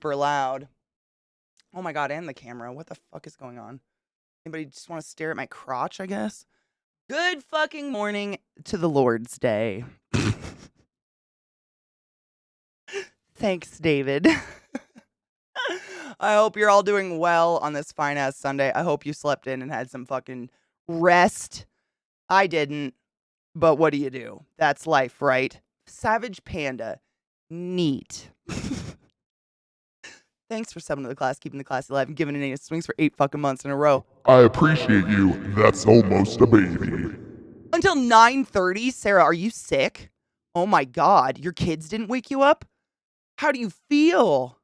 super loud. Oh my God, and the camera. What the fuck is going on? Anybody just want to stare at my crotch, I guess? Good fucking morning to the Lord's Day. Thanks, David. I hope you're all doing well on this fine ass Sunday. I hope you slept in and had some fucking rest. I didn't, but what do you do? That's life, right? Savage Panda. Neat. Thanks for subbing to the class, keeping the class alive, and giving it swings for 8 fucking months in a row. I appreciate you. That's almost a baby. Until 9:30? Sarah, are you sick? Oh my God, your kids didn't wake you up? How do you feel?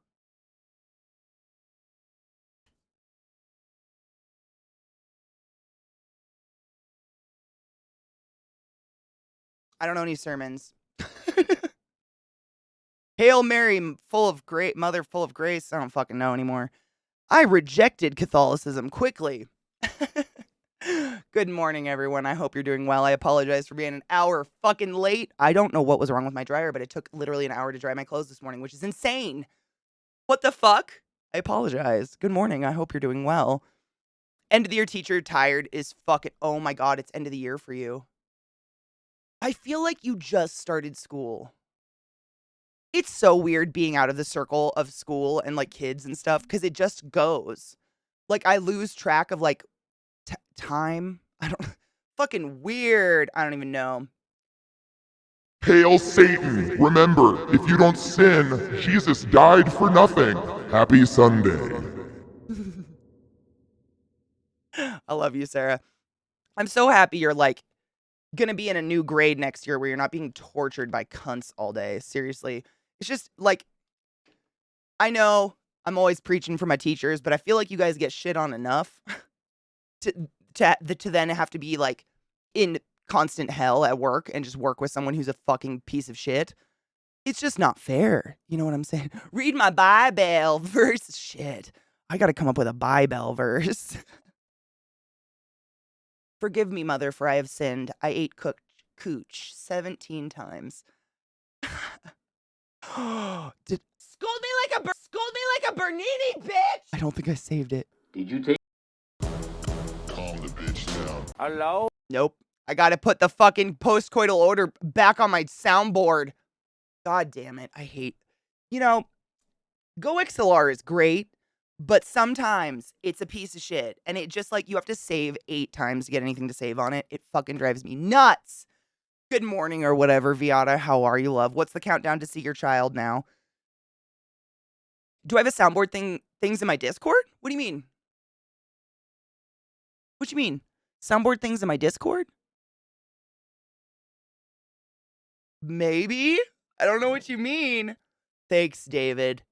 I don't know any sermons. Hail Mary, full of grace, mother full of grace. I don't fucking know anymore. I rejected Catholicism quickly. Good morning, everyone. I hope you're doing well. I apologize for being an hour fucking late. I don't know what was wrong with my dryer, but it took literally an hour to dry my clothes this morning, which is insane. What the fuck? I apologize. Good morning. I hope you're doing well. End of the year teacher tired is fucking, oh my God, it's end of the year for you. I feel like you just started school. It's so weird being out of the circle of school and like kids and stuff because it just goes. Like I lose track of like time. I don't fucking weird. I don't even know. Hail Satan. Remember, if you don't sin, Jesus died for nothing. Happy Sunday. I love you, Sarah. I'm so happy you're like gonna be in a new grade next year where you're not being tortured by cunts all day. Seriously. It's just like, I know I'm always preaching for my teachers, but I feel like you guys get shit on enough to then have to be like in constant hell at work and just work with someone who's a fucking piece of shit. It's just not fair. You know what I'm saying? Read my Bible verse. Shit. I gotta come up with a Bible verse. Forgive me, mother, for I have sinned. I ate cooked cooch 17 times. Scold me like a Bernini, bitch! I don't think I saved it. Did you take? Calm the bitch down. Hello? Nope. I gotta put the fucking postcoital odor back on my soundboard. God damn it. I hate. You know, Go XLR is great, but sometimes it's a piece of shit. And it just like you have to save 8 times to get anything to save on it. It fucking drives me nuts. Good morning or whatever, Viata. How are you, love? What's the countdown to see your child now? Do I have a soundboard things in my Discord? What do you mean? What you mean? Soundboard things in my Discord? Maybe? I don't know what you mean. Thanks, David.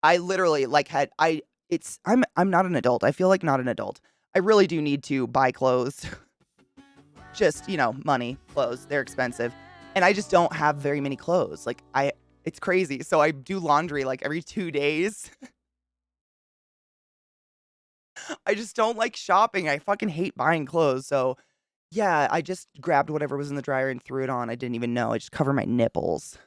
I literally like I'm not an adult. I feel like not an adult. I really do need to buy clothes. Just, money, clothes, they're expensive. And I just don't have very many clothes. Like it's crazy. So I do laundry like every 2 days. I just don't like shopping. I fucking hate buying clothes. So yeah, I just grabbed whatever was in the dryer and threw it on. I didn't even know. I just cover my nipples.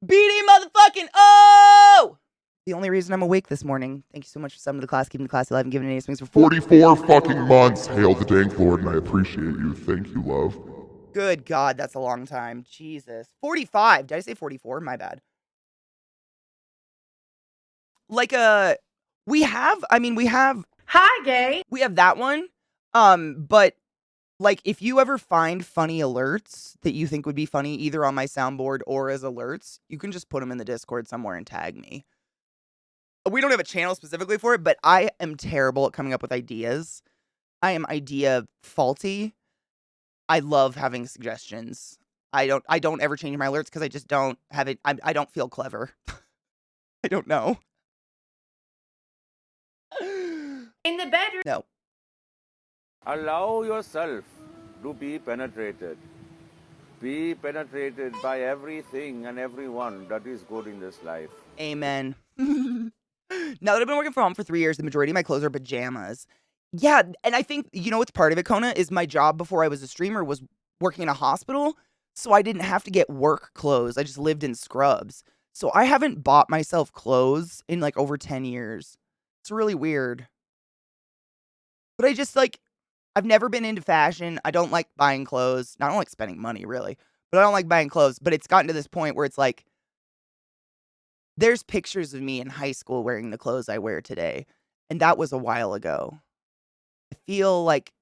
BD motherfucking oh! The only reason I'm awake this morning. Thank you so much for subbing to the class, keeping the class alive, and giving it 8 swings for 44 fucking months. Hail the dank Lord, and I appreciate you. Thank you, love. Good God, that's a long time. Jesus. 45. Did I say 44? My bad. Like we have Hi, gay. We have that one. But like if you ever find funny alerts that you think would be funny either on my soundboard or as alerts, you can just put them in the Discord somewhere and tag me. We don't have a channel specifically for it, but I am terrible at coming up with ideas. I am idea faulty. I love having suggestions. I don't ever change my alerts because I just don't have it. I don't feel clever. I don't know. In the bedroom. No. Allow yourself to be penetrated. Be penetrated by everything and everyone that is good in this life. Amen. Now that I've been working from home for 3 years, the majority of my clothes are pajamas. Yeah, and I think, what's part of it, Kona, is my job before I was a streamer was working in a hospital, so I didn't have to get work clothes. I just lived in scrubs. So I haven't bought myself clothes in like over 10 years. It's really weird. But I just like, I've never been into fashion. I don't like buying clothes. I don't like spending money really, but I don't like buying clothes. But it's gotten to this point where it's like, there's pictures of me in high school wearing the clothes I wear today. And that was a while ago. I feel like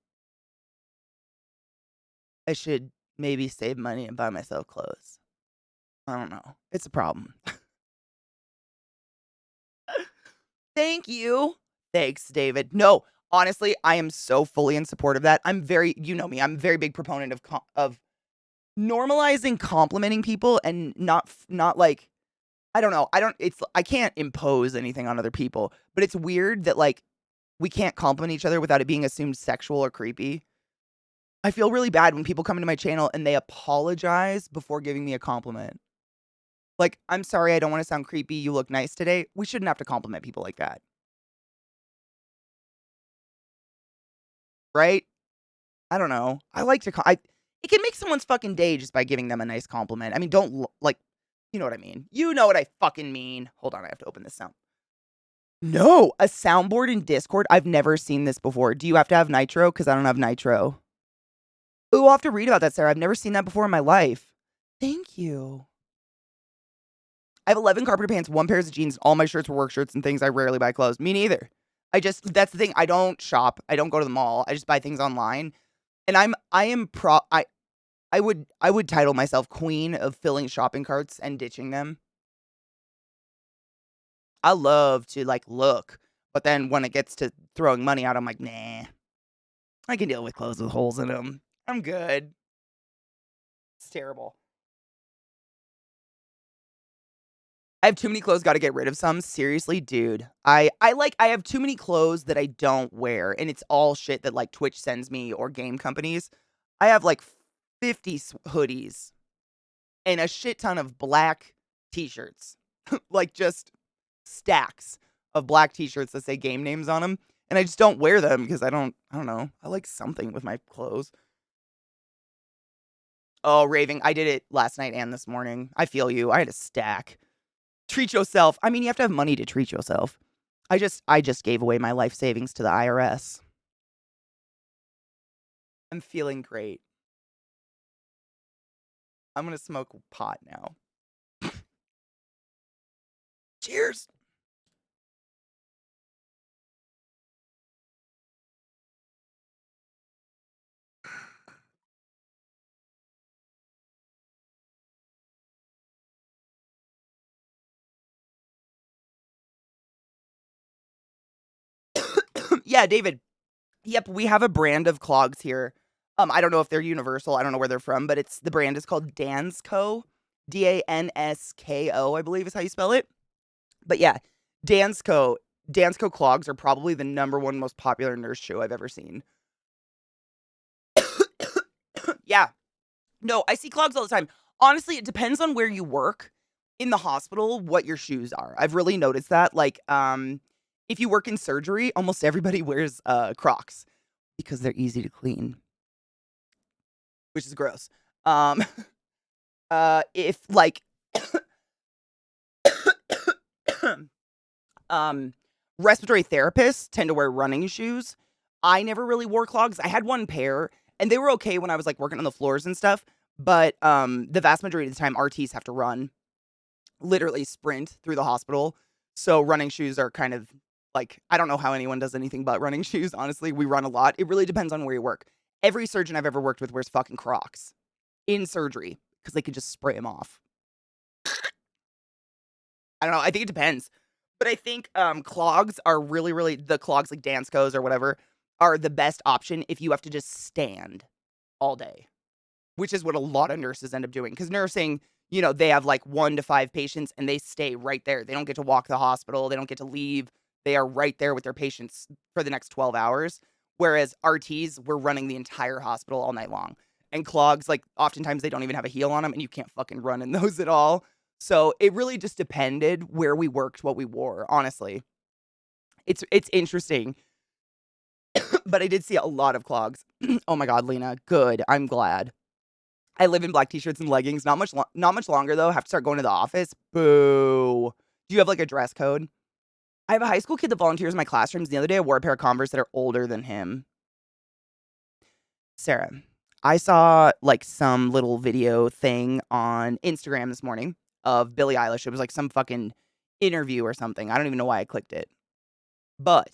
I should maybe save money and buy myself clothes. I don't know. It's a problem. Thank you. Thanks, David. No, honestly, I am so fully in support of that. I'm very, you know me, I'm a very big proponent of normalizing complimenting people and not like I don't know. I can't impose anything on other people, but it's weird that like we can't compliment each other without it being assumed sexual or creepy. I feel really bad when people come into my channel and they apologize before giving me a compliment. Like, I'm sorry, I don't want to sound creepy. You look nice today. We shouldn't have to compliment people like that. Right? I don't know. I like to it can make someone's fucking day just by giving them a nice compliment. I mean, don't like, you know what I mean. You know what I fucking mean. Hold on, I have to open this sound. No, a soundboard in Discord. I've never seen this before. Do you have to have nitro? Because I don't have nitro. Ooh, I'll have to read about that, Sarah. I've never seen that before in my life. Thank you. I have 11 carpenter pants, 1 pair of jeans. All my shirts were work shirts and things. I rarely buy clothes. Me neither. That's the thing. I don't shop. I don't go to the mall. I just buy things online. And I would title myself queen of filling shopping carts and ditching them. I love to like look, but then when it gets to throwing money out, I'm like, nah. I can deal with clothes with holes in them. I'm good. It's terrible. I have too many clothes, gotta get rid of some. Seriously, dude. I have too many clothes that I don't wear, and it's all shit that, like, Twitch sends me or game companies. I have, like, 50 hoodies and a shit ton of black t-shirts. Like, just stacks of black t-shirts that say game names on them, and I just don't wear them because I don't know. I like something with my clothes. Oh, raving. I did it last night and this morning. I feel you. I had a stack. Treat yourself. I mean, you have to have money to treat yourself. I just gave away my life savings to the IRS. I'm feeling great. I'm gonna smoke pot now. Cheers. Yeah, David. Yep, we have a brand of clogs here. I don't know if they're universal. I don't know where they're from, but the brand is called Dansko. Dansko, I believe is how you spell it. But yeah, Dansko. Dansko clogs are probably the #1 most popular nurse shoe I've ever seen. Yeah. No, I see clogs all the time. Honestly, it depends on where you work in the hospital, what your shoes are. I've really noticed that. Like, if you work in surgery, almost everybody wears Crocs because they're easy to clean, which is gross. Um, if like, um, respiratory therapists tend to wear running shoes. I never really wore clogs. I had one pair, and they were okay when I was like working on the floors and stuff. But the vast majority of the time, RTs have to run, literally sprint through the hospital. So running shoes are kind of like, I don't know how anyone does anything but running shoes. Honestly, we run a lot. It really depends on where you work. Every surgeon I've ever worked with wears fucking Crocs in surgery because they can just spray them off. I don't know. I think it depends. But I think clogs are really, really, the clogs like Danskos or whatever are the best option if you have to just stand all day, which is what a lot of nurses end up doing. Because nursing, you know, they have like 1 to 5 patients and they stay right there. They don't get to walk the hospital. They don't get to leave. They are right there with their patients for the next 12 hours. Whereas RTs, we're running the entire hospital all night long. And clogs, like, oftentimes they don't even have a heel on them and you can't fucking run in those at all. So it really just depended where we worked, what we wore, honestly. It's interesting. But I did see a lot of clogs. Oh my God, Lena. Good. I'm glad. I live in black t-shirts and leggings. Not much longer though. Have to start going to the office. Boo. Do you have like a dress code? I have a high school kid that volunteers in my classrooms. The other day I wore a pair of Converse that are older than him. Sarah, I saw like some little video thing on Instagram this morning of Billie Eilish. It was like some fucking interview or something. I don't even know why I clicked it. But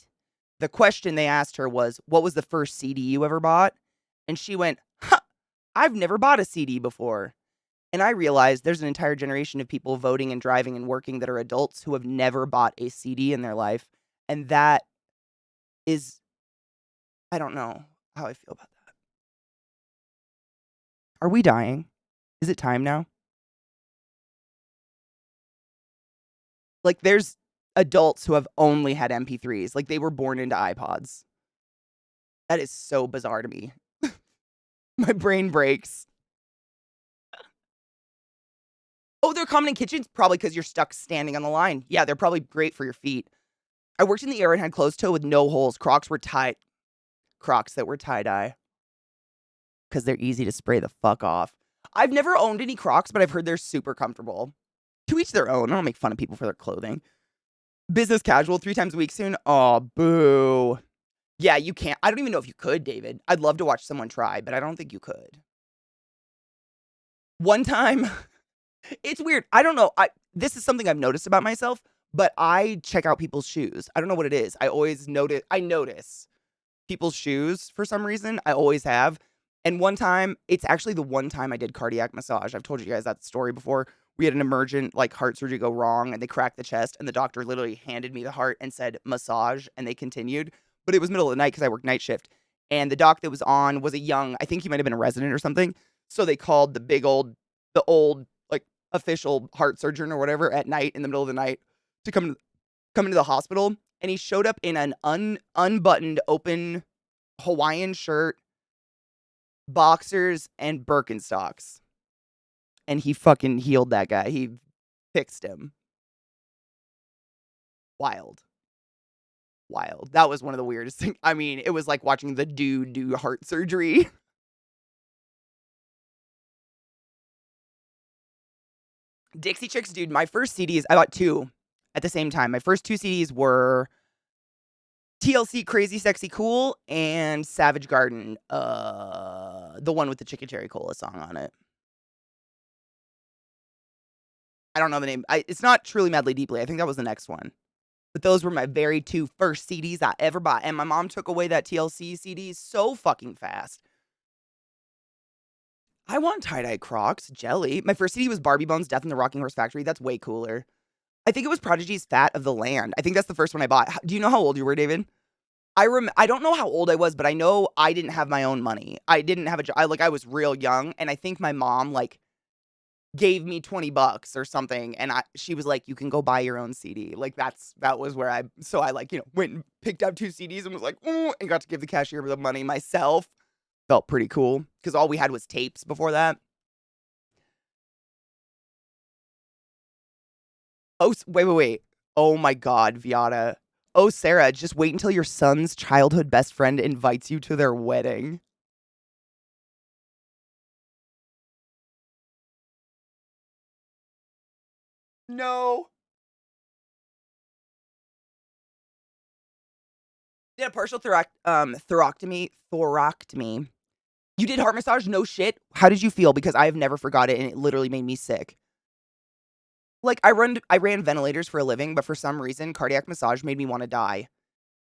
the question they asked her was, what was the first CD you ever bought? And she went, huh, I've never bought a CD before. And I realized there's an entire generation of people voting and driving and working that are adults who have never bought a CD in their life. And that is, I don't know how I feel about that. Are we dying? Is it time now? Like, there's adults who have only had MP3s. Like, they were born into iPods. That is so bizarre to me. My brain breaks. Oh, they're common in kitchens? Probably because you're stuck standing on the line. Yeah, they're probably great for your feet. I worked in the era and had closed toe with no holes. Crocs that were tie-dye. Because they're easy to spray the fuck off. I've never owned any Crocs, but I've heard they're super comfortable. To each their own. I don't make fun of people for their clothing. Business casual 3 times a week soon. Oh, boo. Yeah, you can't. I don't even know if you could, David. I'd love to watch someone try, but I don't think you could. One time, it's weird. I don't know. This is something I've noticed about myself, but I check out people's shoes. I don't know what it is. I notice people's shoes for some reason. I always have. And one time, it's actually the one time I did cardiac massage. I've told you guys that story before. We had an emergent like heart surgery go wrong and they cracked the chest and the doctor literally handed me the heart and said massage and they continued. But it was middle of the night because I worked night shift. And the doc that was on was I think he might have been a resident or something. So they called the old like official heart surgeon or whatever at night in the middle of the night to come into the hospital. And he showed up in an unbuttoned open Hawaiian shirt, boxers, and Birkenstocks. And he fucking healed that guy. He fixed him. Wild. That was one of the weirdest things. I mean, it was like watching the dude do heart surgery. Dixie Chicks, dude, my first CDs, I bought 2 at the same time. My first 2 CDs were TLC Crazy Sexy Cool and Savage Garden. The one with the Chicken Cherry Cola song on it. I don't know the name. It's not Truly Madly Deeply. I think that was the next one. But those were my very 2 first CDs I ever bought. And my mom took away that TLC CD so fucking fast. I want tie-dye Crocs. Jelly. My first CD was Barbie Bones, Death in the Rocking Horse Factory. That's way cooler. I think it was Prodigy's Fat of the Land. I think that's the first one I bought. Do you know how old you were, David? I don't know how old I was, but I know I didn't have my own money. I didn't have a job. I was real young. And I think my mom, like, gave me $20 or something, and she was like, "You can go buy your own CD." Like that was where I like, went and picked up 2 CDs and was like, "Ooh," and got to give the cashier the money myself. Felt pretty cool because all we had was tapes before that. Oh, wait. Oh my God, Viata. Oh, Sarah, just wait until your son's childhood best friend invites you to their wedding. No. Did a partial thoracotomy. You did heart massage? No shit. How did you feel? Because I have never forgot it, and it literally made me sick. Like, I ran ventilators for a living, but for some reason, cardiac massage made me want to die.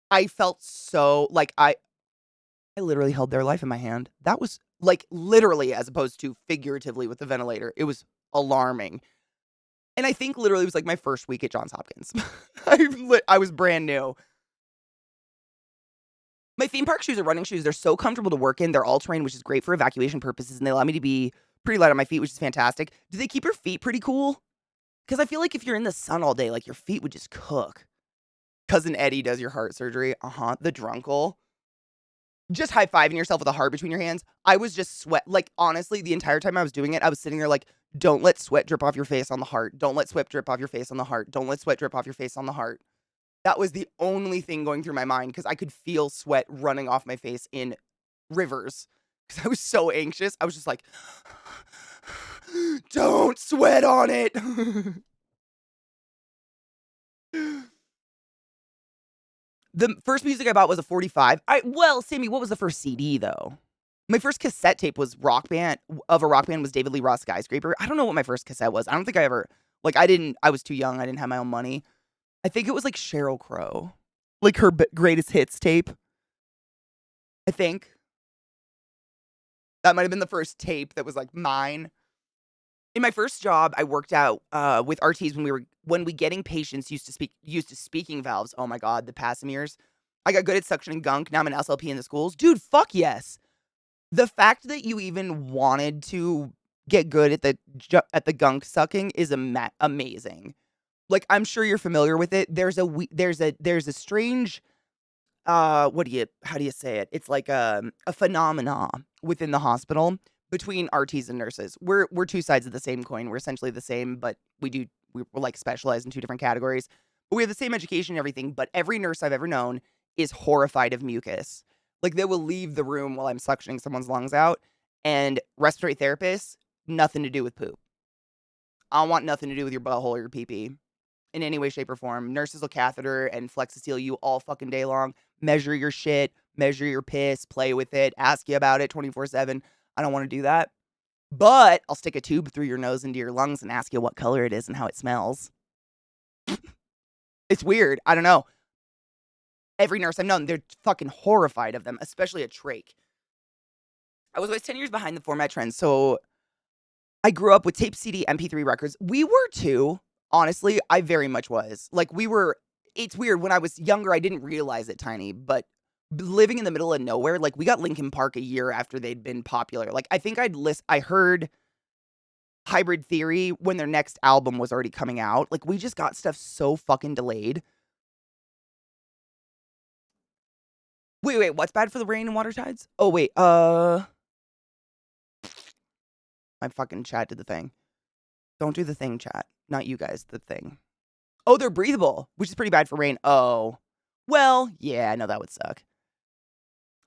I felt so, like, I literally held their life in my hand. That was, like, literally, as opposed to figuratively with the ventilator. It was alarming. And I think literally it was, like, my first week at Johns Hopkins. I was brand new. My theme park shoes are running shoes. They're so comfortable to work in. They're all-terrain, which is great for evacuation purposes, and they allow me to be pretty light on my feet, which is fantastic. Do they keep your feet pretty cool? Because I feel like if you're in the sun all day, like, your feet would just cook. Cousin Eddie does your heart surgery. The drunkle. Just high-fiving yourself with a heart between your hands. I was just like, honestly, the entire time I was doing it, I was sitting there like, don't let sweat drip off your face on the heart. Don't let sweat drip off your face on the heart. Don't let sweat drip off your face on the heart. That was the only thing going through my mind because I could feel sweat running off my face in rivers because I was so anxious. I was just like, don't sweat on it. The first music I bought was a 45. Well, Sammy, what was the first CD though? My first cassette tape was Rock Band of a rock band was David Lee Roth Skyscraper. I don't know what my first cassette was. I don't think I ever I was too young. I didn't have my own money. I think it was like Sheryl Crow. Like her greatest hits tape. I think. That might have been the first tape that was like mine. In my first job, I worked out with RTs when we getting patients used to speaking valves. Oh my god, the Passimirs. I got good at suctioning gunk. Now I'm an SLP in the schools. Dude, fuck yes. The fact that you even wanted to get good at the gunk sucking is amazing. Like I'm sure you're familiar with it. There's a strange how do you say it? It's like a phenomena within the hospital between RTs and nurses. We're two sides of the same coin. We're essentially the same, but we're like specialized in two different categories. But we have the same education and everything, but every nurse I've ever known is horrified of mucus. Like they will leave the room while I'm suctioning someone's lungs out, and respiratory therapists, nothing to do with poop. I want nothing to do with your butthole or your pee-pee in any way, shape, or form. Nurses will catheter and Flexi-Seal you all fucking day long. Measure your shit, measure your piss, play with it, ask you about it 24/7. I don't want to do that. But I'll stick a tube through your nose into your lungs and ask you what color it is and how it smells. It's weird. I don't know. Every nurse I've known, they're fucking horrified of them, especially a trach. I was always 10 years behind the format trends, so I grew up with tape, CD, MP3 records. We were too. Honestly, I very much was. Like, it's weird. When I was younger, I didn't realize it, Tiny, but living in the middle of nowhere, like, we got Linkin Park a year after they'd been popular. Like, I think I heard Hybrid Theory when their next album was already coming out. Like, we just got stuff so fucking delayed. Wait, what's bad for the rain and water tides? Oh, wait, my fucking chat did the thing. Don't do the thing, chat. Not you guys, the thing. Oh, they're breathable, which is pretty bad for rain. Oh. Well, yeah, I know that would suck.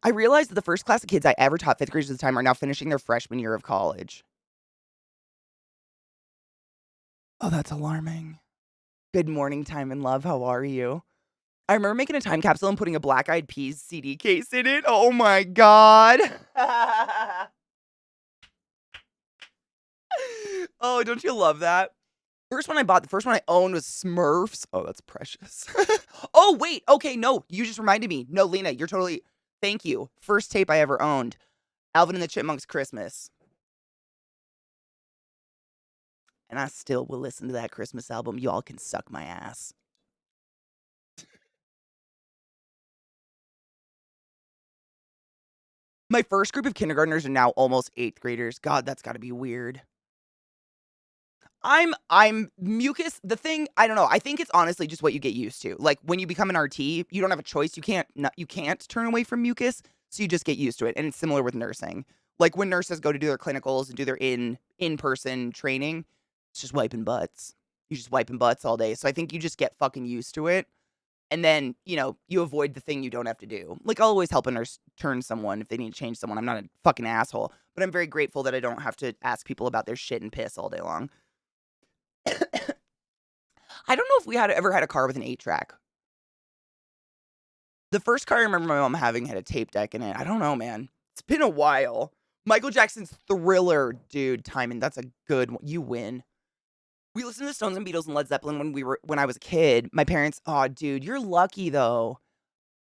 I realized that the first class of kids I ever taught 5th graders at the time are now finishing their freshman year of college. Oh, that's alarming. Good morning, time and love. How are you? I remember making a time capsule and putting a Black Eyed Peas CD case in it. Oh my god. Oh, don't you love that? The first one I owned was Smurfs. Oh, that's precious. Oh, wait. Okay, no. You just reminded me. No, Lena, you're totally... Thank you. First tape I ever owned. Alvin and the Chipmunks Christmas. And I still will listen to that Christmas album. Y'all can suck my ass. My first group of kindergartners are now almost 8th graders. God, that's gotta be weird. I'm mucus. The thing, I don't know. I think it's honestly just what you get used to. Like when you become an RT, you don't have a choice. You can't turn away from mucus, so you just get used to it. And it's similar with nursing. Like when nurses go to do their clinicals and do their in-person training, it's just wiping butts. You're just wiping butts all day. So I think you just get fucking used to it. And then, you avoid the thing you don't have to do. Like I'll always help a nurse turn someone if they need to change someone. I'm not a fucking asshole, but I'm very grateful that I don't have to ask people about their shit and piss all day long. I don't know if we ever had a car with an 8-track. The first car I remember my mom having had a tape deck in it. I don't know, man. It's been a while. Michael Jackson's Thriller, dude. Timon, that's a good one. You win. We listened to Stones and Beatles and Led Zeppelin when I was a kid. My parents, oh, dude, you're lucky though.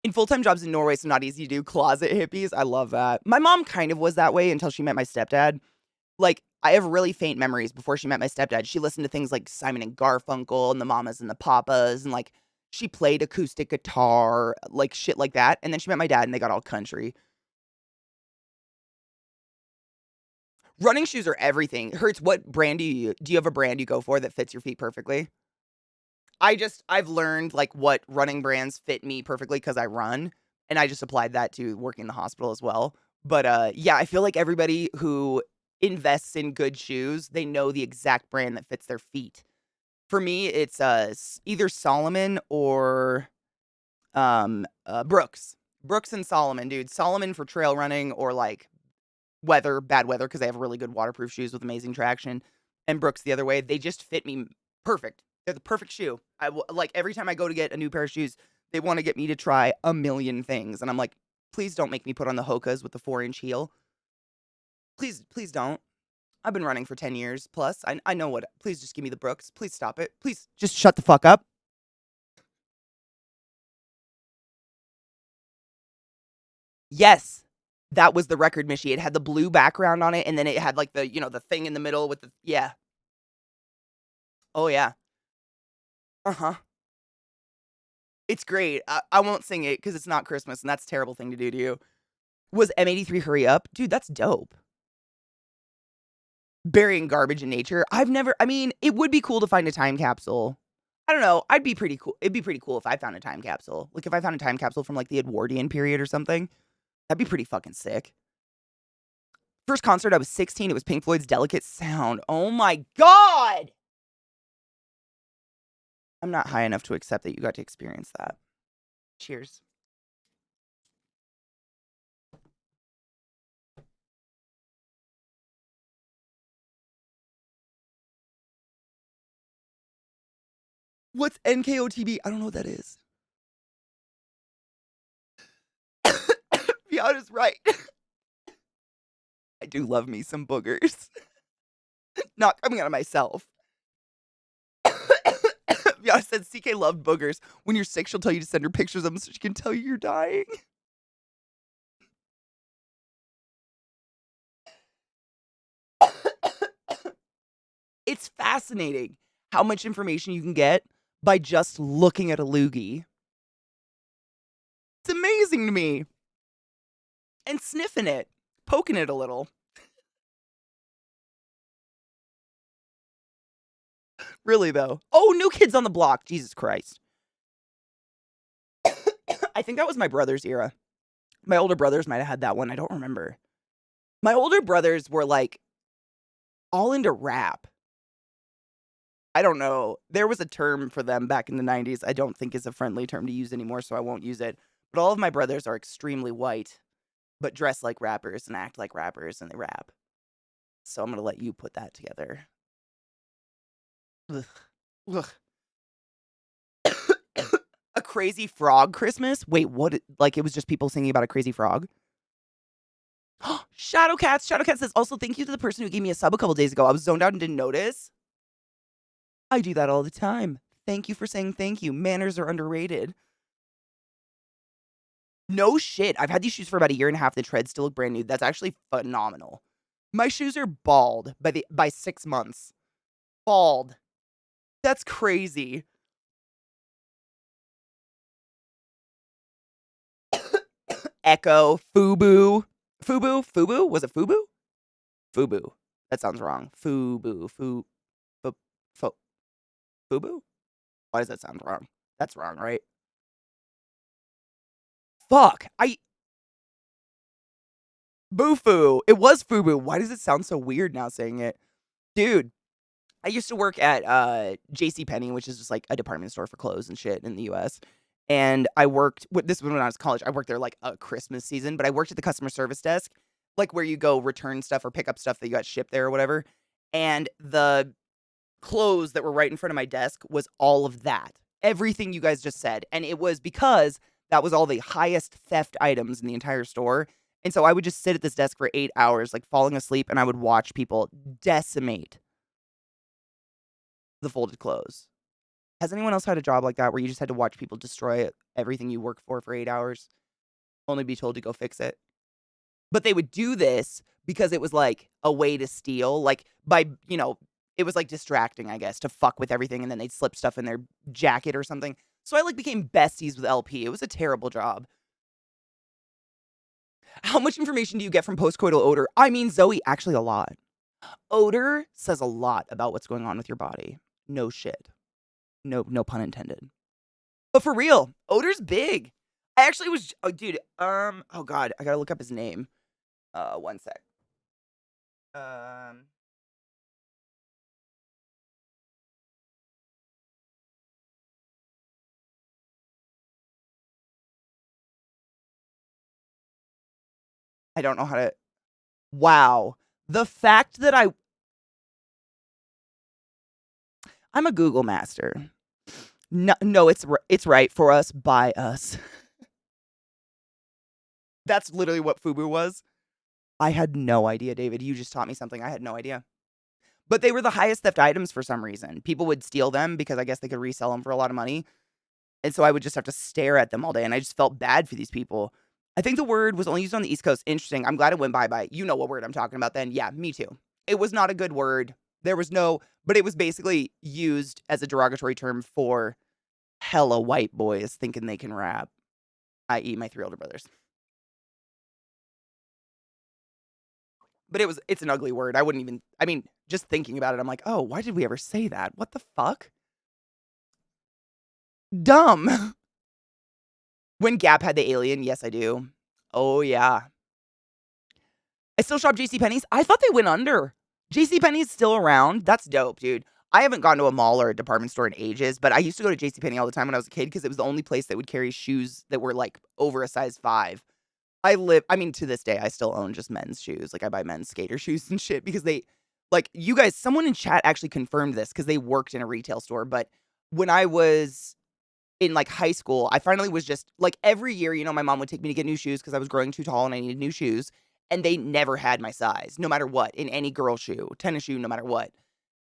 In full-time jobs in Norway, so not easy to do. Closet hippies. I love that. My mom kind of was that way until she met my stepdad. Like, I have really faint memories before she met my stepdad. She listened to things like Simon and Garfunkel and the Mamas and the Papas, and like she played acoustic guitar, like shit like that. And then she met my dad and they got all country. Running shoes are everything. Hurts, what brand do you have a brand you go for that fits your feet perfectly? I've learned like what running brands fit me perfectly because I run, and I just applied that to working in the hospital as well. But yeah, I feel like everybody who invests in good shoes, they know the exact brand that fits their feet. For me, it's either Solomon or Brooks. Brooks and Solomon, dude. Solomon for trail running or like bad weather, because I have really good waterproof shoes with amazing traction, and Brooks the other way. They just fit me perfect. They're the perfect shoe. Like, every time I go to get a new pair of shoes, they want to get me to try a million things. And I'm like, please don't make me put on the Hokas with the 4-inch heel. Please don't. I've been running for 10 years plus. I know what. Please just give me the Brooks. Please stop it. Please just shut the fuck up. Yes. That was the record Mishy. It had the blue background on it, and then it had like the, the thing in the middle with the, yeah. Oh, yeah. Uh-huh. It's great. I won't sing it because it's not Christmas, and that's a terrible thing to do to you. Was M83 Hurry Up? Dude, that's dope. Burying garbage in nature. I mean, it would be cool to find a time capsule. I don't know. I'd be pretty cool. It'd be pretty cool if I found a time capsule. Like, if I found a time capsule from, like, the Edwardian period or something, that'd be pretty fucking sick. First concert, I was 16. It was Pink Floyd's Delicate Sound. Oh my God! I'm not high enough to accept that you got to experience that. Cheers. What's NKOTB? I don't know what that is. Viana's right. I do love me some boogers. Not coming out of myself. Viana said CK loved boogers. When you're sick, she'll tell you to send her pictures of them so she can tell you you're dying. It's fascinating how much information you can get by just looking at a loogie. It's amazing to me. And sniffing it, poking it a little. Really, though. Oh, New Kids on the Block. Jesus Christ. I think that was my brother's era. My older brothers might have had that one. I don't remember. My older brothers were like all into rap. I don't know. There was a term for them back in the 90s. I don't think is a friendly term to use anymore, so I won't use it. But all of my brothers are extremely white, but dress like rappers and act like rappers, and they rap. So I'm going to let you put that together. Ugh. Ugh. A Crazy Frog Christmas? Wait, what? Like, it was just people singing about a crazy frog? Shadowcat says, also, thank you to the person who gave me a sub a couple days ago. I was zoned out and didn't notice. I do that all the time. Thank you for saying thank you. Manners are underrated. No shit. I've had these shoes for about a year and a half. The treads still look brand new. That's actually phenomenal. My shoes are bald by 6 months. Bald. That's crazy. Echo, Fubu. Fubu? Was it Fubu? Fubu. That sounds wrong. Fubu. Fubu? Why does that sound wrong? That's wrong, right? Fuck. Bufu. It was Fubu. Why does it sound so weird now saying it? Dude, I used to work at JCPenney, which is just like a department store for clothes and shit in the US. And this was when I was in college. I worked there like a Christmas season, but I worked at the customer service desk, like where you go return stuff or pick up stuff that you got shipped there or whatever. And the clothes that were right in front of my desk was all of that. Everything you guys just said. And it was because that was all the highest theft items in the entire store. And so I would just sit at this desk for 8 hours, like falling asleep, and I would watch people decimate the folded clothes. Has anyone else had a job like that where you just had to watch people destroy everything you worked for 8 hours, only be told to go fix it? But they would do this because it was like a way to steal, like by, it was like distracting, I guess, to fuck with everything, and then they'd slip stuff in their jacket or something. So I like became besties with LP. It was a terrible job. How much information do you get from postcoital odor? I mean, Zoe, actually a lot. Odor says a lot about what's going on with your body. No shit. No pun intended. But for real, odor's big. I actually was, dude, oh God, I gotta look up his name. One sec. I don't know how to, Wow. The fact that I'm a Google master. No, it's right for us, by us. That's literally what FUBU was. I had no idea, David. You just taught me something. I had no idea. But they were the highest theft items for some reason. People would steal them because I guess they could resell them for a lot of money. And so I would just have to stare at them all day. And I just felt bad for these people. I think the word was only used on the East Coast. Interesting. I'm glad it went bye-bye. You know what word I'm talking about then. Yeah, me too. It was not a good word. There was no, but it was basically used as a derogatory term for hella white boys thinking they can rap, i.e. my 3 older brothers. But it's an ugly word. Just thinking about it, I'm like, oh, why did we ever say that? What the fuck? Dumb. When Gap had the alien, yes, I do. Oh, yeah. I still shop JCPenney's. I thought they went under. JCPenney's still around. That's dope, dude. I haven't gone to a mall or a department store in ages, but I used to go to JCPenney all the time when I was a kid because it was the only place that would carry shoes that were like over a size 5. To this day, I still own just men's shoes. Like, I buy men's skater shoes and shit because you guys, someone in chat actually confirmed this because they worked in a retail store. But when I was in like high school, I finally was just like every year, my mom would take me to get new shoes because I was growing too tall and I needed new shoes. And they never had my size, no matter what, in any girl shoe, tennis shoe, no matter what.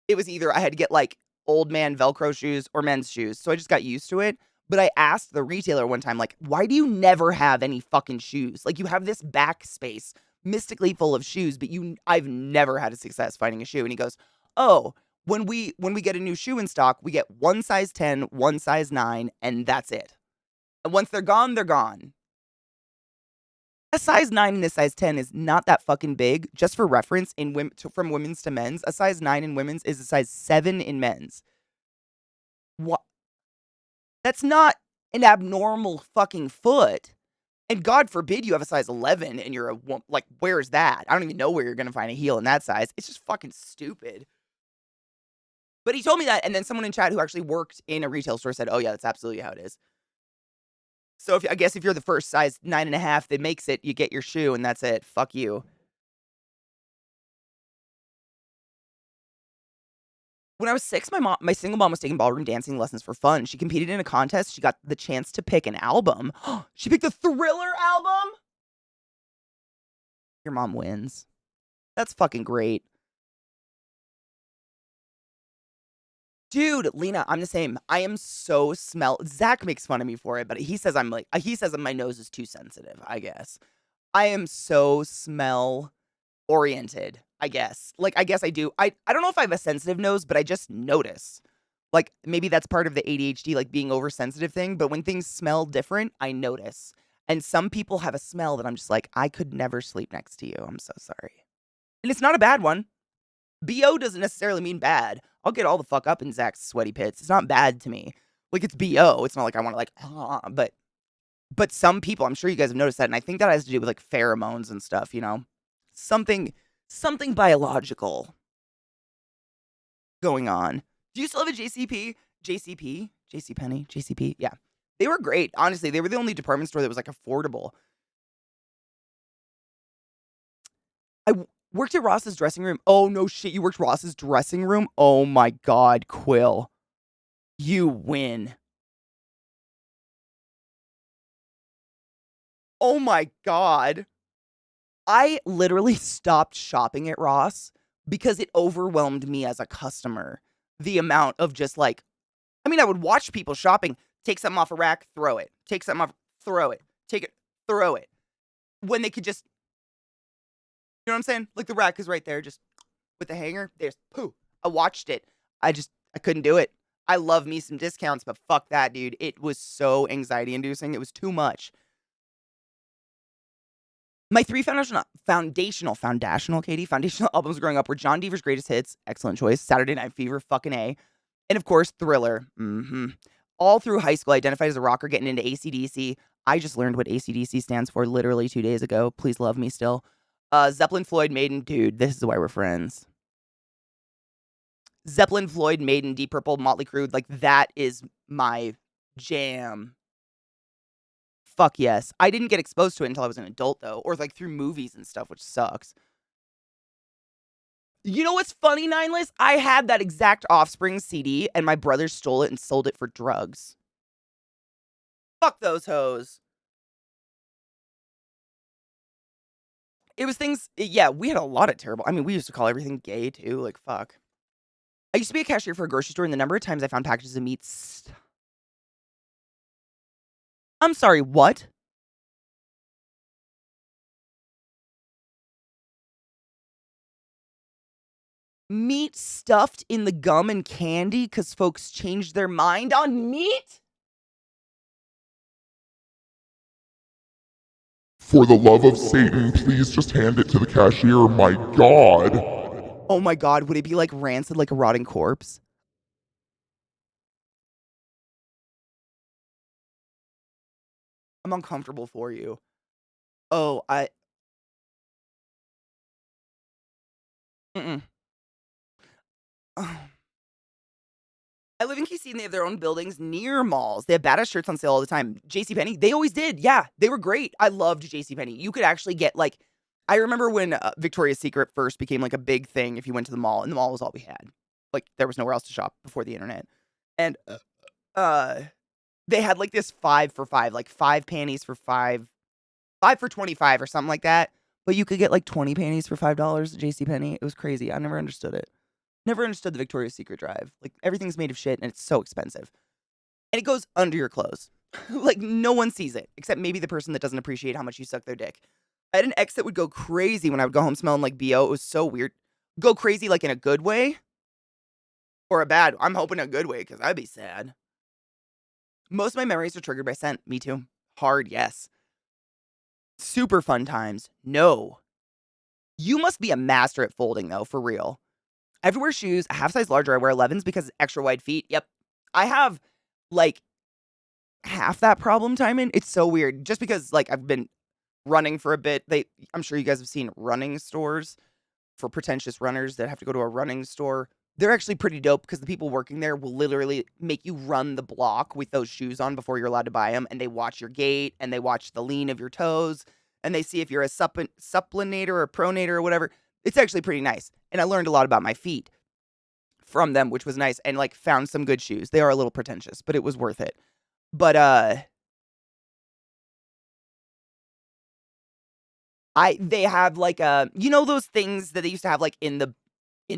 It was either I had to get like old man Velcro shoes or men's shoes. So I just got used to it. But I asked the retailer one time, like, why do you never have any fucking shoes? Like, you have this back space mystically full of shoes, but I've never had a success finding a shoe. And he goes, oh, when we get a new shoe in stock, we get one size 10, one size 9, and that's it. And once they're gone, they're gone. A size 9 and a size 10 is not that fucking big. Just for reference, from women's to men's, a size 9 in women's is a size 7 in men's. What? That's not an abnormal fucking foot. And God forbid you have a size 11 and you're like, where's that? I don't even know where you're going to find a heel in that size. It's just fucking stupid. But he told me that, and then someone in chat who actually worked in a retail store said, oh yeah, that's absolutely how it is. So I guess if you're the first size 9.5 that makes it, you get your shoe and that's it. Fuck you. When I was 6, my single mom was taking ballroom dancing lessons for fun. She competed in a contest. She got the chance to pick an album. She picked the Thriller album? Your mom wins. That's fucking great. Dude, Lena, I'm the same. I am so Zach makes fun of me for it, but he says my nose is too sensitive, I guess. I am so smell oriented, I guess. Like, I guess I do. I don't know if I have a sensitive nose, but I just notice. Like, maybe that's part of the ADHD, like being oversensitive thing, but when things smell different, I notice. And some people have a smell that I'm just like, I could never sleep next to you. I'm so sorry. And it's not a bad one. BO doesn't necessarily mean bad. I'll get all the fuck up in Zach's sweaty pits. It's not bad to me. Like, it's BO. It's not like I want to but some people, I'm sure you guys have noticed that, and I think that has to do with like pheromones and stuff, Something biological going on. Do you still have a JCP? JCPenney? JCP? Yeah. They were great. Honestly, they were the only department store that was like affordable. I worked at Ross's dressing room. Oh, no shit. You worked Ross's dressing room? Oh my God, Quill. You win. Oh my God. I literally stopped shopping at Ross because it overwhelmed me as a customer. The amount of just like, I would watch people shopping, take something off a rack, throw it. Take something off, throw it. Take it, throw it. When they could just, you know what I'm saying? Like the rack is right there, just with the hanger. There's poo. I watched it. I couldn't do it. I love me some discounts, but fuck that, dude. It was so anxiety inducing. It was too much. My 3 foundational albums growing up were John Deaver's Greatest Hits, excellent choice. Saturday Night Fever, fucking A. And of course, Thriller. All through high school, I identified as a rocker, getting into AC/DC. I just learned what AC/DC stands for literally 2 days ago. Please love me still. Zeppelin, Floyd, Maiden. Dude, this is why we're friends. Zeppelin, Floyd, Maiden, Deep Purple, Motley Crue. Like, that is my jam. Fuck yes. I didn't get exposed to it until I was an adult, though. Or, like, through movies and stuff, which sucks. You know what's funny, Nineless? I had that exact Offspring CD, and my brother stole it and sold it for drugs. Fuck those hoes. It was things, yeah, we had a lot of terrible, I mean, we used to call everything gay, too, like, fuck. I used to be a cashier for a grocery store, and the number of times I found packages of meats. I'm sorry, what? Meat stuffed in the gum and candy because folks changed their mind on meat? For the love of Satan, please just hand it to the cashier. My God. Oh my god, would it be like rancid like a rotting corpse? I'm uncomfortable for you. Oh, mm-mm. Oh. I live in KC and they have their own buildings near malls. They have badass shirts on sale all the time. JCPenney, they always did. Yeah, they were great. I loved JCPenney. You could actually get like, I remember when Victoria's Secret first became like a big thing if you went to the mall, and the mall was all we had. Like, there was nowhere else to shop before the internet. And they had like this 5 for 5, like 5 panties for 5, 5 for 25 or something like that. But you could get like 20 panties for $5 at JCPenney. It was crazy. I never understood it. Never understood the Victoria's Secret drive. Like, everything's made of shit and it's so expensive. And it goes under your clothes. Like, no one sees it, except maybe the person that doesn't appreciate how much you suck their dick. I had an ex that would go crazy when I would go home smelling like BO. It was so weird. Go crazy, like, in a good way or a bad. I'm hoping a good way, because I'd be sad. Most of my memories are triggered by scent. Me too. Hard, yes. Super fun times. No. You must be a master at folding, though, for real. I have to wear shoes a half size larger. I wear 11s because extra wide feet. Yep. I have, like, half that problem, Timon. It's so weird. Just because, like, I've been running for a bit. I'm sure you guys have seen running stores for pretentious runners that have to go to a running store. They're actually pretty dope because the people working there will literally make you run the block with those shoes on before you're allowed to buy them. And they watch your gait and they watch the lean of your toes and they see if you're a supplinator or pronator or whatever. It's actually pretty nice. And I learned a lot about my feet from them, which was nice, and like found some good shoes. They are a little pretentious, but it was worth it. But they have like you know those things that they used to have like in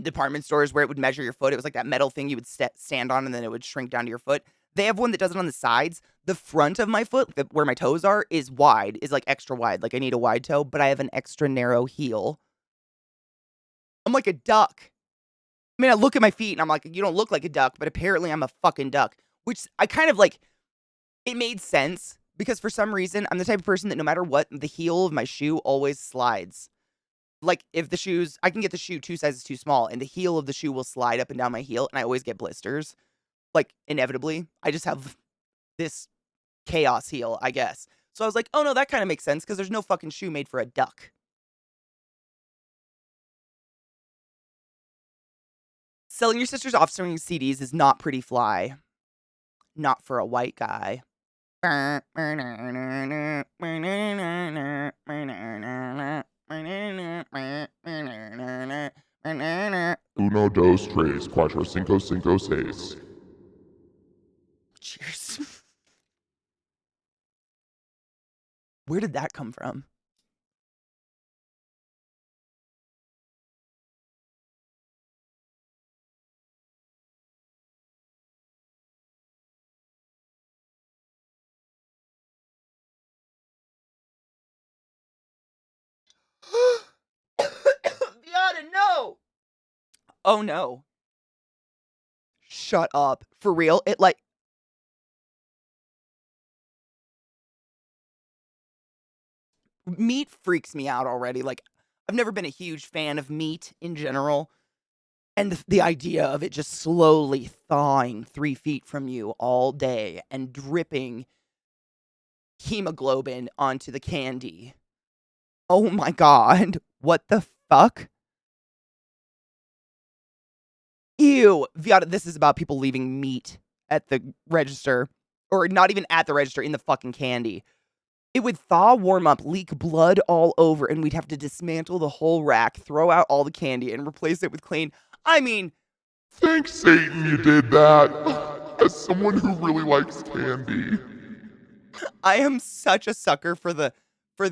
department stores where it would measure your foot. It was like that metal thing you would stand on and then it would shrink down to your foot. They have one that does it on the sides. The front of my foot, where my toes are, is wide, is like extra wide. Like I need a wide toe, but I have an extra narrow heel. I'm like a duck. I mean, I look at my feet and I'm like, you don't look like a duck, but apparently I'm a fucking duck. Which I kind of like, it made sense because for some reason, I'm the type of person that no matter what, the heel of my shoe always slides. Like, if the shoes, I can get the shoe 2 sizes too small, and the heel of the shoe will slide up and down my heel, and I always get blisters. Like, inevitably. I just have this chaos heel, I guess. So I was like, oh no, that kind of makes sense, because there's no fucking shoe made for a duck. Selling your sister's Offspring CDs is not pretty fly. Not for a white guy. Uno, dos, tres, cuatro, cinco, cinco, seis. Cheers. Where did that come from? Viana, no! Oh no. Shut up. For real? It like... Meat freaks me out already. Like, I've never been a huge fan of meat in general. And the idea of it just slowly thawing 3 feet from you all day and dripping hemoglobin onto the candy. Oh my god. What the fuck? Ew. Viana, this is about people leaving meat at the register. Or not even at the register, in the fucking candy. It would thaw, warm up, leak blood all over, and we'd have to dismantle the whole rack, throw out all the candy, and replace it with clean. I mean, Thanks, Satan, you did that. As someone who really likes candy. I am such a sucker for the what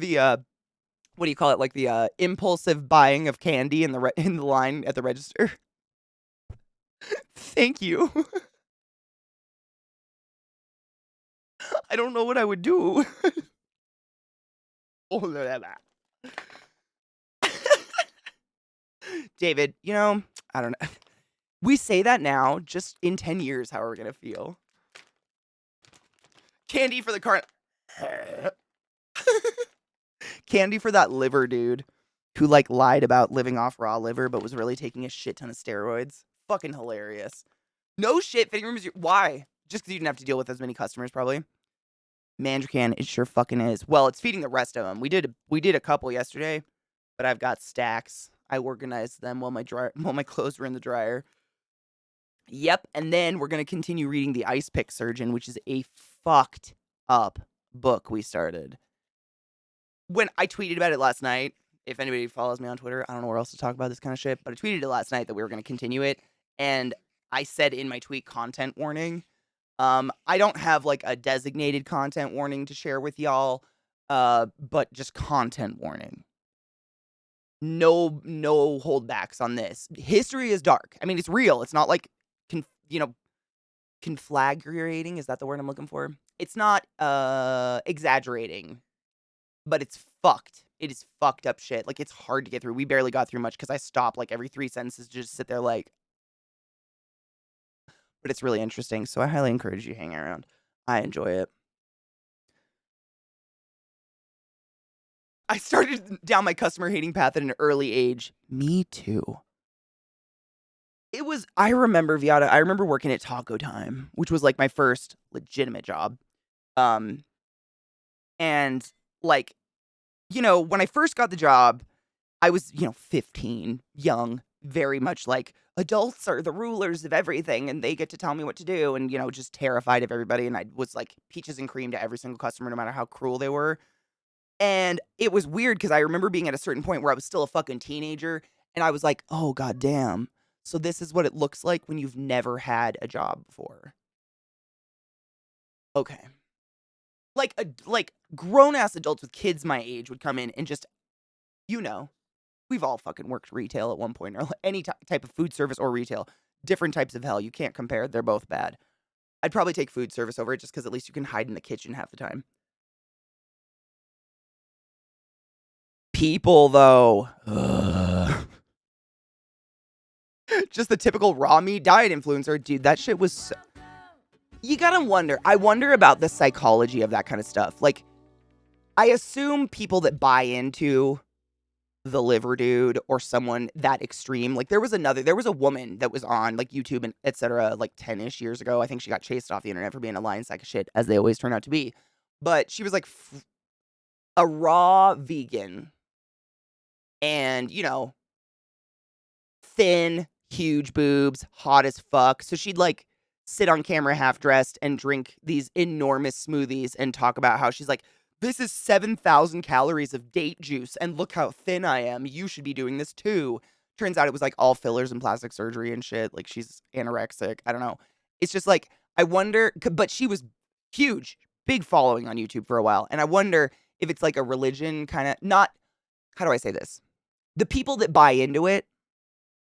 do you call it? Like the impulsive buying of candy in in the line at the register. Thank you. I don't know what I would do. Oh, David, I don't know. We say that now, just in 10 years, how are we going to feel? Candy for the car. Candy for that liver dude who, like, lied about living off raw liver but was really taking a shit ton of steroids. Fucking hilarious. No shit, fitting room is why? Just because you didn't have to deal with as many customers, probably. Mandracan, it sure fucking is. Well, it's feeding the rest of them. We did a couple yesterday, but I've got stacks. I organized them while my clothes were in the dryer. Yep, and then we're gonna continue reading The Ice Pick Surgeon, which is a fucked up book we started. When I tweeted about it last night, if anybody follows me on Twitter, I don't know where else to talk about this kind of shit, but I tweeted it last night that we were gonna continue it, and I said in my tweet content warning. I don't have like a designated content warning to share with y'all, but just content warning. No holdbacks on this. History is dark. I mean, it's real. It's not like, conflagrating. Is that the word I'm looking for? It's not exaggerating, but it's fucked. It is fucked up shit. Like, it's hard to get through. We barely got through much because I stop like every 3 sentences to just sit there like. But it's really interesting, so I highly encourage you to hang around. I enjoy it. I started down my customer hating path at an early age. Me too. I remember, Viata, I remember working at Taco Time, which was like my first legitimate job. And like, when I first got the job, I was, 15, young, very much like adults are the rulers of everything and they get to tell me what to do and, just terrified of everybody. And I was like peaches and cream to every single customer, no matter how cruel they were. And it was weird because I remember being at a certain point where I was still a fucking teenager and I was like, oh, goddamn. So this is what it looks like when you've never had a job before. Okay. Like grown-ass adults with kids my age would come in and just, we've all fucking worked retail at one point or any type of food service or retail. Different types of hell. You can't compare. They're both bad. I'd probably take food service over it just because at least you can hide in the kitchen half the time. People, though. Just the typical raw meat diet influencer. Dude, that shit was so... You gotta wonder. I wonder about the psychology of that kind of stuff. Like, I assume people that buy into the liver dude or someone that extreme. Like, there was a woman that was on, like, YouTube and etc. like, 10-ish years ago. I think she got chased off the internet for being a lying sack of shit, as they always turn out to be. But she was, like, a raw vegan. And, thin, huge boobs, hot as fuck. So she'd, like, sit on camera half-dressed and drink these enormous smoothies and talk about how she's like, this is 7,000 calories of date juice, and look how thin I am. You should be doing this too. Turns out it was, like, all fillers and plastic surgery and shit. Like, she's anorexic. I don't know. It's just, like, I wonder... But she was huge, big following on YouTube for a while. And I wonder if it's, like, a religion kind of... Not... How do I say this? The people that buy into it,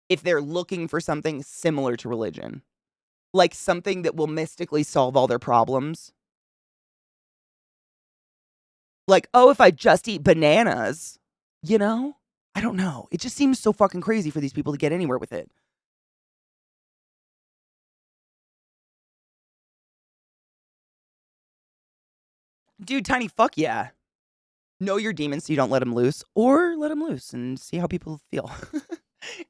if they're looking for something similar to religion, like something that will mystically solve all their problems. Like, oh, if I just eat bananas, I don't know. It just seems so fucking crazy for these people to get anywhere with it. Dude, Tiny, fuck yeah. Know your demons so you don't let them loose, or let them loose and see how people feel.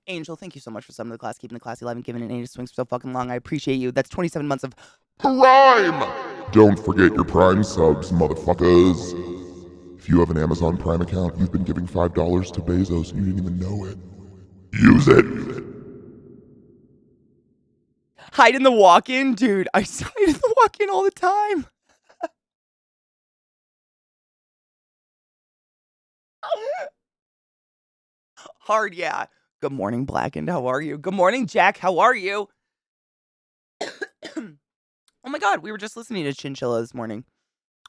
Angel, thank you so much for summing the class, keeping the classy alive, and giving an age of swings for so fucking long. I appreciate you. That's 27 months of Prime! Don't forget your Prime subs, motherfuckers. If you have an Amazon Prime account, you've been giving $5 to Bezos and you didn't even know it. Use it! hide in the walk-in? Dude, I hide in the walk-in all the time. Hard, yeah. Good morning, Blackened. How are you? Good morning, Jack. How are you? Oh my God, we were just listening to Chinchilla this morning.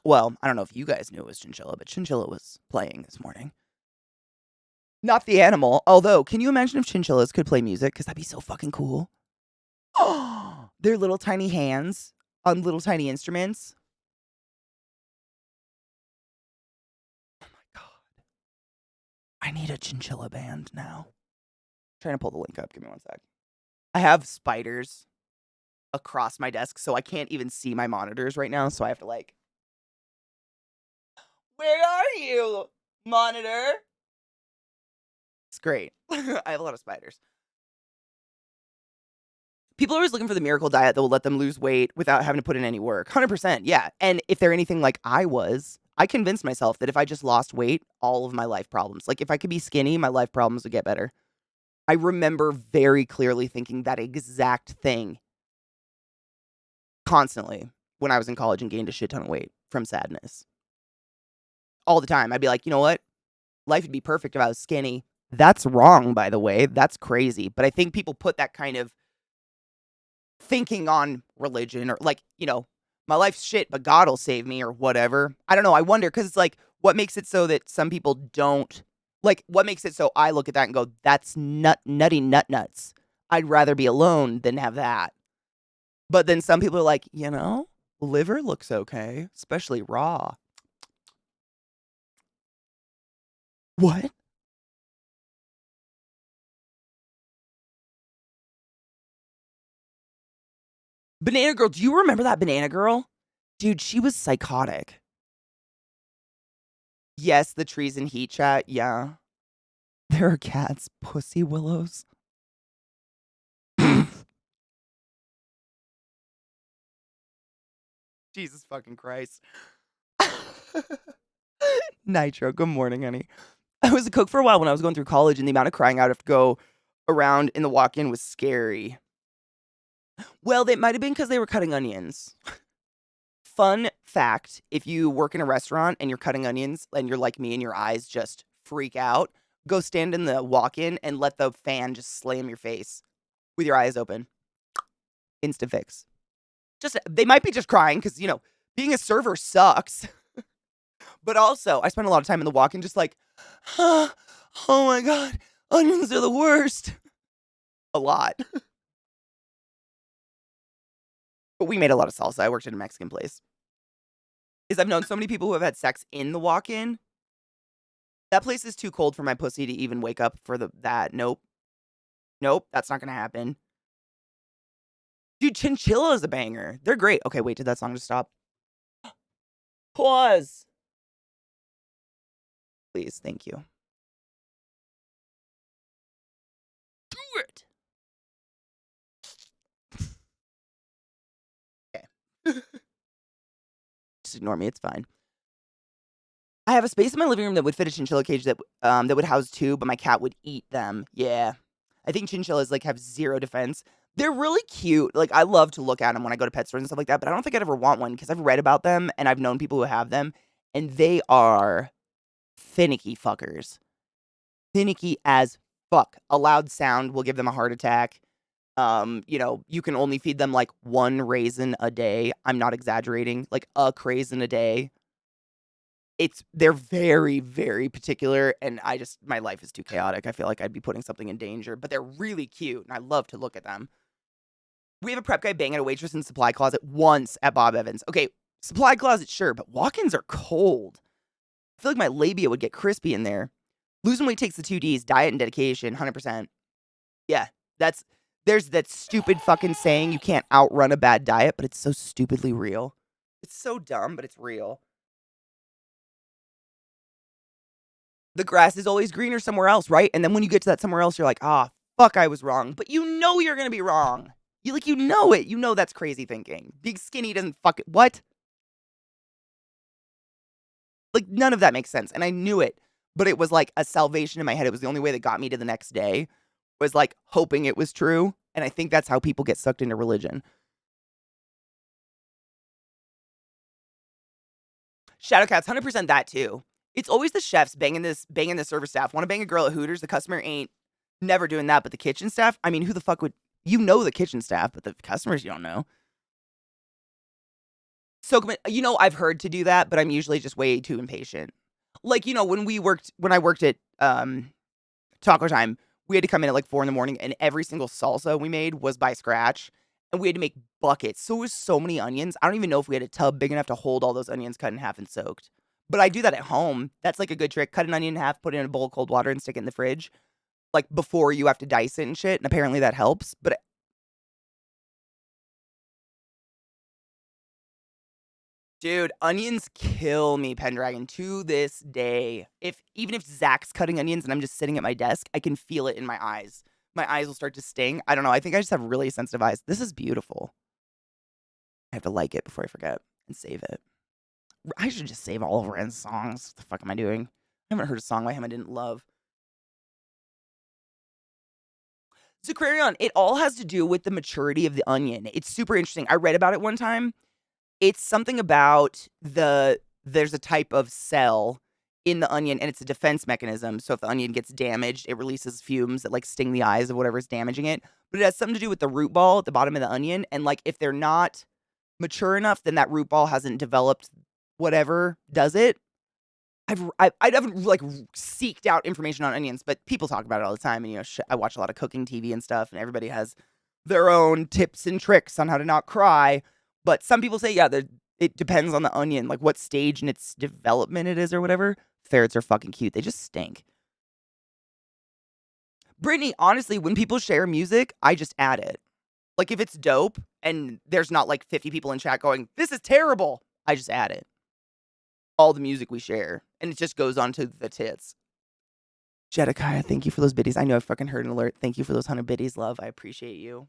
Well, I don't know if you guys knew it was Chinchilla, but Chinchilla was playing this morning. Not the animal. Although, can you imagine if chinchillas could play music? Because that'd be so fucking cool. Oh, their little tiny hands on little tiny instruments. Oh my God. I need a chinchilla band now. Trying to pull the link up. Give me one sec. I have spiders across my desk, so I can't even see my monitors right now. So I have to like, where are you, monitor? It's great. I have a lot of spiders. People are always looking for the miracle diet that will let them lose weight without having to put in any work. 100%, yeah. And if they're anything like I was, I convinced myself that if I just lost weight, all of my life problems, like if I could be skinny, my life problems would get better. I remember very clearly thinking that exact thing constantly when I was in college and gained a shit ton of weight from sadness. All the time. I'd be like, you know what? Life would be perfect if I was skinny. That's wrong, by the way. That's crazy. But I think people put that kind of thinking on religion or like, my life's shit, but God will save me or whatever. I don't know. I wonder because it's like, what makes it so that some people don't like, what makes it so I look at that and go, that's nutty nuts. I'd rather be alone than have that. But then some people are like, liver looks okay, especially raw. What? Banana Girl. Do you remember that Banana Girl? Dude, she was psychotic. Yes, the trees in heat chat. Yeah. There are cats, pussy willows. Jesus fucking Christ. Nitro, good morning, honey. I was a cook for a while when I was going through college, and the amount of crying out I have to go around in the walk-in was scary. Well, they might have been because they were cutting onions. Fun fact, if you work in a restaurant and you're cutting onions and you're like me and your eyes just freak out, go stand in the walk-in and let the fan just slam your face with your eyes open. Instant fix. They might be just crying because, being a server sucks. But also, I spent a lot of time in the walk-in just like, oh my God, onions are the worst. A lot. But we made a lot of salsa. I worked at a Mexican place. I've known so many people who have had sex in the walk-in. That place is too cold for my pussy to even wake up for that. Nope, that's not gonna happen. Dude, Chinchilla is a banger. They're great. Okay, wait, did that song just stop? Pause. Please, thank you. Do it. Okay. Just ignore me. It's fine. I have a space in my living room that would fit a chinchilla cage that would house two, but my cat would eat them. Yeah. I think chinchillas like have zero defense. They're really cute. Like I love to look at them when I go to pet stores and stuff like that, but I don't think I'd ever want one because I've read about them and I've known people who have them, and they are finicky fuckers. Finicky as fuck. A loud sound will give them a heart attack. You can only feed them like one raisin a day. I'm not exaggerating. Like a raisin a day. They're very, very particular, and my life is too chaotic. I feel like I'd be putting something in danger, but they're really cute, and I love to look at them. We have a prep guy bang at a waitress in the supply closet once at Bob Evans. Okay, supply closet, sure, but walk-ins are cold. I feel like my labia would get crispy in there. Losing weight takes the 2Ds, diet and dedication, 100%. Yeah, there's that stupid fucking saying you can't outrun a bad diet, but it's so stupidly real. It's so dumb, but it's real. The grass is always greener somewhere else, right? And then when you get to that somewhere else, you're like, fuck, I was wrong. But you know you're going to be wrong. You know it. You know that's crazy thinking. Being skinny doesn't what? Like, none of that makes sense. And I knew it. But it was like a salvation in my head. It was the only way that got me to the next day. Was like hoping it was true. And I think that's how people get sucked into religion. Shadowcats, 100% that too. It's always the chefs banging the server staff. Want to bang a girl at Hooters? The customer ain't never doing that, but the kitchen staff, I mean, who the fuck would, the kitchen staff, but the customers you don't know. So, I've heard to do that, but I'm usually just way too impatient. Like, when I worked at Taco Time, we had to come in at like 4 in the morning, and every single salsa we made was by scratch, and we had to make buckets. So it was so many onions. I don't even know if we had a tub big enough to hold all those onions cut in half and soaked. But I do that at home. That's like a good trick. Cut an onion in half, put it in a bowl of cold water, and stick it in the fridge. Like before you have to dice it and shit. And apparently that helps. But dude, onions kill me, Pendragon, to this day. Even if Zach's cutting onions and I'm just sitting at my desk, I can feel it in my eyes. My eyes will start to sting. I don't know. I think I just have really sensitive eyes. This is beautiful. I have to like it before I forget and save it. I should just save all of Ren's songs. What the fuck am I doing? I haven't heard a song by him I didn't love. Zaquarion, it all has to do with the maturity of the onion. It's super interesting. I read about it one time. It's something about there's a type of cell in the onion, and it's a defense mechanism. So if the onion gets damaged, it releases fumes that like sting the eyes of whatever's damaging it. But it has something to do with the root ball at the bottom of the onion. And like if they're not mature enough, then that root ball hasn't developed whatever does it. I haven't like seeked out information on onions, but people talk about it all the time. And I watch a lot of cooking TV and stuff, and everybody has their own tips and tricks on how to not cry. But some people say, yeah, it depends on the onion, like what stage in its development it is or whatever. Ferrets are fucking cute. They just stink. Brittany, honestly, when people share music, I just add it. Like if it's dope and there's not like 50 people in chat going, this is terrible, I just add it. All the music we share, and it just goes on to the tits. Jedediah, thank you for those biddies. I know I fucking heard an alert. Thank you for those 100 biddies, love. I appreciate you.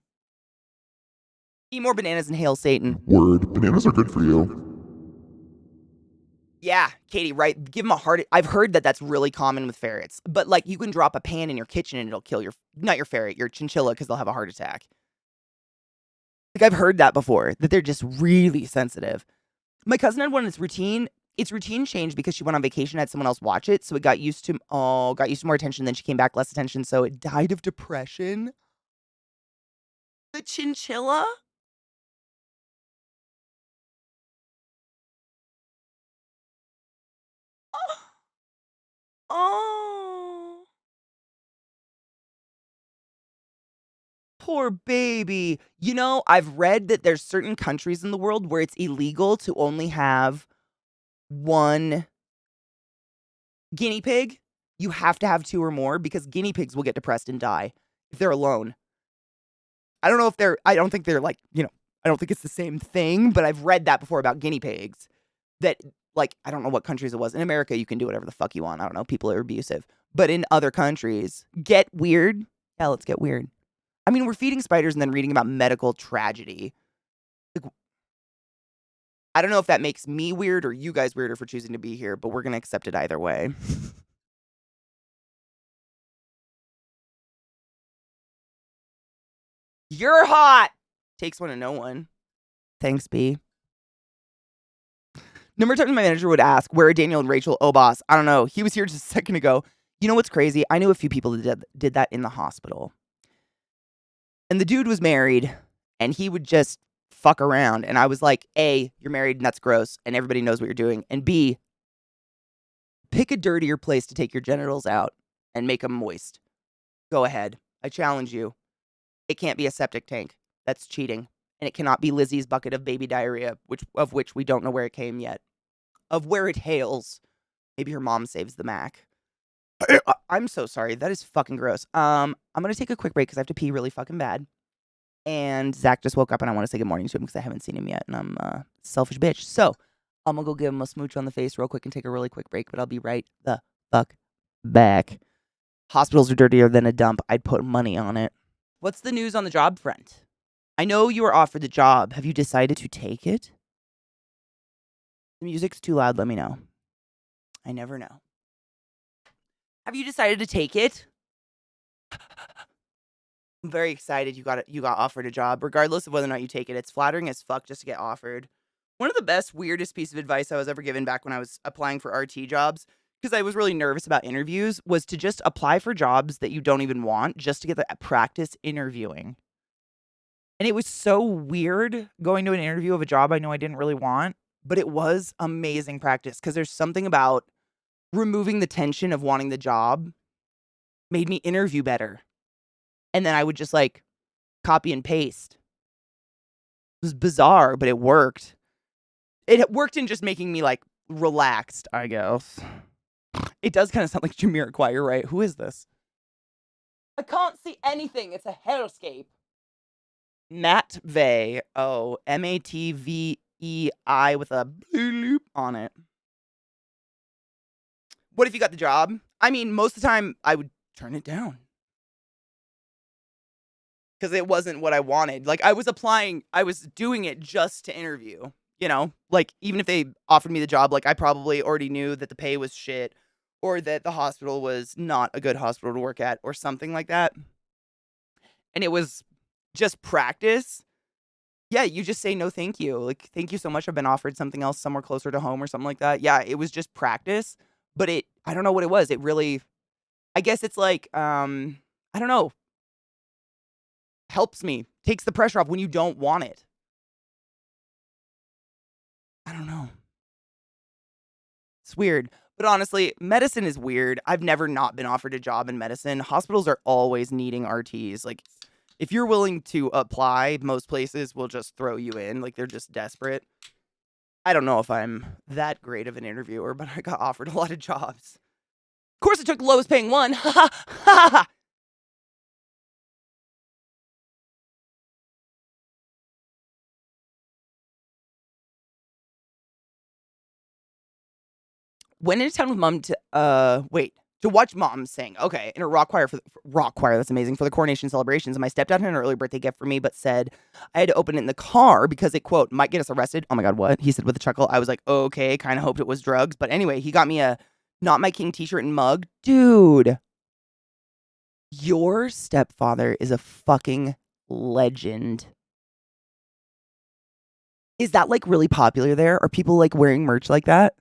Eat more bananas and hail Satan. Word. Bananas are good for you. Yeah, Katie, right? Give them a heart. I've heard that that's really common with ferrets. But like you can drop a pan in your kitchen and it'll kill not your ferret, your chinchilla, because they'll have a heart attack. Like I've heard that before, that they're just really sensitive. My cousin had one in its routine. Its routine changed because she went on vacation and had someone else watch it. So it got used to more attention. Then she came back, less attention. So it died of depression. The chinchilla? Oh. Poor baby. I've read that there's certain countries in the world where it's illegal to only have one guinea pig. You have to have 2 or more because guinea pigs will get depressed and die if they're alone. I don't think they're like, I don't think it's the same thing, but I've read that before about guinea pigs that like, I don't know what countries it was. In America, you can do whatever the fuck you want. I don't know. People are abusive, but in other countries, get weird. Yeah, let's get weird. I mean, we're feeding spiders and then reading about medical tragedy. Like, I don't know if that makes me weird or you guys weirder for choosing to be here, but we're going to accept it either way. You're hot. Takes one to know one. Thanks, B. Number of times my manager would ask, where are Daniel and Rachel? Oh, boss, I don't know. He was here just a second ago. You know what's crazy? I knew a few people that did that in the hospital. And the dude was married, and he would just fuck around. And I was like, A, you're married, and that's gross, and everybody knows what you're doing. And B, pick a dirtier place to take your genitals out and make them moist. Go ahead. I challenge you. It can't be a septic tank. That's cheating. And it cannot be Lizzie's bucket of baby diarrhea, of which we don't know where it came yet. Of where it hails. Maybe her mom saves the Mac. I'm so sorry. That is fucking gross. I'm going to take a quick break because I have to pee really fucking bad. And Zach just woke up and I want to say good morning to him because I haven't seen him yet. And I'm a selfish bitch. So I'm going to go give him a smooch on the face real quick and take a really quick break. But I'll be right the fuck back. Hospitals are dirtier than a dump. I'd put money on it. What's the news on the job front? I know you were offered the job. Have you decided to take it? The music's too loud. Let me know. I never know. Have you decided to take it? I'm very excited you got offered a job. Regardless of whether or not you take it, it's flattering as fuck just to get offered. One of the best, weirdest piece of advice I was ever given back when I was applying for RT jobs, because I was really nervous about interviews, was to just apply for jobs that you don't even want just to get the practice interviewing. And it was so weird going to an interview of a job I know I didn't really want, but it was amazing practice because there's something about removing the tension of wanting the job made me interview better. And then I would just like copy and paste. It was bizarre, but it worked. It worked in just making me like relaxed, I guess. It does kind of sound like Jamiroquai, you're right. Who is this? I can't see anything. It's a hellscape. Matvei. Oh, Matvei with a blue loop on it. What if you got the job? I mean, most of the time I would turn it down. Because it wasn't what I wanted. Like, I was doing it just to interview. You know, like, even if they offered me the job, like, I probably already knew that the pay was shit or that the hospital was not a good hospital to work at or something like that. And it was just practice. Yeah, you just say, no, thank you. Like, thank you so much. I've been offered something else somewhere closer to home or something like that. Yeah, it was just practice. But I don't know what it was. It really, I guess it's like, I don't know, helps me, takes the pressure off when you don't want it. I don't know. It's weird. But honestly, medicine is weird. I've never not been offered a job in medicine. Hospitals are always needing RTs. Like, if you're willing to apply, most places will just throw you in. Like, they're just desperate. I don't know if I'm that great of an interviewer, but I got offered a lot of jobs. Of course, I took the lowest paying one. Ha ha ha ha. Went into town with mom to watch mom sing. Okay, in a rock choir rock choir. That's amazing, for the coronation celebrations. And my stepdad had an early birthday gift for me, but said I had to open it in the car because it, quote, might get us arrested. Oh my God, what? He said with a chuckle. I was like, okay, kind of hoped it was drugs. But anyway, he got me a Not My King t-shirt and mug. Dude, your stepfather is a fucking legend. Is that like really popular there? Are people like wearing merch like that?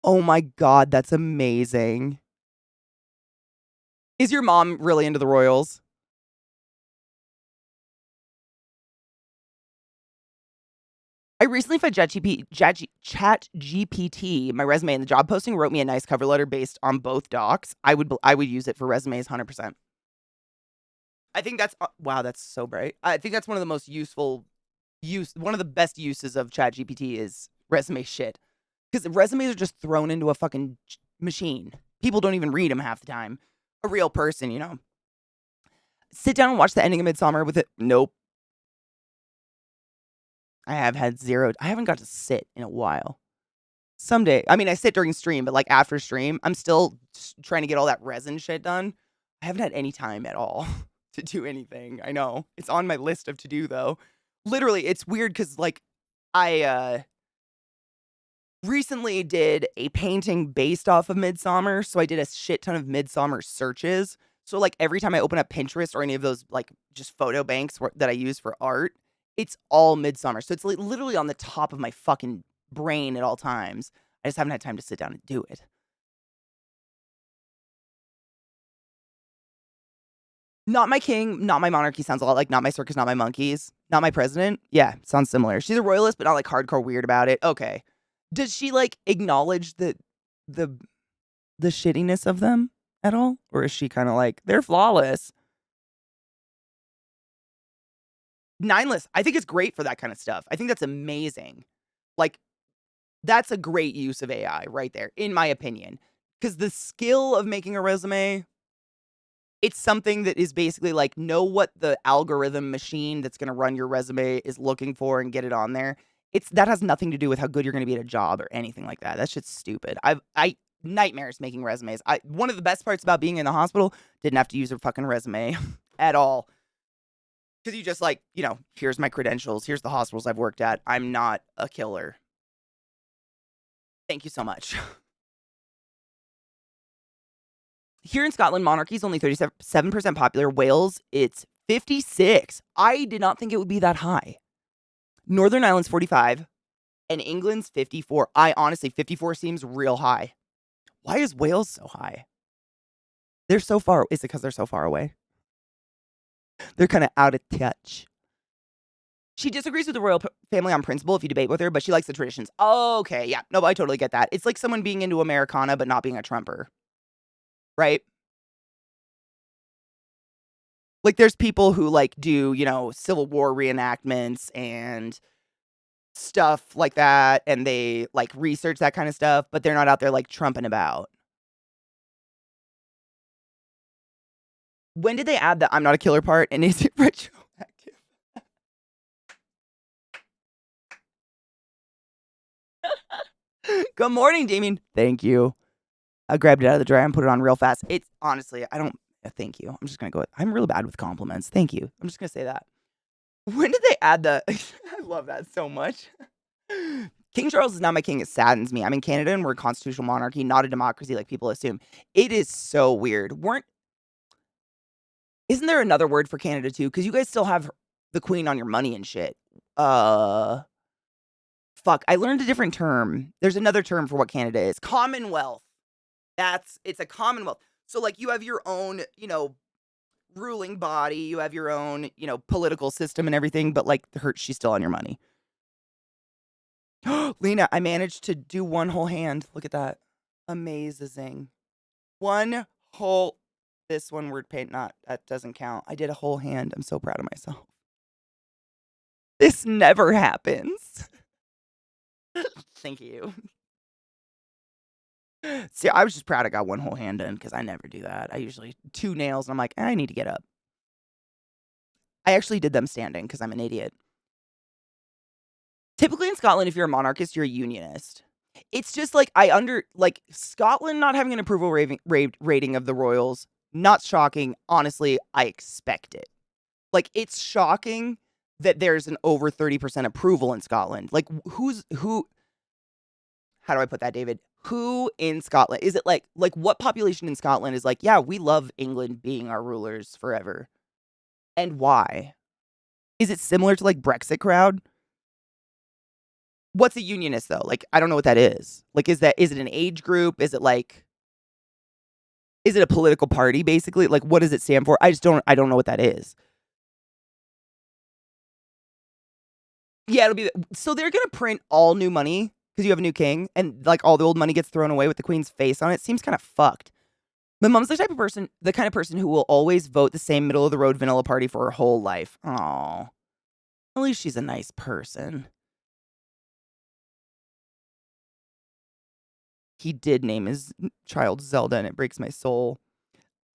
Oh my God, that's amazing. Is your mom really into the Royals? I recently fed ChatGPT my resume, and the job posting wrote me a nice cover letter based on both docs. I would use it for resumes 100%. I think that's wow, that's so bright. I think that's one of the most one of the best uses of ChatGPT is resume shit. Because resumes are just thrown into a fucking machine. People don't even read them half the time. A real person, you know. Sit down and watch the ending of Midsommar with it. Nope. I haven't got to sit in a while. Someday. I mean, I sit during stream, but like after stream, I'm still trying to get all that resin shit done. I haven't had any time at all to do anything. I know. It's on my list of to do though. Literally, it's weird because like I recently did a painting based off of Midsommar, so I did a shit ton of Midsommar searches. So like every time I open up Pinterest or any of those like just photo banks that I use for art, it's all Midsommar. So it's like literally on the top of my fucking brain at all times. I just haven't had time to sit down and do it. Not My King, Not My Monarchy sounds a lot like Not My Circus, Not My Monkeys. Not My President. Yeah, sounds similar. She's a royalist, but not like hardcore weird about it. Okay. Does she like acknowledge the shittiness of them at all? Or is she kind of like, they're flawless? Nineless. I think it's great for that kind of stuff. I think that's amazing. Like, that's a great use of AI right there, in my opinion. Because the skill of making a resume, it's something that is basically like, know what the algorithm machine that's going to run your resume is looking for and get it on there. That has nothing to do with how good you're going to be at a job or anything like that. That's just stupid. I nightmares making resumes. One of the best parts about being in the hospital, didn't have to use a fucking resume at all. Because you just like, you know, here's my credentials. Here's the hospitals I've worked at. I'm not a killer. Thank you so much. Here in Scotland, monarchy is only 37% popular. Wales, it's 56. I did not think it would be that high. Northern Ireland's 45, and England's 54. 54 seems real high. Why is Wales so high? They're so far. Is it because they're so far away? They're kind of out of touch. She disagrees with the royal family on principle if you debate with her, but she likes the traditions. Oh, okay, yeah. No, I totally get that. It's like someone being into Americana but not being a Trumper. Right? Like there's people who like do, Civil War reenactments and stuff like that, and they like research that kind of stuff, but they're not out there like trumping about. When did they add the I'm not a killer part, and is it retroactive? Good morning, Damien. Thank you. I grabbed it out of the dryer and put it on real fast. It's honestly, I don't thank you. I'm just gonna go with I'm really bad with compliments. Thank you. I'm just gonna say that. When did they add the I love that so much. King Charles is not my king. It saddens me. I'm in Canada and we're a constitutional monarchy, not a democracy like people assume. It is so weird. Isn't there another word for Canada too? Because you guys still have the queen on your money and shit. Fuck. I learned a different term. There's another term for what Canada is. Commonwealth. It's a commonwealth. So like you have your own, ruling body. You have your own, political system and everything. But like she's still on your money. Lena, I managed to do one whole hand. Look at that. Amazing. This one word paint, that doesn't count. I did a whole hand. I'm so proud of myself. This never happens. Thank you. See, I was just proud I got one whole hand in because I never do that. I usually 2 nails and I'm like, I need to get up. I actually did them standing because I'm an idiot. Typically in Scotland, if you're a monarchist, you're a unionist. It's just like Scotland not having an approval rating of the royals. Not shocking. Honestly, I expect it. Like, it's shocking that there's an over 30% approval in Scotland. Like, who? How do I put that, David? Who in Scotland? Is it like what population in Scotland is like, yeah, we love England being our rulers forever? And why? Is it similar to like Brexit crowd? What's a unionist though? Like, I don't know what that is. Like, is it an age group? Is it a political party basically? Like, what does it stand for? I don't know what that is. Yeah, it'll be so they're gonna print all new money because you have a new king, and like all the old money gets thrown away with the queen's face on it. Seems kind of fucked. My mom's the kind of person who will always vote the same middle of the road vanilla party for her whole life. Oh, at least she's a nice person. He did name his child Zelda, and it breaks my soul.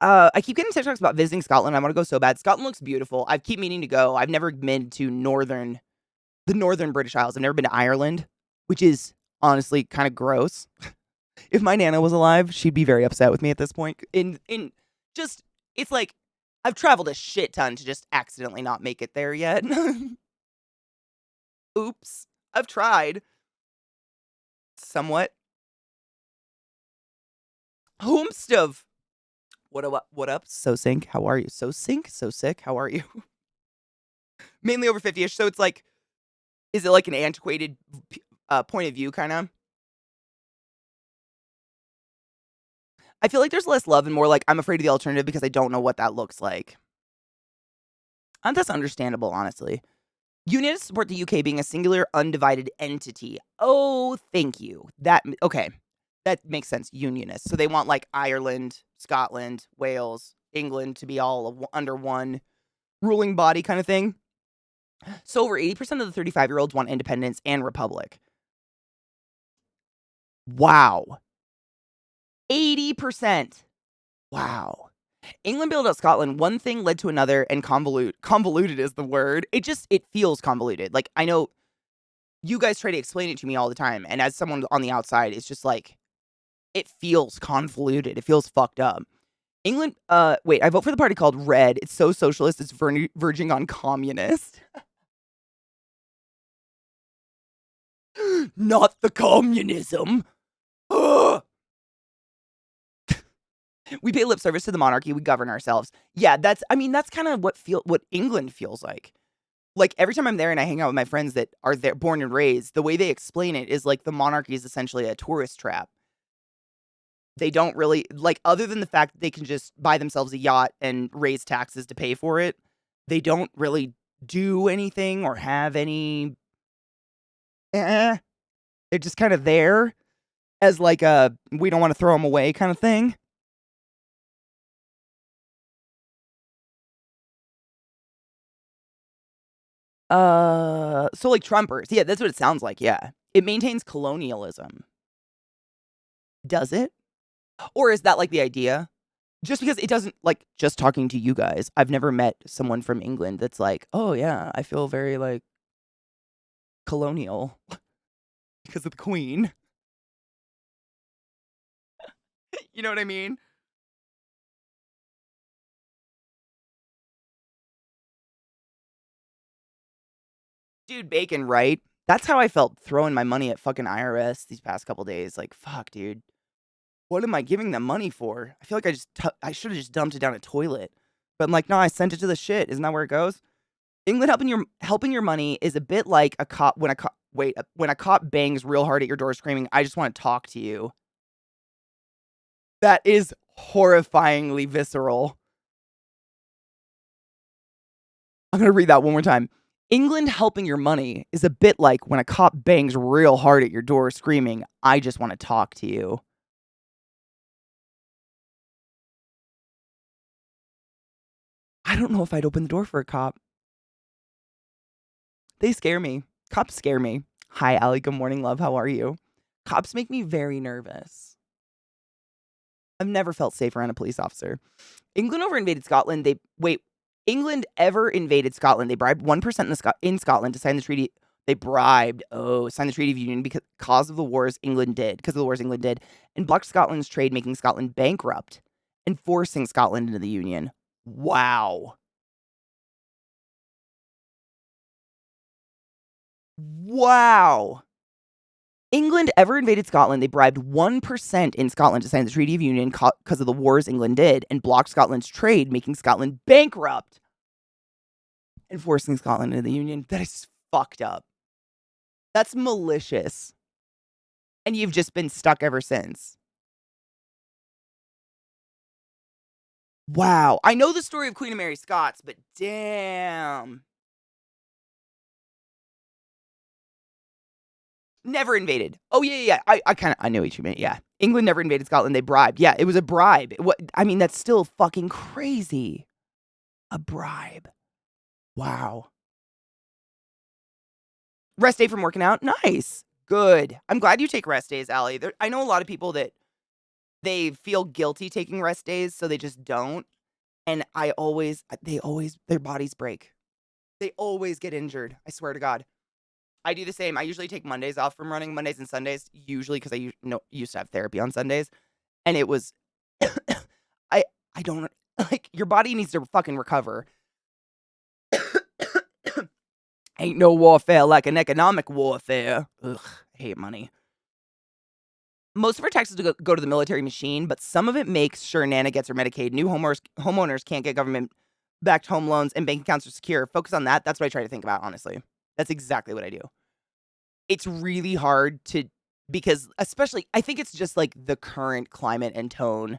I keep getting TikToks about visiting Scotland. I want to go so bad. Scotland looks beautiful. I keep meaning to go. I've never been to the northern British Isles. I've never been to Ireland, which is honestly kind of gross. If my Nana was alive, she'd be very upset with me at this point. It's like I've traveled a shit ton to just accidentally not make it there yet. Oops. I've tried. Somewhat. Homestove. What up? So sync. How are you? So sync. So sick. How are you? Mainly over 50ish. So it's like, is it like an antiquated point of view kind of? I feel like there's less love and more like I'm afraid of the alternative because I don't know what that looks like. And that's understandable, honestly. Unionists support the UK being a singular, undivided entity. Oh, thank you. Okay. That makes sense. Unionists. So they want like Ireland, Scotland, Wales, England to be all under one ruling body kind of thing. So over 80% of the 35-year-olds want independence and republic. Wow. 80%. Wow. England bailed out Scotland. One thing led to another, and convoluted is the word. It feels convoluted. Like, I know you guys try to explain it to me all the time, and as someone on the outside, it's just like, it feels convoluted. It feels fucked up. England, wait, I vote for the party called Red. It's so socialist, it's verging on communist. Not the communism. Ugh. We pay lip service to the monarchy. We govern ourselves. Yeah, that's kind of what England feels like. Like, every time I'm there and I hang out with my friends that are there, born and raised, the way they explain it is like the monarchy is essentially a tourist trap. They don't really like, other than the fact that they can just buy themselves a yacht and raise taxes to pay for it, they don't really do anything or have any they're just kind of there as like a we don't want to throw them away kind of thing. So like Trumpers. Yeah, that's what it sounds like. Yeah. It maintains colonialism. Does it? Or is that like the idea? Just because it doesn't, like, just talking to you guys, I've never met someone from England that's like, oh yeah, I feel very like colonial because of the Queen. You know what I mean? Dude, bacon, right? That's how I felt throwing my money at fucking IRS these past couple days. Like, fuck, dude. What am I giving them money for? I feel like I should have just dumped it down a toilet. But I'm like, no, I sent it to the shit. Isn't that where it goes? England helping your money is a bit like a cop when a cop bangs real hard at your door screaming, "I just want to talk to you." That is horrifyingly visceral. I'm gonna read that one more time. England helping your money is a bit like when a cop bangs real hard at your door screaming, "I just want to talk to you." I don't know if I'd open the door for a cop. They scare me. Cops scare me. Hi, Allie. Good morning, love. How are you? Cops make me very nervous. I've never felt safe around a police officer. England over invaded Scotland. England ever invaded Scotland. They bribed 1% in Scotland to sign the treaty. They bribed, sign the Treaty of Union because of the wars England did, and blocked Scotland's trade, making Scotland bankrupt and forcing Scotland into the Union. Wow. Wow. England ever invaded Scotland. They bribed 1% in Scotland to sign the Treaty of Union because of the wars England did and blocked Scotland's trade, making Scotland bankrupt and forcing Scotland into the Union. That is fucked up. That's malicious. And you've just been stuck ever since. Wow. I know the story of Queen of Mary Scots, but damn. Never invaded. Oh, yeah. I knew what you meant. Yeah. England never invaded Scotland. They bribed. Yeah, it was a bribe. I mean, that's still fucking crazy. A bribe. Wow. Rest day from working out? Nice. Good. I'm glad you take rest days, Allie. I know a lot of people that they feel guilty taking rest days, so they just don't. And their bodies break. They always get injured. I swear to God. I do the same. I usually take Mondays off from running, Mondays and Sundays, usually because used to have therapy on Sundays. And it was, I don't, like, your body needs to fucking recover. Ain't no warfare like an economic warfare. Ugh, I hate money. Most of our taxes go to the military machine, but some of it makes sure Nana gets her Medicaid. New homeowners can't get government-backed home loans, and bank accounts are secure. Focus on that. That's what I try to think about, honestly. That's exactly what I do. It's really hard because especially, I think it's just like the current climate and tone.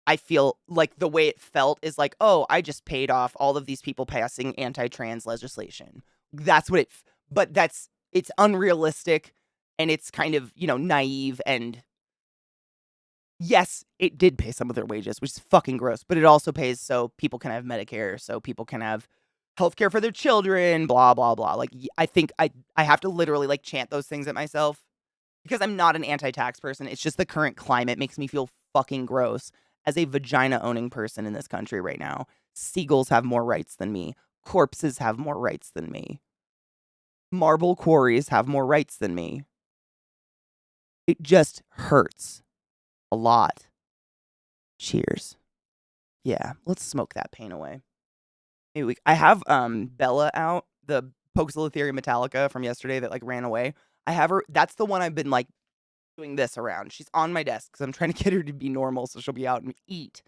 I feel like the way it felt is like, oh, I just paid off all of these people passing anti-trans legislation. That's what it's unrealistic and it's kind of, naive, and yes, it did pay some of their wages, which is fucking gross, but it also pays so people can have Medicare, so people can have healthcare for their children, blah, blah, blah. Like, I think I have to literally, like, chant those things at myself because I'm not an anti-tax person. It's just the current climate makes me feel fucking gross as a vagina-owning person in this country right now. Seagulls have more rights than me. Corpses have more rights than me. Marble quarries have more rights than me. It just hurts a lot. Cheers. Yeah, let's smoke that pain away. Maybe I have Bella out, the Pokezilla Theory Metallica from yesterday that like ran away. I have her. That's the one I've been like doing this around. She's on my desk because I'm trying to get her to be normal so she'll be out and eat.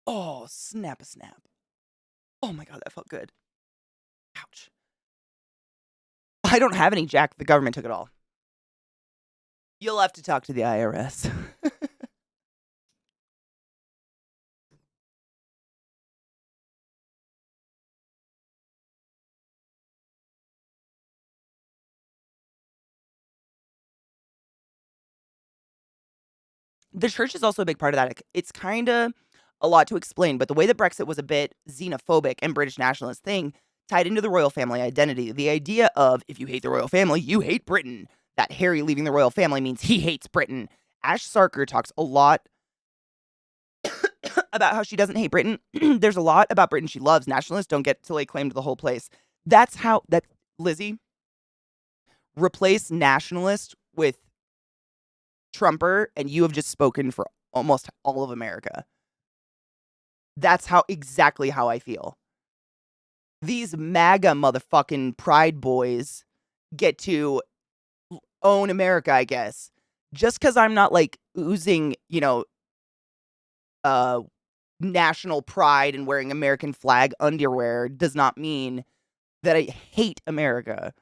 Oh, snap a snap. Oh my God, that felt good. Ouch. I don't have any Jack. The government took it all. You'll have to talk to the IRS. The church is also a big part of that. It's kinda a lot to explain, but the way that Brexit was a bit xenophobic and British nationalist thing tied into the royal family identity. The idea of if you hate the royal family, you hate Britain. That Harry leaving the royal family means he hates Britain. Ash Sarker talks a lot about how she doesn't hate Britain. There's a lot about Britain she loves. Nationalists don't get to lay claim to the whole place. That's how that Lizzie replace nationalist with Trumper, and you have just spoken for almost all of America. That's exactly how I feel. These MAGA motherfucking pride boys get to own America, I guess. Just because I'm not like oozing, national pride and wearing American flag underwear does not mean that I hate America.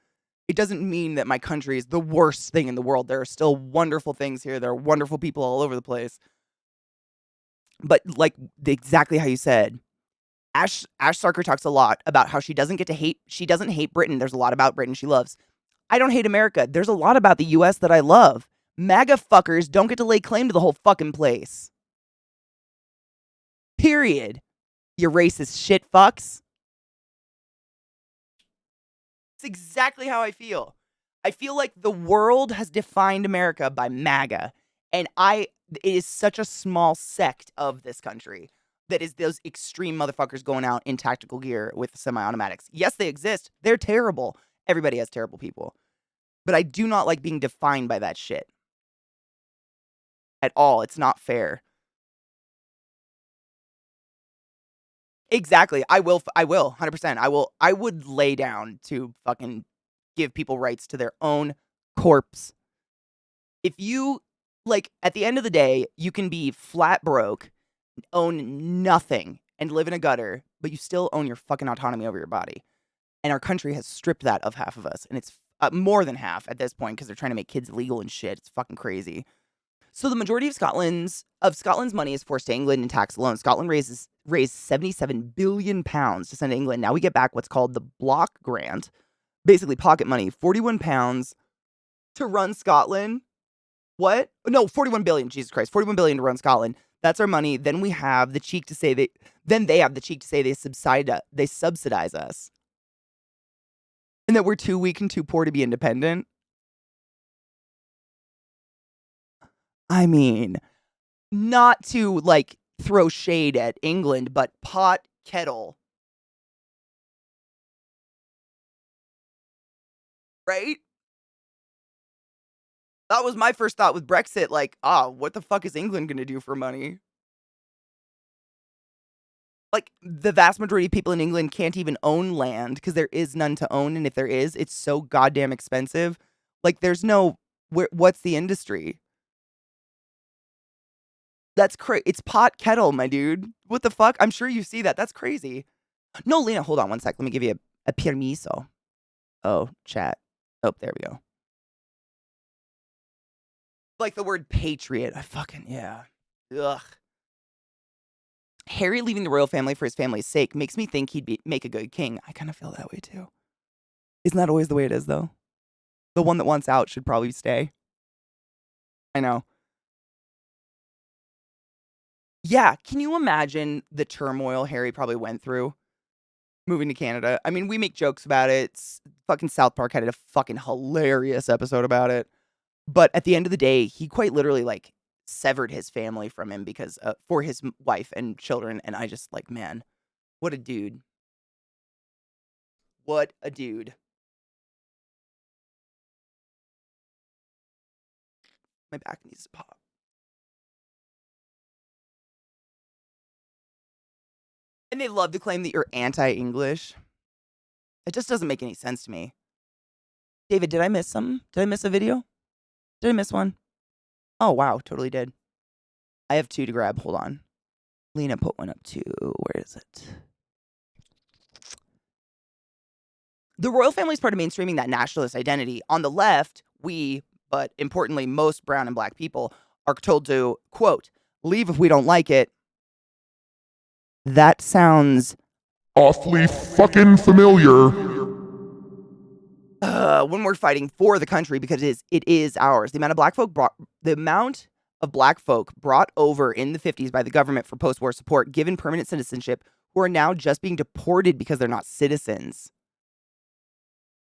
It doesn't mean that my country is the worst thing in the world. There are still wonderful things here. There are wonderful people all over the place. But like exactly how you said, Ash Sarker talks a lot about how she doesn't hate Britain. There's a lot about Britain she loves. I don't hate America. There's a lot about the US that I love. MAGA fuckers don't get to lay claim to the whole fucking place. Period. You racist shit fucks. It's exactly how I feel. I feel like the world has defined America by MAGA. And it is such a small sect of this country that is those extreme motherfuckers going out in tactical gear with semi-automatics. Yes, they exist. They're terrible. Everybody has terrible people. But I do not like being defined by that shit. At all. It's not fair. Exactly. I will 100%. I would lay down to fucking give people rights to their own corpse. If you, like, at the end of the day, you can be flat broke, own nothing, and live in a gutter, but you still own your fucking autonomy over your body. And our country has stripped that of half of us. And it's more than half at this point because they're trying to make kids legal and shit. It's fucking crazy. So the majority of Scotland's money is forced to England in tax alone. Scotland raised £77 billion to send to England. Now we get back what's called the block grant, basically pocket money, £41 to run Scotland. What? No, 41 billion. Jesus Christ, 41 billion to run Scotland. That's our money. Then we have the cheek to say they have the cheek to say they subsidize us, and that we're too weak and too poor to be independent. I mean, not to like throw shade at England, but pot kettle. Right? That was my first thought with Brexit. Like, what the fuck is England going to do for money? Like, the vast majority of people in England can't even own land because there is none to own. And if there is, it's so goddamn expensive. Like, there's no, what's the industry? That's crazy. It's pot kettle, my dude. What the fuck? I'm sure you see that. That's crazy. No, Lena, hold on one sec. Let me give you a permiso. Oh, chat. Oh, there we go. Like the word patriot. Yeah. Ugh. Harry leaving the royal family for his family's sake makes me think he'd make a good king. I kind of feel that way too. Isn't that always the way it is, though? The one that wants out should probably stay. I know. Yeah, can you imagine the turmoil Harry probably went through moving to Canada? I mean, we make jokes about it. Fucking South Park had a fucking hilarious episode about it. But at the end of the day, he quite literally, like, severed his family from him because for his wife and children. And I just, like, man, what a dude. What a dude. My back needs to pop. And they love to claim that you're anti-English. It just doesn't make any sense to me. David, did I miss something? Did I miss a video? Did I miss one? Oh, wow. Totally did. I have two to grab. Hold on. Lena put one up too. Where is it? The royal family is part of mainstreaming that nationalist identity. On the left, we but importantly, most brown and black people are told to, quote, leave if we don't like it. That sounds awfully fucking familiar. when we're fighting for the country because it is ours. The amount of black folk brought over in the 50s by the government for post-war support, given permanent citizenship, who are now just being deported because they're not citizens.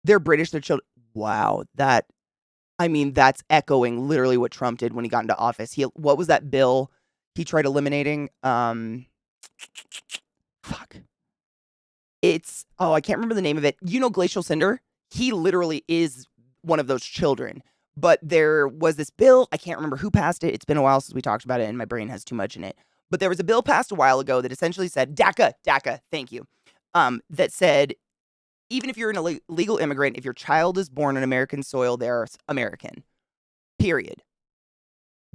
They're British, they're children. Wow, that's echoing literally what Trump did when he got into office. What was that bill he tried eliminating? Fuck. I can't remember the name of it. You know Glacial Cinder? He literally is one of those children. But there was this bill. I can't remember who passed it. It's been a while since we talked about it, and my brain has too much in it. But there was a bill passed a while ago that essentially said, DACA, thank you, that said, even if you're an illegal immigrant, if your child is born on American soil, they're American. Period.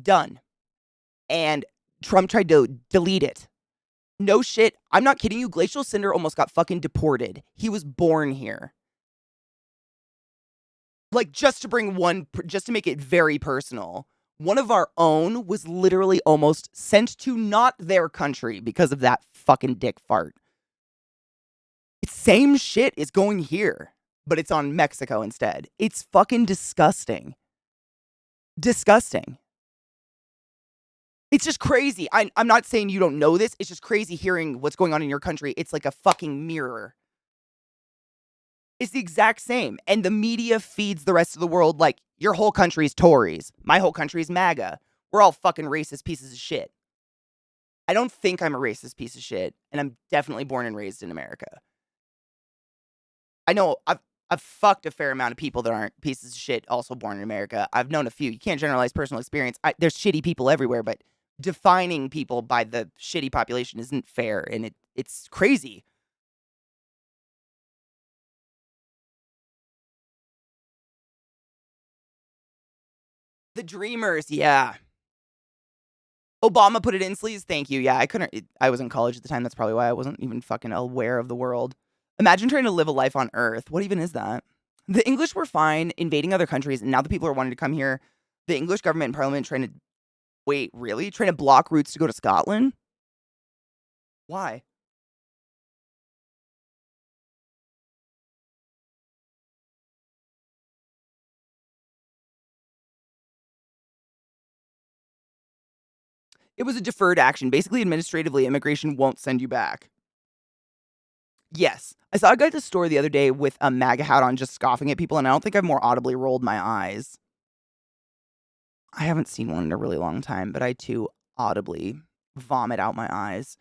Done. And Trump tried to delete it. No shit. I'm not kidding you. Glacial Cinder almost got fucking deported. He was born here. Like, just to make it very personal, one of our own was literally almost sent to not their country because of that fucking dick fart. Same shit is going here, but it's on Mexico instead. It's fucking disgusting. Disgusting. It's just crazy. I'm not saying you don't know this. It's just crazy hearing what's going on in your country. It's like a fucking mirror. It's the exact same. And the media feeds the rest of the world like, your whole country's Tories. My whole country's MAGA. We're all fucking racist pieces of shit. I don't think I'm a racist piece of shit, and I'm definitely born and raised in America. I know I've fucked a fair amount of people that aren't pieces of shit also born in America. I've known a few. You can't generalize personal experience. There's shitty people everywhere, but defining people by the shitty population isn't fair, and it's crazy. The Dreamers, yeah. Obama put it in sleeves. Thank you. Yeah, I was in college at the time. That's probably why I wasn't even fucking aware of the world. Imagine trying to live a life on Earth. What even is that? The English were fine invading other countries, and now the people are wanting to come here. The English government and parliament trying to block routes to go to Scotland? Why? It was a deferred action. Basically, administratively, immigration won't send you back. Yes. I saw a guy at the store the other day with a MAGA hat on just scoffing at people, and I don't think I've more audibly rolled my eyes. I haven't seen one in a really long time, but I too audibly vomit out my eyes.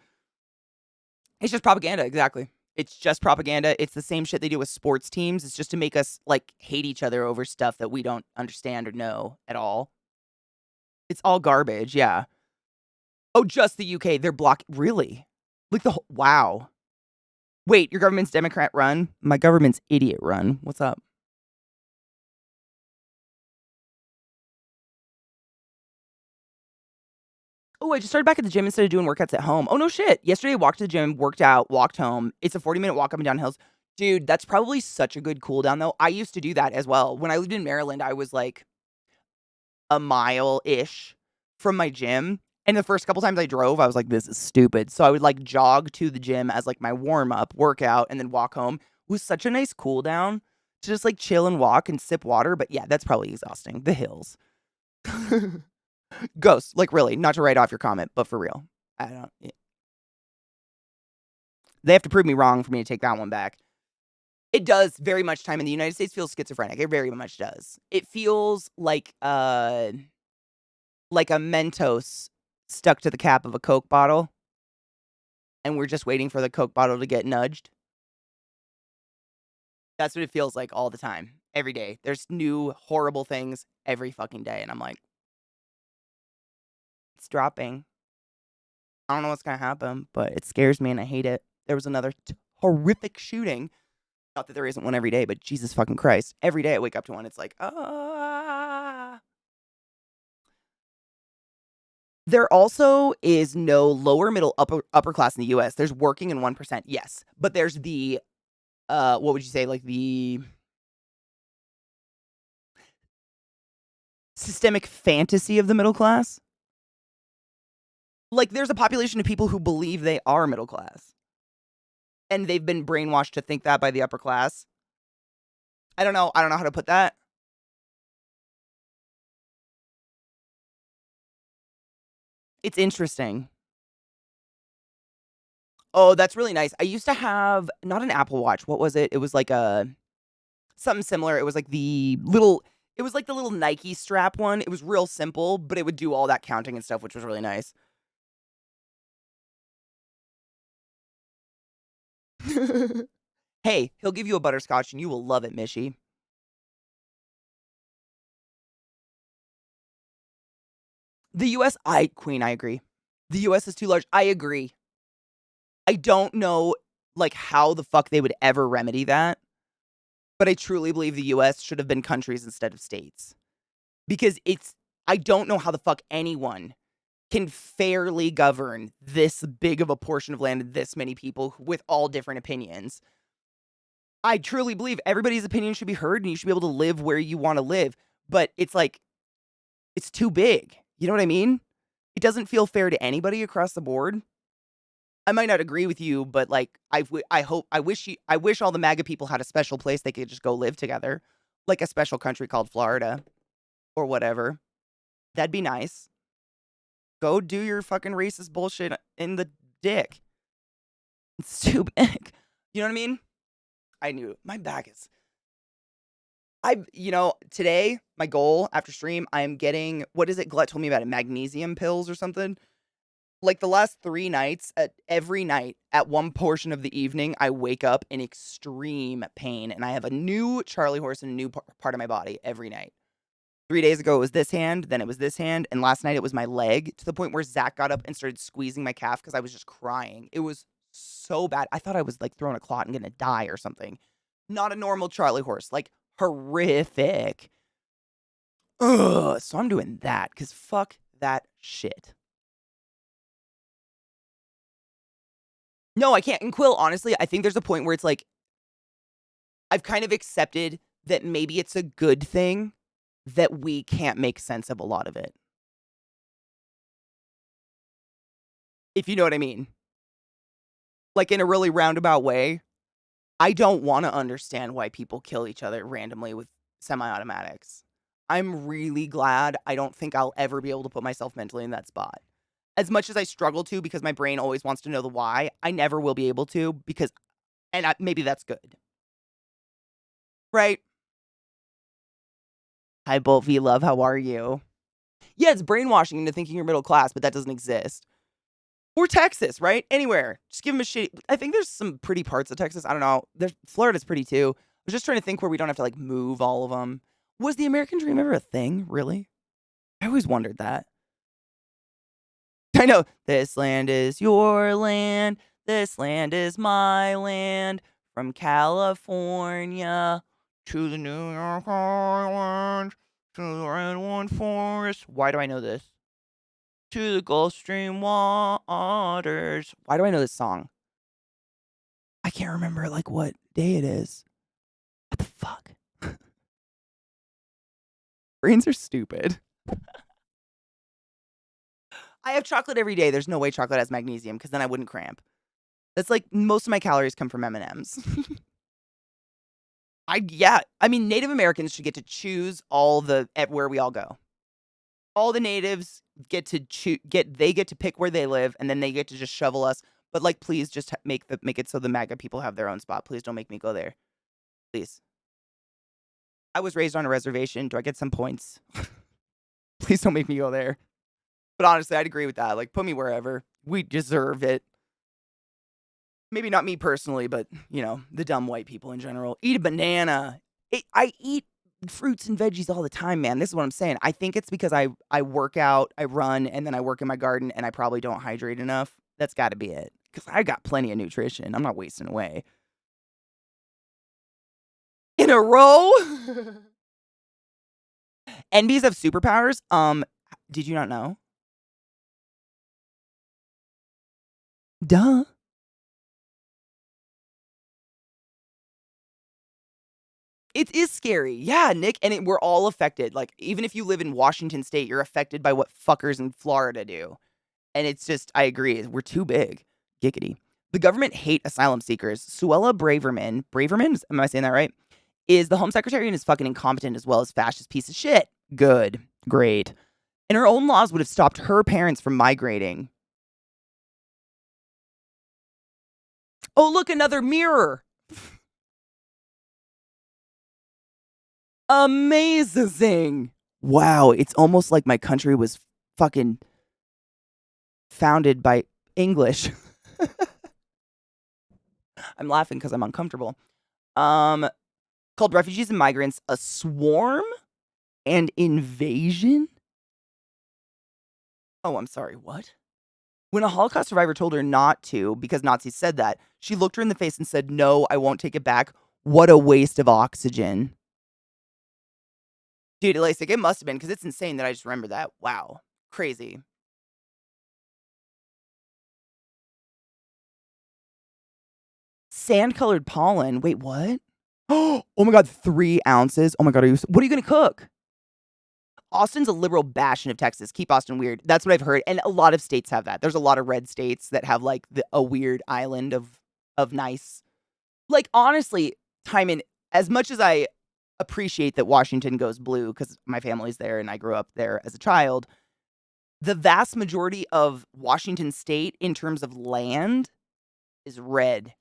It's just propaganda, exactly. It's just propaganda. It's the same shit they do with sports teams. It's just to make us, like, hate each other over stuff that we don't understand or know at all. It's all garbage, yeah. Oh, just the UK. They're really? Like wow. Wait, your government's Democrat run? My government's idiot run. What's up? Oh, I just started back at the gym instead of doing workouts at home. Oh, no shit. Yesterday, I walked to the gym, worked out, walked home. It's a 40-minute walk up and down hills. Dude, that's probably such a good cool down, though. I used to do that as well. When I lived in Maryland, I was like a mile-ish from my gym. And the first couple times I drove, I was like, this is stupid. So I would like jog to the gym as like my warm-up, workout, and then walk home. It was such a nice cool down to just like chill and walk and sip water. But yeah, that's probably exhausting. The hills. Ghost, like really, not to write off your comment, but for real. I don't. Yeah. They have to prove me wrong for me to take that one back. It does very much time in the United States feels schizophrenic. It very much does. It feels like a Mentos stuck to the cap of a Coke bottle, and we're just waiting for the Coke bottle to get nudged. That's what it feels like all the time, every day. There's new horrible things every fucking day, and I'm like, it's dropping. I don't know what's gonna happen, but it scares me and I hate it. There was another horrific shooting. Not that there isn't one every day, but Jesus fucking Christ. Every day I wake up to one, it's like, ah. There also is no lower, middle, upper class in the US. There's working and 1%, yes. But there's the, what would you say, like the systemic fantasy of the middle class. Like, there's a population of people who believe they are middle class. And they've been brainwashed to think that by the upper class. I don't know how to put that. It's interesting. Oh, that's really nice. I used to have not an Apple Watch. What was it? It was like a something similar. It was like the little Nike strap one. It was real simple, but it would do all that counting and stuff, which was really nice. Hey, he'll give you a butterscotch and you will love it, Mishy. The US, Queen, I agree. The US is too large. I agree. I don't know, like, how the fuck they would ever remedy that, but I truly believe the US should have been countries instead of states. Because I don't know how the fuck anyone can fairly govern this big of a portion of land and this many people with all different opinions. I truly believe everybody's opinion should be heard and you should be able to live where you want to live, but it's like, it's too big. You know what I mean? It doesn't feel fair to anybody across the board. I might not agree with you, but like I wish all the MAGA people had a special place they could just go live together, like a special country called Florida or whatever. That'd be nice. Go do your fucking racist bullshit in the dick. It's too big. You know what I mean? I knew it. My back is. Today, my goal after stream, I am getting, what is it? Glut told me about it, magnesium pills or something. Like the last 3 nights, every night at one portion of the evening, I wake up in extreme pain and I have a new Charlie horse in a new part of my body every night. 3 days ago, it was this hand, then it was this hand, and last night it was my leg, to the point where Zach got up and started squeezing my calf because I was just crying. It was so bad. I thought I was like throwing a clot and gonna die or something. Not a normal Charlie horse, like horrific. Ugh, so I'm doing that because fuck that shit. No, I can't. And Quill, honestly, I think there's a point where it's like, I've kind of accepted that maybe it's a good thing that we can't make sense of a lot of it. If you know what I mean. Like, in a really roundabout way, I don't want to understand why people kill each other randomly with semi-automatics. I'm really glad I don't think I'll ever be able to put myself mentally in that spot. As much as I struggle to, because my brain always wants to know the why, I never will be able to, because, maybe that's good. Right? Hi, Bolt V Love, how are you? Yeah, it's brainwashing into thinking you're middle class, but that doesn't exist. Or Texas, right? Anywhere. Just give them a shitty. I think there's some pretty parts of Texas. I don't know. Florida's pretty too. I was just trying to think where we don't have to like move all of them. Was the American dream ever a thing, really? I always wondered that. I know. This land is your land. This land is my land. From California to the New York Island to the Redwood Forest. Why do I know this? To the Gulf Stream waters. Why do I know this song? I can't remember like what day it is. What the fuck? Brains are stupid. I have chocolate every day. There's no way chocolate has magnesium because then I wouldn't cramp. That's like most of my calories come from M&Ms. I mean, Native Americans should get to choose where we all go. All the natives get to pick where they live, and then they get to just shovel us. But like, please just make it so the MAGA people have their own spot. Please don't make me go there. Please. I was raised on a reservation. Do I get some points? Please don't make me go there. But honestly, I'd agree with that. Like, put me wherever. We deserve it. Maybe not me personally, but, the dumb white people in general. Eat a banana. I eat fruits and veggies all the time, man. This is what I'm saying. I think it's because I work out, I run, and then I work in my garden, and I probably don't hydrate enough. That's got to be it. Because I got plenty of nutrition. I'm not wasting away. In a row? NBs have superpowers? Did you not know? Duh. It is scary. Yeah, Nick, and we're all affected. Like, even if you live in Washington State, you're affected by what fuckers in Florida do. And it's just, I agree, we're too big. Giggity. The government hate asylum seekers. Suella Braverman, am I saying that right? Is the Home Secretary and is fucking incompetent as well as fascist piece of shit. Good. Great. And her own laws would have stopped her parents from migrating. Oh, look, another mirror. Amazing. Wow, it's almost like my country was fucking founded by English. I'm laughing because I'm uncomfortable. Called Refugees and Migrants a swarm and invasion? Oh, I'm sorry, what? When a Holocaust survivor told her not to, because Nazis said that, she looked her in the face and said, no, I won't take it back. What a waste of oxygen. Dude, like, it must have been, because it's insane that I just remember that. Wow. Crazy. Sand-colored pollen. Wait, what? Oh my God, 3 ounces. Oh my God, what are you going to cook? Austin's a liberal bastion of Texas. Keep Austin weird. That's what I've heard. And a lot of states have that. There's a lot of red states that have like a weird island of nice. Like, honestly, Timon, as much as I appreciate that Washington goes blue because my family's there and I grew up there as a child, the vast majority of Washington state in terms of land is red.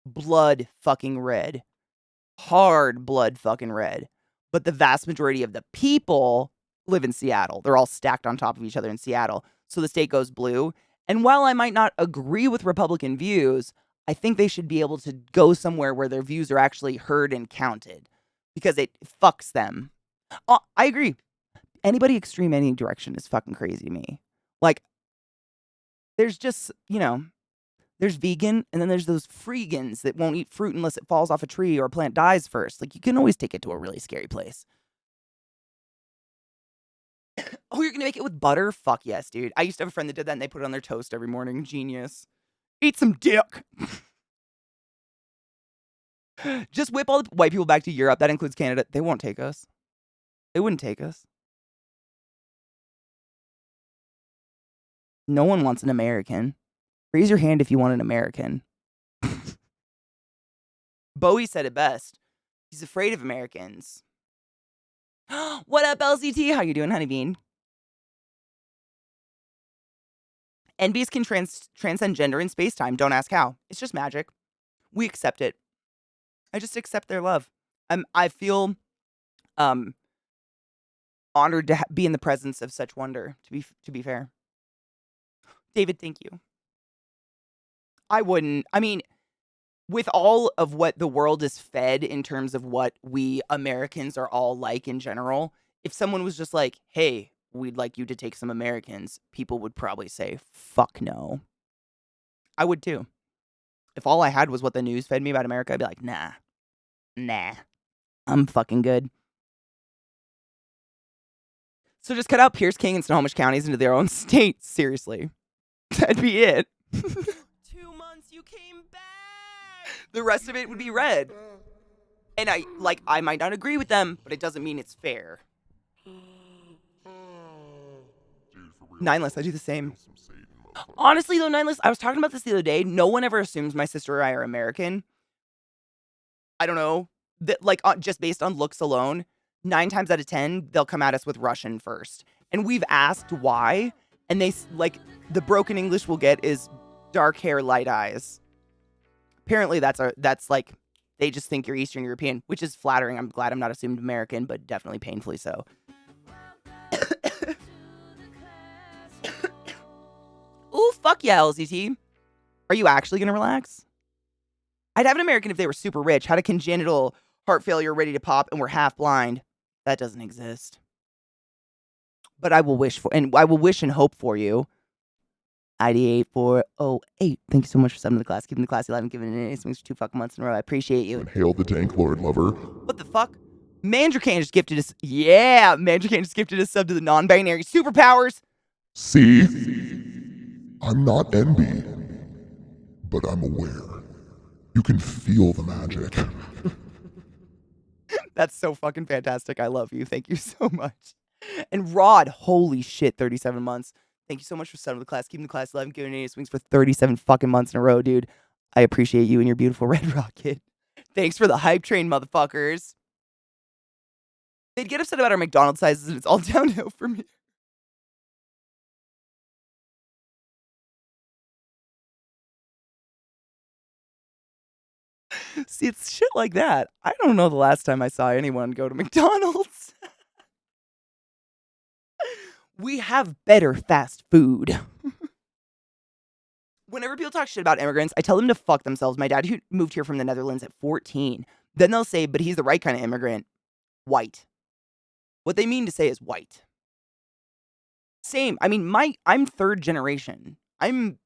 Blood fucking red. Hard blood fucking red. But the vast majority of the people live in Seattle. They're all stacked on top of each other in Seattle. So the state goes blue. And while I might not agree with Republican views, I think they should be able to go somewhere where their views are actually heard and counted because it fucks them. I agree. Anybody extreme any direction is fucking crazy to me. Like, there's just, there's vegan, and then there's those freegans that won't eat fruit unless it falls off a tree or a plant dies first. Like, you can always take it to a really scary place. Oh, you're gonna make it with butter? Fuck yes, dude. I used to have a friend that did that, and they put it on their toast every morning. Genius. Eat some dick. Just whip all the white people back to Europe. That includes Canada. They won't take us. They wouldn't take us. No one wants an American. Raise your hand if you want an American. Bowie said it best. He's afraid of Americans. What up, LCT? How you doing, honeybean? NBs can transcend gender and space-time. Don't ask how. It's just magic. We accept it. I just accept their love. I feel honored to be in the presence of such wonder, to be fair. David, thank you. I wouldn't. I mean, with all of what the world is fed in terms of what we Americans are all like in general, if someone was just like, hey, we'd like you to take some Americans, people would probably say, fuck no. I would too. If all I had was what the news fed me about America, I'd be like, nah, I'm fucking good. So just cut out Pierce, King, and Snohomish counties into their own states. Seriously. That'd be it. 2 months, you came back. The rest of it would be red. And I might not agree with them, but it doesn't mean it's fair. Nineless, I do the same. Honestly, though, Nineless, I was talking about this the other day. No one ever assumes my sister or I are American. I don't know. That, just based on looks alone, 9 times out of 10, they'll come at us with Russian first. And we've asked why, and they, the broken English we'll get is dark hair, light eyes. Apparently, that's they just think you're Eastern European, which is flattering. I'm glad I'm not assumed American, but definitely painfully so. Ooh, fuck yeah, LZT. Are you actually going to relax? I'd have an American if they were super rich, had a congenital heart failure ready to pop, and were half blind. That doesn't exist. But I will wish and hope for you. ID8408. Thank you so much for subbing to the class. Keeping the class alive and giving it swings for 2 fucking months in a row. I appreciate you. Hail the tank lord lover. What the fuck? Mandracan just gifted us. Yeah, Mandracan just gifted a sub to the non-binary superpowers. See? I'm not NB, but I'm aware. You can feel the magic. That's so fucking fantastic. I love you. Thank you so much. And Rod, holy shit, 37 months. Thank you so much for starting the class, keeping the class alive, and giving any swings for 37 fucking months in a row, dude. I appreciate you and your beautiful red rocket. Thanks for the hype train, motherfuckers. They'd get upset about our McDonald's sizes, and it's all downhill from here. See, it's shit like that. I don't know the last time I saw anyone go to McDonald's. We have better fast food. Whenever people talk shit about immigrants, I tell them to fuck themselves. My dad, who moved here from the Netherlands at 14, then they'll say, but he's the right kind of immigrant. White. What they mean to say is white. Same. I mean, I'm third generation. I'm,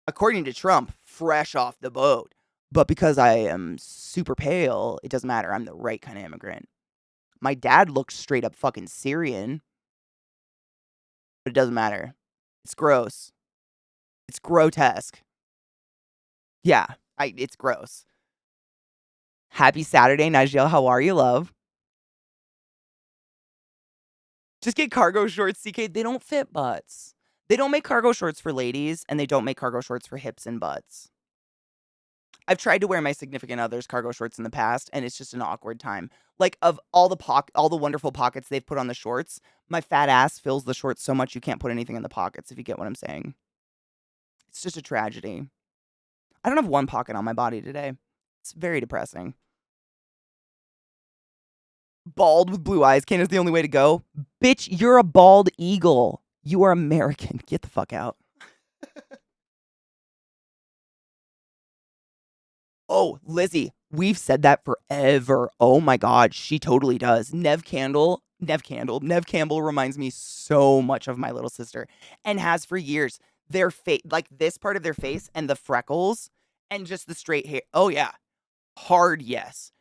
according to Trump, fresh off the boat. But because I am super pale, it doesn't matter. I'm the right kind of immigrant. My dad looks straight up fucking Syrian. But it doesn't matter. It's gross. It's grotesque. Yeah, it's gross. Happy Saturday, Nigel. How are you, love? Just get cargo shorts, CK. They don't fit butts. They don't make cargo shorts for ladies, and they don't make cargo shorts for hips and butts. I've tried to wear my significant other's cargo shorts in the past, and it's just an awkward time. Like, of all the wonderful pockets they've put on the shorts, my fat ass fills the shorts so much you can't put anything in the pockets, if you get what I'm saying. It's just a tragedy. I don't have one pocket on my body today. It's very depressing. Bald with blue eyes, Canada's the only way to go. Bitch, you're a bald eagle. You are American. Get the fuck out. Oh, Lizzie, we've said that forever. Oh my God, she totally does. Nev Campbell reminds me so much of my little sister and has for years. Their face, like this part of their face and the freckles and just the straight hair. Oh yeah, hard yes.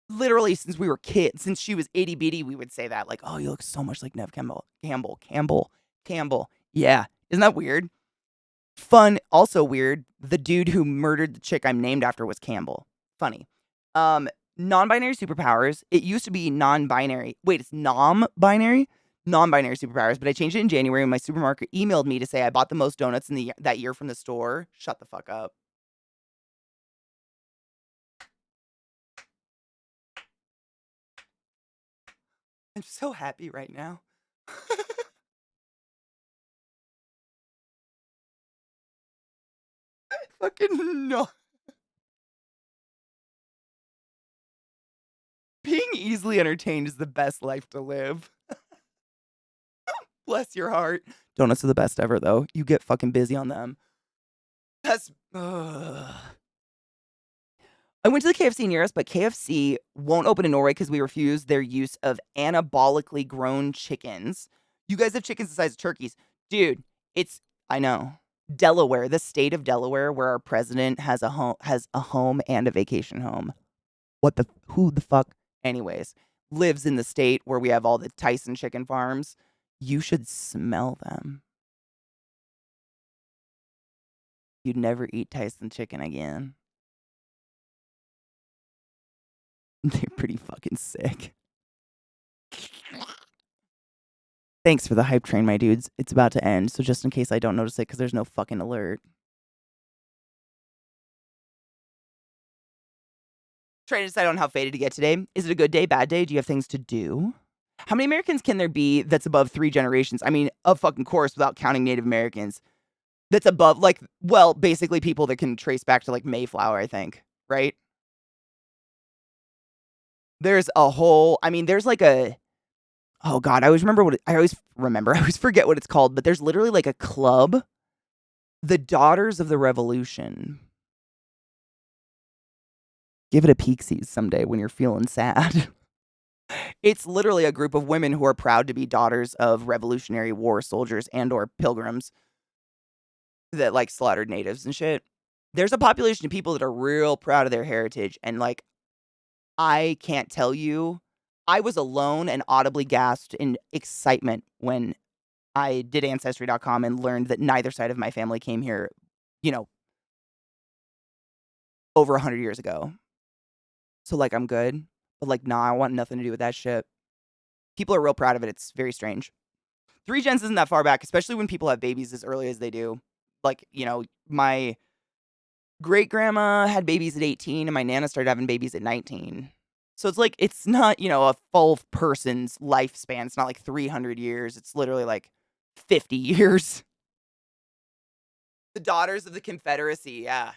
Literally since we were kids, since she was itty bitty, we would say that like, oh, you look so much like Nev Campbell. Yeah, isn't that weird? Fun, also weird. The dude who murdered the chick I'm named after was Campbell. Funny. Non-binary superpowers. It used to be non-binary. Wait, it's non-binary? Non-binary superpowers, but I changed it in January when my supermarket emailed me to say I bought the most donuts in that year from the store. Shut the fuck up. I'm so happy right now. Fucking no. Being easily entertained is the best life to live. Bless your heart. Donuts are the best ever, though. You get fucking busy on them. That's. I went to the KFC near us, but KFC won't open in Norway because we refuse their use of anabolically grown chickens. You guys have chickens the size of turkeys. Dude, I know. Delaware, the state of Delaware, where our president has a home and a vacation home. Who the fuck, anyways, lives in the state where we have all the Tyson chicken farms. You should smell them. You'd never eat Tyson chicken again. They're pretty fucking sick. Thanks for the hype train, my dudes. It's about to end, so just in case I don't notice it, because there's no fucking alert. Trying to decide on how faded to get today. Is it a good day, bad day? Do you have things to do? How many Americans can there be that's above 3 generations? I mean, of fucking course, without counting Native Americans. That's above, like, well, basically people that can trace back to, like, Mayflower, I think, right? There's a whole, I mean, there's like oh God, I always forget what it's called, but there's literally like a club, the Daughters of the Revolution. Give it a peeksies someday when you're feeling sad. It's literally a group of women who are proud to be daughters of Revolutionary War soldiers and or pilgrims that like slaughtered natives and shit. There's a population of people that are real proud of their heritage, and like, I can't tell you, I was alone and audibly gasped in excitement when I did Ancestry.com and learned that neither side of my family came here, over 100 years ago. So, like, I'm good. But, like, nah, I want nothing to do with that shit. People are real proud of it. It's very strange. 3 gens isn't that far back, especially when people have babies as early as they do. Like, my great-grandma had babies at 18, and my nana started having babies at 19. So it's like, it's not, a full person's lifespan. It's not like 300 years. It's literally like 50 years. The Daughters of the Confederacy, yeah.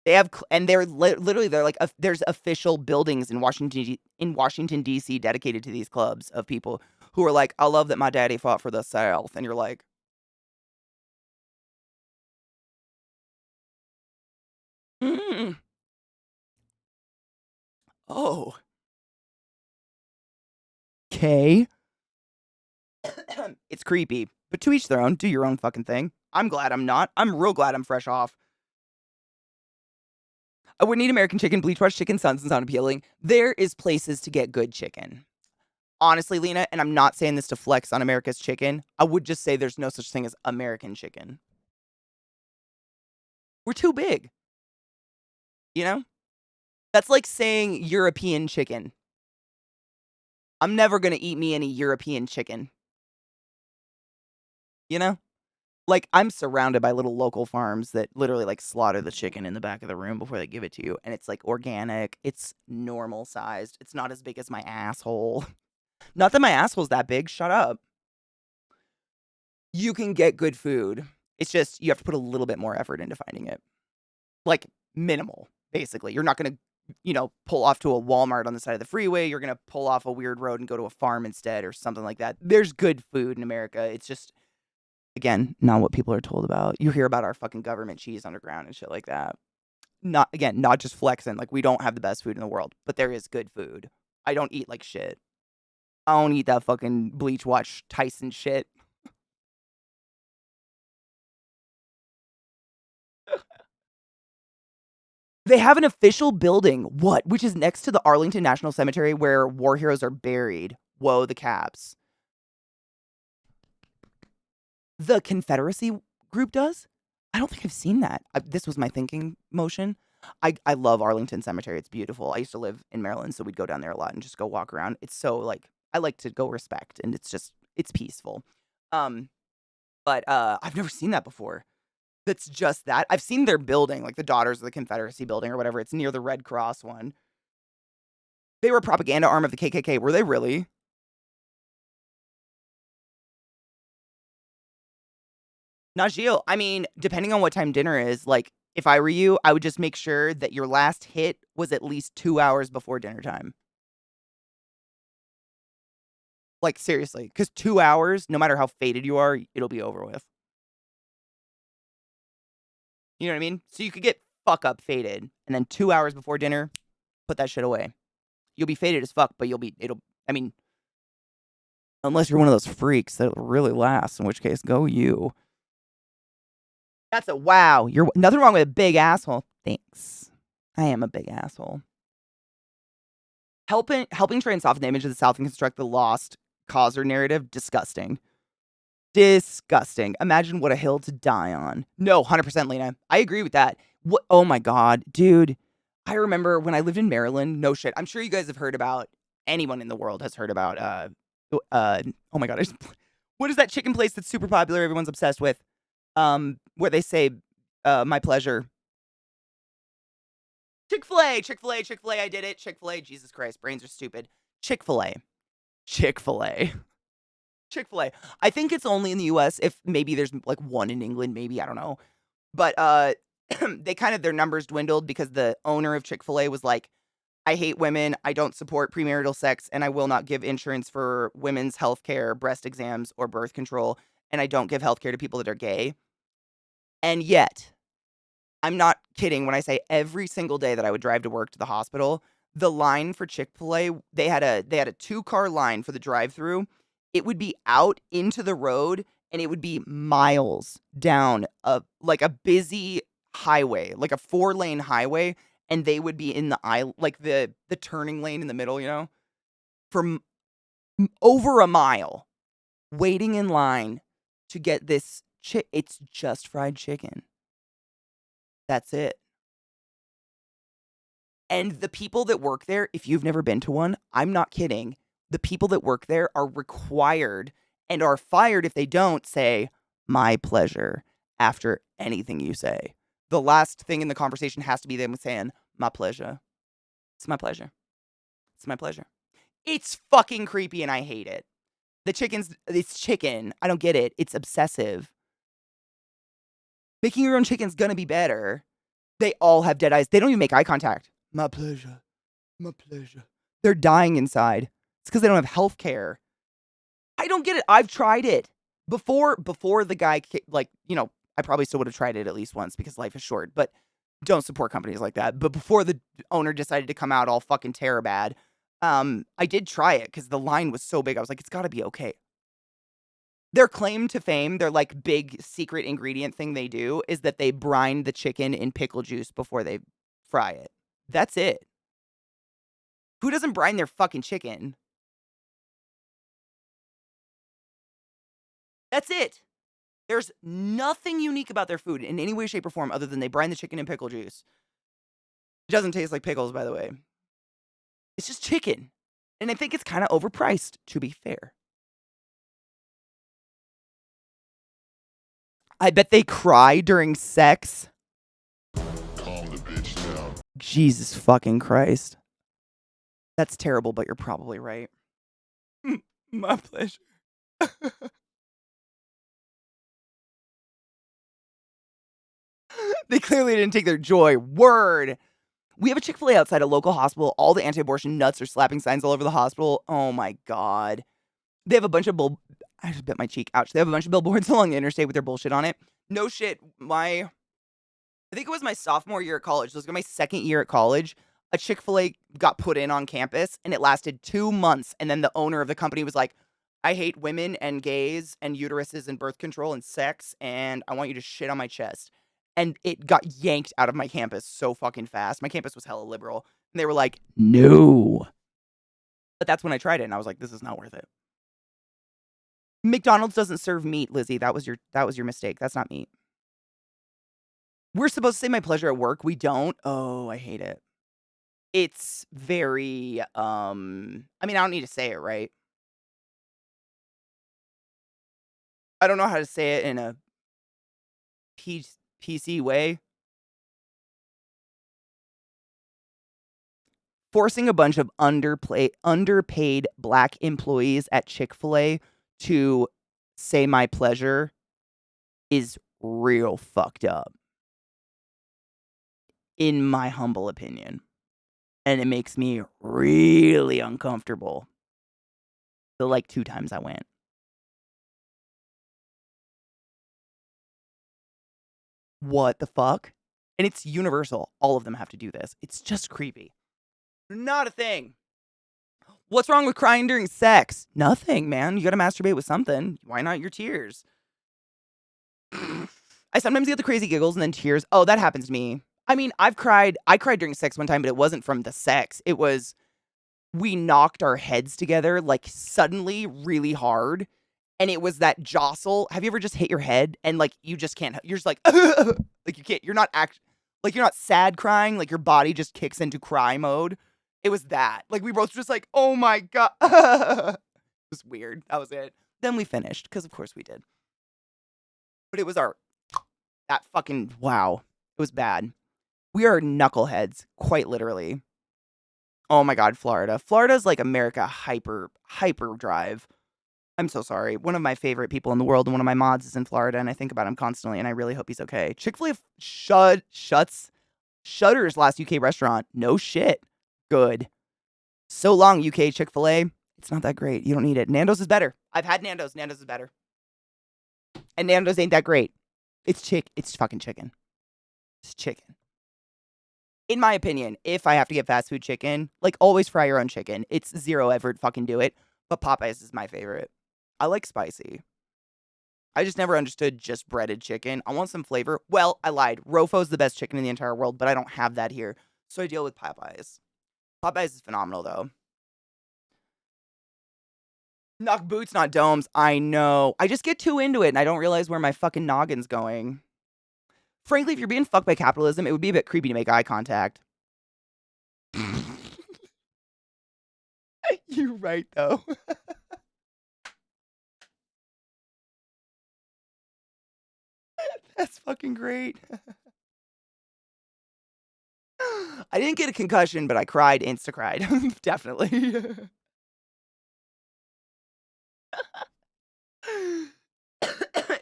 They have, and they're literally, they're like, there's official buildings in Washington, D.C. dedicated to these clubs of people who are like, I love that my daddy fought for the South. And you're like, mm, oh, okay. It's creepy, but to each their own. Do your own fucking thing. I'm glad I'm not. I'm real glad I'm fresh off. I wouldn't eat American chicken. Bleach washed chicken sounds appealing. There is places to get good chicken. Honestly, Lena, and I'm not saying this to flex on America's chicken. I would just say there's no such thing as American chicken. We're too big. That's like saying European chicken. I'm never going to eat me any European chicken. Like, I'm surrounded by little local farms that literally, like, slaughter the chicken in the back of the room before they give it to you, and it's, like, organic. It's normal sized. It's not as big as my asshole. Not that my asshole's that big. Shut up. You can get good food. It's just you have to put a little bit more effort into finding it. Like, minimal, basically. You're not gonna, pull off to a Walmart on the side of the freeway. You're gonna pull off a weird road and go to a farm instead or something like that. There's good food in America. It's just, again, not what people are told about. You hear about our fucking government cheese underground and shit like that. Not just flexing. Like, we don't have the best food in the world, but there is good food. I don't eat like shit. I don't eat that fucking Bleach Watch Tyson shit. They have an official building, which is next to the Arlington National Cemetery where war heroes are buried. Whoa, the caps. The Confederacy group does? I don't think I've seen that. This was my thinking motion. I love Arlington Cemetery. It's beautiful. I used to live in Maryland, so we'd go down there a lot and just go walk around. It's so, like, I like to go respect, and it's peaceful. But I've never seen that before. That's just that. I've seen their building, like the Daughters of the Confederacy building or whatever. It's near the Red Cross one. They were a propaganda arm of the KKK. Were they really? Najil, I mean, depending on what time dinner is, like, if I were you, I would just make sure that your last hit was at least 2 hours before dinner time. Like, seriously, because 2 hours, no matter how faded you are, it'll be over with. You know what I mean? So you could get fuck up faded, and then 2 hours before dinner, put that shit away. You'll be faded as fuck, but I mean, unless you're one of those freaks that'll really last, in which case, go you. That's a wow. You're nothing wrong with a big asshole. Thanks. I am a big asshole. Helping try and soften the image of the South and construct the lost causer narrative. Disgusting. Disgusting. Imagine what a hill to die on. No, 100% Lena. I agree with that. What? Oh my God, dude. I remember when I lived in Maryland. No shit. I'm sure you guys have heard about, anyone in the world has heard about, oh my God. What is that chicken place that's super popular? Everyone's obsessed with, where they say, my pleasure. Chick-fil-A, Chick-fil-A, Chick-fil-A, I did it. Chick-fil-A, Jesus Christ, brains are stupid. Chick-fil-A. Chick-fil-A. Chick-fil-A. I think it's only in the US. If maybe there's like one in England, maybe, I don't know. But their numbers dwindled because the owner of Chick-fil-A was like, I hate women, I don't support premarital sex, and I will not give insurance for women's health care, breast exams, or birth control, and I don't give health care to people that are gay. And yet, I'm not kidding when I say every single day that I would drive to work to the hospital, the line for Chick-fil-A, they had a 2-car line for the drive-through. It would be out into the road, and it would be miles down a busy highway, like a 4-lane highway, and they would be in the aisle, like the turning lane in the middle, for over a mile, waiting in line to get this it's just fried chicken. That's it. And the people that work there, if you've never been to one, I'm not kidding. The people that work there are required and are fired if they don't say, my pleasure, after anything you say. The last thing in the conversation has to be them saying, my pleasure. It's my pleasure. It's my pleasure. It's fucking creepy and I hate it. It's chicken. I don't get it. It's obsessive. Making your own chicken's gonna be better. They all have dead eyes. They don't even make eye contact. My pleasure. My pleasure. They're dying inside. It's because they don't have health care. I don't get it. I've tried it. Before the guy, I probably still would have tried it at least once because life is short, but don't support companies like that. But before the owner decided to come out all fucking terror bad, I did try it because the line was so big. I was like, it's got to be okay. Their claim to fame, their like big secret ingredient thing they do is that they brine the chicken in pickle juice before they fry it. That's it. Who doesn't brine their fucking chicken? That's it. There's nothing unique about their food in any way, shape, or form other than they brine the chicken in pickle juice. It doesn't taste like pickles, by the way. It's just chicken. And I think it's kind of overpriced, to be fair. I bet they cry during sex. Calm the bitch down. Jesus fucking Christ. That's terrible, but you're probably right. My pleasure. They clearly didn't take their joy. Word. We have a Chick-fil-A outside a local hospital. All the anti-abortion nuts are slapping signs all over the hospital. Oh my God. They have a bunch of I just bit my cheek. Ouch. They have a bunch of billboards along the interstate with their bullshit on it. No shit. I think it was my sophomore year at college. So it was my second year at college. A Chick-fil-A got put in on campus and it lasted 2 months. And then the owner of the company was like, I hate women and gays and uteruses and birth control and sex. And I want you to shit on my chest. And it got yanked out of my campus so fucking fast. My campus was hella liberal. And they were like, no. But that's when I tried it. And I was like, this is not worth it. McDonald's doesn't serve meat, Lizzie. That was your mistake. That's not meat. We're supposed to say my pleasure at work. We don't. Oh, I hate it. It's very, I don't need to say it, right? I don't know how to say it in a PC way. Forcing a bunch of underpaid black employees at Chick-fil-A to say my pleasure is real fucked up. In my humble opinion. And it makes me really uncomfortable. The 2 times I went. What the fuck? And it's universal. All of them have to do this. It's just creepy. Not a thing. What's wrong with crying during sex? Nothing, man. You gotta masturbate with something. Why not your tears? I sometimes get the crazy giggles and then tears. Oh, that happens to me. I cried during sex one time, but it wasn't from the sex. It was, we knocked our heads together, suddenly, really hard. And it was that jostle. Have you ever just hit your head and, you just can't, you're just like, you can't, you're not you're not sad crying, your body just kicks into cry mode. It was that. We both just oh my God. It was weird. That was it. Then we finished, because of course we did. But it was that fucking, wow. It was bad. We are knuckleheads, quite literally. Oh my God, Florida. Florida's America hyper drive. I'm so sorry. One of my favorite people in the world and one of my mods is in Florida, and I think about him constantly, and I really hope he's okay. Chick-fil-A shutters last UK restaurant. No shit. Good. So long, UK Chick-fil-A. It's not that great. You don't need it. Nando's is better. I've had Nando's. Nando's is better. And Nando's ain't that great. It's fucking chicken. It's chicken. In my opinion, if I have to get fast food chicken, always fry your own chicken. It's zero effort, fucking do it. But Popeyes is my favorite. I like spicy. I just never understood just breaded chicken. I want some flavor. Well, I lied. Rofo's the best chicken in the entire world, but I don't have that here. So I deal with Popeyes. Popeyes is phenomenal, though. Knock boots, not domes. I know. I just get too into it, and I don't realize where my fucking noggin's going. Frankly, if you're being fucked by capitalism, it would be a bit creepy to make eye contact. You're right, though. That's fucking great. I didn't get a concussion, but I cried, insta-cried. Definitely.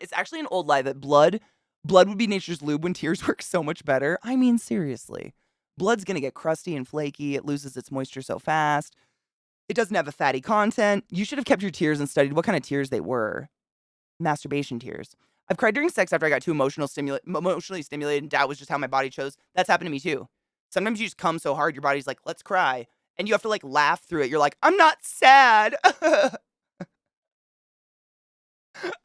It's actually an old lie that blood would be nature's lube when tears work so much better. I mean, seriously. Blood's gonna get crusty and flaky. It loses its moisture so fast. It doesn't have a fatty content. You should have kept your tears and studied what kind of tears they were. Masturbation tears. I've cried during sex after I got too emotionally stimulated, and doubt was just how my body chose. That's happened to me too. Sometimes you just come so hard, your body's like, let's cry. And you have to like laugh through it. You're like, I'm not sad.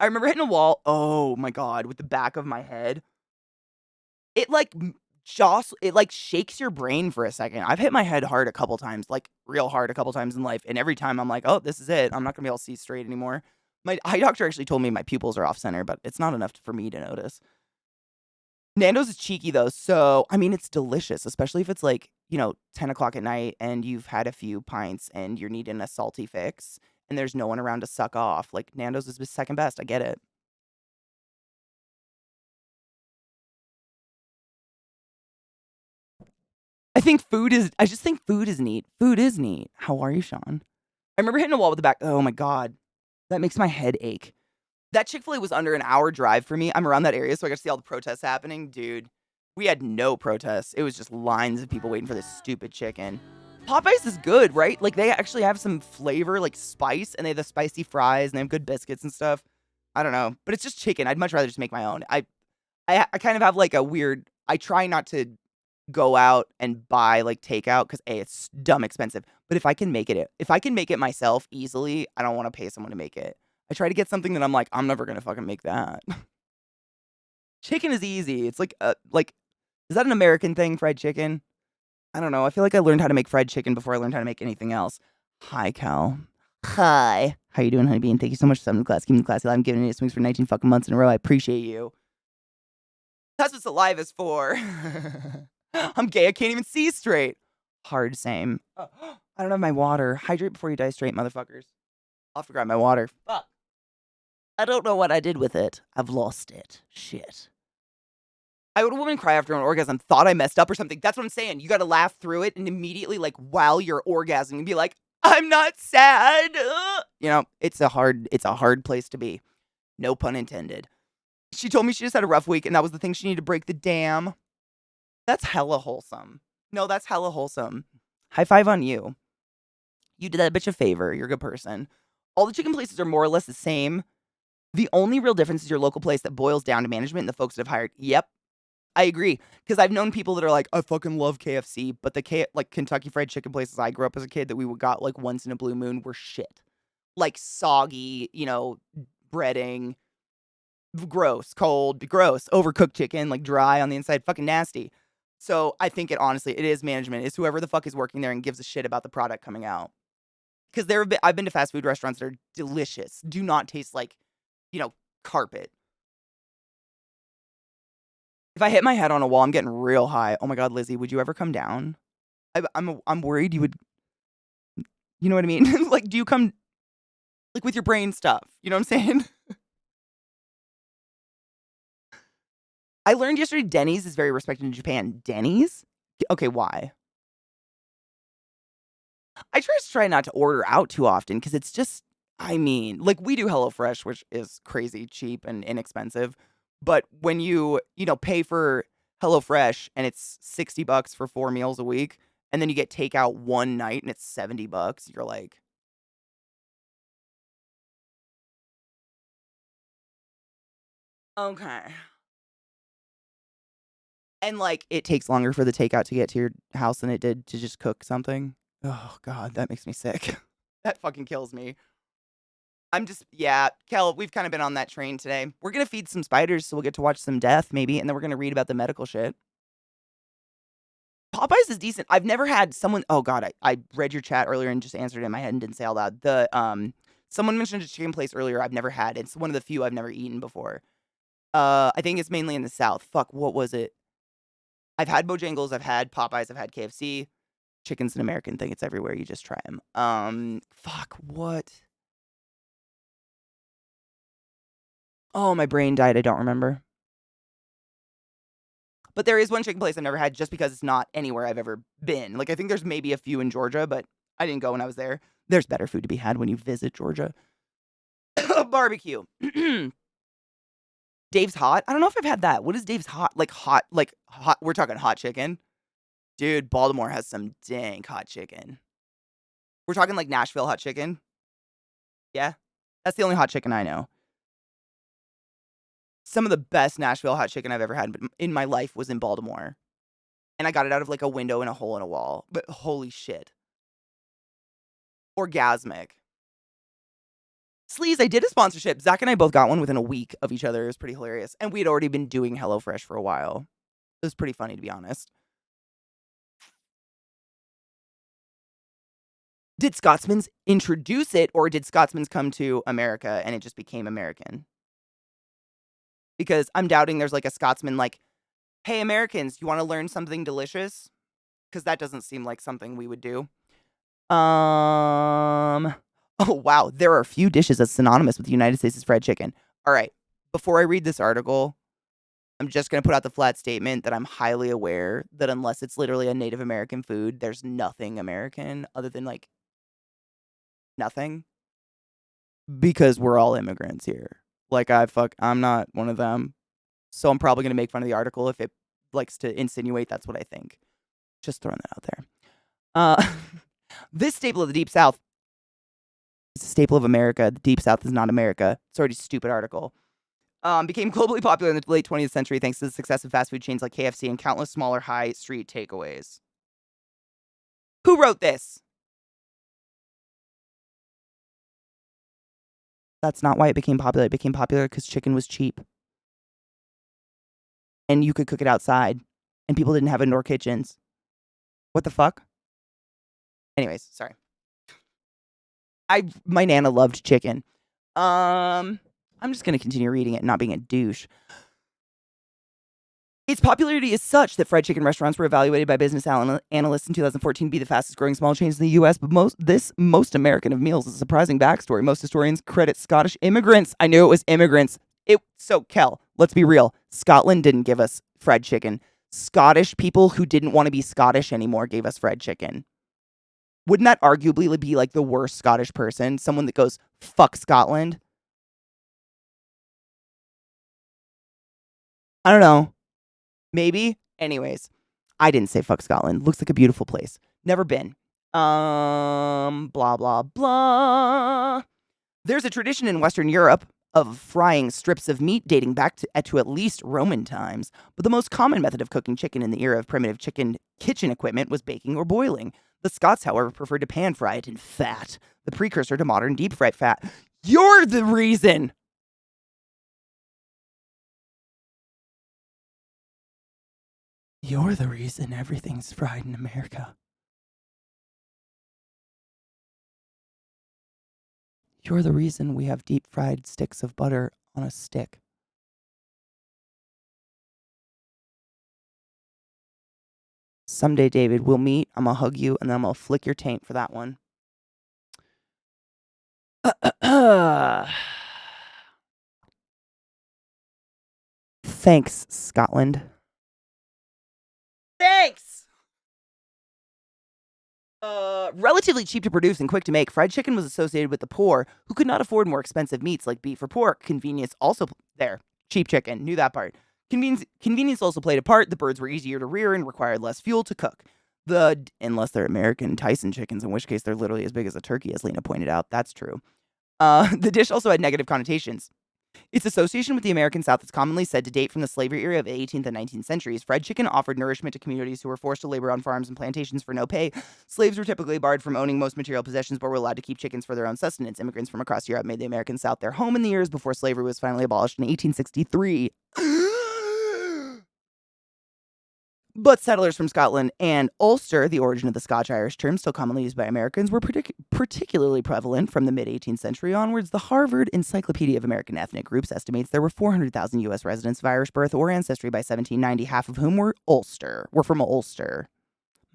I remember hitting a wall. Oh my God, with the back of my head. It like it like shakes your brain for a second. I've hit my head hard a couple times, like real hard a couple times in life. And every time I'm like, oh, this is it. I'm not gonna be able to see straight anymore. My eye doctor actually told me my pupils are off center, but it's not enough for me to notice. Nando's is cheeky though, so I mean it's delicious, especially if it's like, 10 o'clock at night and you've had a few pints and you're needing a salty fix and there's no one around to suck off. Like Nando's is the second best. I get it. I just think food is neat. Food is neat. How are you, Sean? I remember hitting a wall with the back. Oh my God. That makes my head ache. That Chick-fil-A was under an hour drive for me. I'm around that area, so I got to see all the protests happening. Dude, we had no protests. It was just lines of people waiting for this stupid chicken. Popeyes is good, right? Like, they actually have some flavor, like spice, and they have the spicy fries, and they have good biscuits and stuff. I don't know, but it's just chicken. I'd much rather just make my own. I kind of have, like, a weird I try not to go out and buy, like, takeout because, A, it's dumb expensive, but if I can make it myself easily, I don't wanna pay someone to make it. I try to get something that I'm like, "I'm never gonna fucking make that." Chicken is easy. It's like, is that an American thing, fried chicken? I don't know. I feel like I learned how to make fried chicken before I learned how to make anything else. Hi, Cal. Hi. How you doing, honey bean? Thank you so much for subbing to class. Keeping the classy alive. I'm giving you swings for 19 fucking months in a row. I appreciate you. That's what Saliva is for. I'm gay. I can't even see straight. Hard same. I don't have my water. Hydrate before you die straight, motherfuckers. I'll have to grab my water. Fuck. I don't know what I did with it. I've lost it. Shit. I had a woman cry after an orgasm, thought I messed up or something. That's what I'm saying. You gotta laugh through it and immediately, like, while you're orgasming, be like, I'm not sad. It's a hard place to be. No pun intended. She told me she just had a rough week and that was the thing she needed to break the dam. That's hella wholesome. No, that's hella wholesome. High five on you. You did that bitch a favor. You're a good person. All the chicken places are more or less the same. The only real difference is your local place that boils down to management and the folks that have hired. Yep, I agree. Because I've known people that are like, I fucking love KFC, but like Kentucky Fried Chicken places I grew up as a kid that we got like once in a blue moon were shit. Like soggy, breading, gross, cold, gross, overcooked chicken, like dry on the inside, fucking nasty. So I think it is management. It's whoever the fuck is working there and gives a shit about the product coming out. Because I've been to fast food restaurants that are delicious, do not taste like, carpet. If I hit my head on a wall, I'm getting real high. Oh my God, Lizzie, would you ever come down? I'm worried you would. You know what I mean? Like, do you come like with your brain stuff? You know what I'm saying? I learned yesterday Denny's is very respected in Japan. Denny's? Okay, why? I try not to order out too often because it's just, like we do HelloFresh, which is crazy cheap and inexpensive. But when you pay for HelloFresh and it's $60 for 4 meals a week, and then you get takeout one night and it's $70, you're like, okay. And like it takes longer for the takeout to get to your house than it did to just cook something. Oh God, that makes me sick. That fucking kills me. Yeah, Kel, we've kind of been on that train today. We're gonna feed some spiders, so we'll get to watch some death, maybe, and then we're gonna read about the medical shit. Popeyes is decent. I've never had someone. Oh God, I read your chat earlier and just answered it in my head and didn't say out loud. Someone mentioned a chicken place earlier. I've never had. It's one of the few I've never eaten before. I think it's mainly in the South. Fuck, what was it? I've had Bojangles. I've had Popeyes. I've had KFC. Chicken's an American thing. It's everywhere. You just try them. Fuck, what? Oh, my brain died. I don't remember. But there is one chicken place I've never had just because it's not anywhere I've ever been. Like, I think there's maybe a few in Georgia, but I didn't go when I was there. There's better food to be had when you visit Georgia. Barbecue. Dave's Hot. I don't know if I've had that. What is Dave's Hot? Like hot. We're talking hot chicken. Dude, Baltimore has some dang hot chicken. We're talking like Nashville hot chicken. Yeah. That's the only hot chicken I know. Some of the best Nashville hot chicken I've ever had in my life was in Baltimore. And I got it out of like a window in a hole in a wall. But holy shit. Orgasmic. Sleaze, I did a sponsorship. Zach and I both got one within a week of each other. It was pretty hilarious. And we had already been doing HelloFresh for a while. It was pretty funny, to be honest. Did Scotsman's introduce it, or did Scotsman's come to America and it just became American? Because I'm doubting there's like a Scotsman like, hey, Americans, you want to learn something delicious? Because that doesn't seem like something we would do. Oh, wow. There are a few dishes that's synonymous with the United States' fried chicken. All right. Before I read this article, I'm just going to put out the flat statement that I'm highly aware that unless it's literally a Native American food, there's nothing American other than like nothing. Because we're all immigrants here. Like, I'm not one of them. So I'm probably going to make fun of the article if it likes to insinuate that's what I think. Just throwing that out there. This staple of the Deep South is a staple of America. The Deep South is not America. It's already a stupid article. Became globally popular in the late 20th century thanks to the success of fast food chains like KFC and countless smaller high street takeaways. Who wrote this? That's not why it became popular. It became popular because chicken was cheap. And you could cook it outside. And people didn't have indoor kitchens. What the fuck? Anyways, sorry. My Nana loved chicken. I'm just going to continue reading it and not being a douche. Its popularity is such that fried chicken restaurants were evaluated by business analysts in 2014 to be the fastest growing small chains in the U.S., but most American of meals is a surprising backstory. Most historians credit Scottish immigrants. I knew it was immigrants. So, Kel, let's be real. Scotland didn't give us fried chicken. Scottish people who didn't want to be Scottish anymore gave us fried chicken. Wouldn't that arguably be like the worst Scottish person? Someone that goes, fuck Scotland? I don't know. Maybe. Anyways, I didn't say fuck Scotland. Looks like a beautiful place. Never been. Blah, blah, blah. There's a tradition in Western Europe of frying strips of meat dating back to at least Roman times. But the most common method of cooking chicken in the era of primitive kitchen equipment was baking or boiling. The Scots, however, preferred to pan fry it in fat, the precursor to modern deep fried fat. You're the reason! You're the reason everything's fried in America. You're the reason we have deep fried sticks of butter on a stick. Someday, David, we'll meet. I'm going to hug you, and then I'm going to flick your taint for that one. Thanks, Scotland. Thanks! Relatively cheap to produce and quick to make, fried chicken was associated with the poor who could not afford more expensive meats like beef or pork. Convenience also there. Cheap chicken. Knew that part. Convenience also played a part. The birds were easier to rear and required less fuel to cook. Unless they're American Tyson chickens, in which case they're literally as big as a turkey, as Lena pointed out. That's true. The dish also had negative connotations. Its association with the American South is commonly said to date from the slavery era of the 18th and 19th centuries. Fried chicken offered nourishment to communities who were forced to labor on farms and plantations for no pay. Slaves were typically barred from owning most material possessions, but were allowed to keep chickens for their own sustenance. Immigrants from across Europe made the American South their home in the years before slavery was finally abolished in 1863. But settlers from Scotland and Ulster, the origin of the Scotch-Irish term still commonly used by Americans, were particularly prevalent from the mid-18th century onwards. The Harvard Encyclopedia of American Ethnic Groups estimates there were 400,000 U.S. residents of Irish birth or ancestry by 1790, half of whom were from Ulster.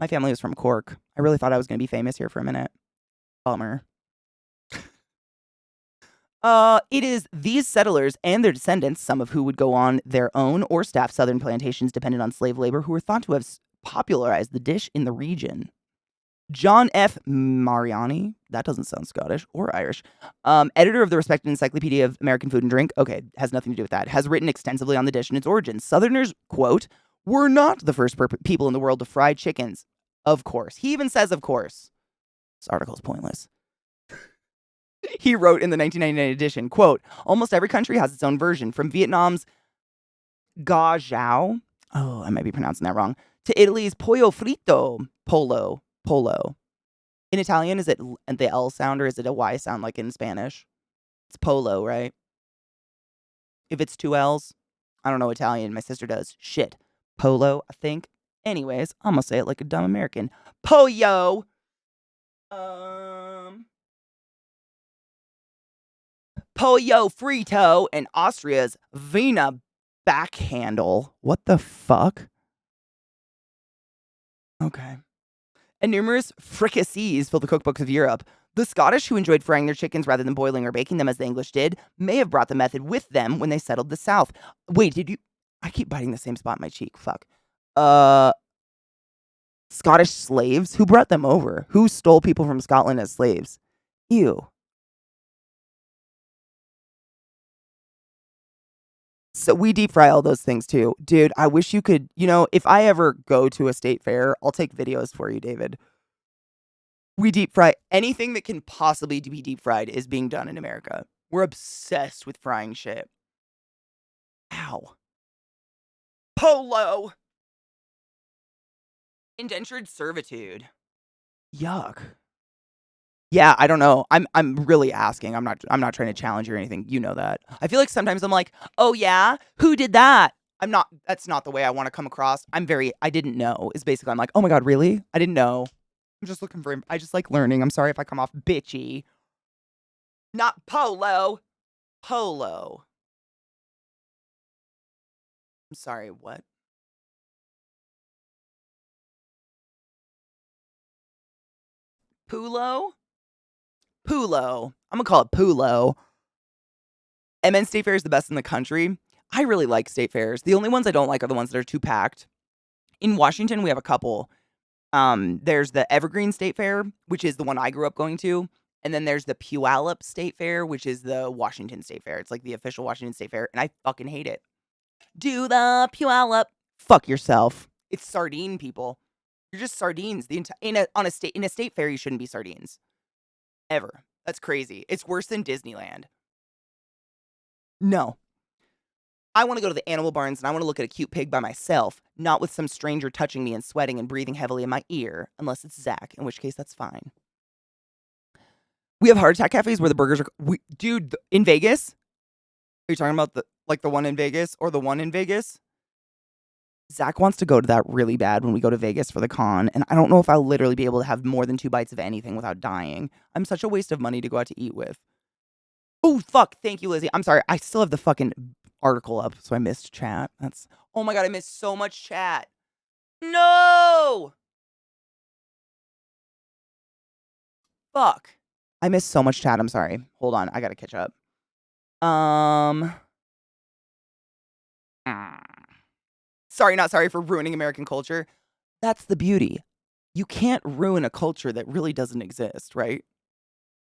My family was from Cork. I really thought I was going to be famous here for a minute. Bummer. It is these settlers and their descendants, some of who would go on their own or staff southern plantations dependent on slave labor, who are thought to have popularized the dish in the region. John F. Mariani, that doesn't sound Scottish or Irish, editor of the respected Encyclopedia of American Food and Drink, okay, has nothing to do with that, has written extensively on the dish and its origins. Southerners, quote, were not the first people in the world to fry chickens. Of course. He even says, of course. This article is pointless. He wrote in the 1999 edition, quote, almost every country has its own version, from Vietnam's ga zhao, oh, I might be pronouncing that wrong, to Italy's pollo frito, polo. In Italian, is it the L sound or is it a Y sound like in Spanish? It's polo, right? If it's two L's, I don't know Italian. My sister does. Shit. Polo, I think. Anyways, I'm gonna say it like a dumb American. Pollo. Pollo frito and Austria's Wiener backhandle. What the fuck? Okay. And numerous fricassees fill the cookbooks of Europe. The Scottish, who enjoyed frying their chickens rather than boiling or baking them as the English did, may have brought the method with them when they settled the South. Wait, did you... I keep biting the same spot in my cheek. Fuck. Scottish slaves? Who brought them over? Who stole people from Scotland as slaves? Ew. So we deep fry all those things too. Dude, I wish you could, if I ever go to a state fair, I'll take videos for you, David. We deep fry anything that can possibly be deep fried is being done in America. We're obsessed with frying shit. Ow. Polo. Indentured servitude. Yuck. Yeah, I don't know. I'm really asking. I'm not trying to challenge you or anything. You know that. I feel like sometimes I'm like, "Oh yeah, who did that?" That's not the way I want to come across. I didn't know. Is basically I'm like, "Oh my god, really? I didn't know." I'm just looking for I just like learning. I'm sorry if I come off bitchy. Not polo. Polo. I'm sorry, what? Pulo? Pulo. I'm gonna call it Pulo. MN State Fair is the best in the country. I really like state fairs. The only ones I don't like are the ones that are too packed. In Washington, we have a couple. There's the Evergreen State Fair, which is the one I grew up going to. And then there's the Puyallup State Fair, which is the Washington State Fair. It's like the official Washington State Fair, and I fucking hate it. Do the Puyallup. Fuck yourself. It's sardine, people. You're just sardines. In a state fair, you shouldn't be sardines. Ever. That's crazy. It's worse than Disneyland. No. I want to go to the animal barns and I want to look at a cute pig by myself, not with some stranger touching me and sweating and breathing heavily in my ear, unless it's Zach, in which case that's fine. We have heart attack cafes where the burgers are... Dude, in Vegas? Are you talking about the one in Vegas or the one in Vegas? Zach wants to go to that really bad when we go to Vegas for the con, and I don't know if I'll literally be able to have more than 2 bites of anything without dying. I'm such a waste of money to go out to eat with. Oh, fuck. Thank you, Lizzie. I'm sorry. I still have the fucking article up, so I missed chat. Oh my god, I missed so much chat. No! Fuck. I missed so much chat. I'm sorry. Hold on. I gotta catch up. Sorry, not sorry for ruining American culture. That's the beauty. You can't ruin a culture that really doesn't exist, right?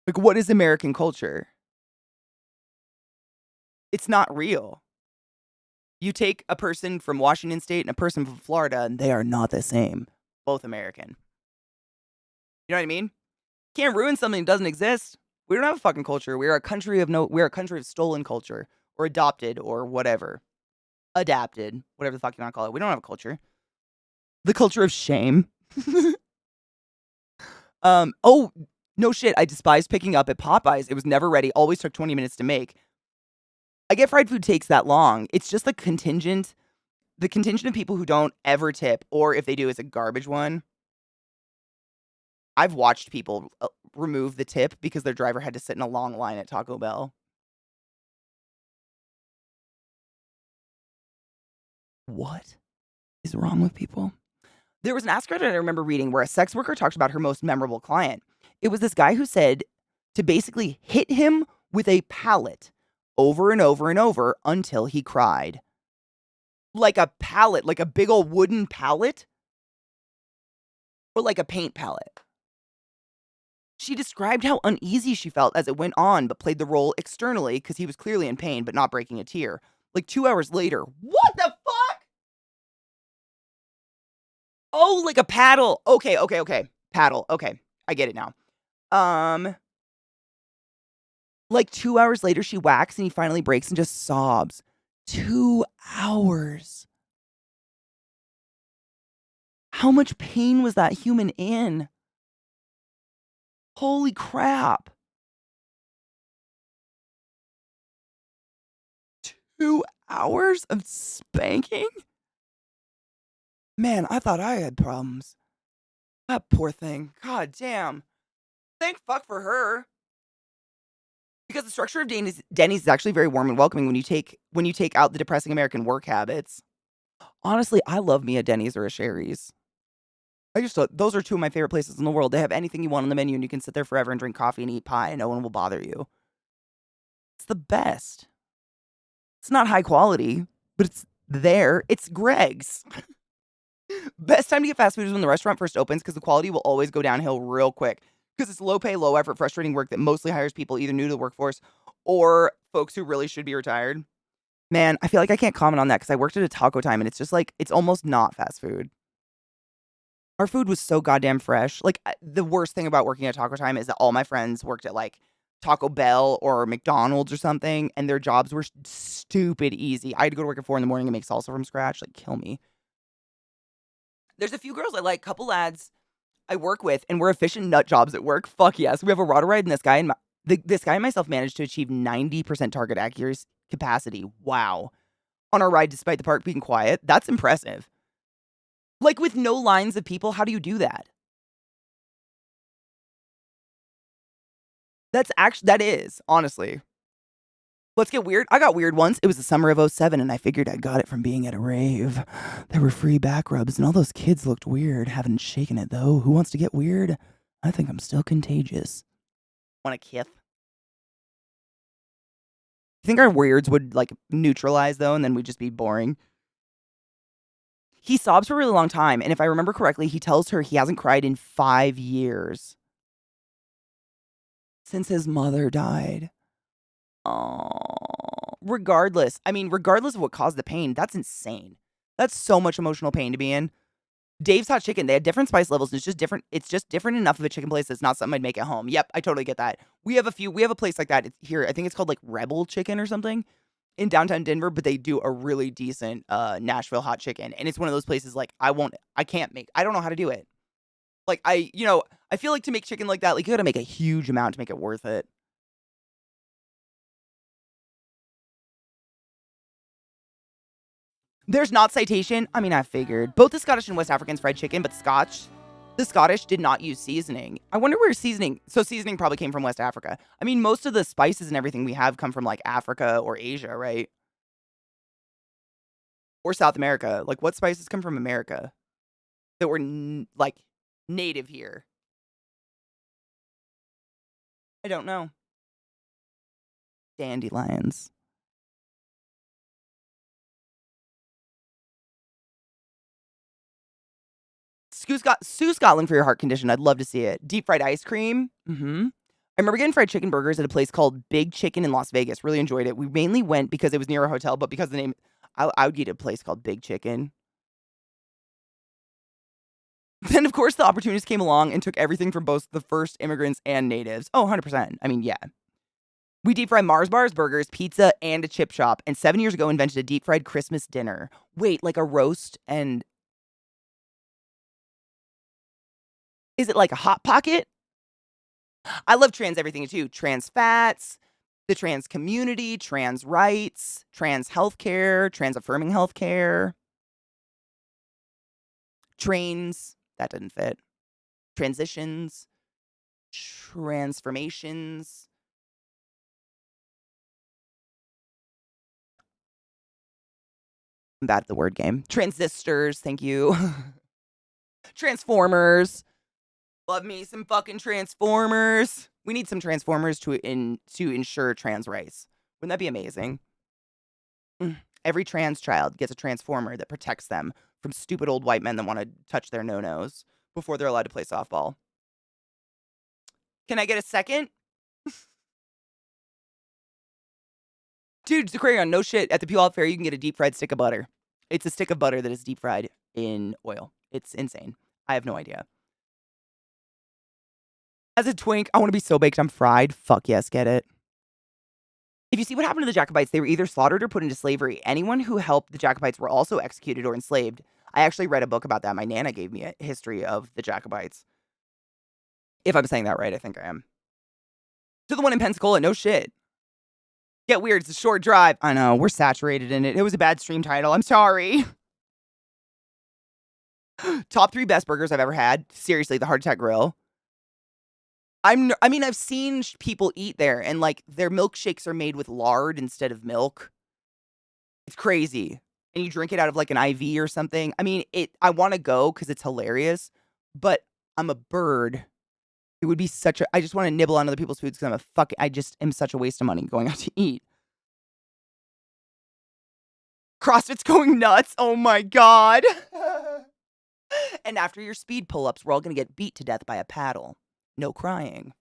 Like, what is American culture? It's not real. You take a person from Washington State and a person from Florida, and they are not the same. Both American. You know what I mean? Can't ruin something that doesn't exist. We don't have a fucking culture. We're a country of stolen culture. Or adopted or whatever. Adapted. Whatever the fuck you want to call it. We don't have a culture. The culture of shame. Oh, no shit. I despised picking up at Popeyes. It was never ready. Always took 20 minutes to make. I get fried food takes that long. It's just the contingent of people who don't ever tip, or if they do, it's a garbage one. I've watched people remove the tip because their driver had to sit in a long line at Taco Bell. What is wrong with people? There was an Ask Reddit I remember reading where a sex worker talked about her most memorable client. It was this guy who said to basically hit him with a pallet over and over and over until he cried. Like a pallet, like a big old wooden pallet? Or like a paint pallet. She described how uneasy she felt as it went on, but played the role externally because he was clearly in pain but not breaking a tear. Like 2 hours later, what the fuck? Oh, like a paddle. Okay. Paddle. Okay. I get it now. Like 2 hours later, she whacks and he finally breaks and just sobs. 2 hours. How much pain was that human in? Holy crap. 2 hours of spanking? Man, I thought I had problems. That poor thing. God damn. Thank fuck for her. Because the structure of Denny's is actually very warm and welcoming when you take out the depressing American work habits. Honestly, I love me a Denny's or a Sherry's. Those are two of my favorite places in the world. They have anything you want on the menu and you can sit there forever and drink coffee and eat pie and no one will bother you. It's the best. It's not high quality, but it's there. It's Greg's. Best time to get fast food is when the restaurant first opens because the quality will always go downhill real quick. Because it's low pay, low effort, frustrating work that mostly hires people either new to the workforce or folks who really should be retired. Man, I feel like I can't comment on that because I worked at a Taco Time and it's just like, it's almost not fast food. Our food was so goddamn fresh. Like, the worst thing about working at Taco Time is that all my friends worked at, like, Taco Bell or McDonald's or something, and their jobs were stupid easy. I had to go to work at 4 in the morning and make salsa from scratch. Like, kill me. There's a few girls I like, couple lads I work with, and we're efficient nut jobs at work. Fuck yes. We have a rotor ride, and this guy and myself managed to achieve 90% target accuracy capacity. Wow. On our ride, despite the park being quiet. That's impressive. Like, with no lines of people, how do you do that? That is, honestly. Let's get weird. I got weird once. It was the summer of '07, and I figured I got it from being at a rave. There were free back rubs, and all those kids looked weird. Haven't shaken it, though. Who wants to get weird? I think I'm still contagious. Want a kiss? You think our weirds would, like, neutralize, though, and then we'd just be boring? He sobs for a really long time, and if I remember correctly, he tells her he hasn't cried in 5 years. Since his mother died. Oh, regardless of what caused the pain, that's insane. That's so much emotional pain to be in. Dave's Hot Chicken, they had different spice levels, and it's just different enough of a chicken place that's not something I'd make at home. Yep, I totally get that. We have a place like that here. I think it's called, like, Rebel Chicken or something in downtown Denver, but they do a really decent Nashville hot chicken. And it's one of those places, like, I don't know how to do it. Like, I feel like to make chicken like that, like, you gotta make a huge amount to make it worth it. There's not citation. I mean, I figured. Both the Scottish and West Africans fried chicken, but the Scottish did not use seasoning. I wonder where seasoning probably came from West Africa. I mean, most of the spices and everything we have come from, like, Africa or Asia, right? Or South America. Like, what spices come from America that were, like, native here? I don't know. Dandelions. Sue Scotland for your heart condition. I'd love to see it. Deep fried ice cream. I remember getting fried chicken burgers at a place called Big Chicken in Las Vegas. Really enjoyed it. We mainly went because it was near a hotel, but because of the name, I would get a place called Big Chicken. Then, of course, the opportunists came along and took everything from both the first immigrants and natives. Oh, 100%. I mean, yeah. We deep fry Mars bars, burgers, pizza, and a chip shop. And 7 years ago, invented a deep fried Christmas dinner. Wait, like a roast and... Is it like a Hot Pocket? I love trans everything too. Trans fats, the trans community, trans rights, trans healthcare, trans affirming healthcare. Trains, that didn't fit. Transitions, transformations. I'm bad at the word game. Transistors, thank you. Transformers. Love me some fucking Transformers. We need some Transformers to ensure trans rights. Wouldn't that be amazing? Every trans child gets a Transformer that protects them from stupid old white men that want to touch their no-nos before they're allowed to play softball. Can I get a second? Dude, Aquarion, no shit. At the Puyallup Fair, you can get a deep fried stick of butter. It's a stick of butter that is deep fried in oil. It's insane. I have no idea. As a twink, I want to be so baked I'm fried. Fuck yes, get it. If you see what happened to the Jacobites, they were either slaughtered or put into slavery. Anyone who helped the Jacobites were also executed or enslaved. I actually read a book about that. My Nana gave me a history of the Jacobites. If I'm saying that right, I think I am. To the one in Pensacola, no shit. Get weird, it's a short drive. I know, we're saturated in it. It was a bad stream title, I'm sorry. Top 3 best burgers I've ever had. Seriously, the Heart Attack Grill. I've seen people eat there, and like their milkshakes are made with lard instead of milk. It's crazy. And you drink it out of like an IV or something. I mean, I want to go because it's hilarious, but I'm a bird. It would be I just want to nibble on other people's foods because I just am such a waste of money going out to eat. CrossFit's going nuts. Oh my God. And after your speed pull-ups, we're all going to get beat to death by a paddle. No crying.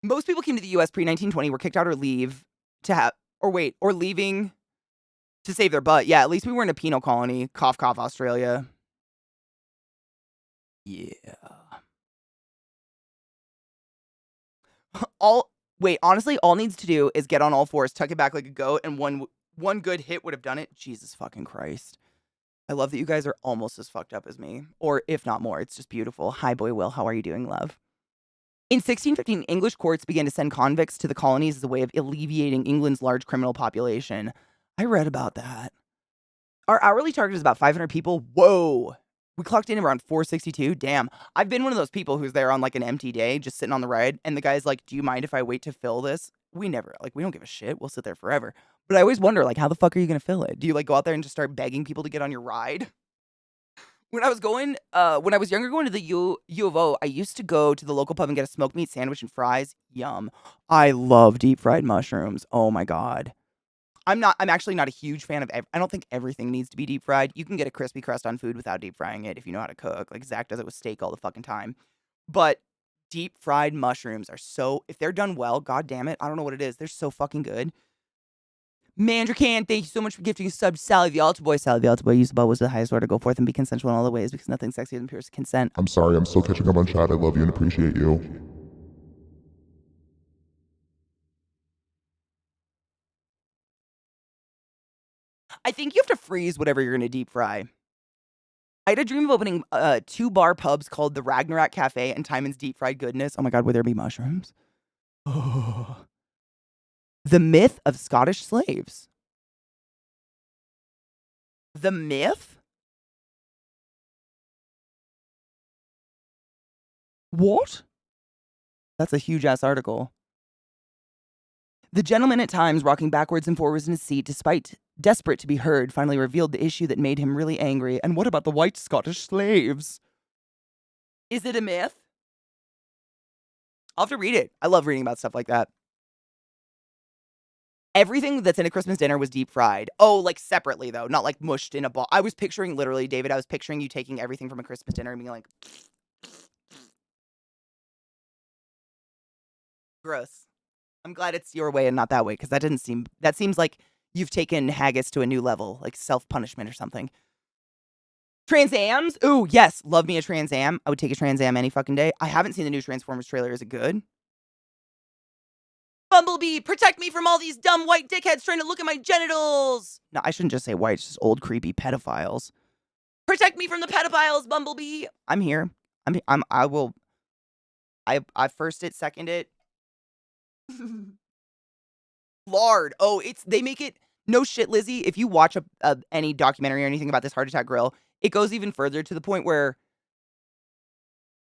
Most people came to the US pre-1920 were kicked out or leaving to save their butt. Yeah, at least we weren't a penal colony. Cough, cough, Australia. Yeah. Honestly, all needs to do is get on all fours, tuck it back like a goat, and one good hit would have done it. Jesus fucking Christ. I love that you guys are almost as fucked up as me. Or if not more, it's just beautiful. Hi, boy Will. How are you doing, love? In 1615, English courts began to send convicts to the colonies as a way of alleviating England's large criminal population. I read about that. Our hourly target is about 500 people. Whoa. We clocked in around 462. Damn. I've been one of those people who's there on like an empty day, just sitting on the ride. And the guy's like, do you mind if I wait to fill this? We don't give a shit. We'll sit there forever. But I always wonder, like, how the fuck are you going to fill it? Do you like go out there and just start begging people to get on your ride? When I was younger, going to the U of O, I used to go to the local pub and get a smoked meat sandwich and fries. Yum. I love deep fried mushrooms. Oh my God. I'm actually not a huge fan of, I don't think everything needs to be deep fried. You can get a crispy crust on food without deep frying it if you know how to cook. Like Zach does it with steak all the fucking time. But deep fried mushrooms are if they're done well, god damn it, I don't know what it is. They're so fucking good. Mandracan, thank you so much for gifting a sub to Sally the Altar Boy. Sally the Altar Boy, use the bubble was the highest order. Go forth and be consensual in all the ways because nothing's sexier than pure consent. I'm sorry, I'm still catching up on chat. I love you and appreciate you. I think you have to freeze whatever you're going to deep fry. I had a dream of opening 2 bar pubs called the Ragnarok Cafe and Timon's Deep Fried Goodness. Oh my God, would there be mushrooms? Oh. The myth of Scottish slaves. The myth? What? That's a huge ass article. The gentleman at times rocking backwards and forwards in his seat, desperate to be heard, finally revealed the issue that made him really angry. And what about the white Scottish slaves? Is it a myth? I'll have to read it. I love reading about stuff like that. Everything that's in a Christmas dinner was deep fried. Oh, like separately though, not like mushed in a ball. I was picturing literally, David, I was picturing you taking everything from a Christmas dinner and being like, gross. I'm glad it's your way and not that way, because that seems like you've taken haggis to a new level, like self-punishment or something. Trans Ams? Ooh, yes. Love me a Trans Am. I would take a Trans Am any fucking day. I haven't seen the new Transformers trailer. Is it good? Bumblebee, protect me from all these dumb white dickheads trying to look at my genitals. No, I shouldn't just say white. It's just old creepy pedophiles. Protect me from the pedophiles, Bumblebee. I'm here. I first it, second it. Lard. Oh, they make it, no shit, Lizzie. If you watch any documentary or anything about this Heart Attack Grill, it goes even further to the point where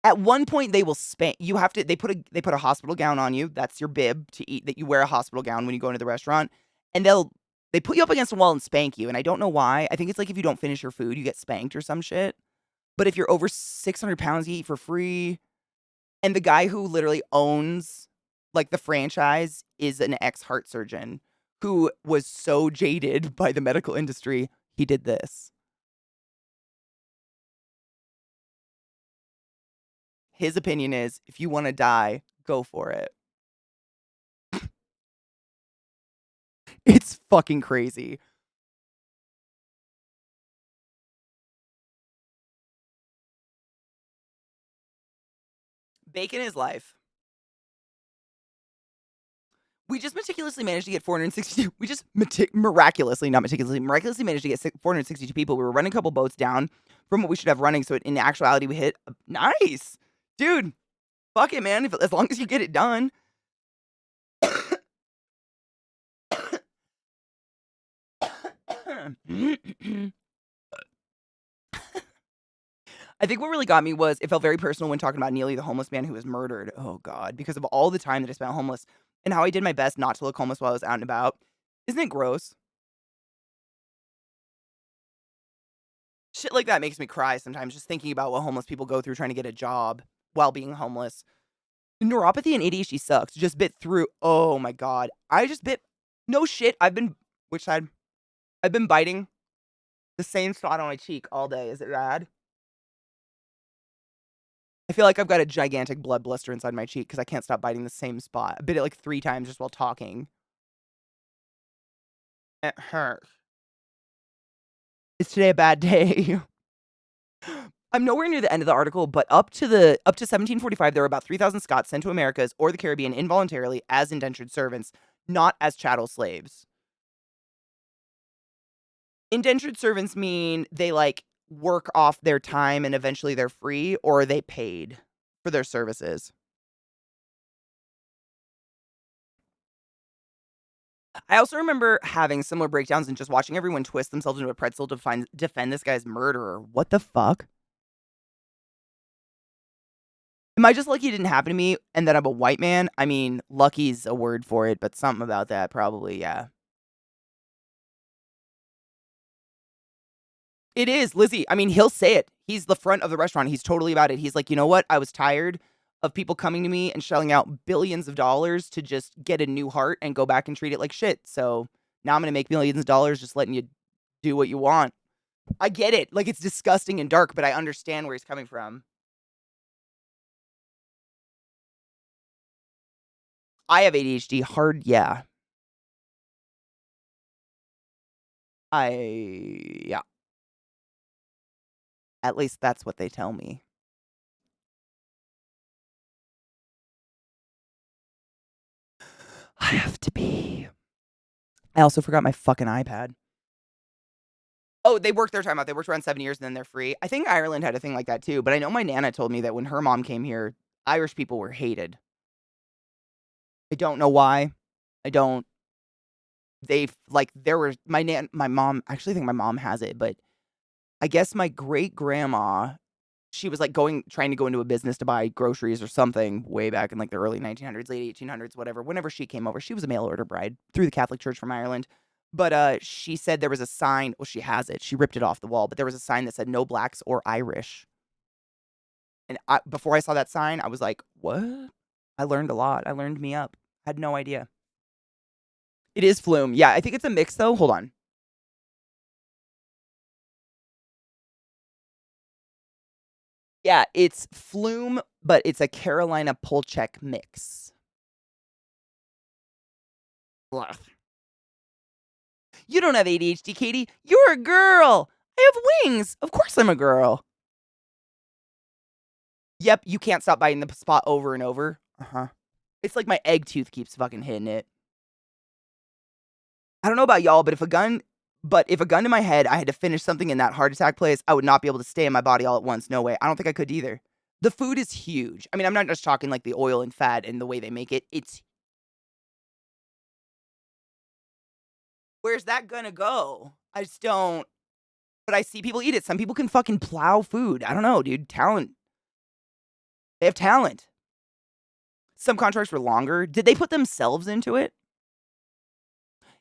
at one point they will spank you. They put a hospital gown on you. That's your bib to eat, that you wear a hospital gown when you go into the restaurant, and they put you up against a wall and spank you. And I don't know why. I think it's like if you don't finish your food, you get spanked or some shit. But if you're over 600 pounds, you eat for free. And the guy who literally owns like the franchise is an ex-heart surgeon who was so jaded by the medical industry, he did this. His opinion is, if you want to die, go for it. It's fucking crazy. Bacon is life. We just meticulously managed to get 462. We just miraculously managed to get 462 people. We were running a couple boats down from what we should have running. So in actuality, we hit nice, dude. Fuck it, man. As long as you get it done. I think what really got me was it felt very personal when talking about Neely, the homeless man who was murdered. Oh, God. Because of all the time that I spent homeless and how I did my best not to look homeless while I was out and about. Isn't it gross? Shit like that makes me cry sometimes just thinking about what homeless people go through trying to get a job while being homeless. Neuropathy and ADHD sucks. Just bit through. Oh, my God. I just bit. No shit. Which side? I've been biting the same spot on my cheek all day. Is it bad? I feel like I've got a gigantic blood blister inside my cheek because I can't stop biting the same spot. I bit it like 3 times just while talking. It hurts. Is today a bad day? I'm nowhere near the end of the article, but up to 1745, there were about 3,000 Scots sent to Americas or the Caribbean involuntarily as indentured servants, not as chattel slaves. Indentured servants mean they like work off their time and eventually they're free, or are they paid for their services? I also remember having similar breakdowns and just watching everyone twist themselves into a pretzel to defend this guy's murderer. What the fuck? Am I just lucky it didn't happen to me and that I'm a white man? I mean, lucky's a word for it, but something about that probably, yeah. It is, Lizzie. I mean, he'll say it. He's the front of the restaurant. He's totally about it. He's like, you know what? I was tired of people coming to me and shelling out billions of dollars to just get a new heart and go back and treat it like shit. So now I'm going to make millions of dollars just letting you do what you want. I get it. Like, it's disgusting and dark, but I understand where he's coming from. I have ADHD. Hard, yeah. Yeah. At least that's what they tell me. I have to pee. I also forgot my fucking iPad. Oh, they worked their time out. They worked around 7 years and then they're free. I think Ireland had a thing like that too, but I know my Nana told me that when her mom came here, Irish people were hated. I don't know why. I don't. There were, my mom, I actually think my mom has it, but I guess my great grandma, she was like trying to go into a business to buy groceries or something way back in like the early 1900s, late 1800s, whatever. Whenever she came over, she was a mail order bride through the Catholic Church from Ireland. But she said there was a sign. Well, she has it. She ripped it off the wall, but there was a sign that said no blacks or Irish. And before I saw that sign, I was like, what? I learned a lot. I learned me up. Had no idea. It is Flume. Yeah, I think it's a mix though. Hold on. Yeah, it's Flume, but it's a Carolina Polchek mix. Blah. You don't have ADHD, Katie. You're a girl. I have wings. Of course I'm a girl. Yep, you can't stop biting the spot over and over. Uh-huh. It's like my egg tooth keeps fucking hitting it. I don't know about y'all, but if a gun to my head, I had to finish something in that heart attack place, I would not be able to stay in my body all at once. No way. I don't think I could either. The food is huge. I mean, I'm not just talking like the oil and fat and the way they make it. Where's that gonna go? I just don't. But I see people eat it. Some people can fucking plow food. I don't know, dude. Talent. They have talent. Some contracts were longer. Did they put themselves into it?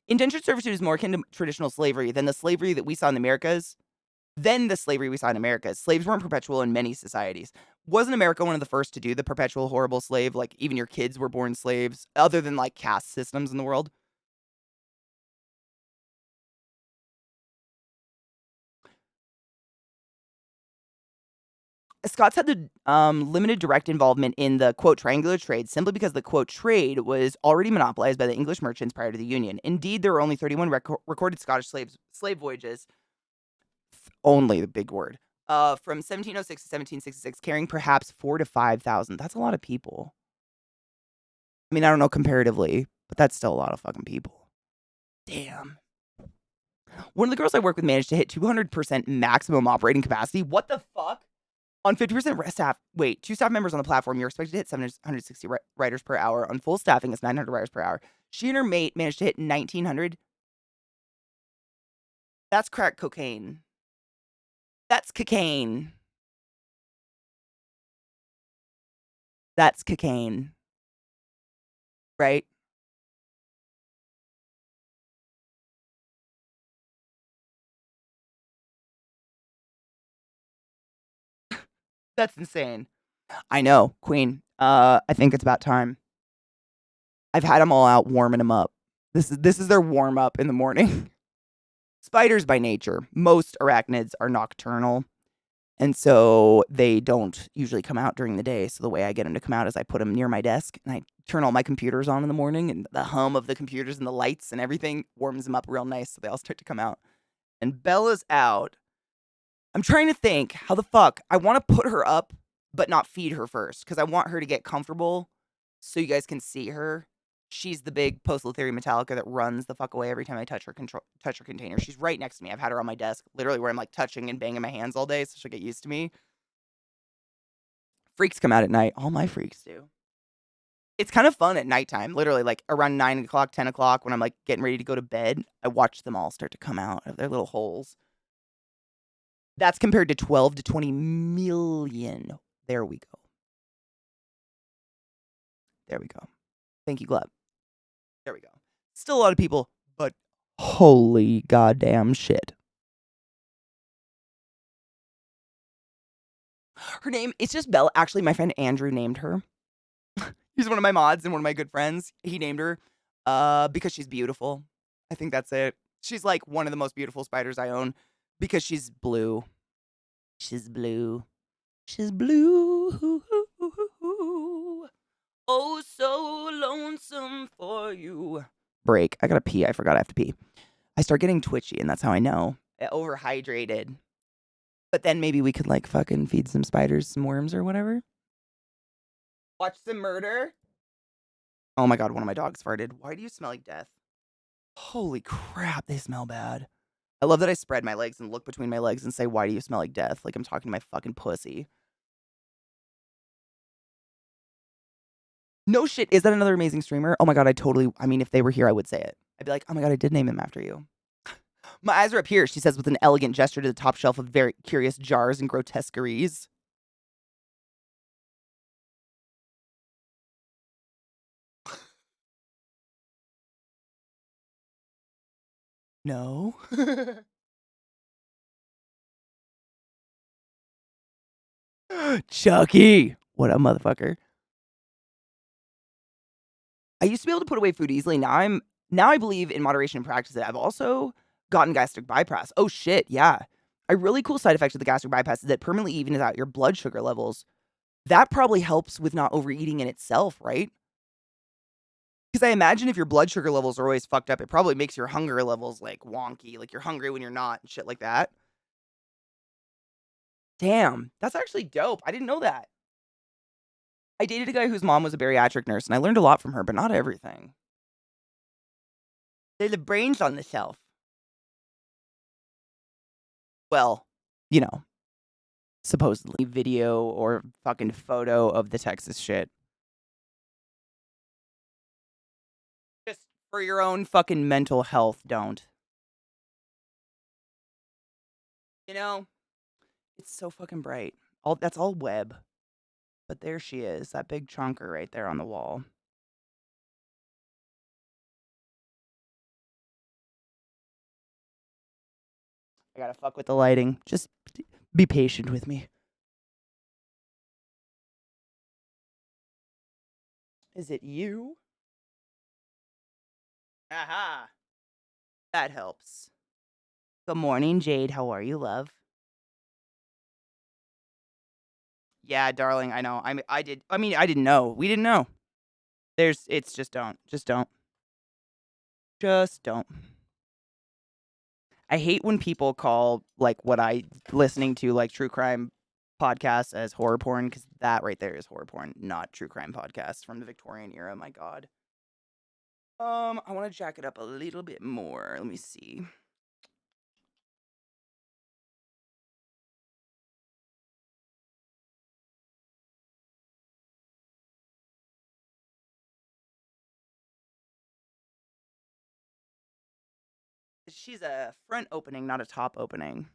Indentured servitude is more akin to traditional slavery than the slavery that we saw in the Americas. than the slavery we saw in America. Slaves weren't perpetual in many societies. Wasn't America one of the first to do the perpetual horrible slave? Like, even your kids were born slaves, other than, like, caste systems in the world? Scots had the limited direct involvement in the, quote, triangular trade simply because the, quote, trade was already monopolized by the English merchants prior to the Union. Indeed, there were only 31 recorded Scottish slave voyages, only the big word, from 1706 to 1766, carrying perhaps 4,000 to 5,000. That's a lot of people. I mean, I don't know comparatively, but that's still a lot of fucking people. Damn. One of the girls I work with managed to hit 200% maximum operating capacity. What the fuck? On 50% staff, wait, 2 staff members on the platform, you're expected to hit 760 riders per hour. On full staffing, it's 900 riders per hour. She and her mate managed to hit 1,900. That's crack cocaine. That's cocaine. That's cocaine. Right? That's insane. I know, Queen. I think it's about time. I've had them all out warming them up. This is their warm up in the morning. Spiders by nature, most arachnids are nocturnal, and so they don't usually come out during the day. So the way I get them to come out is I put them near my desk and I turn all my computers on in the morning, and the hum of the computers and the lights and everything warms them up real nice, so they all start to come out. And Bella's out. I'm trying to think how the fuck I want to put her up, but not feed her first, because I want her to get comfortable so you guys can see her. She's the big Poecilotheria metallica that runs the fuck away every time I touch her container. She's right next to me. I've had her on my desk, literally where I'm like touching and banging my hands all day, so she'll get used to me. Freaks come out at night. All my freaks do. It's kind of fun at nighttime, literally like around 9 o'clock, 10 o'clock, when I'm like getting ready to go to bed. I watch them all start to come out of their little holes. That's compared to 12 to 20 million. There we go. There we go. Thank you, Gleb. There we go. Still a lot of people, but holy goddamn shit. Her name, it's just Bella. Actually, my friend Andrew named her. He's one of my mods and one of my good friends. He named her because she's beautiful. I think that's it. She's like one of the most beautiful spiders I own because she's blue. She's blue. She's blue. Oh, so lonesome for you. Break. I gotta pee. I forgot I have to pee. I start getting twitchy, and that's how I know. Overhydrated. But then maybe we could like fucking feed some spiders some worms or whatever. Watch some murder. Oh my god, one of my dogs farted. Why do you smell like death? Holy crap, they smell bad. I love that I spread my legs and look between my legs and say, why do you smell like death? Like I'm talking to my fucking pussy. No shit. Is that another amazing streamer? Oh my god, I mean, if they were here, I would say it. I'd be like, oh my god, I did name him after you. My eyes are up here, she says with an elegant gesture to the top shelf of very curious jars and grotesqueries. No. Chucky. What a motherfucker. I used to be able to put away food easily. Now I believe in moderation and practice it. I've also gotten gastric bypass. Oh shit, yeah. A really cool side effect of the gastric bypass is that it permanently evens out your blood sugar levels. That probably helps with not overeating in itself, right? Because I imagine if your blood sugar levels are always fucked up, it probably makes your hunger levels like wonky. Like you're hungry when you're not and shit like that. Damn, that's actually dope. I didn't know that. I dated a guy whose mom was a bariatric nurse, and I learned a lot from her, but not everything. They're the brains on the shelf. Well, you know, supposedly video or fucking photo of the Texas shit. Just for your own fucking mental health, don't. You know, it's so fucking bright. That's all web. But there she is, that big chunker right there on the wall. I gotta fuck with the lighting. Just be patient with me. Is it you? Aha. That helps. Good morning, Jade. How are you, love? Yeah, darling, I know. I didn't know. We didn't know. It's just don't. Just don't. Just don't. I hate when people call like what I listening to like true crime podcasts as horror porn, because that right there is horror porn, not true crime podcasts from the Victorian era. My God. I want to jack it up a little bit more. Let me see. She's a front opening, not a top opening.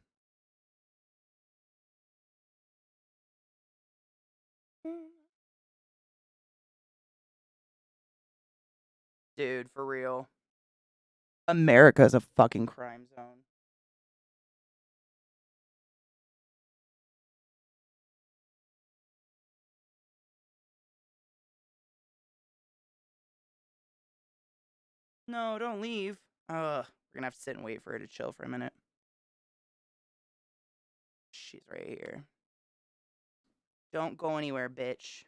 Dude, for real. America's a fucking crime zone. No, don't leave. We're gonna have to sit and wait for her to chill for a minute. She's right here. Don't go anywhere, bitch.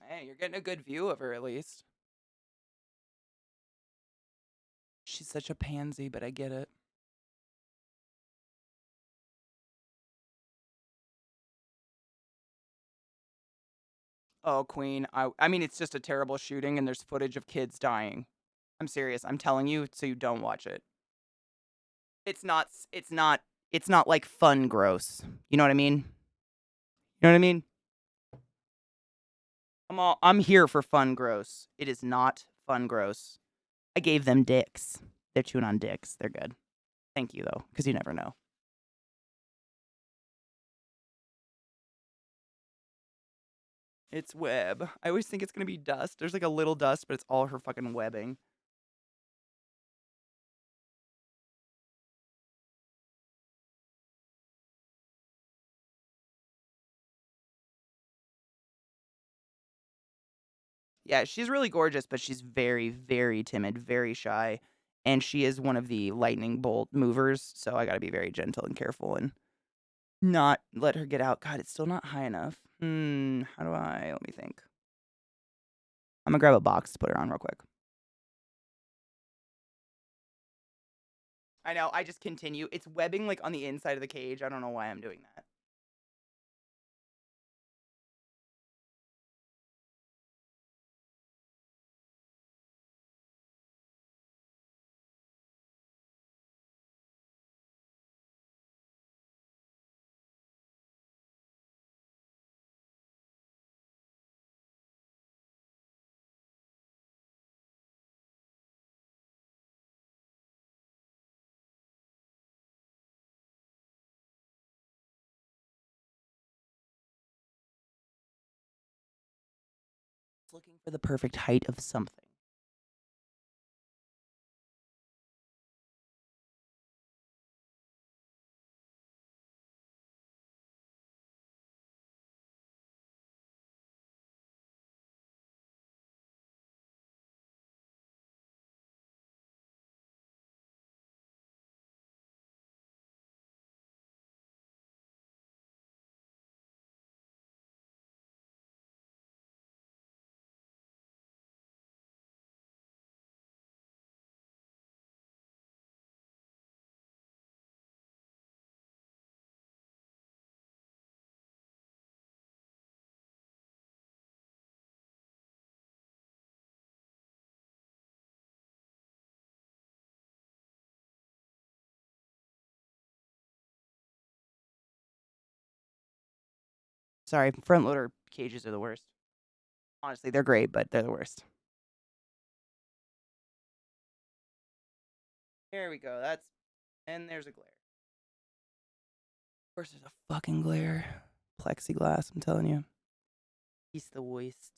Hey, you're getting a good view of her at least. She's such a pansy, but I get it. Oh, Queen. I mean, it's just a terrible shooting, and there's footage of kids dying. I'm serious. I'm telling you, so you don't watch it. It's not. It's not. It's not like fun gross. You know what I mean? You know what I mean? I'm here for fun gross. It is not fun gross. I gave them dicks. They're chewing on dicks. They're good. Thank you though, because you never know. It's web. I always think it's gonna be dust. There's like a little dust, but it's all her fucking webbing. Yeah, she's really gorgeous, but she's very, very timid, very shy. And she is one of the lightning bolt movers, so I gotta be very gentle and careful and not let her get out. God, it's still not high enough. How do I let me think. I'm gonna grab a box to put her on real quick. I know, I just continue. It's webbing like on the inside of the cage. I don't know why I'm doing that. It's looking for the perfect height of something. Sorry, front loader cages are the worst. Honestly, they're great, but they're the worst. There we go. And there's a glare. Of course, there's a fucking glare. Plexiglass, I'm telling you. He's the worst.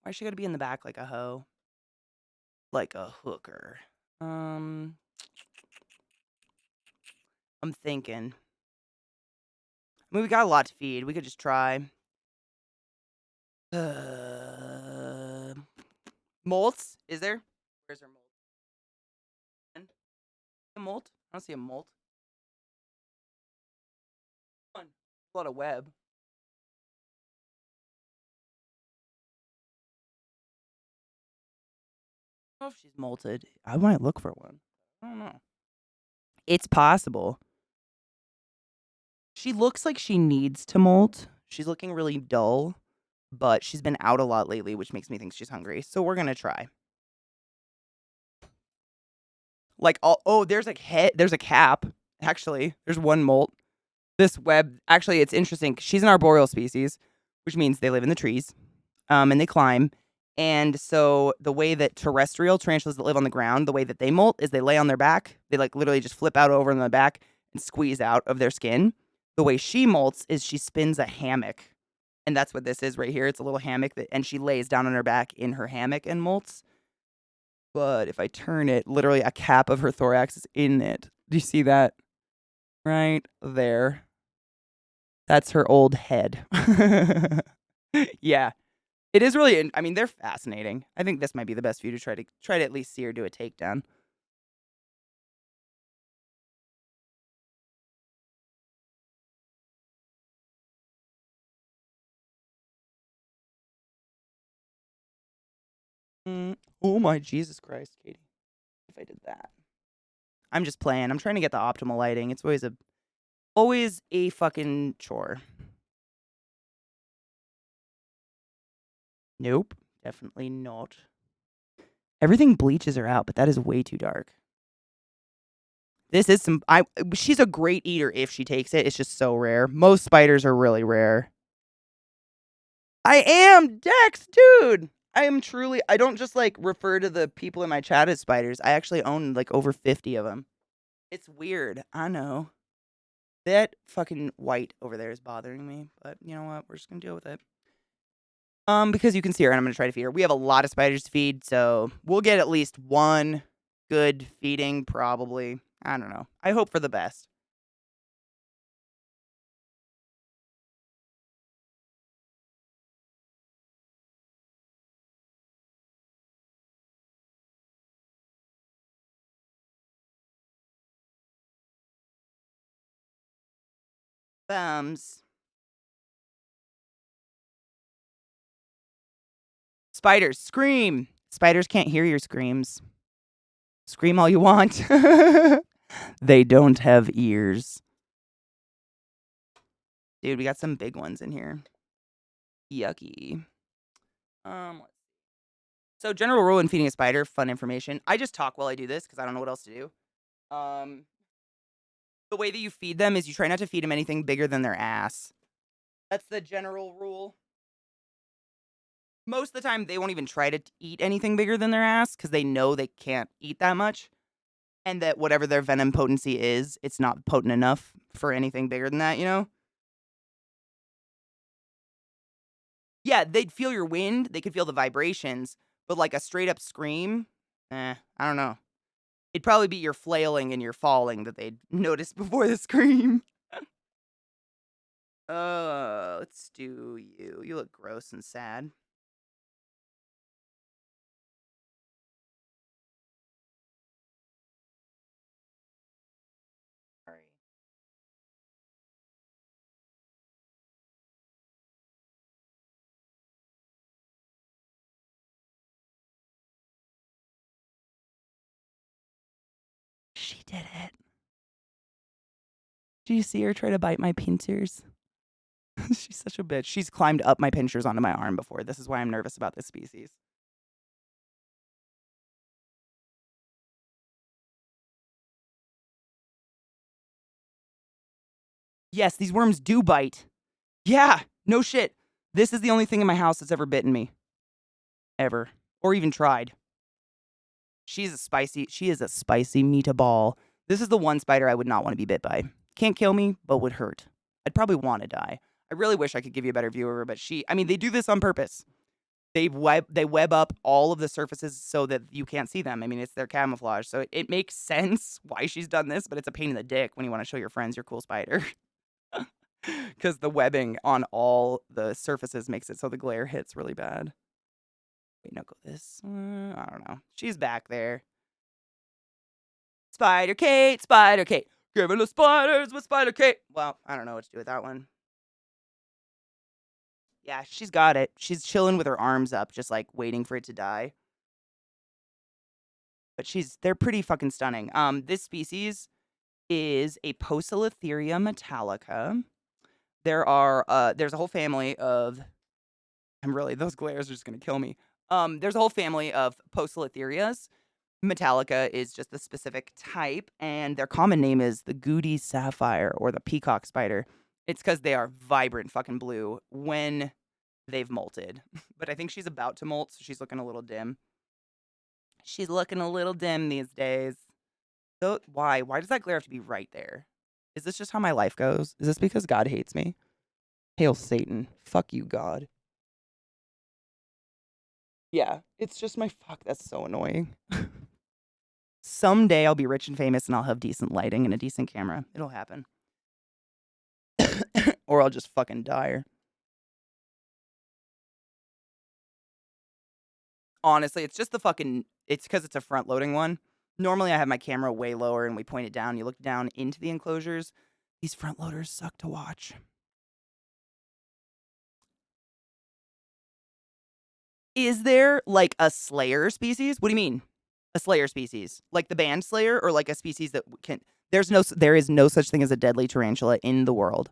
Why is she gotta be in the back like a hoe? Like a hooker. I'm thinking. I mean, we got a lot to feed. We could just try. Molts? Is there? Where's our molt? A molt? I don't see a molt. A lot of web. I don't know if she's molted. I might look for one. I don't know. It's possible. She looks like she needs to molt. She's looking really dull, but she's been out a lot lately, which makes me think she's hungry. So we're gonna try. Like, there's a cap. Actually, there's one molt. This web, actually, it's interesting. She's an arboreal species, which means they live in the trees, and they climb. And so the way that terrestrial tarantulas that live on the ground, the way that they molt is they lay on their back. They like literally just flip out over on the back and squeeze out of their skin. The way she molts is she spins a hammock. And that's what this is right here. It's a little hammock and she lays down on her back in her hammock and molts. But if I turn it, literally a cap of her thorax is in it. Do you see that? Right there. That's her old head. Yeah. It is really, I mean, they're fascinating. I think this might be the best view to try to at least see her do a takedown. Oh my Jesus Christ, Katie. If I did that. I'm just playing. I'm trying to get the optimal lighting. It's always a fucking chore. Nope. Definitely not. Everything bleaches her out, but that is way too dark. This is she's a great eater if she takes it. It's just so rare. Most spiders are really rare. I am Dex, dude. I am truly, I don't just like refer to the people in my chat as spiders. I actually own like over 50 of them. It's weird. I know. That fucking white over there is bothering me, but you know what? We're just gonna deal with it. Because you can see her and I'm gonna try to feed her. We have a lot of spiders to feed, so we'll get at least one good feeding, probably. I don't know. I hope for the best. Bums. Spiders, scream! Spiders can't hear your screams. Scream all you want. They don't have ears. Dude, we got some big ones in here. Yucky. So general rule in feeding a spider, fun information. I just talk while I do this because I don't know what else to do. The way that you feed them is you try not to feed them anything bigger than their ass. That's the general rule. Most of the time, they won't even try to eat anything bigger than their ass because they know they can't eat that much. And that whatever their venom potency is, it's not potent enough for anything bigger than that, you know? Yeah, they'd feel your wind. They could feel the vibrations. But like a straight up scream, I don't know. It'd probably be your flailing and your falling that they'd notice before the scream. Let's do you. You look gross and sad. Sorry. She did it. Do you see her try to bite my pincers? She's such a bitch. She's climbed up my pinchers onto my arm before. This is why I'm nervous about this species. Yes, these worms do bite. Yeah, no shit. This is the only thing in my house that's ever bitten me. Ever. or even tried. She is a spicy meatball. This is the one spider I would not want to be bit by. Can't kill me, but would hurt. I'd probably want to die. I really wish I could give you a better view of her, but they do this on purpose. They web up all of the surfaces so that you can't see them. I mean, it's their camouflage. So it makes sense why she's done this, but it's a pain in the dick when you want to show your friends your cool spider. Because the webbing on all the surfaces makes it so the glare hits really bad. Wait, no, go this. I don't know. She's back there. Spider-Kate. Giving the spiders with Spider-Kate. Well, I don't know what to do with that one. Yeah, she's got it. She's chilling with her arms up, just like waiting for it to die. But they're pretty fucking stunning. This species is a Poecilotheria metallica. There's a whole family of, those glares are just gonna kill me. There's a whole family of Poecilotherias. Metallica is just the specific type, and their common name is the Goody sapphire or the peacock spider. It's because they are vibrant fucking blue when they've molted. But I think she's about to molt, so she's looking a little dim. She's looking a little dim these days. So why? Why does that glare have to be right there? Is this just how my life goes? Is this because God hates me? Hail Satan. Fuck you, God. Yeah, it's just my fuck. That's so annoying. Someday I'll be rich and famous and I'll have decent lighting and a decent camera. It'll happen. Or I'll just fucking die. Honestly, it's just it's because it's a front loading one. Normally I have my camera way lower and we point it down. You look down into the enclosures. These front loaders suck to watch. Is there like a Slayer species? What do you mean? A Slayer species? Like the band Slayer or like a species that can... There is no such thing as a deadly tarantula in the world.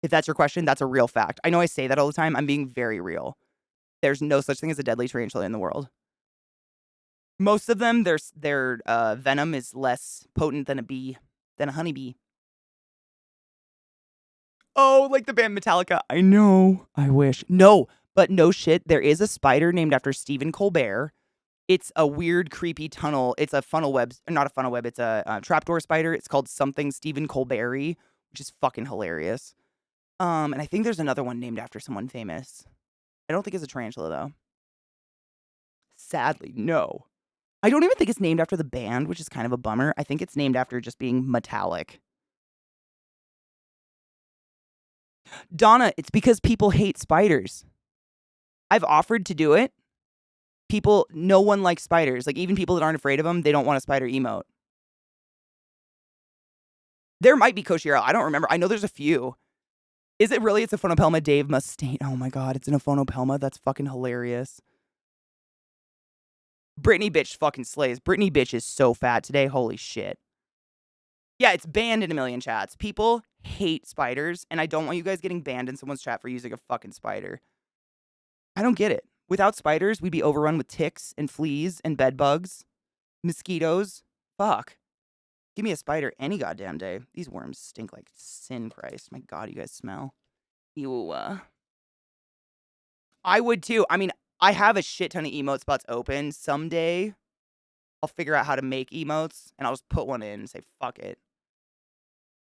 If that's your question, that's a real fact. I know I say that all the time. I'm being very real. There's no such thing as a deadly tarantula in the world. Most of them, their venom is less potent than a honeybee. Oh, like the band Metallica. I know. I wish. No, but no shit. There is a spider named after Stephen Colbert. It's a weird, creepy tunnel. It's a funnel web. Not a funnel web. It's a trapdoor spider. It's called something Stephen Colbert, which is fucking hilarious. And I think there's another one named after someone famous. I don't think it's a tarantula, though. Sadly, no. I don't even think it's named after the band, which is kind of a bummer. I think it's named after just being metallic. Donna, it's because people hate spiders. I've offered to do it. No one likes spiders. Like, even people that aren't afraid of them, they don't want a spider emote. There might be Koshiro. I don't remember. I know there's a few. Is it really? It's a Phonopelma Dave Mustaine. Oh my god, it's in a Phonopelma? That's fucking hilarious. Brittany bitch fucking slays. Brittany bitch is so fat today. Holy shit. Yeah, it's banned in a million chats. People hate spiders, and I don't want you guys getting banned in someone's chat for using a fucking spider. I don't get it. Without spiders, we'd be overrun with ticks and fleas and bed bugs, mosquitoes. Fuck. Give me a spider any goddamn day. These worms stink like sin Christ. My god, you guys smell. Ew. I would too. I mean, I have a shit ton of emote spots open. Someday, I'll figure out how to make emotes, and I'll just put one in and say, fuck it.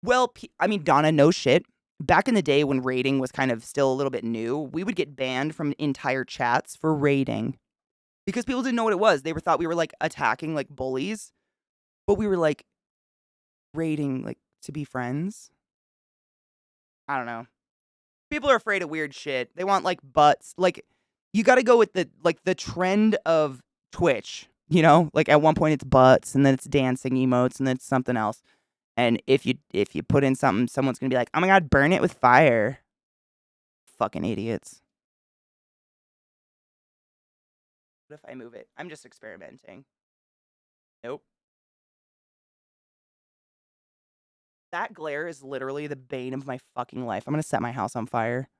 Well, I mean, Donna, no shit. Back in the day when raiding was kind of still a little bit new, we would get banned from entire chats for raiding. Because people didn't know what it was. They thought we were, like, attacking, like, bullies. But we were, like, raiding, like, to be friends. I don't know. People are afraid of weird shit. They want, like, butts. Like, you gotta go with the trend of Twitch. You know? Like, at one point it's butts, and then it's dancing emotes, and then it's something else. And if you put in something, someone's gonna be like, oh my god, burn it with fire. Fucking idiots. What if I move it? I'm just experimenting. Nope. That glare is literally the bane of my fucking life. I'm gonna set my house on fire.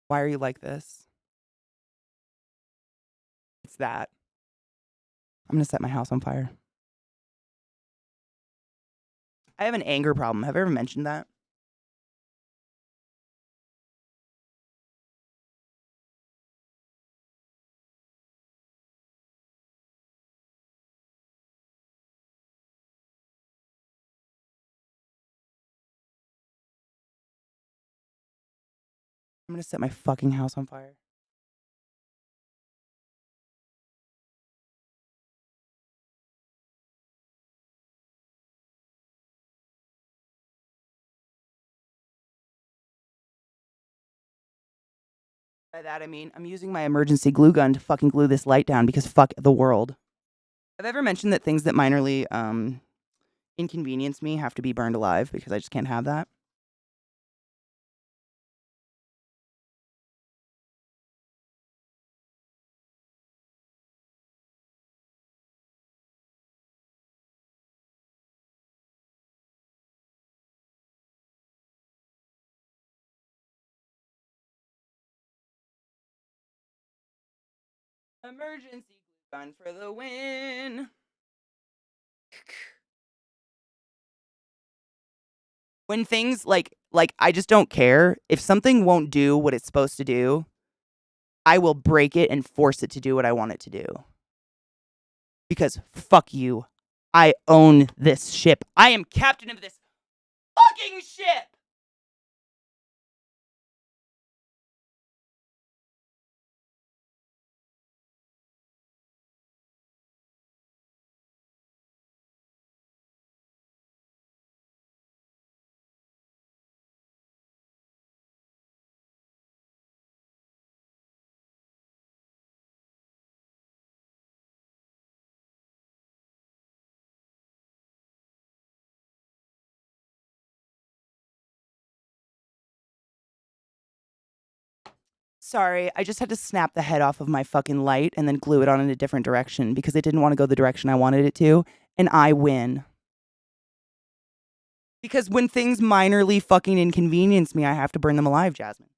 Why are you like this? It's that. I'm gonna set my house on fire. I have an anger problem. Have I ever mentioned that? I'm gonna set my fucking house on fire. By that I mean I'm using my emergency glue gun to fucking glue this light down because fuck the world. Have I ever mentioned that things that minorly inconvenience me have to be burned alive because I just can't have that? Emergency glue gun for the win. When things like I just don't care. If something won't do what it's supposed to do, I will break it and force it to do what I want it to do. Because fuck you. I own this ship. I am captain of this fucking ship. Sorry, I just had to snap the head off of my fucking light and then glue it on in a different direction because it didn't want to go the direction I wanted it to, and I win. Because when things minorly fucking inconvenience me, I have to burn them alive, Jasmine.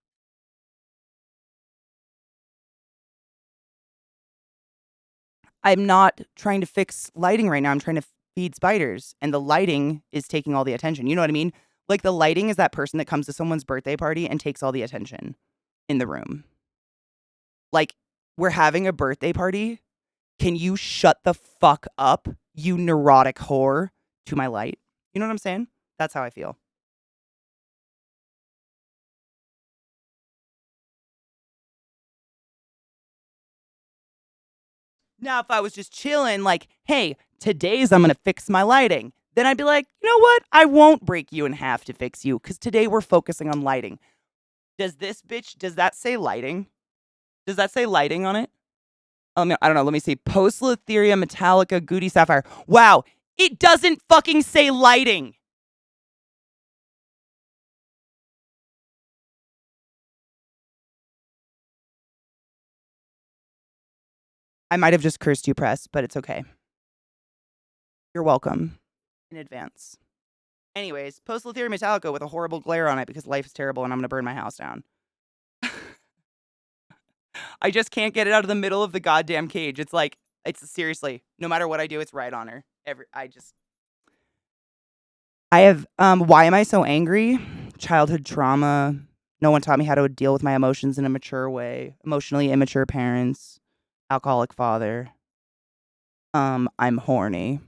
I'm not trying to fix lighting right now. I'm trying to feed spiders, and the lighting is taking all the attention. You know what I mean? Like the lighting is that person that comes to someone's birthday party and takes all the attention in the room. Like, we're having a birthday party. Can you shut the fuck up, you neurotic whore, to my light? You know what I'm saying? That's how I feel. Now, if I was just chilling, like, hey, today's I'm going to fix my lighting, then I'd be like, you know what? I won't break you in half to fix you because today we're focusing on lighting. Does that say lighting? Does that say lighting on it? I don't know. Let me see. Post-Litheria Metallica Goody Sapphire. Wow. It doesn't fucking say lighting. I might have just cursed you, press, but it's okay. You're welcome in advance. Anyways, Post-Litheria Metallica with a horrible glare on it because life is terrible and I'm going to burn my house down. I just can't get it out of the middle of the goddamn cage. It's like, it's seriously, no matter what I do, it's right on her. I have, why am I so angry? Childhood trauma. No one taught me how to deal with my emotions in a mature way. Emotionally immature parents. Alcoholic father. I'm horny.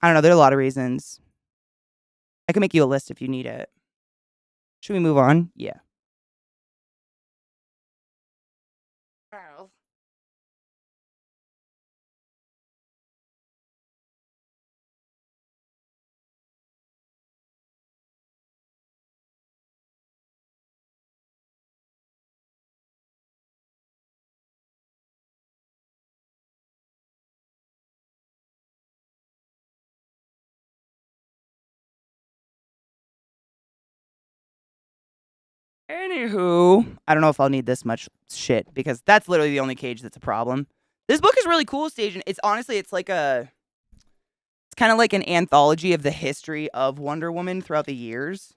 I don't know. There are a lot of reasons. I can make you a list if you need it. Should we move on? Yeah. Anywho, I don't know if I'll need this much shit because that's literally the only cage that's a problem. This book is really cool, Stage. It's honestly, it's kind of like an anthology of the history of Wonder Woman throughout the years.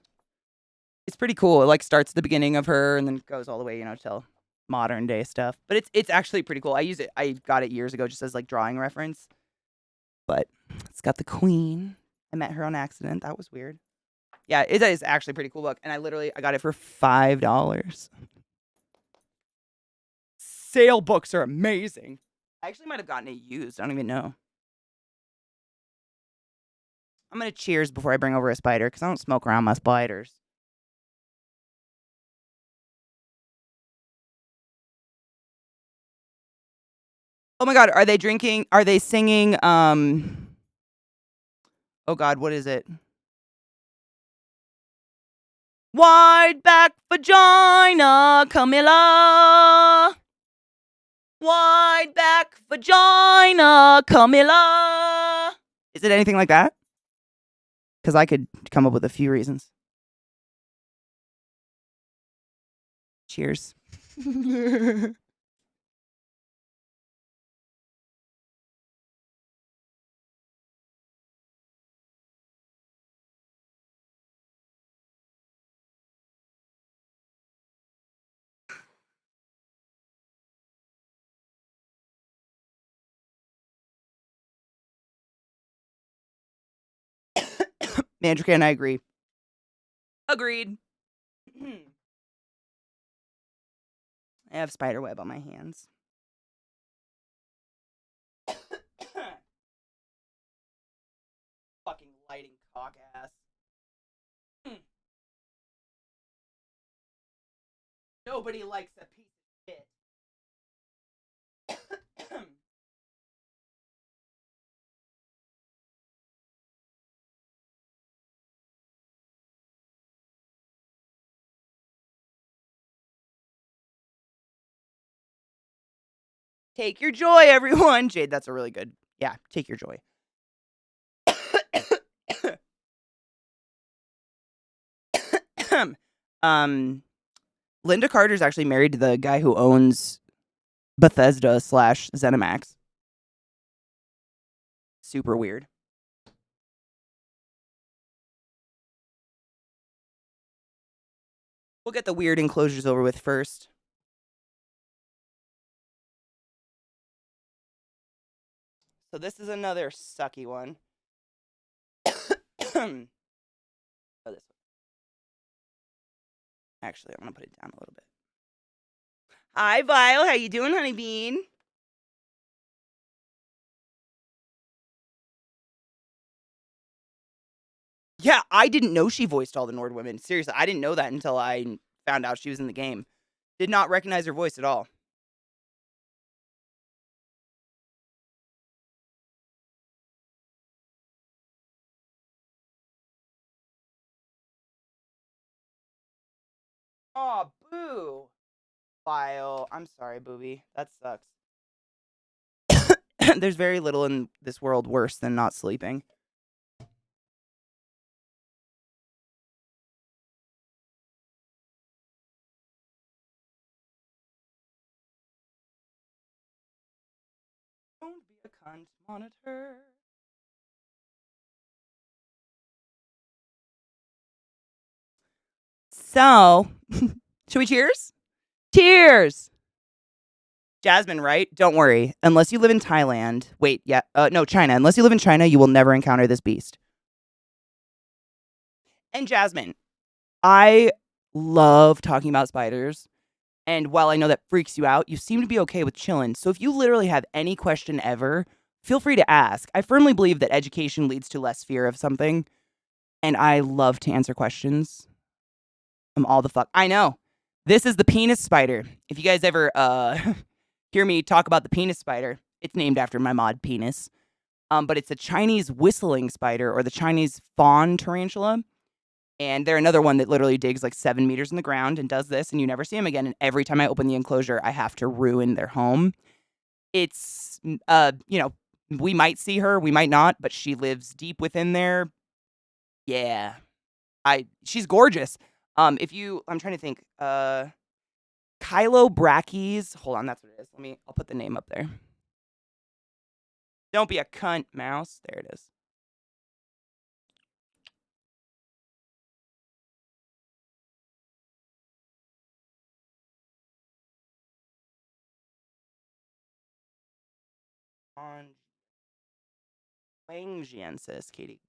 It's pretty cool. It like starts at the beginning of her and then goes all the way, till modern day stuff. But it's actually pretty cool. I got it years ago just as like drawing reference. But it's got the queen. I met her on accident. That was weird. Yeah, it is actually a pretty cool book. And I got it for $5. Sale books are amazing. I actually might have gotten it used. I don't even know. I'm gonna cheers before I bring over a spider because I don't smoke around my spiders. Oh my god, are they drinking? Are they singing? Oh god, what is it? Wide back vagina, Camilla. Wide back vagina, Camilla. Is it anything like that? Because I could come up with a few reasons. Cheers. Mandrika and I agree. Agreed. I have spider web on my hands. Fucking lighting cock ass. Nobody likes a piece of shit. Take your joy, everyone. Jade, that's a really good. Yeah, take your joy. Linda Carter's actually married to the guy who owns Bethesda / ZeniMax. Super weird. We'll get the weird enclosures over with first. So this is another sucky one. Oh, this one. Actually, I'm gonna put it down a little bit. Hi, Vile. How you doing, honey bean? Yeah, I didn't know she voiced all the Nord women. Seriously, I didn't know that until I found out she was in the game. Did not recognize her voice at all. Aw, boo. Vile. I'm sorry, booby. That sucks. There's very little in this world worse than not sleeping. Don't be a cunt, monitor. So, should we cheers? Cheers! Jasmine, right? Don't worry. Unless you live in Thailand. Wait, yeah. No, China. Unless you live in China, you will never encounter this beast. And Jasmine, I love talking about spiders. And while I know that freaks you out, you seem to be okay with chilling. So if you literally have any question ever, feel free to ask. I firmly believe that education leads to less fear of something. And I love to answer questions. I'm all the fuck. I know. This is the penis spider. If you guys ever hear me talk about the penis spider, it's named after my mod penis. But it's a Chinese whistling spider or the Chinese fawn tarantula. And they're another one that literally digs like 7 meters in the ground and does this, and you never see them again. And every time I open the enclosure, I have to ruin their home. It's, we might see her, we might not, but she lives deep within there. Yeah, she's gorgeous. I'm trying to think. Kylobrachys. Hold on, that's what it is. I'll put the name up there. Don't be a cunt, mouse. There it is. On Wangjiansis, Katie.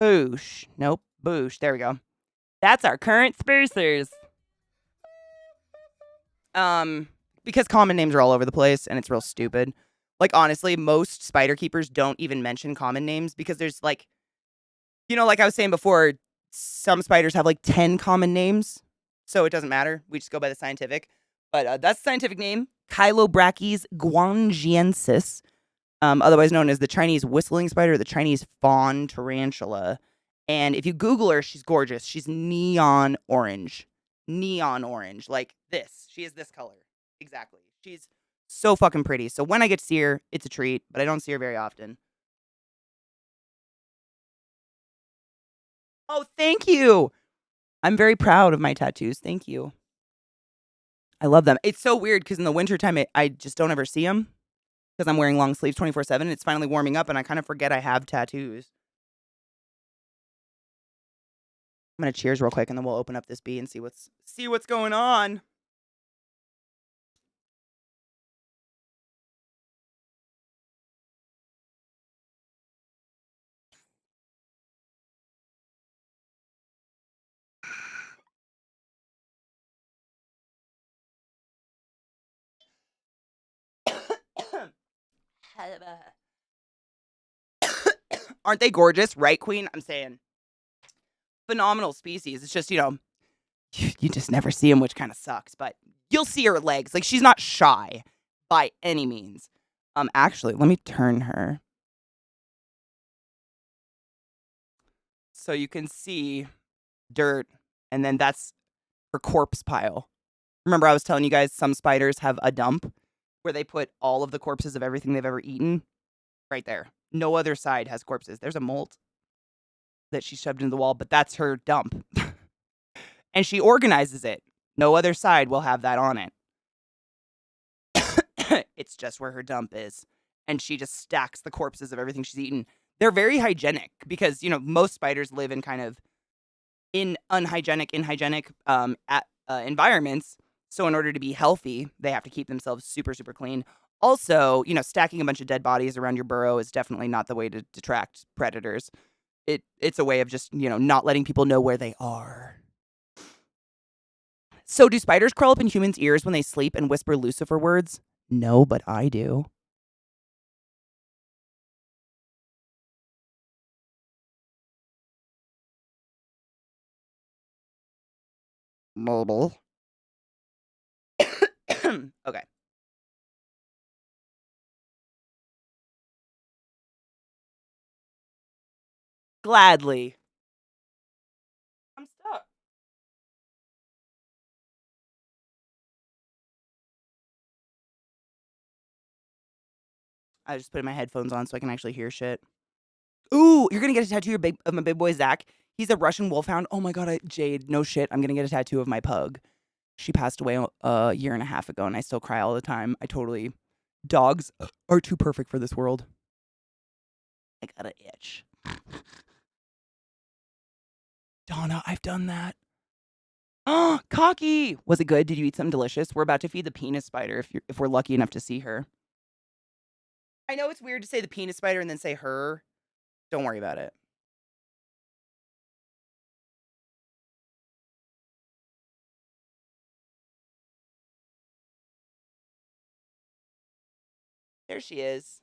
Boosh. Nope. Boosh. There we go. That's our current spacers. Because common names are all over the place and it's real stupid. Like, honestly, most spider keepers don't even mention common names because there's like, like I was saying before, some spiders have like 10 common names. So it doesn't matter. We just go by the scientific. But that's the scientific name, Chilobrachys guangiensis, otherwise known as the Chinese whistling spider, the Chinese fawn tarantula. And if you Google her, she's gorgeous. She's neon orange. Neon orange. Like this. She is this color. Exactly. She's so fucking pretty. So when I get to see her, it's a treat, but I don't see her very often. Oh, thank you. I'm very proud of my tattoos. Thank you. I love them. It's so weird because in the wintertime, I just don't ever see them because I'm wearing long sleeves 24/7. It's finally warming up and I kind of forget I have tattoos. I'm going to cheers real quick and then we'll open up this bee and see what's going on. Aren't they gorgeous? Right, Queen? I'm saying. Phenomenal species. It's just, you just never see them, which kind of sucks, but you'll see her legs. Like, she's not shy by any means. Actually, let me turn her so you can see dirt, and then that's her corpse pile. Remember I was telling you guys some spiders have a dump where they put all of the corpses of everything they've ever eaten? Right there. No other side has corpses. There's a molt that she shoved into the wall, but that's her dump. And she organizes it. No other side will have that on it. It's just where her dump is. And she just stacks the corpses of everything she's eaten. They're very hygienic because, most spiders live in kind of unhygienic environments. So in order to be healthy, they have to keep themselves super, super clean. Also, stacking a bunch of dead bodies around your burrow is definitely not the way to detract predators. It's a way of just, not letting people know where they are. So do spiders crawl up in humans' ears when they sleep and whisper Lucifer words? No, but I do. Mobile. Okay. Gladly. I'm stuck. I just put my headphones on so I can actually hear shit. Ooh, you're gonna get a tattoo of my big boy Zach. He's a Russian wolfhound. Oh my god, Jade, no shit. I'm gonna get a tattoo of my pug. She passed away a year and a half ago, and I still cry all the time. Dogs are too perfect for this world. I got an itch. Donna, I've done that. Oh, Cocky! Was it good? Did you eat something delicious? We're about to feed the penis spider if we're lucky enough to see her. I know it's weird to say the penis spider and then say her. Don't worry about it. There she is.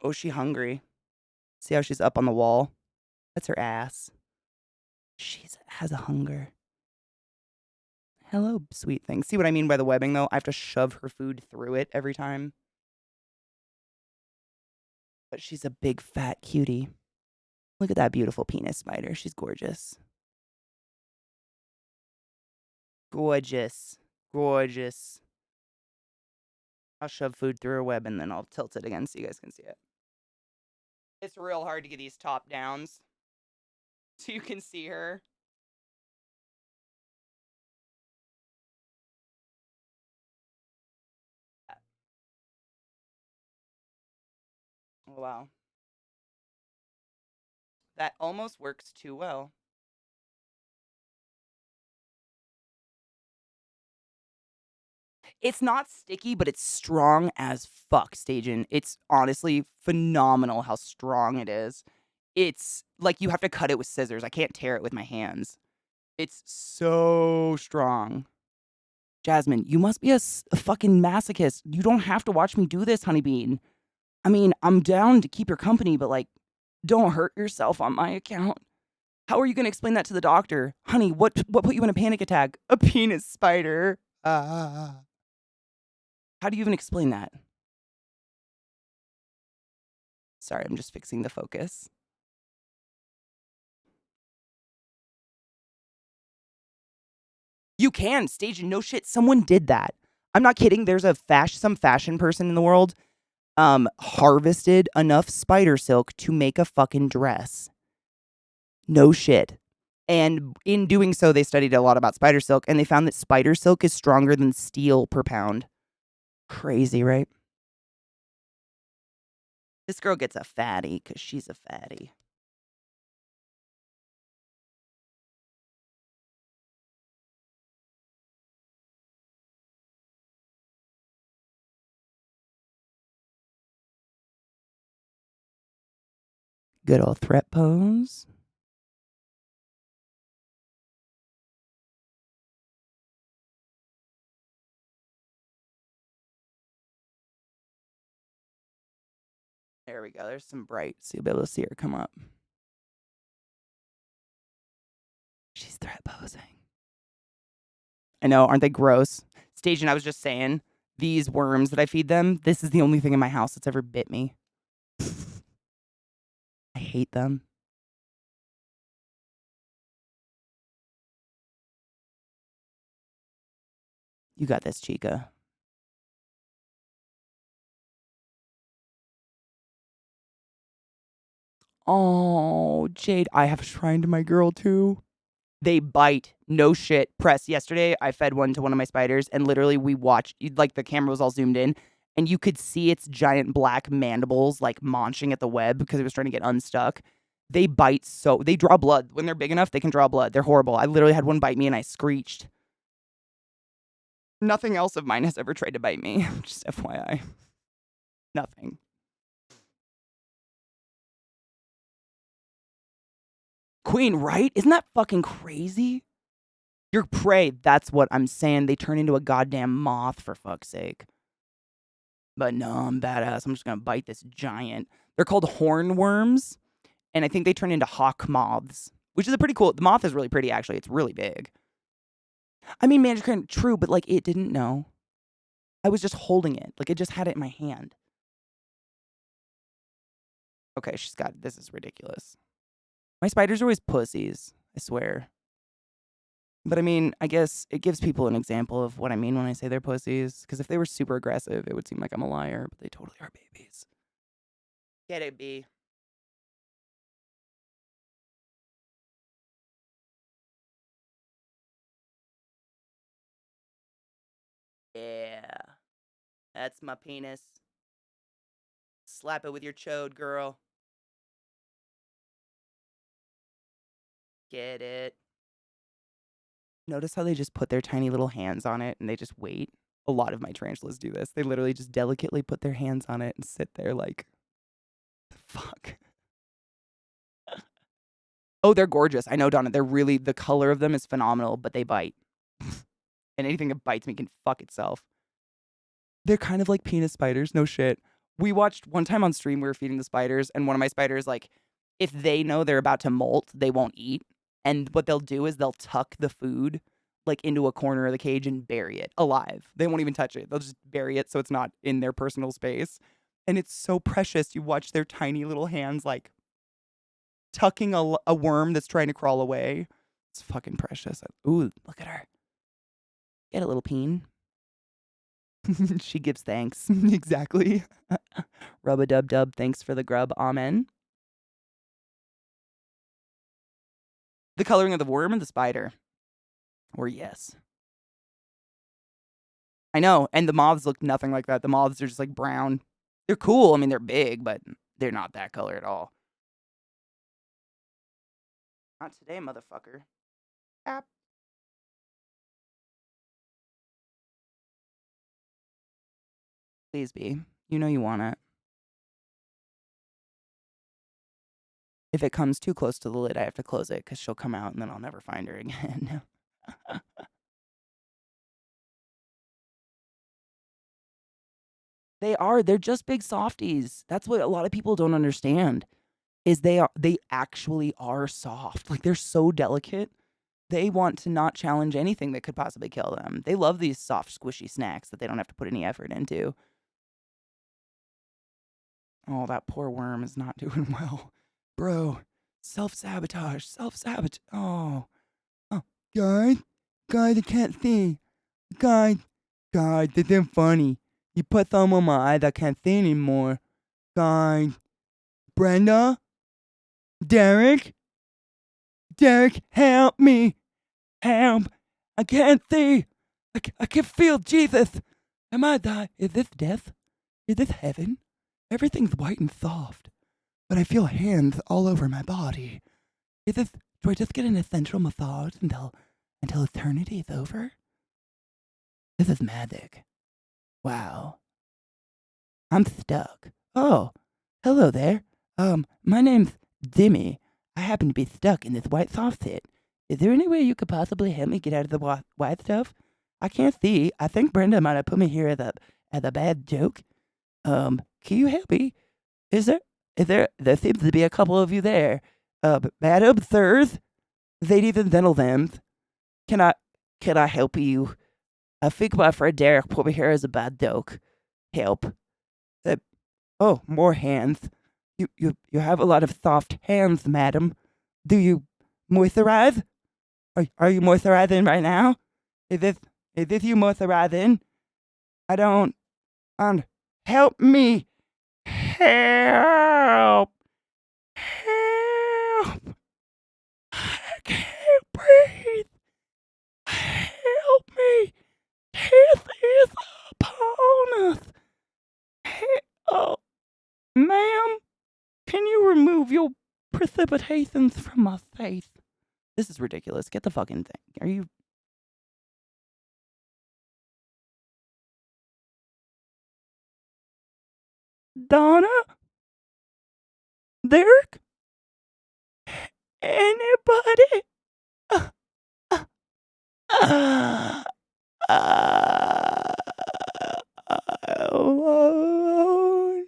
Oh, she hungry. See how she's up on the wall? That's her ass. She has a hunger. Hello, sweet thing. See what I mean by the webbing, though? I have to shove her food through it every time. But she's a big, fat cutie. Look at that beautiful penis spider. She's gorgeous. Gorgeous. Gorgeous. I'll shove food through her web and then I'll tilt it again so you guys can see it. It's real hard to get these top downs so you can see her. Oh, wow. That almost works too well. It's not sticky, but it's strong as fuck, Stajan. It's honestly phenomenal how strong it is. It's like you have to cut it with scissors. I can't tear it with my hands. It's so strong. Jasmine, you must be a fucking masochist. You don't have to watch me do this, honeybean. I mean, I'm down to keep your company, but like, don't hurt yourself on my account. How are you going to explain that to the doctor? Honey, what put you in a panic attack? A penis spider. How do you even explain that? Sorry, I'm just fixing the focus. You can stage no shit. Someone did that. I'm not kidding. There's some fashion person in the world harvested enough spider silk to make a fucking dress. No shit. And in doing so, they studied a lot about spider silk, and they found that spider silk is stronger than steel per pound. Crazy, right? This girl gets a fatty because she's a fatty. Good old threat pose. There we go. There's some bright, so you'll be able to see her come up. She's threat posing. I know, aren't they gross? Station, I was just saying, these worms that I feed them, this is the only thing in my house that's ever bit me. I hate them. You got this, Chica. Oh, Jade, I have a shrine to my girl too. They bite. No shit. Press. Yesterday, I fed one to one of my spiders, and literally we watched, like the camera was all zoomed in, and you could see its giant black mandibles like munching at the web because it was trying to get unstuck. They bite they draw blood. When they're big enough, they can draw blood. They're horrible. I literally had one bite me and I screeched. Nothing else of mine has ever tried to bite me. Just FYI. Nothing. Queen, right? Isn't that fucking crazy? Your prey, that's what I'm saying. They turn into a goddamn moth, for fuck's sake. But no, I'm badass. I'm just gonna bite this giant. They're called hornworms, and I think they turn into hawk moths, which is a pretty cool. The moth is really pretty, actually. It's really big. I mean, Mandrake, true, but like it didn't know. I was just holding it. Like it just had it in my hand. Okay, this is ridiculous. My spiders are always pussies, I swear. But I mean, I guess it gives people an example of what I mean when I say they're pussies. Because if they were super aggressive, it would seem like I'm a liar, but they totally are babies. Get it, B. Yeah. That's my penis. Slap it with your chode, girl. Get it. Notice how they just put their tiny little hands on it and they just wait? A lot of my tarantulas do this. They literally just delicately put their hands on it and sit there like, the fuck? Oh, they're gorgeous. I know, Donna. The color of them is phenomenal, but they bite. And anything that bites me can fuck itself. They're kind of like penis spiders, no shit. We watched one time on stream, we were feeding the spiders, and one of my spiders, like, if they know they're about to molt, they won't eat. And what they'll do is they'll tuck the food like into a corner of the cage and bury it alive. They won't even touch it. They'll just bury it so it's not in their personal space. And it's so precious. You watch their tiny little hands like tucking a worm that's trying to crawl away. It's fucking precious. Ooh, look at her. Get a little peen. She gives thanks. Exactly. Rub-a-dub-dub. Thanks for the grub. Amen. The coloring of the worm and the spider. Or yes. I know. And the moths look nothing like that. The moths are just like brown. They're cool. I mean, they're big, but they're not that color at all. Not today, motherfucker. App. Please be. You know you want it. If it comes too close to the lid, I have to close it because she'll come out and then I'll never find her again. They're just big softies. That's what a lot of people don't understand. Is they actually are soft. Like, they're so delicate. They want to not challenge anything that could possibly kill them. They love these soft, squishy snacks that they don't have to put any effort into. Oh, that poor worm is not doing well. Bro, self-sabotage. Oh. Oh, guys, I can't see. Guys, this isn't funny. You put some on my eyes, I can't see anymore. Guys, Brenda? Derek, help me. Help. I can't see. I can feel Jesus. Am I dying? Is this death? Is this heaven? Everything's white and soft, but I feel hands all over my body. Do I just get an essential massage until eternity is over? This is magic. Wow. I'm stuck. Oh, hello there. My name's Jimmy. I happen to be stuck in this white soft sit. Is there any way you could possibly help me get out of the white stuff? I can't see. I think Brenda might have put me here as a bad joke. Can you help me? There seems to be a couple of you there. Madam, sirs, ladies and gentlemen, can I help you? I think my friend Derek put me here as a bad joke. Help. Oh, more hands. You have a lot of soft hands, madam. Do you moisturize? Are you moisturizing right now? Is this you moisturizing? I don't. Help me. Help. Help. I can't breathe. Help me. Death is upon us. Oh, ma'am, can you remove your precipitations from my face? This is ridiculous. Get the fucking thing. Are you... Donna? Derek? Anybody? Alone.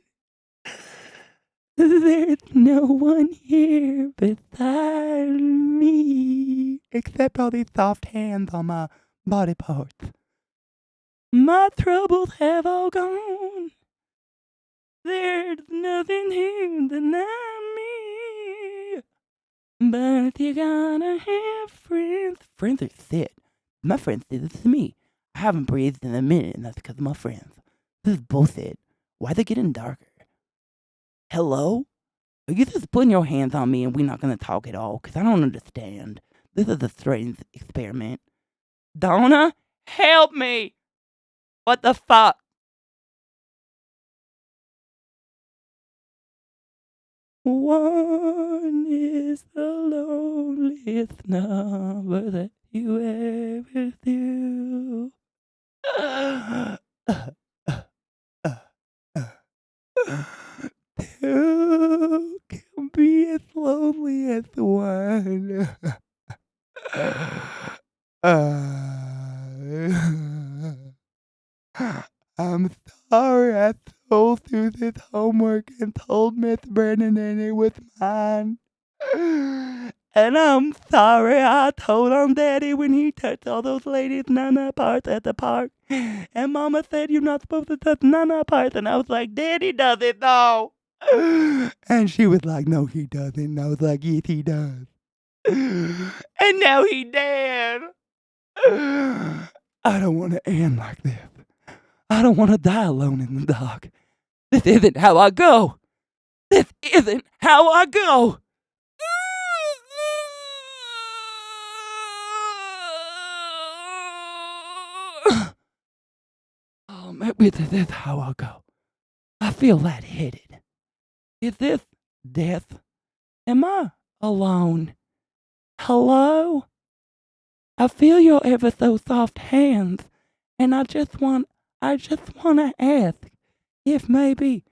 There's no one here beside me, except all these soft hands on my body parts. My troubles have all gone. There's nothing here to deny me. But you gotta have friends. Friends are sick. My friends did this to me. I haven't breathed in a minute, and that's because of my friends. This is bullshit. Why they getting darker? Hello? Are you just putting your hands on me and we're not gonna talk at all? Because I don't understand. This is a strange experiment. Donna, help me! What the fuck? One is the loneliest number that you ever do. Two can be as lonely as one. I'm sorry I stole Susan's homework and told Miss Brennan and it was mine. And I'm sorry I told on Daddy when he touched all those ladies' nana parts at the park. And Mama said you're not supposed to touch nana parts. And I was like, Daddy does it though. And she was like, no, he doesn't. And I was like, yes, he does. And now he dead. I don't want to end like this. I don't want to die alone in the dark. This isn't how I go. This isn't how I go. Oh, maybe this is how I go. I feel lightheaded. Is this death? Am I alone? Hello? I feel your ever so soft hands, and I just want to ask if maybe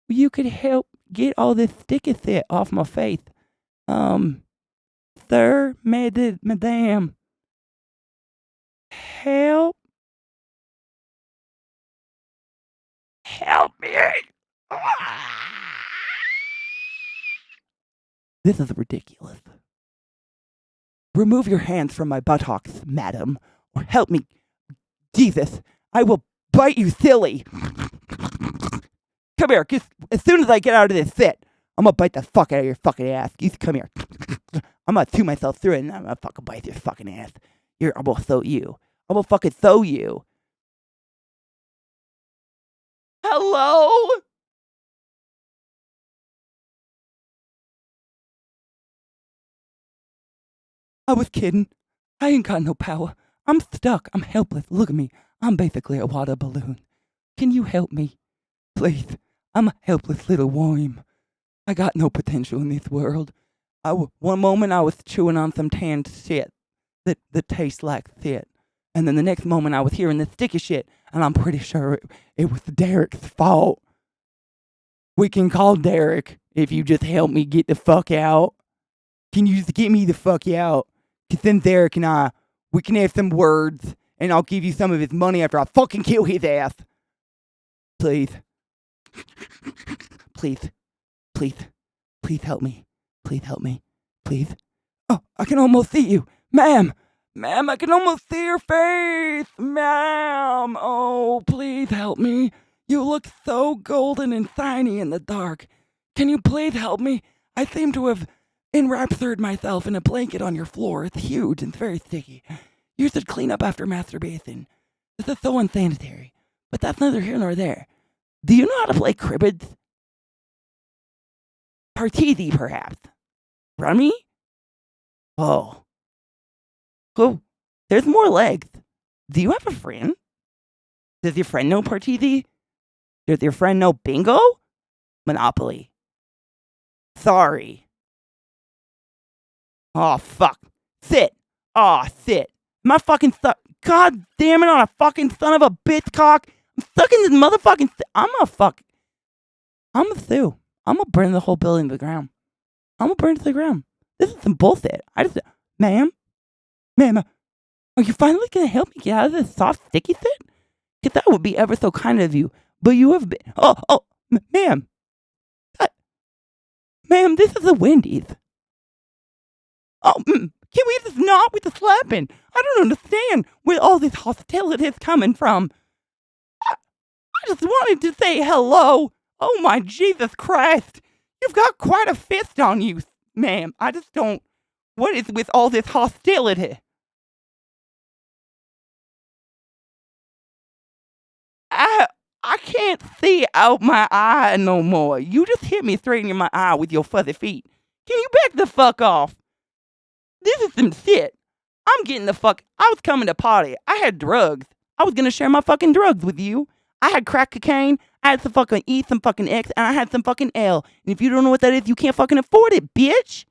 you could help get all this sticky set off my face. Sir, madam, help me. This is ridiculous. Remove your hands from my buttocks, madam, or help me. Jesus, I will bite you silly. Come here, as soon as I get out of this fit, I'm gonna bite the fuck out of your fucking ass. You come here. I'm gonna chew myself through it and I'm gonna fucking bite your fucking ass. Here, I'm gonna throw you. I'm gonna fucking throw you. Hello? I was kidding. I ain't got no power. I'm stuck. I'm helpless. Look at me. I'm basically a water balloon. Can you help me? Please. I'm a helpless little worm. I got no potential in this world. One moment I was chewing on some canned shit that tastes like shit. And then the next moment I was hearing this sticky shit. And I'm pretty sure it was Derek's fault. We can call Derek if you just help me get the fuck out. Can you just get me the fuck out? Because then Derek and we can have some words. And I'll give you some of his money after I fucking kill his ass. Please. Please. Please. Please help me. Please help me. Please. Oh, I can almost see you. Ma'am. Ma'am, I can almost see your face. Ma'am. Oh, please help me. You look so golden and shiny in the dark. Can you please help me? I seem to have enraptured myself in a blanket on your floor. It's huge and very sticky. You should clean up after masturbation. This is so unsanitary. But that's neither here nor there. Do you know how to play cribbage? Partiti, perhaps. Rummy? Oh. Cool. There's more legs. Do you have a friend? Does your friend know Partiti? Does your friend know Bingo? Monopoly. Sorry. Oh, fuck. Sit. Oh, sit. My fucking God damn it on a fucking son of a bitch cock. I'm stuck in this motherfucking. I'm gonna sue. I'm gonna burn the whole building to the ground. I'm gonna burn it to the ground. This is some bullshit. Ma'am, are you finally gonna help me get out of this soft, sticky shit? Because that would be ever so kind of you. But you have been. Ma'am. Ma'am, this is a Wendy's. Oh, can we just not with the slapping? I don't understand where all this hostility is coming from. I just wanted to say hello. Oh my Jesus Christ. You've got quite a fist on you, ma'am. I just don't. What is with all this hostility? I can't see out my eye no more. You just hit me straight in my eye with your fuzzy feet. Can you back the fuck off? This is some shit. I'm getting the fuck. I was coming to party. I had drugs. I was gonna share my fucking drugs with you. I had crack cocaine. I had some fucking E, some fucking X, and I had some fucking L. And if you don't know what that is, you can't fucking afford it, bitch.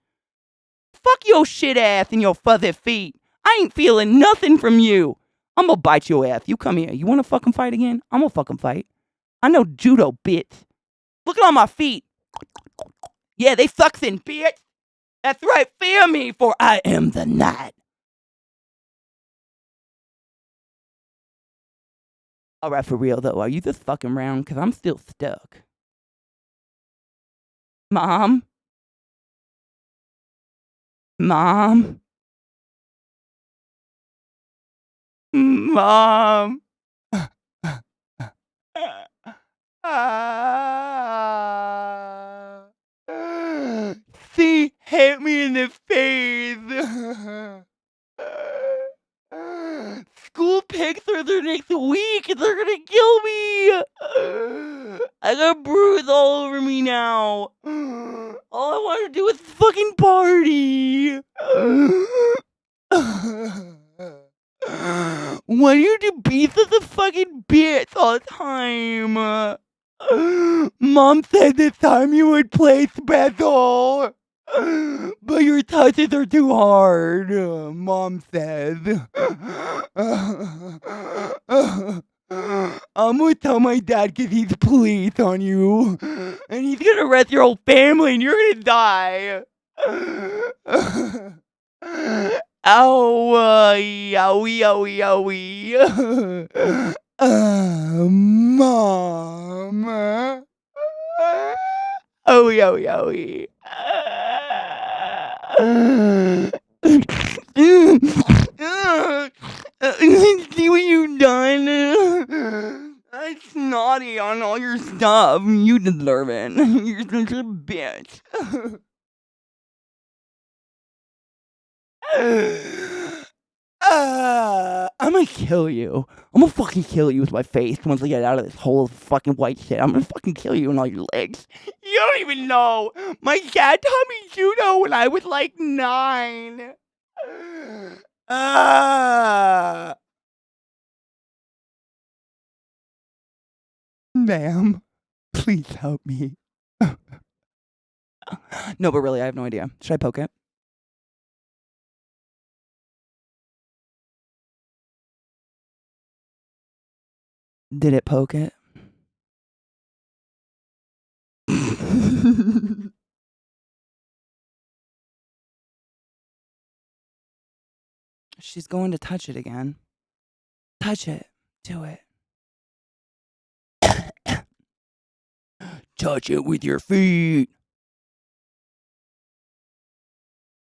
Fuck your shit ass and your fuzzy feet. I ain't feeling nothing from you. I'm gonna bite your ass. You come here. You wanna fucking fight again? I'm gonna fucking fight. I know judo, bitch. Look at all my feet. Yeah, they sucking, bitch. That's right. Fear me, for I am the night. All right, for real though, are you just fucking around? Because I'm still stuck. Mom? Mom? Mom? See, hit me in the face. School picks are there next week and they're gonna kill me. I got bruise all over me now. All I want to do is fucking party. Why do you do beats as a fucking bitch all the time? Mom said this time you would play special. But your touches are too hard, Mom says. I'm gonna tell my dad because he's police on you. And he's gonna arrest your whole family and you're gonna die. Owie, owie, owie, owie. Mom. Owie, owie, owie. See what you done? That's naughty on all your stuff. You deserve it. You're such a bitch. I'm gonna kill you. I'm gonna fucking kill you with my face once I get out of this hole of fucking white shit. I'm gonna fucking kill you in all your legs. You don't even know. My dad taught me judo when I was like 9. Ma'am, please help me. No, but really, I have no idea. Should I poke it? Did it poke it? She's going to touch it again. Touch it. Do it. Touch it with your feet.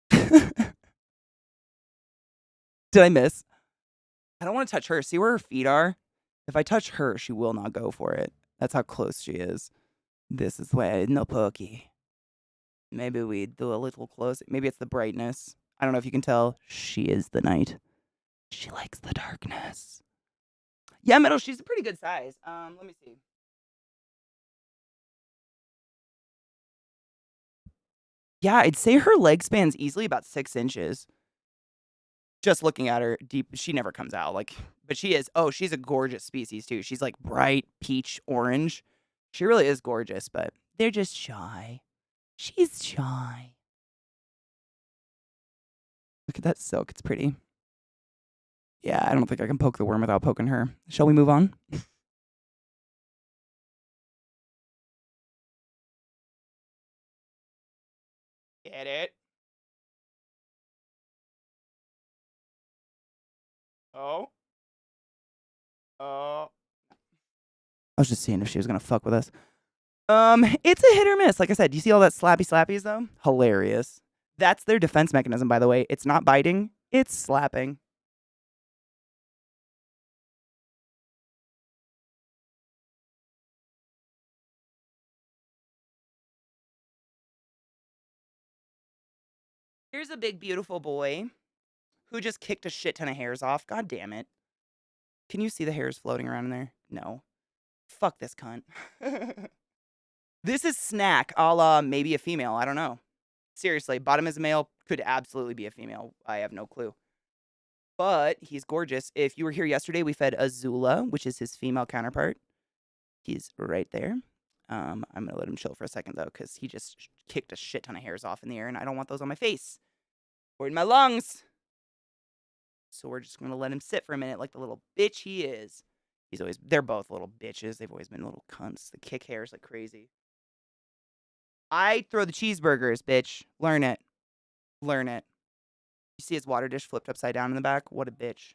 Did I miss? I don't want to touch her. See where her feet are? If I touch her, she will not go for it. That's how close she is. This is why no pokey. Maybe we do a little close. Maybe it's the brightness. I don't know if you can tell. She is the night. She likes the darkness. Yeah, Metal, she's a pretty good size. Let me see. Yeah, I'd say her leg span's easily about 6 inches. Just looking at her deep, she never comes out. Like, but she is. Oh, she's a gorgeous species too. She's like bright peach orange. She really is gorgeous, but they're just shy. She's shy. Look at that silk. It's pretty. Yeah, I don't think I can poke the worm without poking her. Shall we move on? Get it? Oh. Oh. I was just seeing if she was gonna fuck with us. It's a hit or miss. Like I said, do you see all that slappy slappies though? Hilarious. That's their defense mechanism, by the way. It's not biting, it's slapping. Here's a big, beautiful boy who just kicked a shit ton of hairs off. God damn it. Can you see the hairs floating around in there? No. Fuck this cunt. This is Snack, a la maybe a female. I don't know. Seriously, bottom is a male, could absolutely be a female. I have no clue. But he's gorgeous. If you were here yesterday, we fed Azula, which is his female counterpart. He's right there. I'm going to let him chill for a second, though, because he just kicked a shit ton of hairs off in the air, and I don't want those on my face or in my lungs. So we're just going to let him sit for a minute like the little bitch he is. They're both little bitches. They've always been little cunts. They kick hairs like crazy. I throw the cheeseburgers, bitch. Learn it. Learn it. You see his water dish flipped upside down in the back? What a bitch.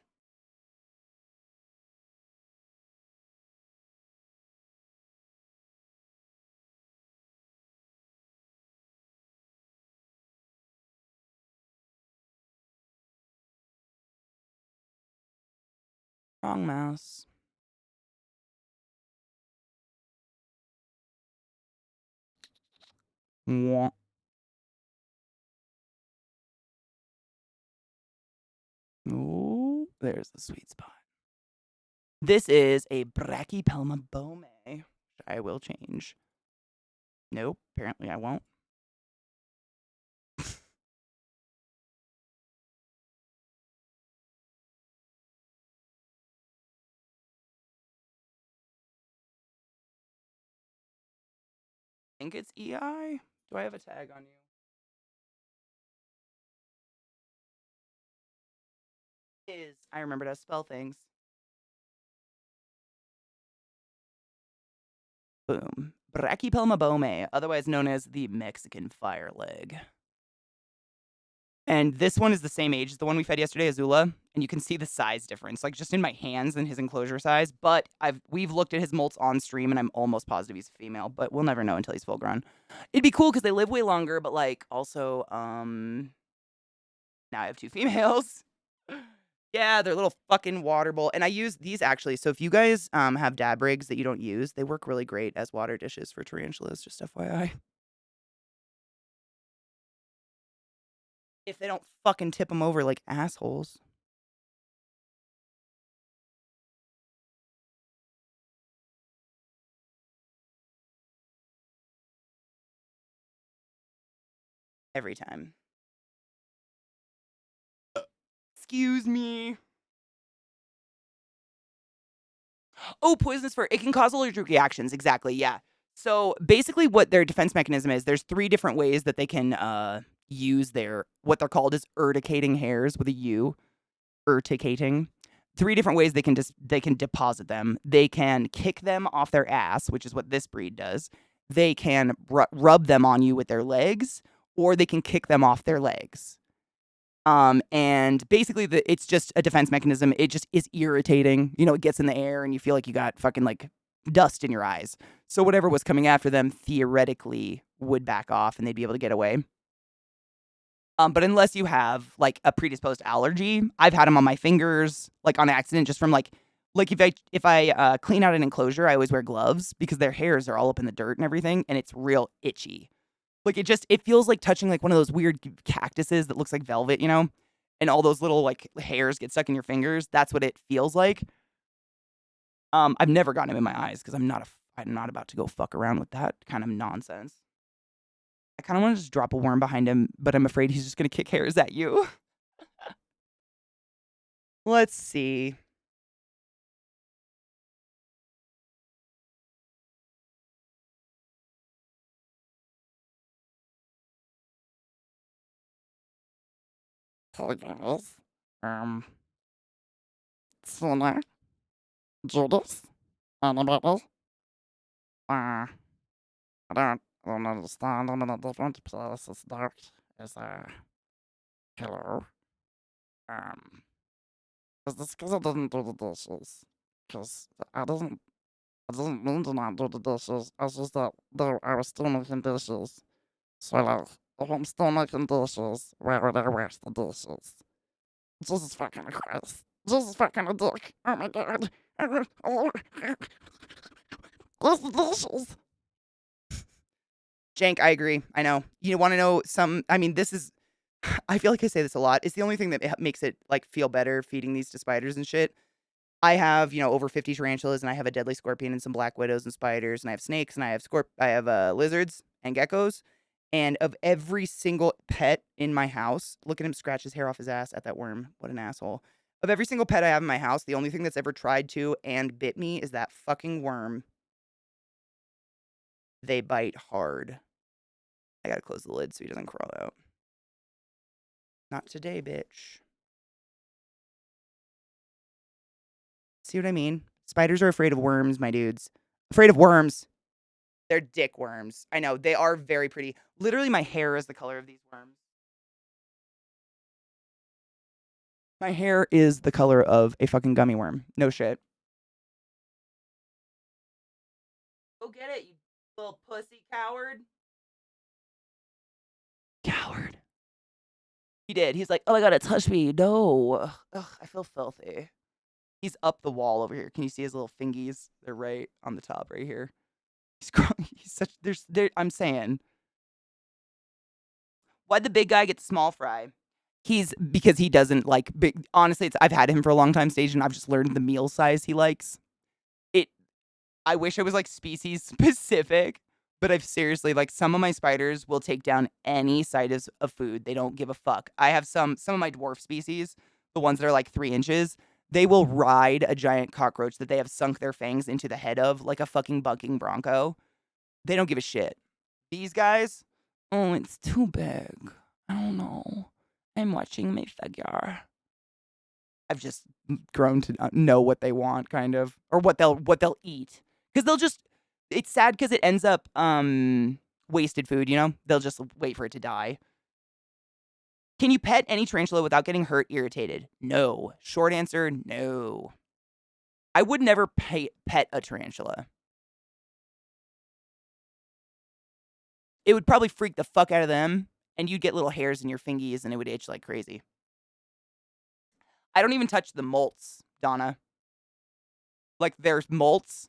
Wrong mouse. Mwah. Ooh, there's the sweet spot. This is a Brachypelma bome. I will change. Nope, apparently I won't. I think it's EI. Do I have a tag on you? Is I remembered how to spell things. Boom. Brachypelma bome, otherwise known as the Mexican fire leg. And this one is the same age as the one we fed yesterday, Azula, and you can see the size difference, like just in my hands and his enclosure size. But we've looked at his molts on stream, and I'm almost positive he's a female, but we'll never know until he's full grown. It'd be cool because they live way longer, but like also, now I have 2 females. Yeah, they're little fucking water bowl, and I use these actually. So if you guys have dab rigs that you don't use, they work really great as water dishes for tarantulas. Just FYI. If they don't fucking tip them over like assholes. Every time. Excuse me. Oh, poisonous fur. It can cause allergic reactions. Exactly. Yeah. So basically, what their defense mechanism is, there's 3 different ways that they can use their what they're called is urticating hairs with a U. Urticating. 3 different ways they can deposit them. They can kick them off their ass, which is what this breed does. They can rub them on you with their legs, or they can kick them off their legs. And basically it's just a defense mechanism. It just is irritating. You know, it gets in the air and you feel like you got fucking like dust in your eyes. So whatever was coming after them theoretically would back off and they'd be able to get away. But unless you have like a predisposed allergy, I've had them on my fingers, like on accident, just from like if I clean out an enclosure, I always wear gloves because their hairs are all up in the dirt and everything, and it's real itchy. Like it feels like touching like one of those weird cactuses that looks like velvet, you know? And all those little like hairs get stuck in your fingers. That's what it feels like. I've never gotten them in my eyes because I'm not about to go fuck around with that kind of nonsense. I kind of want to just drop a worm behind him, but I'm afraid he's just going to kick hairs at you. Let's see. Hey guys, Loznay, Judas, anybody? I don't understand. I'm in a different place. It's dark. Is hello? Is this because I didn't do the dishes? Because I didn't mean to not do the dishes. It's just that I was still making dishes. So like, if I'm still making dishes, where would I wash the dishes? Jesus fucking Christ. Jesus fucking a dick. Oh my god. Where's the dishes? Jank, I agree. I know. You want to know this is, I feel like I say this a lot. It's the only thing that makes it like feel better feeding these to spiders and shit. I have, over 50 tarantulas and I have a deadly scorpion and some black widows and spiders and I have snakes and I have lizards and geckos. And of every single pet in my house, look at him scratch his hair off his ass at that worm. What an asshole. Of every single pet I have in my house, the only thing that's ever tried to and bit me is that fucking worm. They bite hard. I gotta close the lid so he doesn't crawl out. Not today, bitch. See what I mean? Spiders are afraid of worms, my dudes. Afraid of worms. They're dick worms. I know. They are very pretty. Literally, my hair is the color of these worms. My hair is the color of a fucking gummy worm. No shit. Go get it, you little pussy coward. Coward. He did. He's like, oh my god, it touched me. No. Ugh, I feel filthy. He's up the wall over here. Can you see his little fingies? They're right on the top right here. He's such, I'm saying. Why'd the big guy get the small fry? Because he doesn't like big. Honestly, I've had him for a long time stage and I've just learned the meal size he likes. I wish I was like species specific, but I've seriously, like, some of my spiders will take down any side of food. They don't give a fuck. I have some of my dwarf species, the ones that are like 3 inches, they will ride a giant cockroach that they have sunk their fangs into the head of like a fucking bucking bronco. They don't give a shit. These guys, oh, it's too big. I don't know. I'm watching my figure. I've just grown to know what they want, kind of, or what they'll eat. Because they'll just, it's sad because it ends up wasted food, you know? They'll just wait for it to die. Can you pet any tarantula without getting hurt, irritated? No. Short answer, no. I would never pet a tarantula. It would probably freak the fuck out of them, and you'd get little hairs in your fingies, and it would itch like crazy. I don't even touch the molts, Donna. Like, there's molts.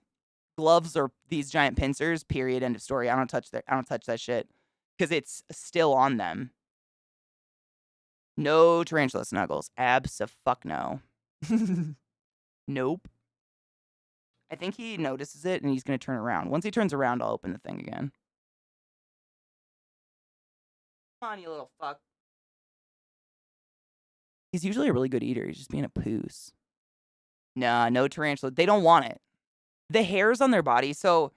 Gloves or these giant pincers, period, end of story. I don't touch that shit. Because it's still on them. No tarantula snuggles. Abso-fuck-no. Nope. I think he notices it, and he's going to turn around. Once he turns around, I'll open the thing again. Come on, you little fuck. He's usually a really good eater. He's just being a poos. Nah, no tarantula. They don't want it. The hairs on their body. So,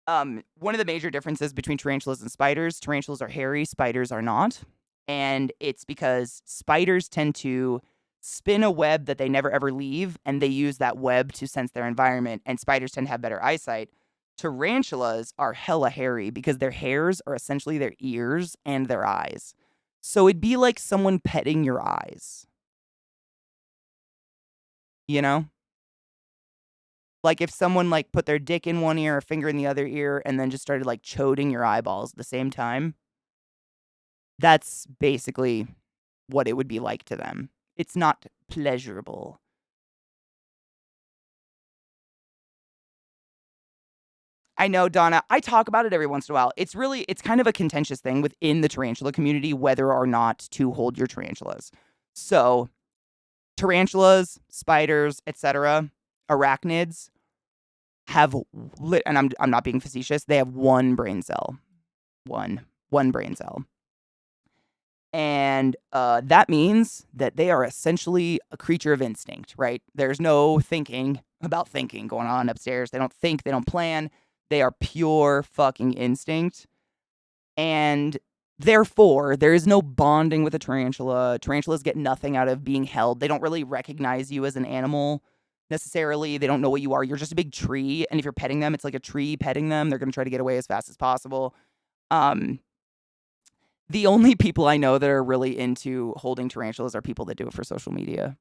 one of the major differences between tarantulas and spiders, tarantulas are hairy, spiders are not. And it's because spiders tend to spin a web that they never ever leave, and they use that web to sense their environment, and spiders tend to have better eyesight. Tarantulas are hella hairy because their hairs are essentially their ears and their eyes. So it'd be like someone petting your eyes. You know? Like if someone like put their dick in one ear, a finger in the other ear, and then just started like choding your eyeballs at the same time. That's basically what it would be like to them. It's not pleasurable. I know, Donna. I talk about it every once in a while. It's kind of a contentious thing within the tarantula community whether or not to hold your tarantulas. So, tarantulas, spiders, etc., arachnids have and I'm not being facetious. They have one brain cell. One brain cell. And that means that they are essentially a creature of instinct, right? There's no thinking about thinking going on upstairs. They don't think, they don't plan. They are pure fucking instinct. And therefore, there is no bonding with a tarantula. Tarantulas get nothing out of being held. They don't really recognize you as an animal necessarily. They don't know what you are. You're just a big tree. And if you're petting them, it's like a tree petting them. They're going to try to get away as fast as possible. The only people I know that are really into holding tarantulas are people that do it for social media.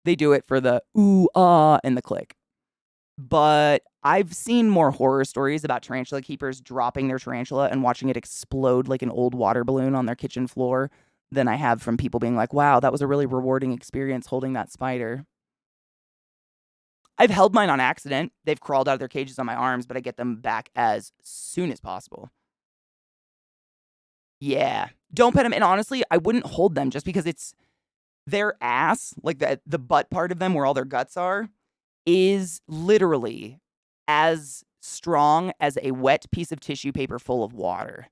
They do it for the ooh, ah, and the click. But I've seen more horror stories about tarantula keepers dropping their tarantula and watching it explode like an old water balloon on their kitchen floor than I have from people being like, wow, that was a really rewarding experience holding that spider. I've held mine on accident. They've crawled out of their cages on my arms, but I get them back as soon as possible. Yeah. Don't pet them. And honestly, I wouldn't hold them just because it's their ass, like the butt part of them where all their guts are, is literally as strong as a wet piece of tissue paper full of water.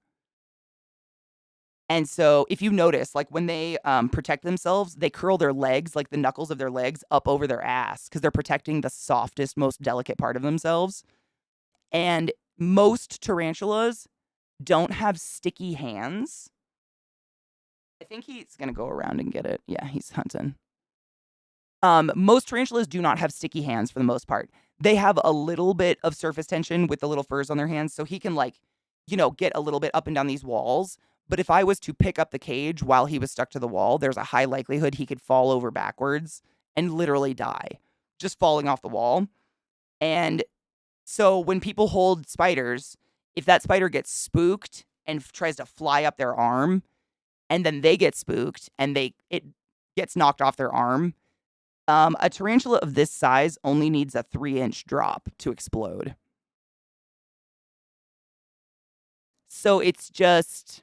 And so if you notice, like when they protect themselves, they curl their legs, like the knuckles of their legs, up over their ass because they're protecting the softest, most delicate part of themselves. And most tarantulas don't have sticky hands. I think he's going to go around and get it. Yeah, he's hunting. Most tarantulas do not have sticky hands for the most part. They have a little bit of surface tension with the little furs on their hands, so he can get a little bit up and down these walls. But if I was to pick up the cage while he was stuck to the wall, there's a high likelihood he could fall over backwards and literally die, just falling off the wall. And so when people hold spiders, if that spider gets spooked and tries to fly up their arm, and then they get spooked and it gets knocked off their arm, a tarantula of this size only needs a 3-inch drop to explode. So it's just,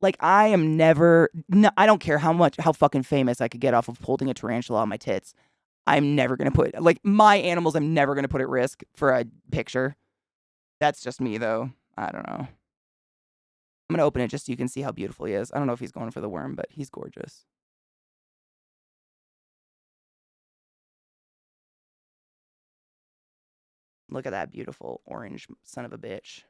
like I am never, no, I don't care how fucking famous I could get off of holding a tarantula on my tits. I'm never going to put, like my animals, I'm never going to put at risk for a picture. That's just me though. I don't know. I'm going to open it just so you can see how beautiful he is. I don't know if he's going for the worm, but he's gorgeous. Look at that beautiful orange son of a bitch.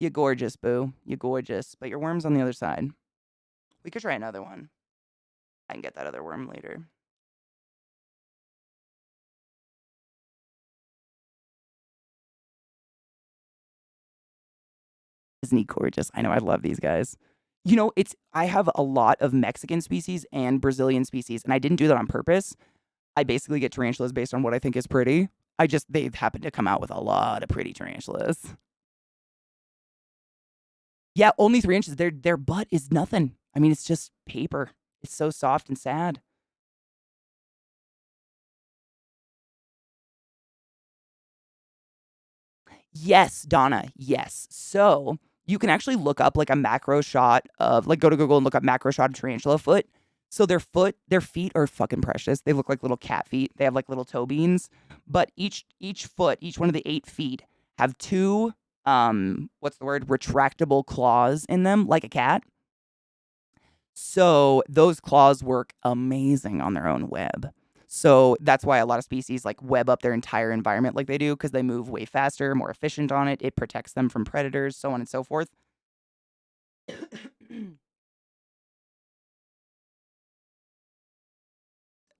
You're gorgeous, boo. You're gorgeous. But your worm's on the other side. We could try another one. I can get that other worm later. Isn't he gorgeous? I know, I love these guys. I have a lot of Mexican species and Brazilian species, and I didn't do that on purpose. I basically get tarantulas based on what I think is pretty. They happen to come out with a lot of pretty tarantulas. Yeah, only 3 inches. Their butt is nothing. I mean, it's just paper. It's so soft and sad. Yes, Donna. Yes. So you can actually look up like a macro shot of like go to Google and look up macro shot of tarantula foot. So their feet are fucking precious. They look like little cat feet. They have like little toe beans, but each foot, each one of the 8 feet have 2 what's the word? Retractable claws in them like a cat. So those claws work amazing on their own web. So that's why a lot of species like web up their entire environment like they do because they move way faster, more efficient on it. It protects them from predators, so on and so forth.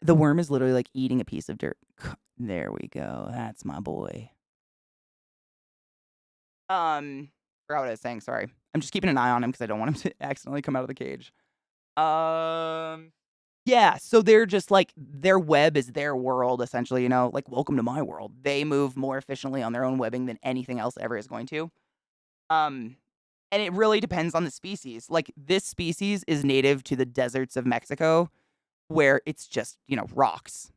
The worm is literally like eating a piece of dirt. There we go. That's my boy. Forgot what I was saying. Sorry. I'm just keeping an eye on him because I don't want him to accidentally come out of the cage. Yeah, so they're just like their web is their world essentially, like welcome to my world. They move more efficiently on their own webbing than anything else ever is going to. Um and it really depends on the species. Like this species is native to the deserts of Mexico where it's just, rocks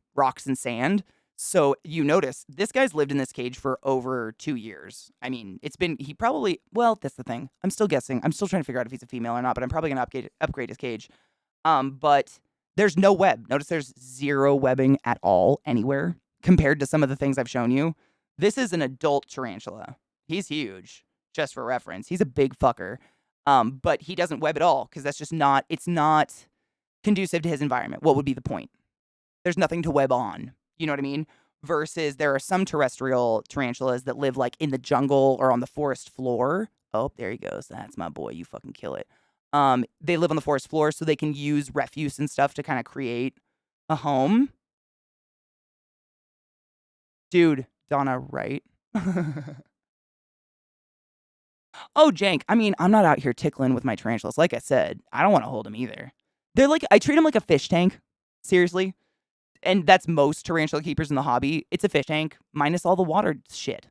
and sand. So you notice this guy's lived in this cage for over 2 years. I mean, that's the thing. I'm still guessing. I'm still trying to figure out if he's a female or not, but I'm probably going to upgrade his cage. But there's no web. Notice there's 0 webbing at all anywhere compared to some of the things I've shown you. This is an adult tarantula. He's huge, just for reference. He's a big fucker. But he doesn't web at all because it's not conducive to his environment. What would be the point? There's nothing to web on. You know what I mean? Versus there are some terrestrial tarantulas that live like in the jungle or on the forest floor. Oh, there he goes. That's my boy. You fucking kill it. They live on the forest floor so they can use refuse and stuff to kind of create a home. Dude, Donna, right? Oh, Jank. I mean, I'm not out here tickling with my tarantulas. Like I said, I don't want to hold them either. I treat them like a fish tank. Seriously. And that's most tarantula keepers in the hobby. It's a fish tank minus all the water shit.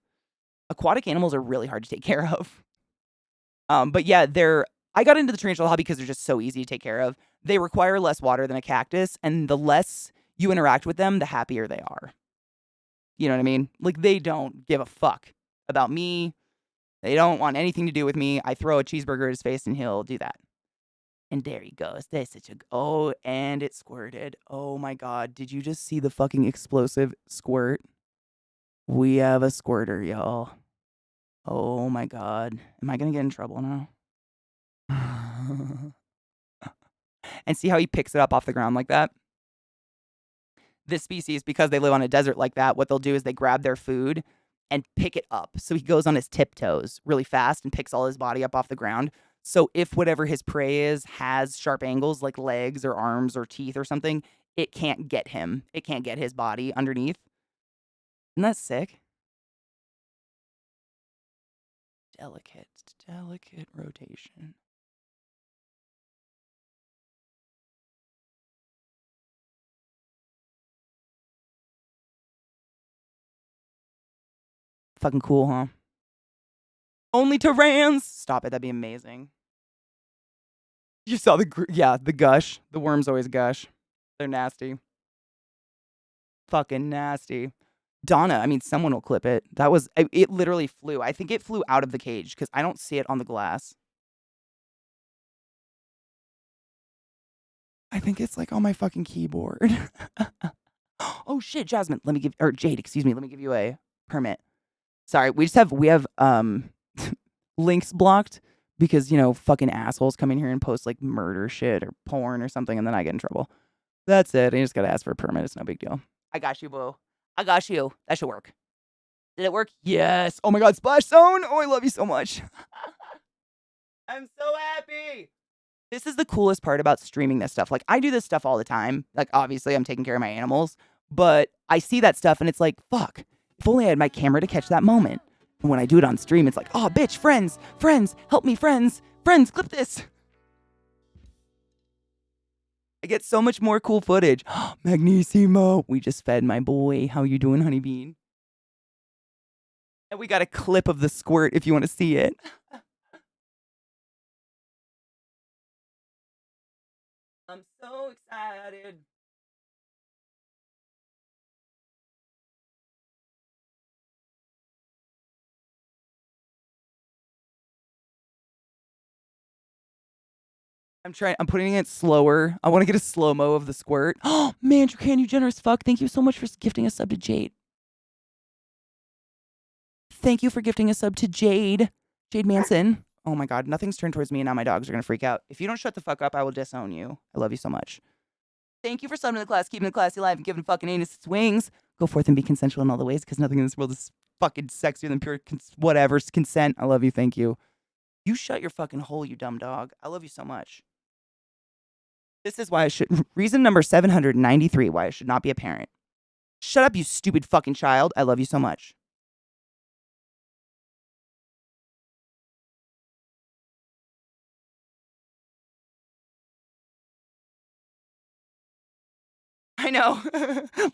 Aquatic animals are really hard to take care of. But yeah, I got into the tarantula hobby because they're just so easy to take care of. They require less water than a cactus, and the less you interact with them, the happier they are. You know what I mean? Like, they don't give a fuck about me. They don't want anything to do with me. I throw a cheeseburger at his face, and he'll do that. And there he goes. That's such a... Oh, and it squirted. Oh, my God. Did you just see the fucking explosive squirt? We have a squirter, y'all. Oh, my God. Am I going to get in trouble now? And see how he picks it up off the ground like that? This species, because they live on a desert like that, what they'll do is they grab their food and pick it up. So he goes on his tiptoes really fast and picks all his body up off the ground. So if whatever his prey is has sharp angles like legs or arms or teeth or something, it can't get him. It can't get his body underneath. Isn't that sick? Delicate rotation. Fucking cool, huh? Only Terrans! Stop it, that'd be amazing. You saw the gush. The worms always gush. They're nasty. Fucking nasty. Donna, I mean, someone will clip it. It literally flew. I think it flew out of the cage because I don't see it on the glass. I think it's like on my fucking keyboard. Oh shit, Jasmine, Jade, excuse me, let me give you a permit. Sorry, we have links blocked because, fucking assholes come in here and post like murder shit or porn or something and then I get in trouble. That's it. I just gotta ask for a permit. It's no big deal. I got you, boo. I got you. That should work. Did it work? Yes. Oh my God, Splash Zone. Oh, I love you so much. I'm so happy. This is the coolest part about streaming this stuff. Like, I do this stuff all the time. Like, obviously, I'm taking care of my animals, but I see that stuff and it's like, fuck, if only I had my camera to catch that moment. And when I do it on stream, it's like, oh, bitch, friends, help me, friends, clip this. I get so much more cool footage. Magnissimo. We just fed my boy. How you doing, honey bean? And we got a clip of the squirt if you want to see it. I'm so excited. I'm putting it slower. I want to get a slow-mo of the squirt. Oh, man, can you generous fuck? Thank you so much for gifting a sub to Jade. Thank you for gifting a sub to Jade. Jade Manson. Oh my God, nothing's turned towards me and now my dogs are going to freak out. If you don't shut the fuck up, I will disown you. I love you so much. Thank you for subbing to the class, keeping the classy alive and giving fucking anus its wings. Go forth and be consensual in all the ways because nothing in this world is fucking sexier than pure whatever's consent. I love you. Thank you. You shut your fucking hole, you dumb dog. I love you so much. This is why I should. Reason number 793 why I should not be a parent. Shut up, you stupid fucking child. I love you so much. I know.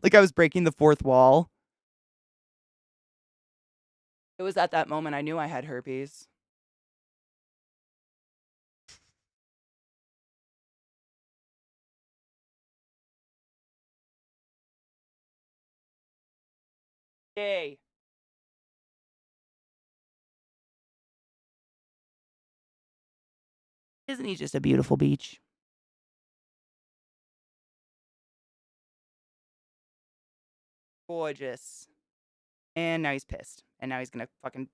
Like I was breaking the fourth wall. It was at that moment I knew I had herpes. Yay. Isn't he just a beautiful beach? Gorgeous. And now he's pissed. And now he's gonna fucking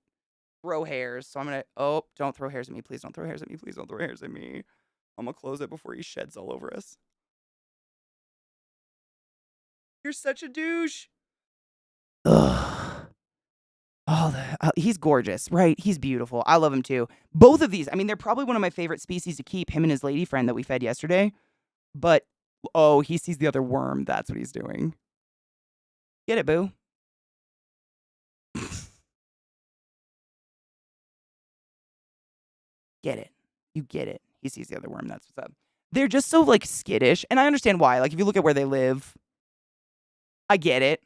throw hairs. So I'm gonna. Oh, don't throw hairs at me. Please don't throw hairs at me. Please don't throw hairs at me. I'm gonna close it before he sheds all over us. You're such a douche. Ugh. Oh, he's gorgeous, right? He's beautiful. I love him too. Both of these, I mean, they're probably one of my favorite species to keep, him and his lady friend that we fed yesterday. But, oh, he sees the other worm. That's what he's doing. Get it, boo. Get it. You get it. He sees the other worm. That's what's up. They're just so, like, skittish. And I understand why. Like, if you look at where they live, I get it.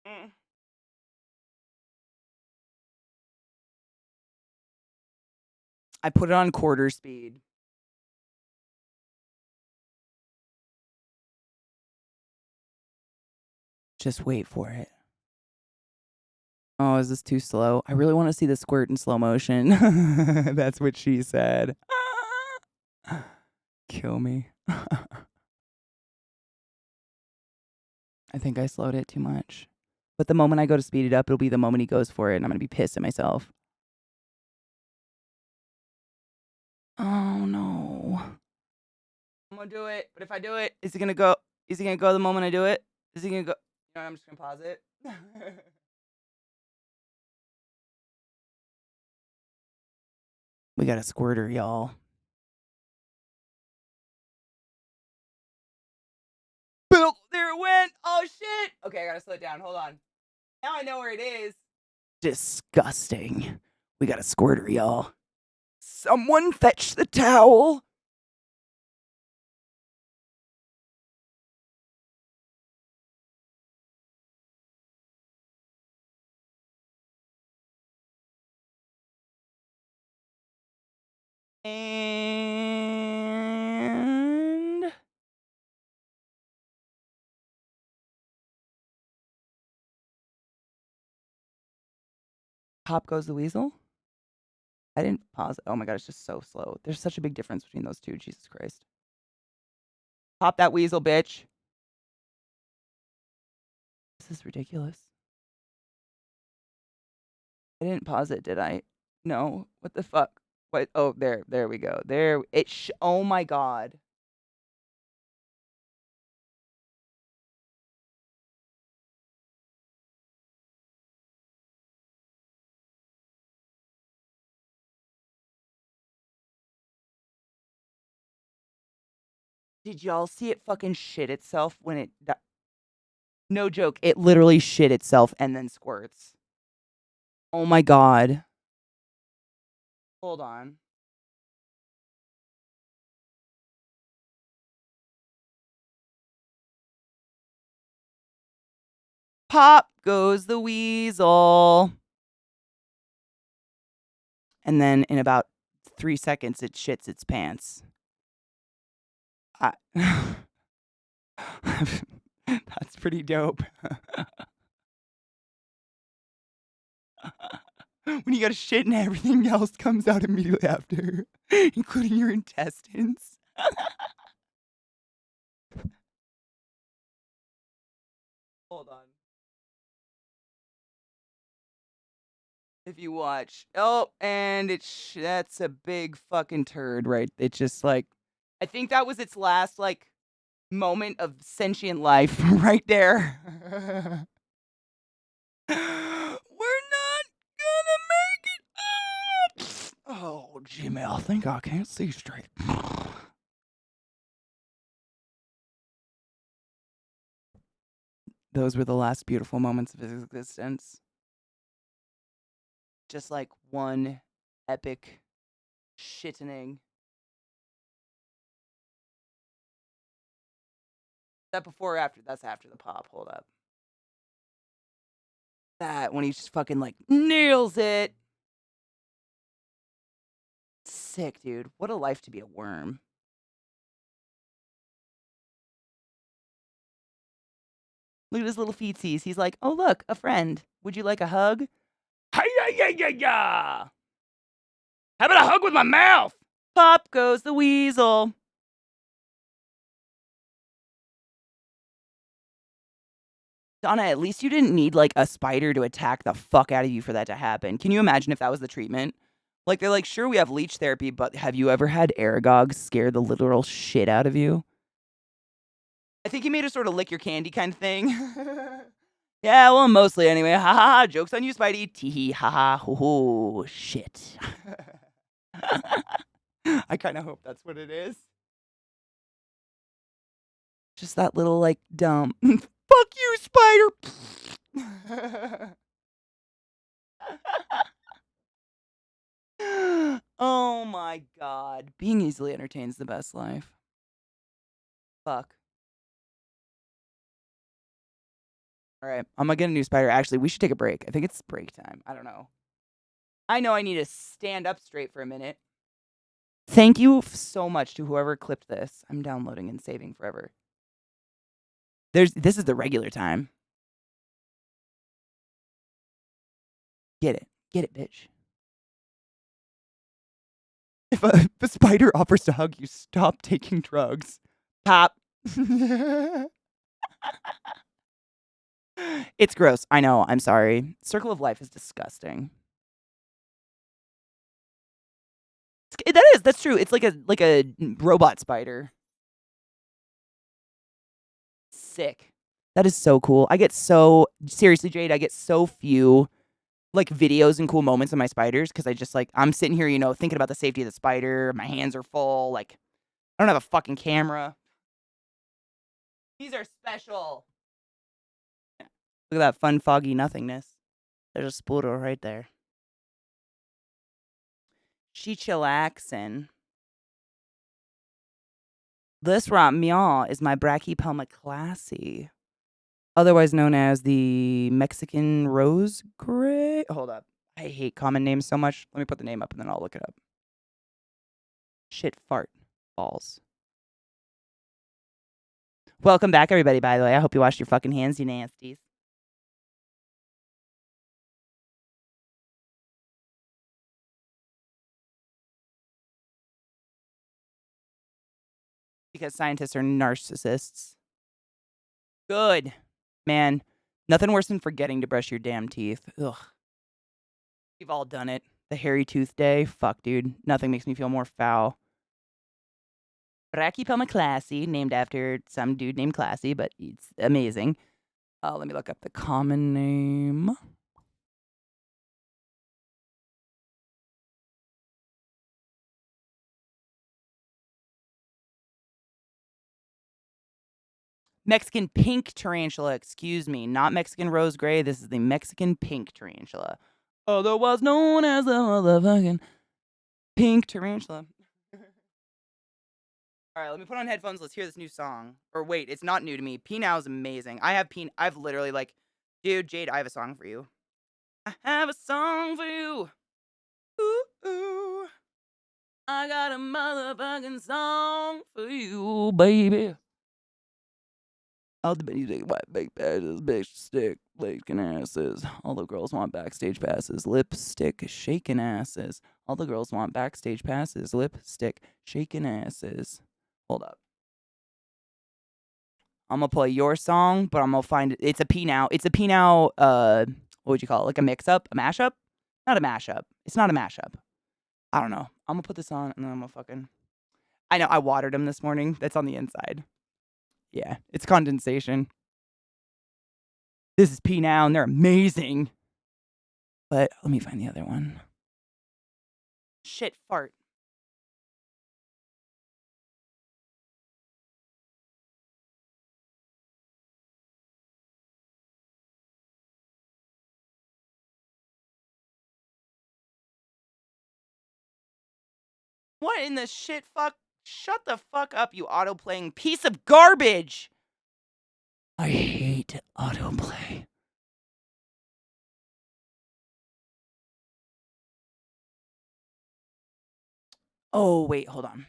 Mm. I put it on quarter speed. Just wait for it. Oh, is this too slow? I really want to see the squirt in slow motion. That's what she said. Kill me. I think I slowed it too much. But the moment I go to speed it up, it'll be the moment he goes for it, and I'm going to be pissed at myself. Oh, no. I'm going to do it. But if I do it, is he going to go? Is he going to go the moment I do it? Is he going to go? You know, I'm just going to pause it. We got a squirter, y'all. Boom! There it went. Oh, shit. Okay, I got to slow it down. Hold on. Now I know where it is. Disgusting. We got a squirter, y'all. Someone fetch the towel. And pop goes the weasel. I didn't pause. Oh my god, it's just so slow. There's such a big difference between those two. Jesus Christ. Pop that weasel, bitch. This is ridiculous. I didn't pause it, did I? No. What the fuck? What? Oh, there we go. There. Oh my god. Did y'all see it fucking shit itself when it... No joke, it literally shit itself and then squirts. Oh my god. Hold on. Pop goes the weasel. And then in about 3 seconds, it shits its pants. That's pretty dope. When you got to shit and everything else comes out immediately after, including your intestines. Hold on. If you watch, and that's a big fucking turd, right? It's just like, I think that was its last like moment of sentient life right there. We're not gonna make it up. Oh, Gmail, I think I can't see straight. Those were the last beautiful moments of his existence. Just like one epic shittening. Is that before or after? That's after the pop. Hold up. That when he just fucking like nails it. Sick, dude. What a life to be a worm. Look at his little feetsies. He's like, oh, look, a friend. Would you like a hug? Hi-ya-ya-ya-ya! How about a hug with my mouth? Pop goes the weasel. Donna, at least you didn't need like a spider to attack the fuck out of you for that to happen. Can you imagine if that was the treatment? Like, they're like, sure, we have leech therapy, but have you ever had Aragog scare the literal shit out of you? I think he made a sort of lick your candy kind of thing. Yeah, well, mostly anyway. Ha ha ha. Joke's on you, Spidey. Tee hee ha ha hoo hoo. Shit. I kind of hope that's what it is. Just that little, like, dumb. Fuck you, spider. Oh my god. Being easily entertained is the best life. Fuck. All right, I'm gonna get a new spider. Actually, we should take a break. I think it's break time. I don't know. I know I need to stand up straight for a minute. Thank you so much to whoever clipped this. I'm downloading and saving forever. This is the regular time. Get it. Get it, bitch. If a spider offers to hug you, stop taking drugs. Pop. It's gross. I know. I'm sorry. Circle of life is disgusting. That's true. It's like a robot spider. Sick. That is so cool. Seriously, Jade, I get so few like videos and cool moments of my spiders because I just like I'm sitting here, thinking about the safety of the spider. My hands are full. Like I don't have a fucking camera. These are special. Yeah. Look at that fun, foggy nothingness. There's a spoodle right there. She chillaxin'. This right meow is my Brachypelma classy, otherwise known as the Mexican rose gray. Hold up. I hate common names so much. Let me put the name up and then I'll look it up. Shit fart balls. Welcome back, everybody, by the way. I hope you washed your fucking hands, you nasties. Because scientists are narcissists. Good. Man, nothing worse than forgetting to brush your damn teeth. Ugh. We've all done it. The hairy tooth day. Fuck, dude. Nothing makes me feel more foul. Brachypelma classy, named after some dude named Classy, but it's amazing. Let me look up the common name. Mexican pink tarantula, excuse me. Not Mexican rose gray. This is the Mexican pink tarantula. Otherwise known as the motherfucking pink tarantula. All right, let me put on headphones. Let's hear this new song. Or wait, it's not new to me. P Now is amazing. I've literally like, dude, Jade, I have a song for you. I have a song for you. Ooh, ooh. I got a motherfucking song for you, baby. All the music, white big passes, bitch stick, shaking asses. All the girls want backstage passes, lipstick shaking asses. All the girls want backstage passes, lipstick shaking asses. Hold up. I'm gonna play your song, but I'm gonna find it. It's a P Now. It's a P Now. What would you call it? Like a mix-up, a mashup? Not a mashup. It's not a mashup. I don't know. I'm gonna put this on and then I'm gonna fucking. I know I watered them this morning. That's on the inside. Yeah, it's condensation. This is P Now, and they're amazing. But let me find the other one. Shit, fart. What in the shit fuck? Shut the fuck up, you auto-playing piece of garbage! I hate autoplay. Oh, wait, hold on.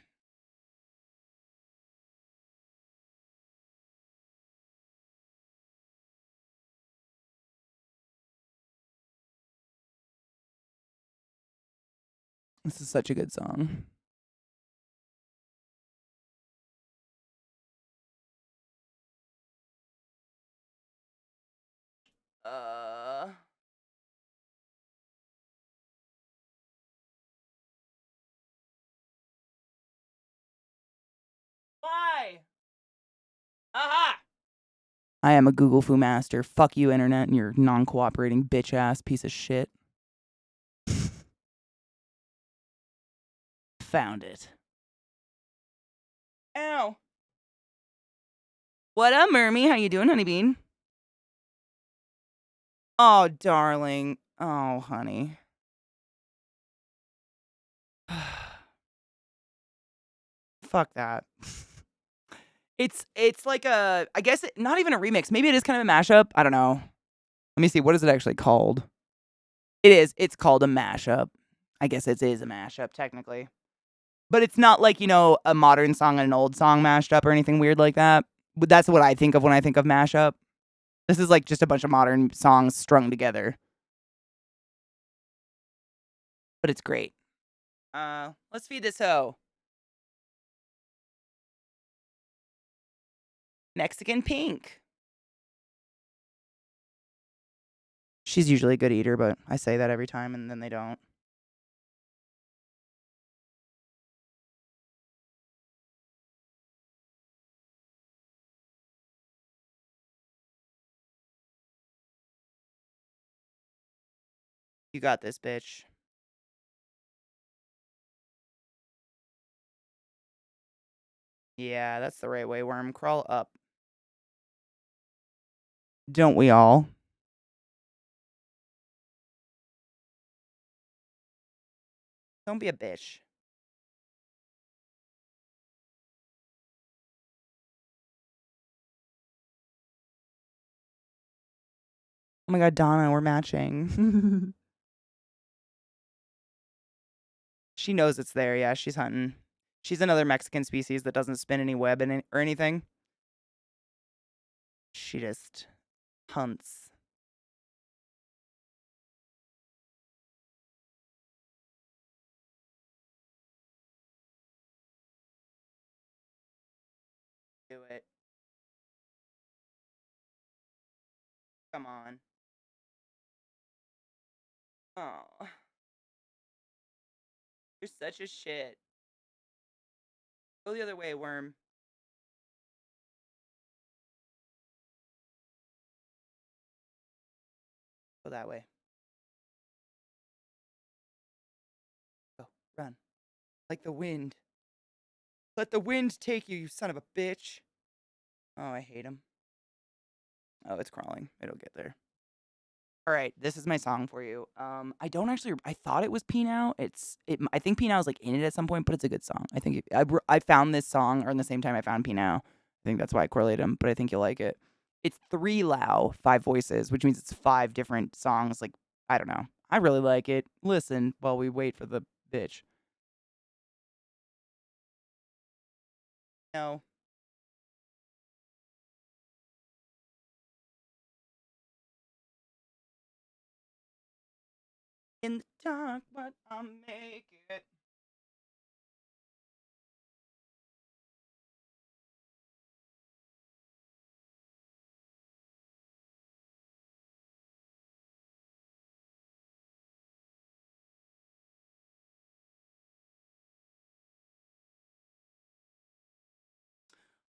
This is such a good song. Why? Aha! I am a Google Foo master. Fuck you, internet, and your non-cooperating bitch-ass piece of shit. Found it. Ow. What up, Mermy? How you doing, honeybean? Oh, darling. Oh, honey. Fuck that. It's like a, I guess not even a remix. Maybe it is kind of a mashup. I don't know. Let me see. What is it actually called? It is. It's called a mashup. I guess it is a mashup technically. But it's not like, a modern song and an old song mashed up or anything weird like that. But that's what I think of when I think of mashup. This is like just a bunch of modern songs strung together. But it's great. Let's feed this hoe. Mexican pink. She's usually a good eater, but I say that every time and then they don't. You got this, bitch. Yeah, that's the right way, worm. Crawl up. Don't we all? Don't be a bitch. Oh my god, Donna, we're matching. She knows it's there, yeah, she's hunting. She's another Mexican species that doesn't spin any web or anything. She just hunts. Do it. Come on. Oh. You're such a shit. Go the other way, worm. Go that way. Go. Run. Like the wind. Let the wind take you, you son of a bitch. Oh, I hate him. Oh, it's crawling. It'll get there. All right, this is my song for you. I don't actually. I thought it was P Now. I think P Now is like in it at some point, but it's a good song. I think I found this song around the same time I found P Now. I think that's why I correlated them, but I think you'll like it. It's 3 Lao, 5 voices, which means it's 5 different songs. Like I don't know. I really like it. Listen while we wait for the bitch. No. In the dark, but I'll make it.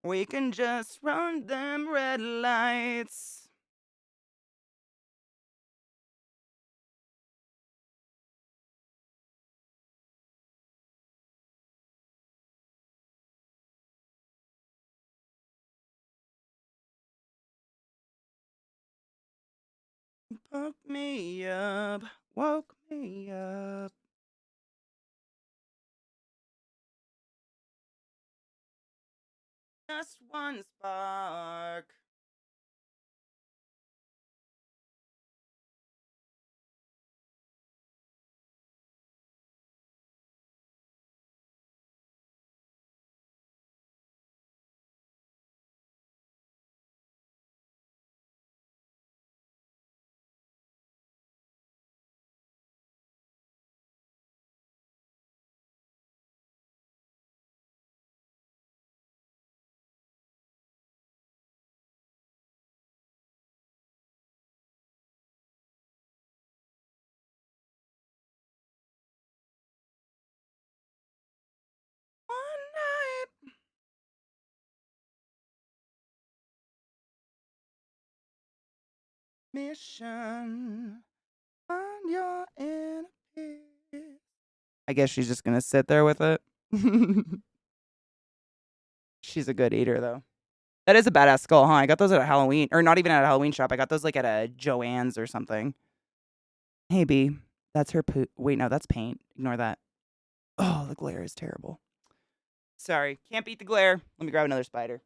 We can just run them red lights. Woke me up, woke me up. Just one spark. One night. Mission on your inner peace. I guess she's just gonna sit there with it. She's a good eater, though. That is a badass skull, huh? I got those at a Halloween, or not even at a Halloween shop. I got those like at a Joann's or something. Hey, B, that's her poop. Wait, no, that's paint. Ignore that. Oh, the glare is terrible. Sorry, can't beat the glare. Let me grab another spider.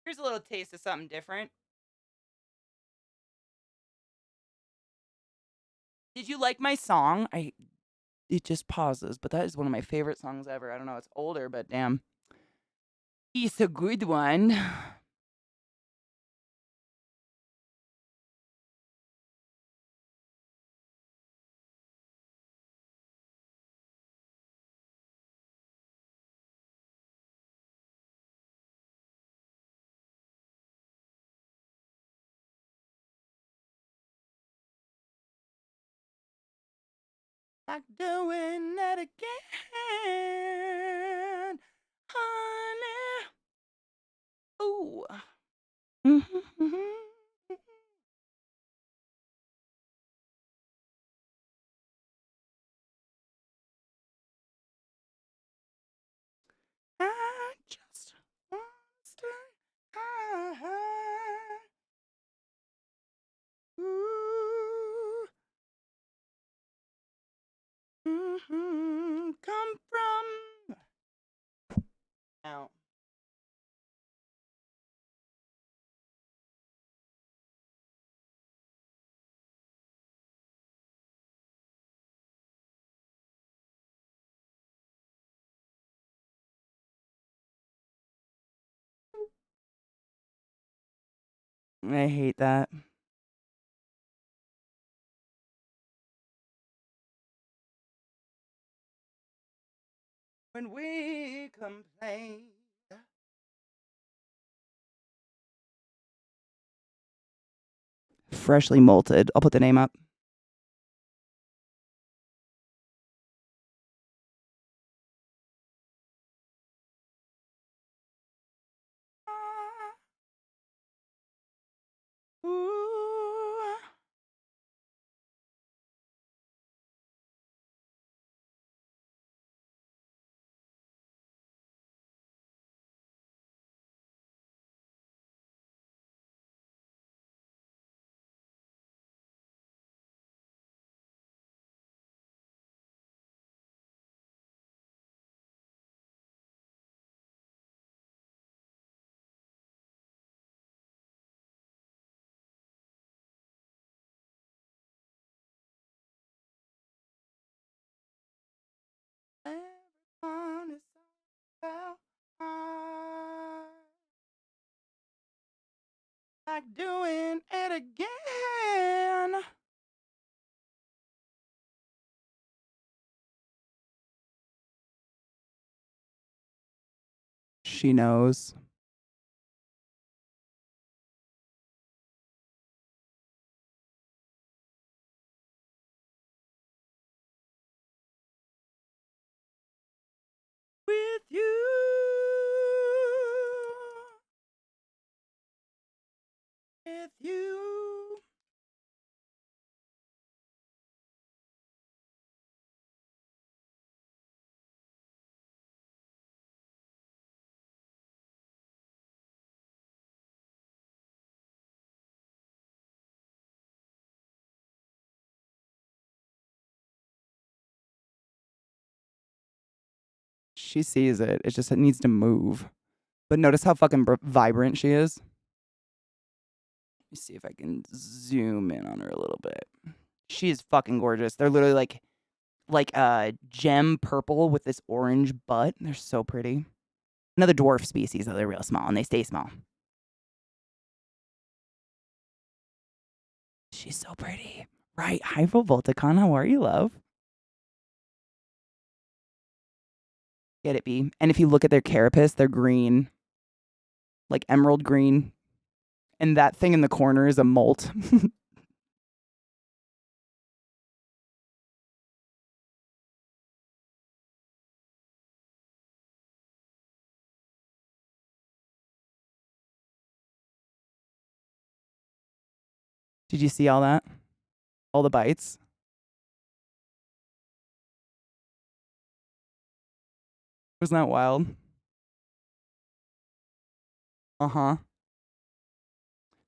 Here's a little taste of something different. Did you like my song? It just pauses, but that is one of my favorite songs ever. I don't know, it's older, but damn. It's a good one. Like doing it again, honey. Ooh. I just want to stay high. Ooh. Come from out. I hate that. When we complain. Freshly malted. I'll put the name up. Ooh. I like doing it again. She knows. With you. With you. She sees it. It just needs to move. But notice how fucking vibrant she is. Let me see if I can zoom in on her a little bit. She is fucking gorgeous. They're literally like gem purple with this orange butt. They're so pretty. Another dwarf species, though they're real small and they stay small. She's so pretty. Right. Hi, Volticon. How are you, love? Get it, B. And if you look at their carapace, they're green. Like emerald green. And that thing in the corner is a molt. Did you see all that? All the bites? Wasn't that wild? Uh-huh.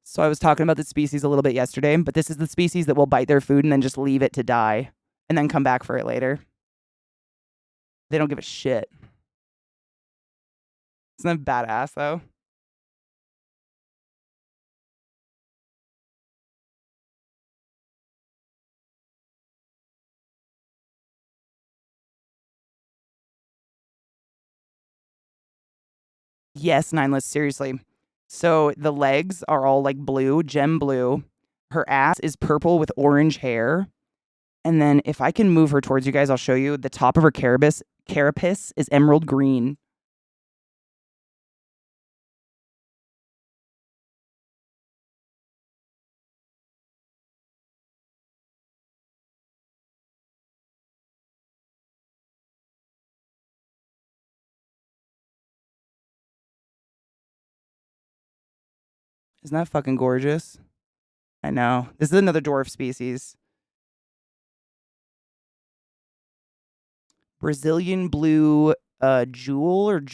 So I was talking about the species a little bit yesterday, but this is the species that will bite their food and then just leave it to die and then come back for it later. They don't give a shit. Isn't that badass, though? Yes, Nineless, seriously. So the legs are all like blue, gem blue. Her ass is purple with orange hair. And then if I can move her towards you guys, I'll show you. The top of her carapace is emerald green. Isn't that fucking gorgeous? I know. This is another dwarf species. Brazilian blue Brazilian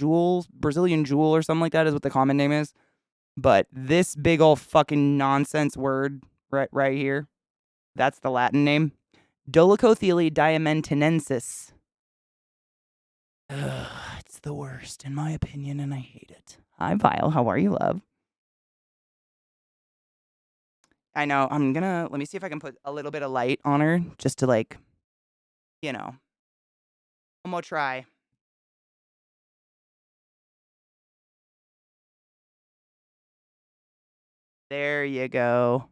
jewel or something like that is what the common name is. But this big old fucking nonsense word right here, that's the Latin name. Dolichothele diamantinensis. Ugh, it's the worst in my opinion and I hate it. Hi Vile, how are you, love? I know, let me see if I can put a little bit of light on her just to like, you know. I'm gonna try. There you go.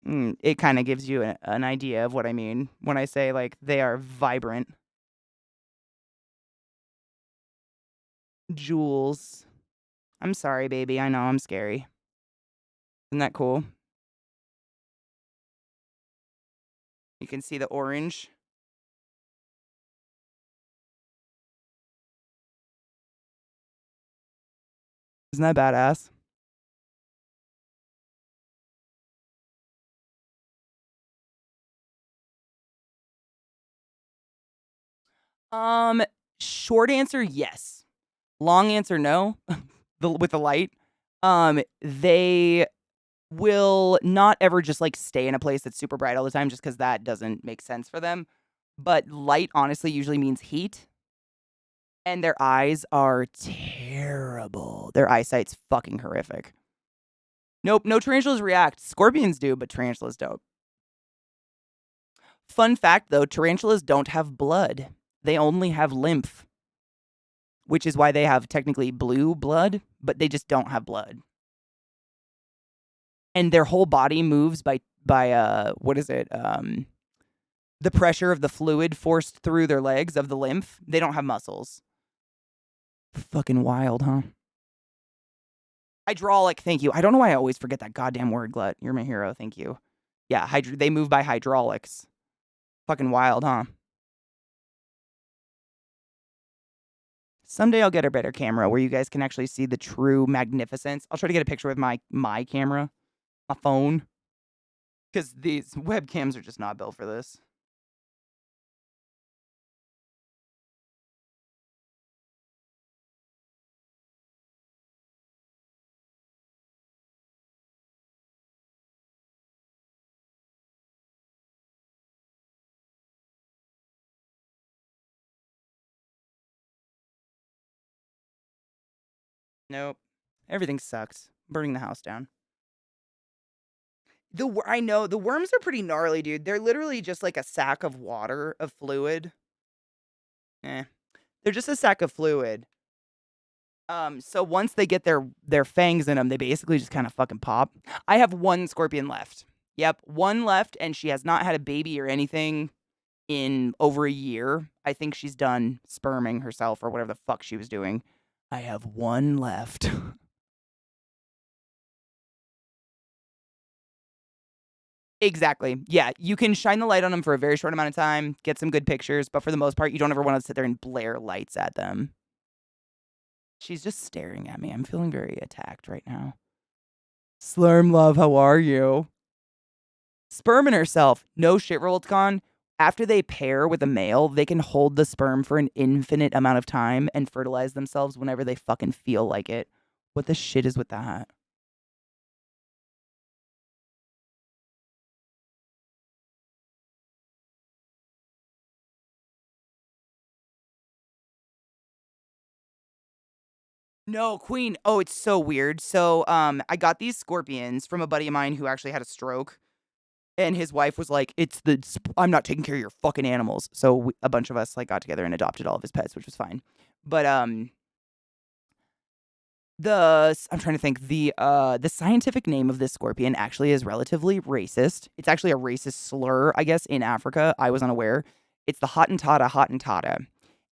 It kind of gives you an idea of what I mean when I say like they are vibrant. Jewels. I'm sorry, baby. I know I'm scary. Isn't that cool? You can see the orange. Isn't that badass? Short answer, yes. Long answer, no. With the light. They will not ever just like stay in a place that's super bright all the time just because that doesn't make sense for them. But light honestly usually means heat. And their eyes are terrible. Their eyesight's fucking horrific. Nope, no tarantulas react. Scorpions do, but tarantulas don't. Fun fact though, tarantulas don't have blood. They only have lymph, which is why they have technically blue blood, but they just don't have blood. And their whole body moves by what is it? The pressure of the fluid forced through their legs of the lymph. They don't have muscles. Fucking wild, huh? Hydraulic, thank you. I don't know why I always forget that goddamn word, Glut. You're my hero, thank you. Yeah, they move by hydraulics. Fucking wild, huh? Someday I'll get a better camera where you guys can actually see the true magnificence. I'll try to get a picture with my camera, my phone, because these webcams are just not built for this. Nope. Everything sucks. Burning the house down. I know the worms are pretty gnarly, dude. They're literally just like a sack of water, of fluid. They're just a sack of fluid. So once they get their fangs in them, they basically just kind of fucking pop. I have one scorpion left. Yep, one left, and she has not had a baby or anything in over a year. I think she's done sperming herself or whatever the fuck she was doing. I have one left. Exactly. Yeah, you can shine the light on them for a very short amount of time, get some good pictures, but for the most part, you don't ever want to sit there and blare lights at them. She's just staring at me. I'm feeling very attacked right now. Slurm love, how are you? Sperming herself. No shit, Roldcon. After they pair with a male, they can hold the sperm for an infinite amount of time and fertilize themselves whenever they fucking feel like it. What the shit is with that? No, Queen. Oh, it's so weird. So, I got these scorpions from a buddy of mine who actually had a stroke. And his wife was like, I'm not taking care of your fucking animals. So a bunch of us like got together and adopted all of his pets, which was fine. But I'm trying to think. The scientific name of this scorpion actually is relatively racist. It's actually a racist slur, I guess, in Africa. I was unaware. It's the Hottentotta.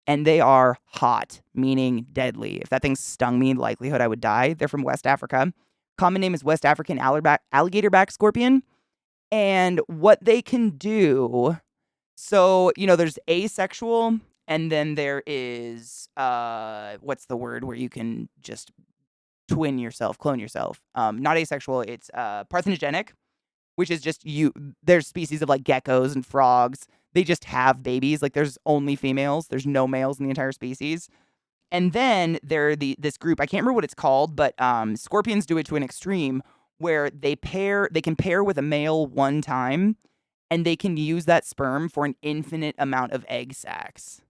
And they are hot, meaning deadly. If that thing stung me, likelihood I would die. They're from West Africa. Common name is West African alligator-back scorpion. And what they can do, so, there's asexual, and then there is, what's the word where you can just clone yourself. Not asexual, it's parthenogenic, which is just there's species of like geckos and frogs. They just have babies. Like there's only females. There's no males in the entire species. And then this group, I can't remember what it's called, but scorpions do it to an extreme where they can pair with a male one time, and they can use that sperm for an infinite amount of egg sacs.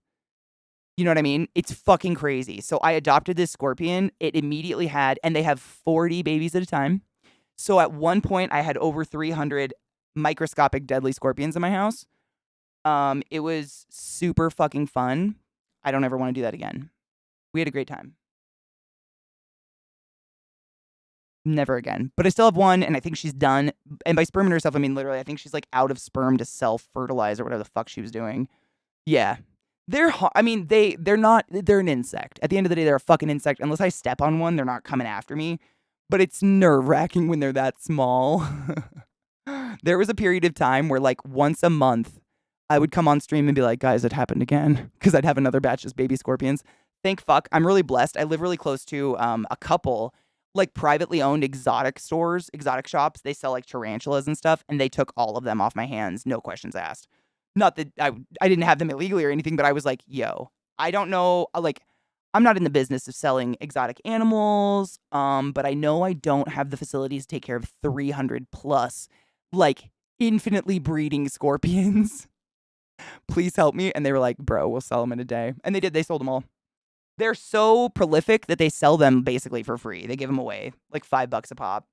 You know what I mean? It's fucking crazy. So I adopted this scorpion. It immediately and they have 40 babies at a time. So at one point, I had over 300 microscopic deadly scorpions in my house. It was super fucking fun. I don't ever want to do that again. We had a great time. Never again. But I still have one, and I think she's done. And by sperming herself, I mean literally, I think she's like out of sperm to self-fertilize or whatever the fuck she was doing. Yeah. They're an insect. At the end of the day, they're a fucking insect. Unless I step on one, they're not coming after me. But it's nerve-wracking when they're that small. There was a period of time where like once a month, I would come on stream and be like, guys, it happened again. Because I'd have another batch of baby scorpions. Thank fuck. I'm really blessed. I live really close to a couple like privately owned exotic shops. They sell like tarantulas and stuff, and they took all of them off my hands, no questions asked. Not that I didn't have them illegally or anything, but I was like, yo, I don't know, like, I'm not in the business of selling exotic animals, but I know I don't have the facilities to take care of 300 plus, like, infinitely breeding scorpions. Please help me. And they were like, bro, we'll sell them in a day. And they did. They sold them all. They're so prolific that they sell them basically for free. They give them away like $5 a pop.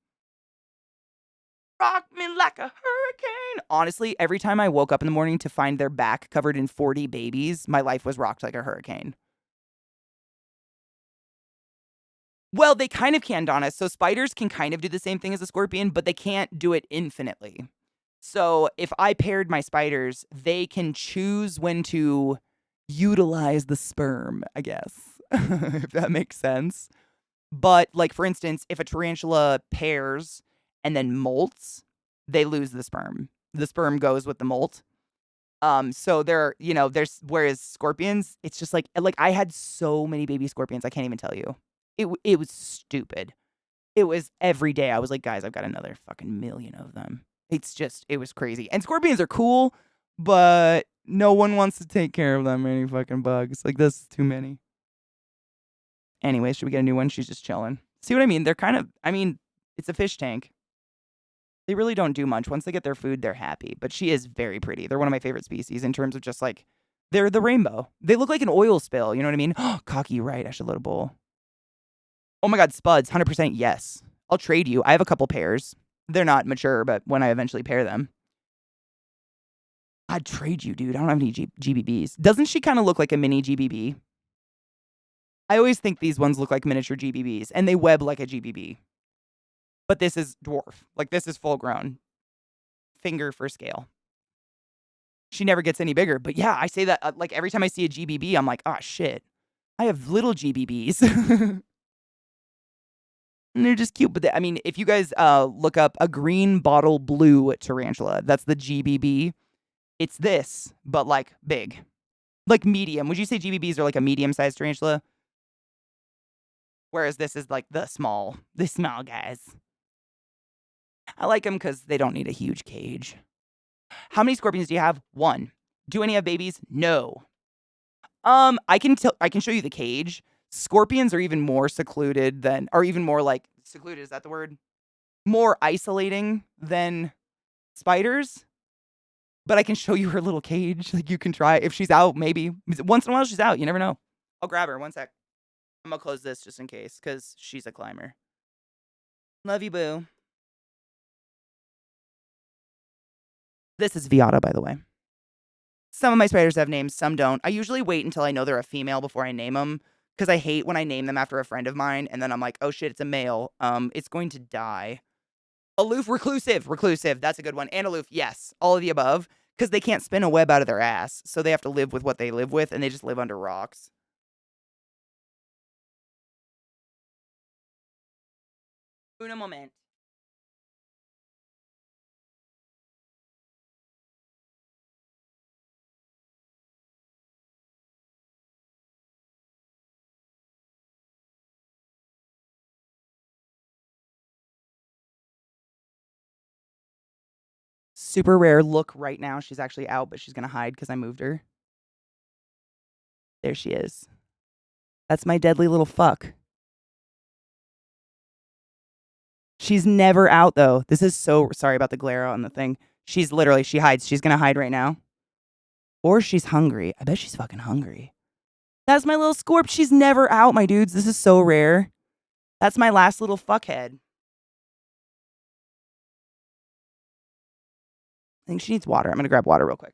Rock me like a hurricane. Honestly, every time I woke up in the morning to find their back covered in 40 babies, my life was rocked like a hurricane. Well, they kind of can, Donna. So spiders can kind of do the same thing as a scorpion, but they can't do it infinitely. So if I paired my spiders, they can choose when to utilize the sperm, I guess, if that makes sense. But like for instance, if a tarantula pairs and then molts, they lose the sperm. The sperm goes with the molt. So there's whereas scorpions, it's just like I had so many baby scorpions, I can't even tell you. It was stupid. It was every day. I was like, guys, I've got another fucking million of them. It was crazy. And scorpions are cool, but no one wants to take care of that many fucking bugs. Like, this is too many. Anyway, should we get a new one? She's just chilling. See what I mean? It's a fish tank. They really don't do much. Once they get their food, they're happy. But she is very pretty. They're one of my favorite species in terms of just like, they're the rainbow. They look like an oil spill. You know what I mean? Cocky, right. I should load a bowl. Oh my God, spuds, 100% yes. I'll trade you. I have a couple pairs. They're not mature, but when I eventually pair them, I'd trade you, dude. I don't have any GBBs. Doesn't she kind of look like a mini GBB? I always think these ones look like miniature GBBs, and they web like a GBB. But this is dwarf. Like, this is full grown. Finger for scale. She never gets any bigger. But yeah, I say that like every time I see a GBB, I'm like, oh shit. I have little GBBs. And they're just cute. But if you guys look up a green bottle blue tarantula, that's the GBB. It's this, but like big. Like medium. Would you say GBBs are like a medium-sized tarantula? Whereas this is like the small guys. I like them because they don't need a huge cage. How many scorpions do you have? 1. Do any have babies? No. I can show you the cage. Scorpions are even more secluded even more like secluded, is that the word? More isolating than spiders. But I can show you her little cage. Like, you can try if she's out, maybe. Once in a while she's out. You never know. I'll grab her. 1 sec. I'm gonna close this just in case, because she's a climber. Love you, boo. This is Viata, by the way. Some of my spiders have names, some don't. I usually wait until I know they're a female before I name them, because I hate when I name them after a friend of mine, and then I'm like, oh shit, it's a male. It's going to die. Aloof, reclusive. That's a good one. And aloof, yes. All of the above, because they can't spin a web out of their ass, so they have to live with what they live with, and they just live under rocks. Un moment. Super rare look right now. She's actually out, but she's gonna hide because I moved her. There she is. That's my deadly little fuck. She's never out though. This is so sorry about the glare on the thing. She hides. She's gonna hide right now. Or she's hungry. I bet she's fucking hungry. That's my little scorp. She's never out, my dudes. This is so rare. That's my last little fuckhead. I think she needs water. I'm gonna grab water real quick.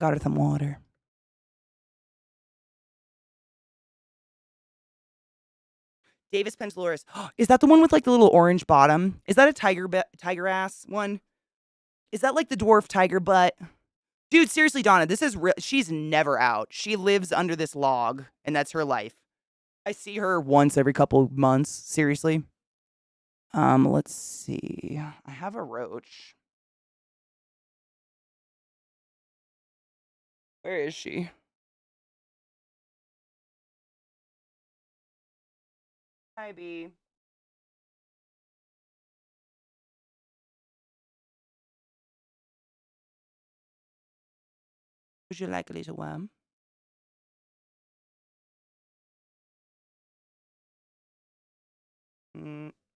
Got her some water. Davis Pensiloris. Is that the one with like the little orange bottom? Is that a tiger ass one? Is that like the dwarf tiger butt? Dude, seriously, Donna, this is real. She's never out. She lives under this log, and that's her life. I see her once every couple months. Seriously. Let's see. I have a roach. Where is she? Hi, B. Would you like a little worm?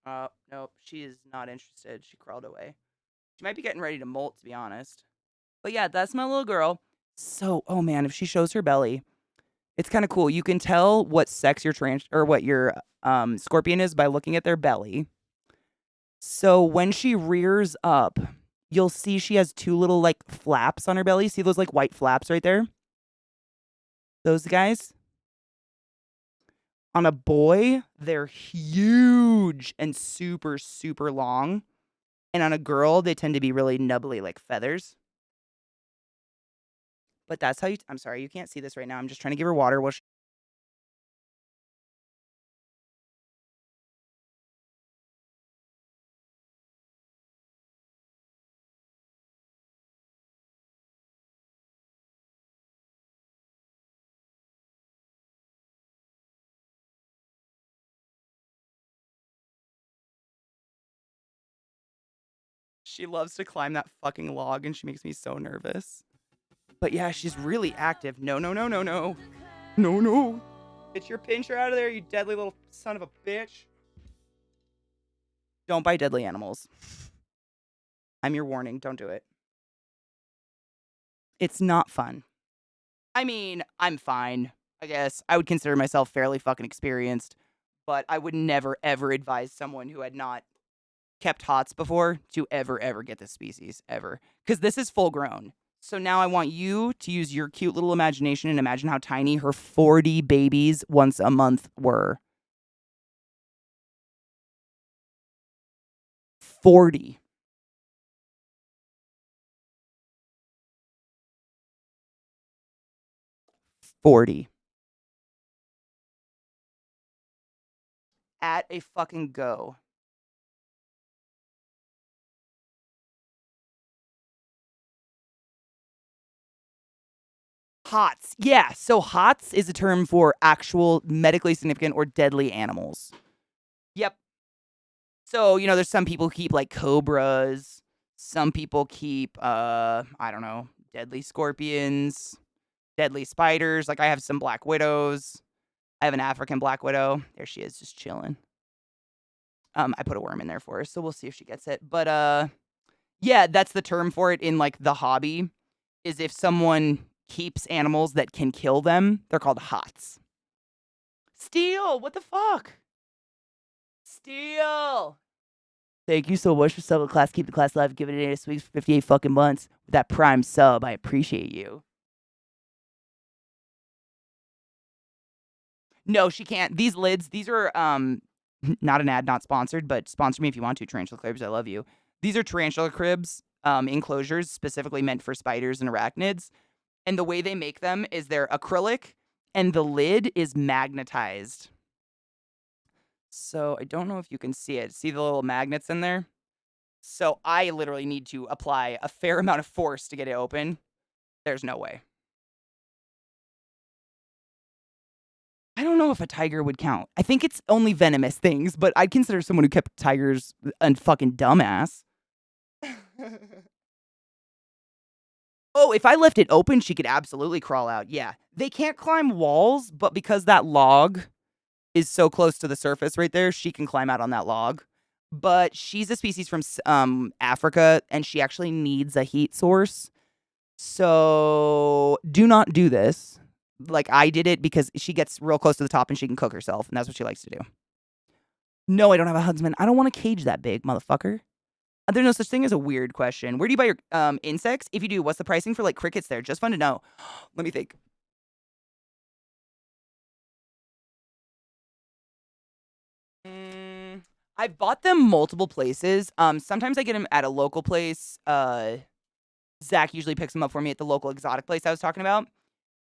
Oh, nope. She is not interested. She crawled away. She might be getting ready to molt, to be honest. But yeah, that's my little girl. So, oh man, if she shows her belly, it's kind of cool. You can tell what sex your or what your scorpion is by looking at their belly. So when she rears up, you'll see she has two little like flaps on her belly. See those like white flaps right there? Those guys? On a boy, they're huge and super, super long. And on a girl, they tend to be really nubbly like feathers. But that's how I'm sorry, you can't see this right now. I'm just trying to give her water while she loves to climb that fucking log and she makes me so nervous. But yeah, she's really active. No, no, no, no, no. No, no. Get your pincher out of there, you deadly little son of a bitch. Don't buy deadly animals. I'm your warning. Don't do it. It's not fun. I mean, I'm fine. I guess I would consider myself fairly fucking experienced, but I would never ever advise someone who had not kept hots before to ever get this species ever, because this is full grown. So now I want you to use your cute little imagination and imagine how tiny her 40 babies once a month were. 40. At a fucking go. HOTS. Yeah, so HOTS is a term for actual medically significant or deadly animals. Yep. So, there's some people who keep like cobras. Some people keep I don't know, deadly scorpions, deadly spiders. Like I have some black widows. I have an African black widow. There she is, just chilling. I put a worm in there for her, so we'll see if she gets it. But yeah, that's the term for it in like the hobby. Is if someone keeps animals that can kill them, they're called HOTS. Steel, what the fuck? Steel. Thank you so much for subbing class. Keep the class alive. Give it 8 weeks for 58 fucking months. With that prime sub, I appreciate you. No, she can't. These lids, these are not an ad, not sponsored, but sponsor me if you want to, Tarantula Cribs. I love you. These are Tarantula Cribs enclosures specifically meant for spiders and arachnids. And the way they make them is they're acrylic and the lid is magnetized. So I don't know if you can see it. See the little magnets in there? So I literally need to apply a fair amount of force to get it open. There's no way. I don't know if a tiger would count. I think it's only venomous things, but I'd consider someone who kept tigers a fucking dumbass. Oh, if I left it open, she could absolutely crawl out. Yeah. They can't climb walls, but because that log is so close to the surface right there, she can climb out on that log. But she's a species from Africa, and she actually needs a heat source. So do not do this. Like I did it because she gets real close to the top and she can cook herself, and that's what she likes to do. No, I don't have a husband. I don't want a cage that big, motherfucker. There's no such thing as a weird question. Where do you buy your insects? If you do, what's the pricing for like crickets there? Just fun to know. Let me think. I've bought them multiple places. Sometimes I get them at a local place. Zach usually picks them up for me at the local exotic place I was talking about.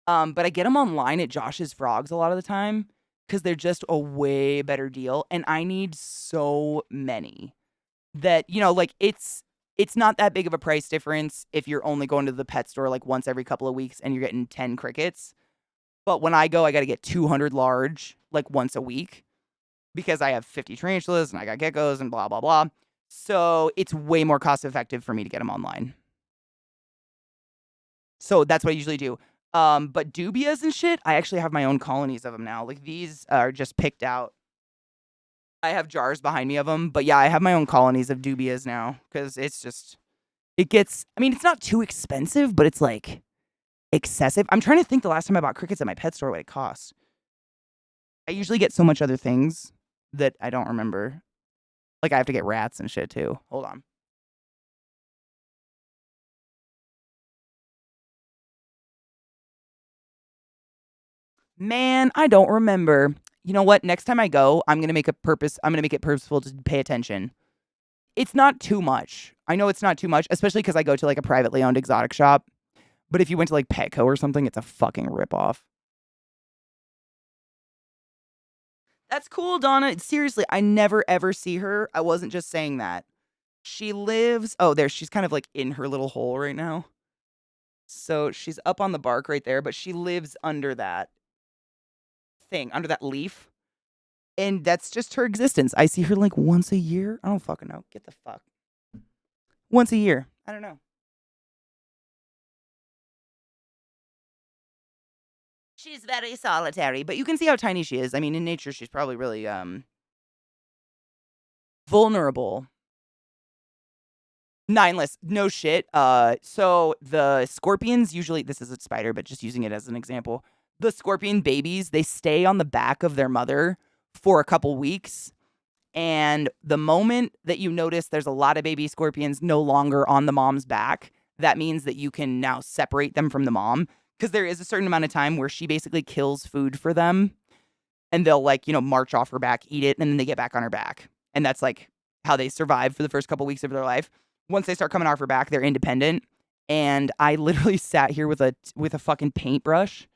But I get them online at Josh's Frogs a lot of the time because they're just a way better deal. And I need so many that, like it's not that big of a price difference if you're only going to the pet store like once every couple of weeks and you're getting 10 crickets. But when I go, I got to get 200 large like once a week because I have 50 tarantulas and I got geckos and blah, blah, blah. So it's way more cost effective for me to get them online. So that's what I usually do. But dubias and shit, I actually have my own colonies of them now. Like these are just picked out. I have jars behind me of them, but yeah, I have my own colonies of dubias now because it's just, it gets, I mean, it's not too expensive, but it's like excessive. I'm trying to think the last time I bought crickets at my pet store, what it cost. I usually get so much other things that I don't remember. Like I have to get rats and shit too. Hold on. Man, I don't remember. You know what? Next time I go, I'm going to make it purposeful to pay attention. It's not too much. I know it's not too much, especially because I go to like a privately owned exotic shop. But if you went to like Petco or something, it's a fucking ripoff. That's cool, Donna. Seriously, I never ever see her. I wasn't just saying that. She lives, oh, there, she's kind of like in her little hole right now. So she's up on the bark right there, but she lives under that thing, under that leaf. And that's just her existence. I see her like once a year. I don't fucking know. Get the fuck. Once a year. I don't know. She's very solitary, but you can see how tiny she is. I mean, in nature, she's probably really vulnerable. Nineless, no shit. So the scorpions usually, this is a spider, but just using it as an example. The scorpion babies, they stay on the back of their mother for a couple weeks. And the moment that you notice there's a lot of baby scorpions no longer on the mom's back, that means that you can now separate them from the mom. Because there is a certain amount of time where she basically kills food for them. And they'll like, march off her back, eat it, and then they get back on her back. And that's like how they survive for the first couple weeks of their life. Once they start coming off her back, they're independent. And I literally sat here with a fucking paintbrush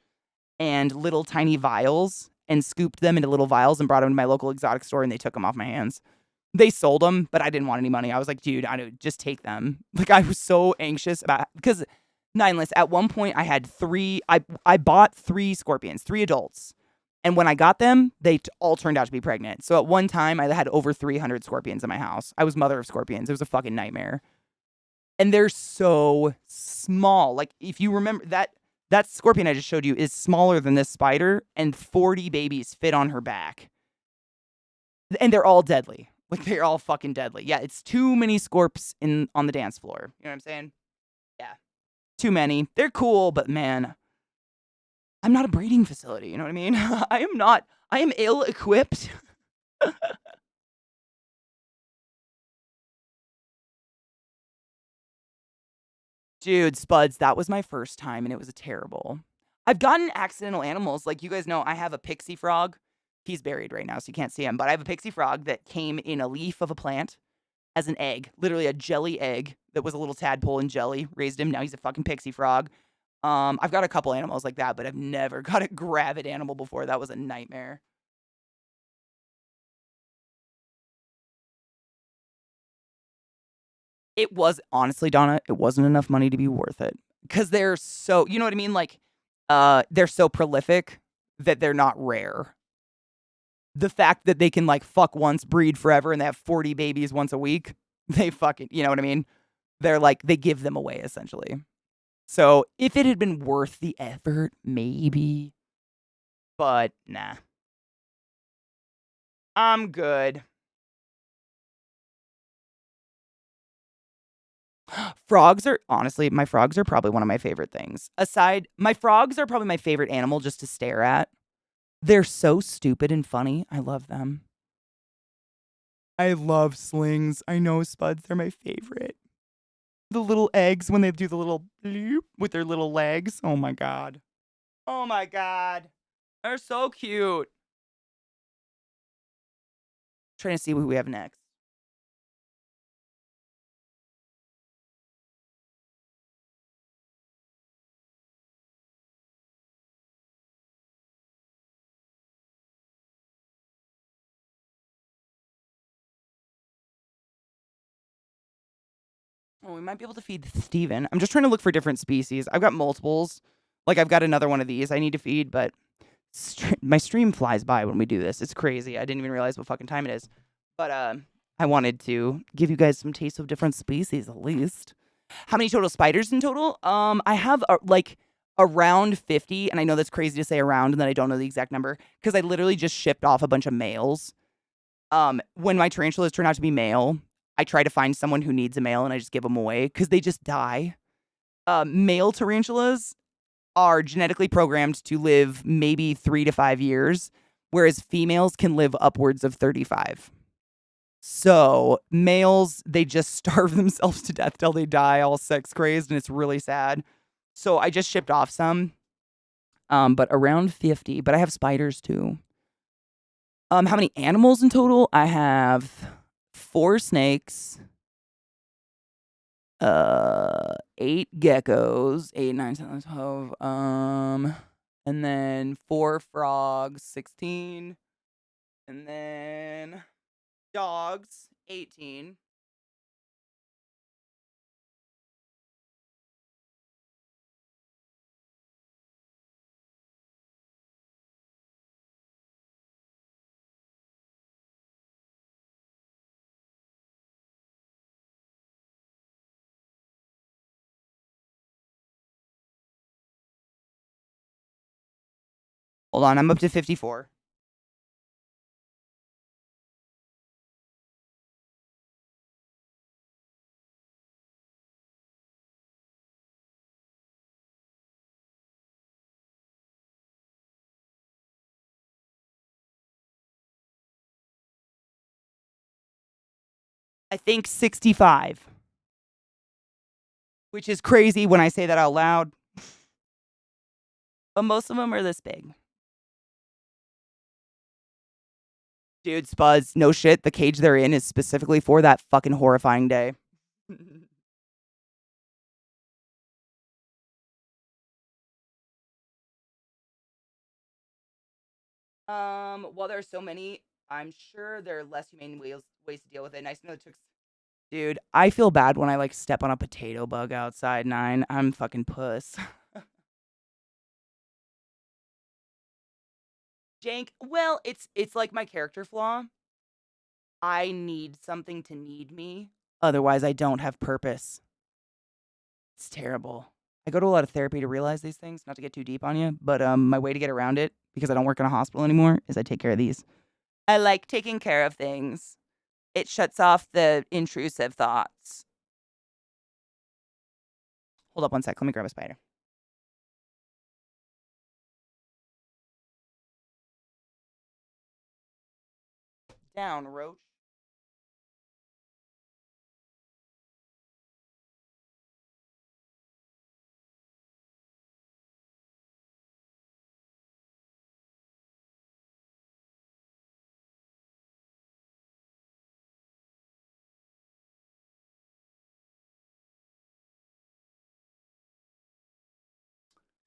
and little tiny vials and scooped them into little vials and brought them to my local exotic store, and they took them off my hands. They sold them, but I didn't want any money. I was like, dude, I know, just take them. Like I was so anxious about, because Nineless, at one point I had I bought 3 scorpions, 3 adults. And when I got them, they all turned out to be pregnant. So at one time, I had over 300 scorpions in my house. I was mother of scorpions. It was a fucking nightmare. And they're so small. Like, if you remember, that scorpion I just showed you is smaller than this spider, and 40 babies fit on her back. And they're all deadly. Like, they're all fucking deadly. Yeah, it's too many scorps on the dance floor. You know what I'm saying? Yeah. Too many. They're cool, but man, I'm not a breeding facility, you know what I mean? I am ill-equipped. Dude, Spuds, that was my first time, and it was terrible. I've gotten accidental animals. Like, you guys know, I have a pixie frog. He's buried right now, so you can't see him. But I have a pixie frog that came in a leaf of a plant as an egg. Literally a jelly egg that was a little tadpole in jelly. Raised him. Now he's a fucking pixie frog. I've got a couple animals like that, but I've never got a gravid animal before. That was a nightmare. It was, honestly, Donna, it wasn't enough money to be worth it. Because they're so, you know what I mean? Like, they're so prolific that they're not rare. The fact that they can, like, fuck once, breed forever, and they have 40 babies once a week, they fucking, you know what I mean? They're like, they give them away, essentially. So, if it had been worth the effort, maybe. But, nah. I'm good. Frogs are, honestly, my frogs are probably one of my favorite things. My frogs are probably my favorite animal just to stare at. They're so stupid and funny. I love them. I love slings. I know, Spuds, they're my favorite. The little eggs when they do the little bloop with their little legs. Oh my God. Oh my God. They're so cute. Trying to see who we have next. Oh, we might be able to feed Steven. I'm just trying to look for different species. I've got multiples. Like, I've got another one of these I need to feed, but My stream flies by when we do this. It's crazy. I didn't even realize what fucking time it is. But I wanted to give you guys some taste of different species at least. How many total spiders in total? I have like around 50, and I know that's crazy to say around and that I don't know the exact number because I literally just shipped off a bunch of males. When my tarantulas turn out to be male, I try to find someone who needs a male and I just give them away because they just die. Male tarantulas are genetically programmed to live maybe 3 to 5 years, whereas females can live upwards of 35. So males, they just starve themselves to death till they die, all sex crazed, and it's really sad. So I just shipped off some, but around 50. But I have spiders too. How many animals in total? I have 4 snakes, 8 geckos, 8, 9, 10, 12, and then 4 frogs, 16, and then dogs, 18. Hold on, I'm up to 54. I think 65, which is crazy when I say that out loud. But most of them are this big. Dude, Spuds, no shit. The cage they're in is specifically for that fucking horrifying day. While there are so many, I'm sure there are less humane ways to deal with it. Nice to know it took. Dude, I feel bad when I like step on a potato bug outside, 9. I'm fucking puss. Jank, well, it's like my character flaw. I need something to need me. Otherwise, I don't have purpose. It's terrible. I go to a lot of therapy to realize these things, not to get too deep on you, but my way to get around it, because I don't work in a hospital anymore, is I take care of these. I like taking care of things. It shuts off the intrusive thoughts. Hold up one sec. Let me grab a spider. Down, roach.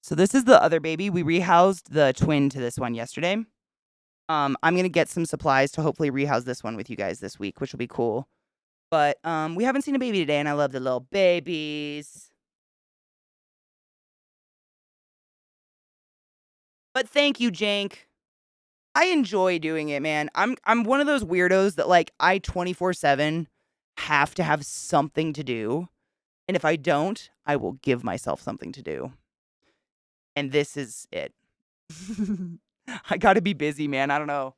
So this is the other baby. We rehoused the twin to this one yesterday. I'm gonna get some supplies to hopefully rehouse this one with you guys this week, which will be cool. But we haven't seen a baby today, and I love the little babies. But thank you, Jank. I enjoy doing it, man. I'm one of those weirdos that like I 24/7 have to have something to do. And if I don't, I will give myself something to do. And this is it. I got to be busy, man. I don't know.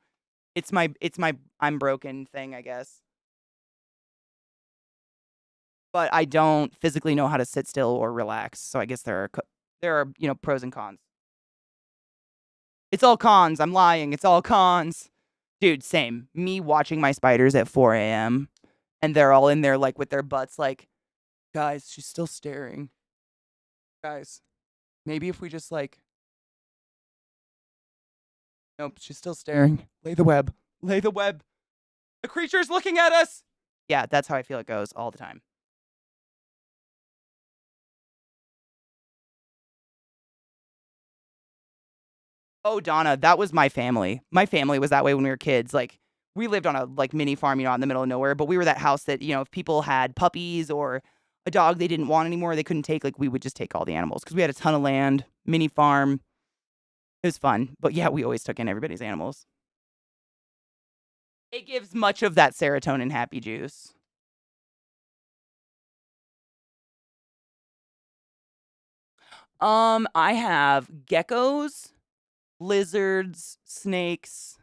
It's my I'm broken thing, I guess. But I don't physically know how to sit still or relax. So I guess there are, pros and cons. It's all cons. I'm lying. It's all cons. Dude, same. Me watching my spiders at 4 a.m. and they're all in there like with their butts like, guys, she's still staring. Guys, maybe if we just like, nope, she's still staring. Lay the web. Lay the web. The creature's looking at us. Yeah, that's how I feel it goes all the time. Oh, Donna, that was my family. My family was that way when we were kids. Like, we lived on a like mini farm, out in the middle of nowhere, but we were that house that, if people had puppies or a dog they didn't want anymore, they couldn't take, like we would just take all the animals because we had a ton of land, mini farm. It was fun. But yeah, we always took in everybody's animals. It gives much of that serotonin happy juice. I have geckos, lizards, snakes,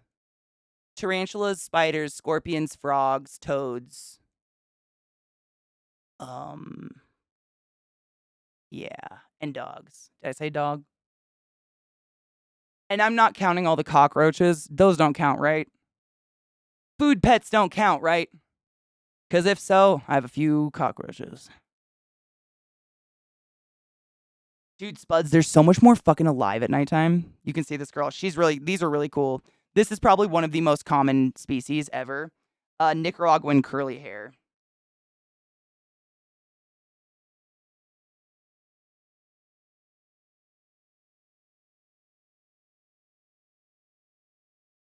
tarantulas, spiders, scorpions, frogs, toads. Yeah, and dogs. Did I say dog? And I'm not counting all the cockroaches. Those don't count, right? Food pets don't count, right? Because if so, I have a few cockroaches. Dude, Spuds, there's so much more fucking alive at nighttime. You can see this girl. These are really cool. This is probably one of the most common species ever. Nicaraguan curly hair.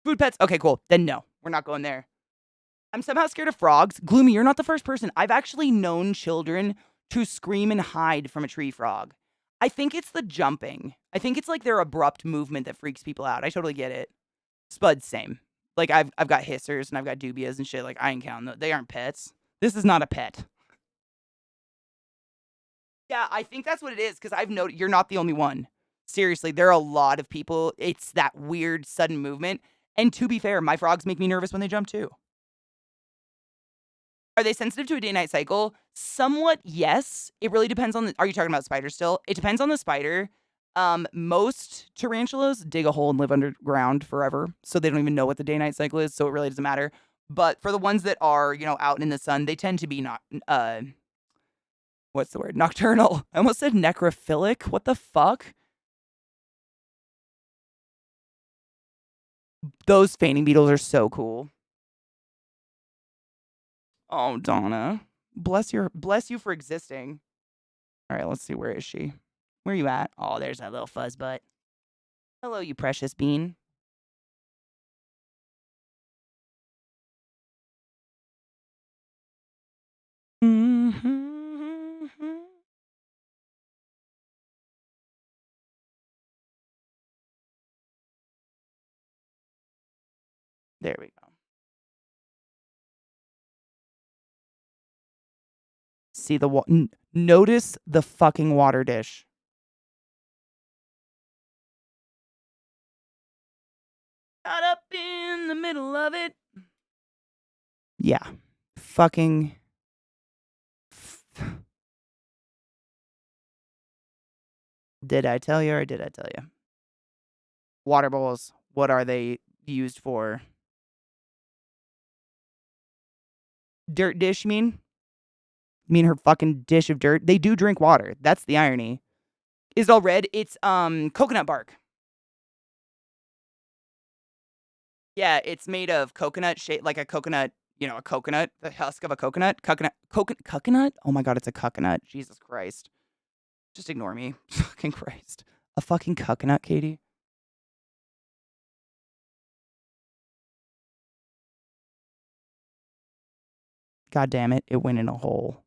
Food pets? Okay, cool. Then no, we're not going there. I'm somehow scared of frogs. Gloomy, you're not the first person. I've actually known children to scream and hide from a tree frog. I think it's the jumping. I think it's like their abrupt movement that freaks people out. I totally get it. Spud's same. Like I've got hissers and I've got dubias and shit. Like I ain't counting them. They aren't pets. This is not a pet. Yeah, I think that's what it is because I've noticed you're not the only one. Seriously, there are a lot of people. It's that weird sudden movement. And to be fair, my frogs make me nervous when they jump too. Are they sensitive to a day-night cycle? Somewhat, yes. It really depends on are you talking about spiders still? It depends on the spider. Most tarantulas dig a hole and live underground forever, so they don't even know what the day-night cycle is, so it really doesn't matter. But for the ones that are, out in the sun, they tend to be not, what's the word? Nocturnal. I almost said necrophilic. What the fuck? Those fainting beetles are so cool. Oh, Donna. Bless you for existing. All right, let's see. Where is she? Where are you at? Oh, there's that little fuzz butt. Hello, you precious bean. There we go. See the notice the fucking water dish. Got up in the middle of it. Yeah. Fucking. Did I tell you or did I tell you? Water bowls. What are they used for? Dirt dish, you mean? You mean her fucking dish of dirt? They do drink water. That's the irony. Is it all red? It's coconut bark. Yeah, it's made of coconut shape, like a coconut, a coconut, the husk of a coconut. Coconut? Oh my god, it's a coconut. Jesus Christ. Just ignore me. Fucking Christ. A fucking coconut, Katie. God damn it, it went in a hole.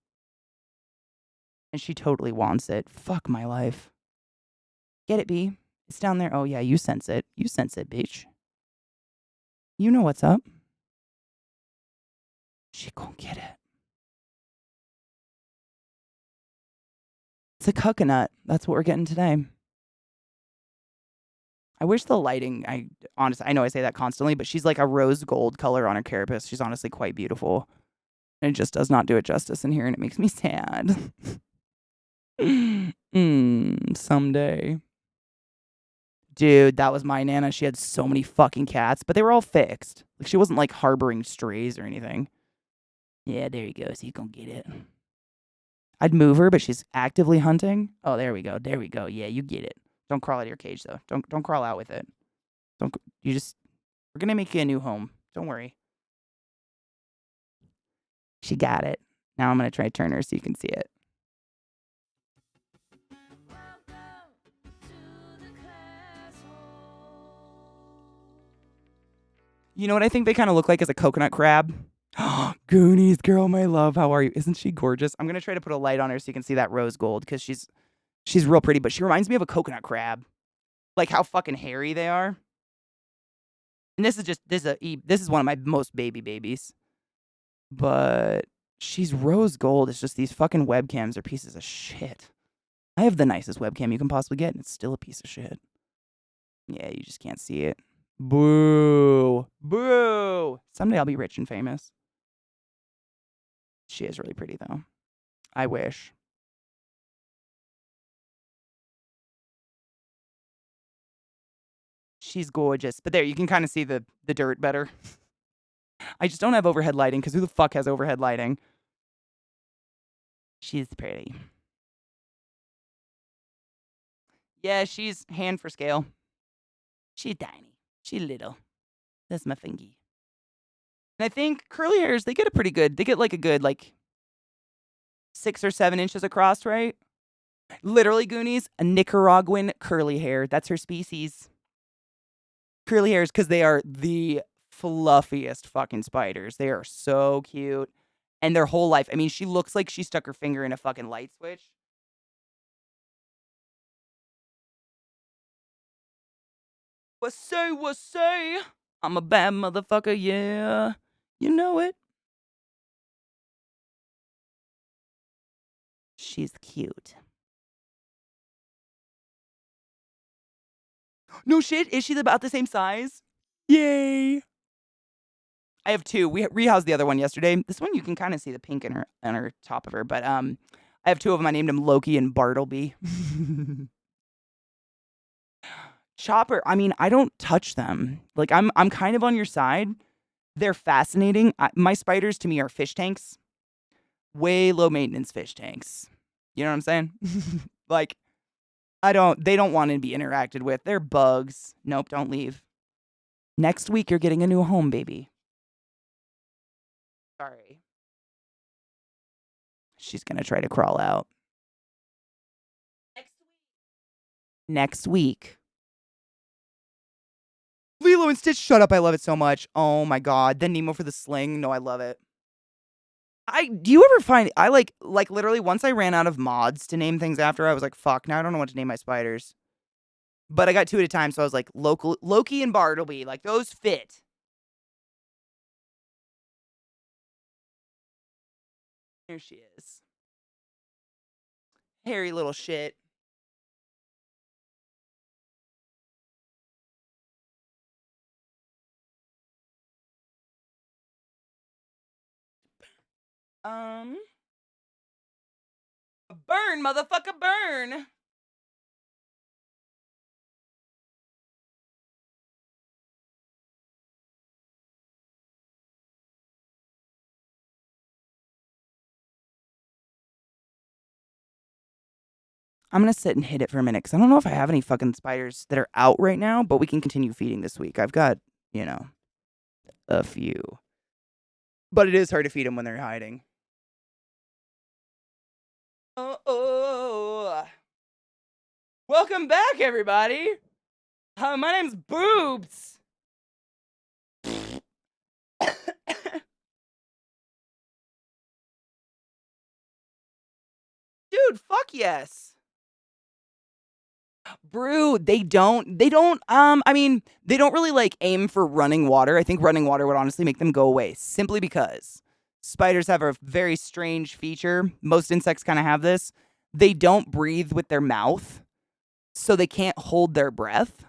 And she totally wants it. Fuck my life. Get it, B? It's down there. Oh yeah, you sense it. You sense it, bitch. You know what's up. She gon' get it. It's a coconut. That's what we're getting today. I wish the lighting, I know I say that constantly, but she's like a rose gold color on her carapace. She's honestly quite beautiful. And it just does not do it justice in here, and it makes me sad. Someday. Dude, that was my Nana. She had so many fucking cats, but they were all fixed. Like, she wasn't, like, harboring strays or anything. Yeah, there you go. So you can get it. I'd move her, but she's actively hunting. Oh, there we go. There we go. Yeah, you get it. Don't crawl out of your cage, though. Don't crawl out with it. We're going to make you a new home. Don't worry. She got it. Now I'm going to try to turn her so you can see it. You know what I think they kind of look like as a coconut crab? Goonies, girl, my love, how are you? Isn't she gorgeous? I'm going to try to put a light on her so you can see that rose gold because she's real pretty, but she reminds me of a coconut crab. Like how fucking hairy they are. And this is one of my most babies. But she's rose gold. It's just these fucking webcams are pieces of shit. I have the nicest webcam you can possibly get, and it's still a piece of shit. Yeah, you just can't see it. Boo. Boo. Someday I'll be rich and famous. She is really pretty, though. I wish. She's gorgeous. But there, you can kind of see the dirt better. I just don't have overhead lighting, because who the fuck has overhead lighting? She's pretty. Yeah, she's hand for scale. She's tiny. She's little. That's my thingy. And I think curly hairs, they get like a good, like, 6 or 7 inches across, right? Literally, Goonies, a Nicaraguan curly hair. That's her species. Curly hairs, because they are the fluffiest fucking spiders. They are so cute. And their whole life, I mean, she looks like she stuck her finger in a fucking light switch. What say? I'm a bad motherfucker, yeah. You know it. She's cute. No shit, is she about the same size? Yay. I have 2. We rehoused the other one yesterday. This one you can kind of see the pink in her top of her, but I have 2 of them. I named them Loki and Bartleby. Chopper, I mean, I don't touch them. Like I'm kind of on your side. They're fascinating. My spiders to me are fish tanks. Way low maintenance fish tanks. You know what I'm saying? Like they don't want to be interacted with. They're bugs. Nope, don't leave. Next week you're getting a new home, baby. Sorry. She's going to try to crawl out. Next week. Lilo and Stitch, shut up. I love it so much. Oh my god. Then Nemo for the sling. No, I love it. Do you ever find I like literally once I ran out of mods to name things after, I was like, fuck, now I don't know what to name my spiders. But I got 2 at a time, so I was like, Loki and Bartleby, like those fit. Here she is. Hairy little shit. Burn, motherfucker, burn. I'm going to sit and hit it for a minute because I don't know if I have any fucking spiders that are out right now, but we can continue feeding this week. I've got, a few. But it is hard to feed them when they're hiding. Oh. Welcome back, everybody. My name's Boobs. Dude, fuck yes. Brew, they don't, I mean, they don't really like aim for running water. I think running water would honestly make them go away simply because spiders have a very strange feature. Most insects kind of have this. They don't breathe with their mouth, so they can't hold their breath.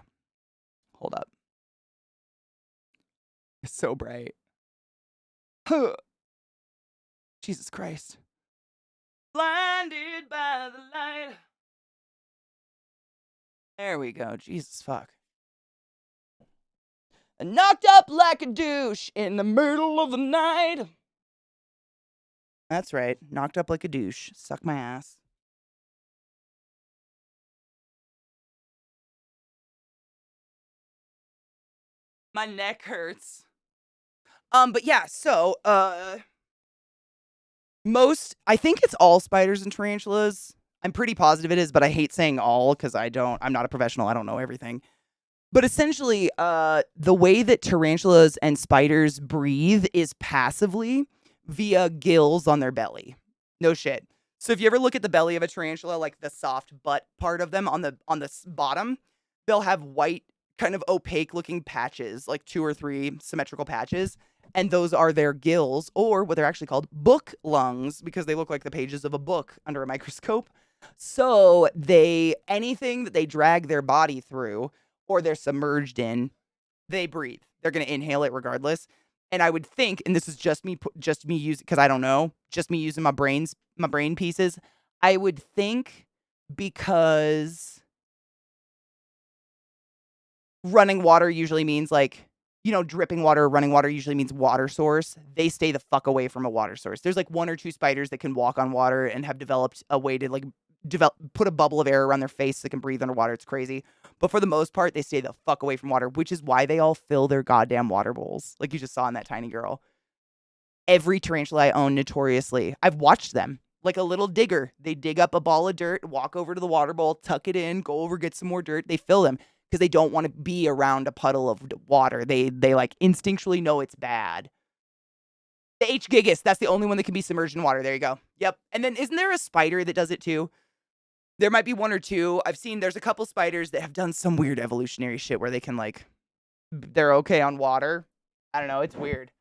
Hold up. It's so bright. Jesus Christ. Blinded by the light. There we go. Jesus fuck. Knocked up like a douche in the middle of the night. That's right. Knocked up like a douche. Suck my ass. My neck hurts. But yeah, so, I think it's all spiders and tarantulas. I'm pretty positive it is, but I hate saying all because I'm not a professional. I don't know everything. But essentially, the way that tarantulas and spiders breathe is passively via gills on their belly. No shit. So if you ever look at the belly of a tarantula, like the soft butt part of them on the bottom, they'll have white, kind of opaque looking patches, like 2 or 3 symmetrical patches, and those are their gills, or what they're actually called, book lungs, because they look like the pages of a book under a microscope. So anything that they drag their body through or they're submerged in, they breathe. They're gonna inhale it regardless. And I would think, and this is just me using, because I don't know, just me using my brain pieces. I would think because running water usually means like, dripping water or running water usually means water source. They stay the fuck away from a water source. There's like 1 or 2 spiders that can walk on water and have developed a way to like put a bubble of air around their face so they can breathe underwater. It's crazy. But for the most part, they stay the fuck away from water, which is why they all fill their goddamn water bowls. Like you just saw in that tiny girl. Every tarantula I own, notoriously, I've watched them. Like a little digger. They dig up a ball of dirt, walk over to the water bowl, tuck it in, go over, get some more dirt. They fill them because they don't want to be around a puddle of water. They like instinctually know it's bad. The H. gigas, that's the only one that can be submerged in water. There you go. Yep. And then isn't there a spider that does it too? There might be 1 or 2. I've seen there's a couple spiders that have done some weird evolutionary shit where they can like, they're okay on water. I don't know. It's weird.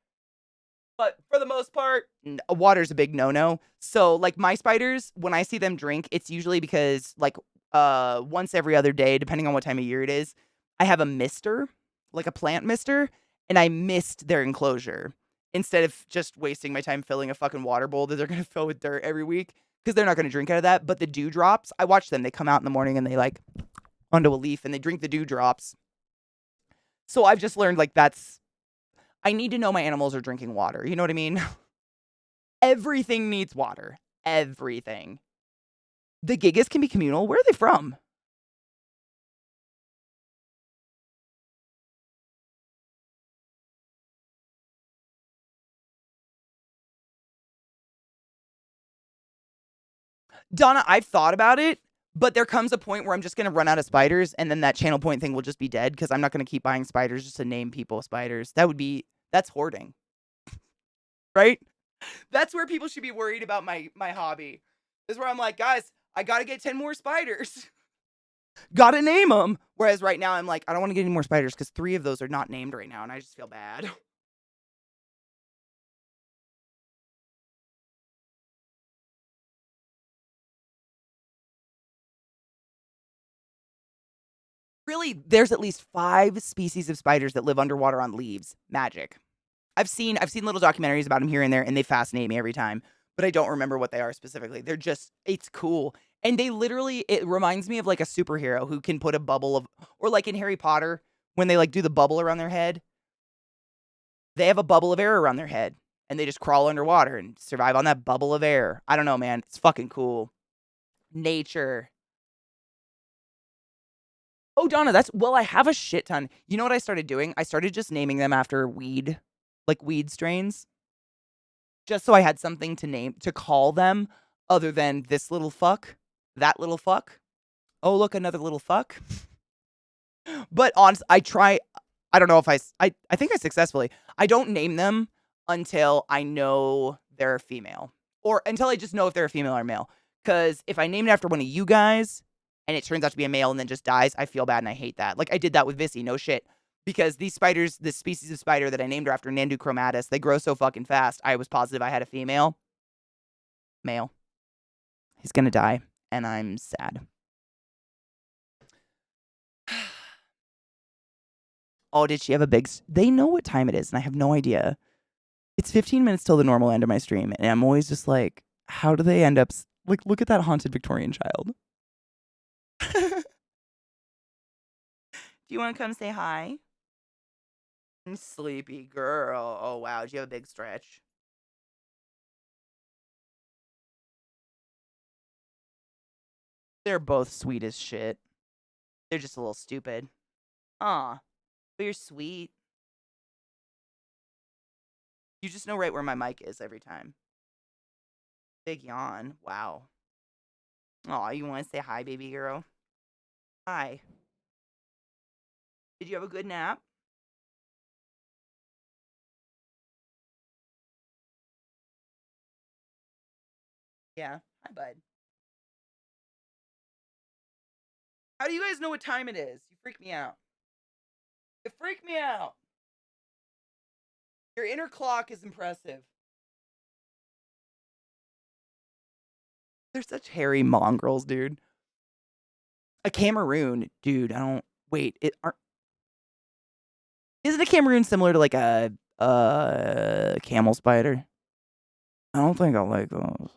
But for the most part, water's a big no-no. So, like, my spiders, when I see them drink, it's usually because, like, once every other day, depending on what time of year it is, I have a mister, like a plant mister, and I mist their enclosure instead of just wasting my time filling a fucking water bowl that they're going to fill with dirt every week because they're not going to drink out of that. But the dewdrops, I watch them. They come out in the morning and they, like, onto a leaf and they drink the dewdrops. So I've just learned, like, I need to know my animals are drinking water. You know what I mean? Everything needs water. Everything. The gigas can be communal. Where are they from? Donna, I've thought about it, but there comes a point where I'm just going to run out of spiders, and then that channel point thing will just be dead because I'm not going to keep buying spiders just to name people spiders. That's hoarding. Right? That's where people should be worried about my hobby. Is where I'm like, guys, I got to get 10 more spiders. Gotta name them. Whereas right now I'm like, I don't want to get any more spiders because 3 of those are not named right now, and I just feel bad. Really, there's at least 5 species of spiders that live underwater on leaves. Magic. I've seen little documentaries about them here and there, and they fascinate me every time. But I don't remember what they are specifically. It's cool. And it reminds me of like a superhero who can put a bubble of, or like in Harry Potter, when they like do the bubble around their head, they have a bubble of air around their head and they just crawl underwater and survive on that bubble of air. I don't know, man. It's fucking cool. Nature. Oh, Donna, I have a shit ton. You know what I started doing? I started just naming them after weed strains, just so I had something to call them other than this little fuck, that little fuck. Oh, look, another little fuck. But I don't know if I think I successfully. I don't name them until I know they're a female or until I just know if they're a female or male. Because if I name it after one of you guys and it turns out to be a male and then just dies, I feel bad and I hate that. Like I did that with Vissy, no shit. Because these spiders, this species of spider that I named her after, Nandu chromatus, they grow so fucking fast. I was positive I had a female. Male. He's gonna die, and I'm sad. Oh, did she have a they know what time it is, and I have no idea. It's 15 minutes till the normal end of my stream, and I'm always just like, how do they end up, like, look at that haunted Victorian child. Do you want to come say hi? Sleepy girl. Oh, wow. Do you have a big stretch? They're both sweet as shit. They're just a little stupid. Aw, but you're sweet. You just know right where my mic is every time. Big yawn. Wow. Aw, you want to say hi, baby girl? Hi. Did you have a good nap? Yeah. Hi, bud. How do you guys know what time it is? You freak me out. It freaked me out. Your inner clock is impressive. They're such hairy mongrels, dude. A Cameroon, dude. I don't wait. Isn't a Cameroon similar to like a camel spider? I don't think I like those.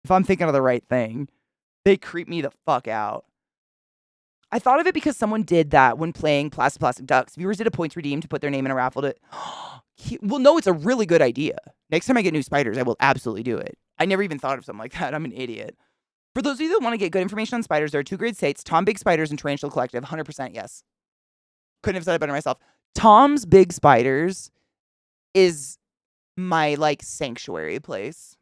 If I'm thinking of the right thing, they creep me the fuck out. I thought of it because someone did that when playing Plastic Ducks. Viewers did a points redeem to put their name in a raffle to. Well, no, it's a really good idea. Next time I get new spiders, I will absolutely do it. I never even thought of something like that. I'm an idiot. For those of you that want to get good information on spiders, there are two great sites, Tom Big Spiders and Tarantula Collective. 100% yes. Couldn't have said it better myself. Tom's Big Spiders is my like sanctuary place.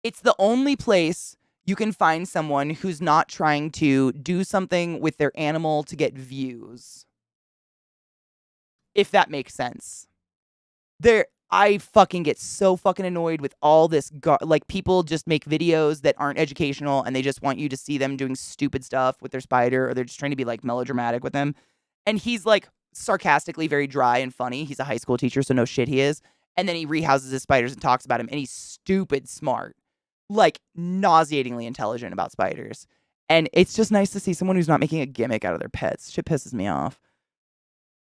It's the only place you can find someone who's not trying to do something with their animal to get views. If that makes sense. I fucking get so fucking annoyed with all this like people just make videos that aren't educational and they just want you to see them doing stupid stuff with their spider, or they're just trying to be like melodramatic with them. And he's like sarcastically very dry and funny. He's a high school teacher, so no shit he is. And then he rehouses his spiders and talks about him, and he's stupid smart. Like nauseatingly intelligent about spiders. And it's just nice to see someone who's not making a gimmick out of their pets. Shit pisses me off.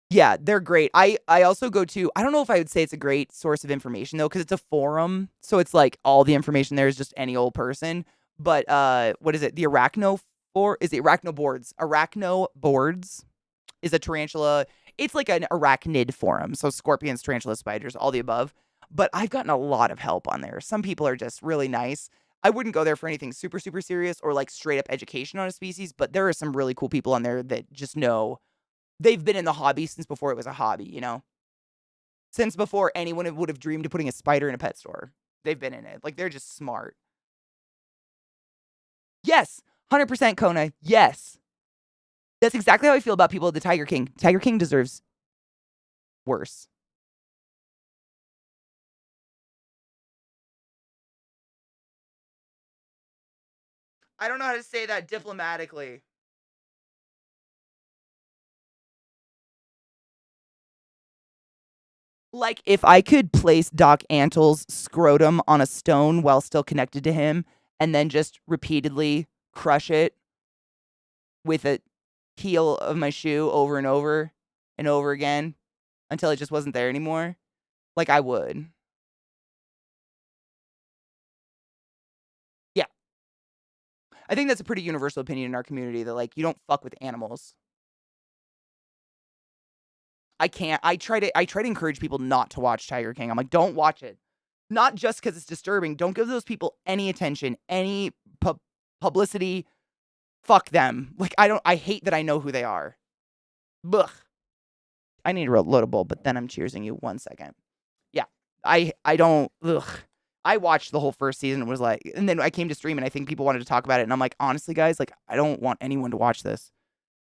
Yeah, they're great. I also go to, I don't know if I would say it's a great source of information though, because it's a forum. So it's like all the information there is just any old person. But what is it? The Arachno Boards. Arachno Boards is a tarantula. It's like an arachnid forum. So scorpions, tarantulas, spiders, all the above. But I've gotten a lot of help on there. Some people are just really nice. I wouldn't go there for anything super, super serious or like straight up education on a species, but there are some really cool people on there that just know. They've been in the hobby since before it was a hobby, you know? Since before anyone would have dreamed of putting a spider in a pet store. They've been in it. Like, they're just smart. Yes, 100% Kona. Yes. That's exactly how I feel about people at the Tiger King. Tiger King deserves worse. I don't know how to say that diplomatically. Like, if I could place Doc Antle's scrotum on a stone while still connected to him and then just repeatedly crush it with a heel of my shoe over and over again until it just wasn't there anymore, like, I would. Yeah. I think that's a pretty universal opinion in our community that, like, you don't fuck with animals. I can't. I try to encourage people not to watch Tiger King. I'm like, don't watch it. Not just because it's disturbing. Don't give those people any attention, any publicity. Fuck them. Like, I hate that I know who they are. Ugh. I need a reloadable, but then I'm cheersing you 1 second. Yeah. I don't. Ugh. I watched the whole first season and was like, and then I came to stream and I think people wanted to talk about it. And I'm like, honestly, guys, like, I don't want anyone to watch this.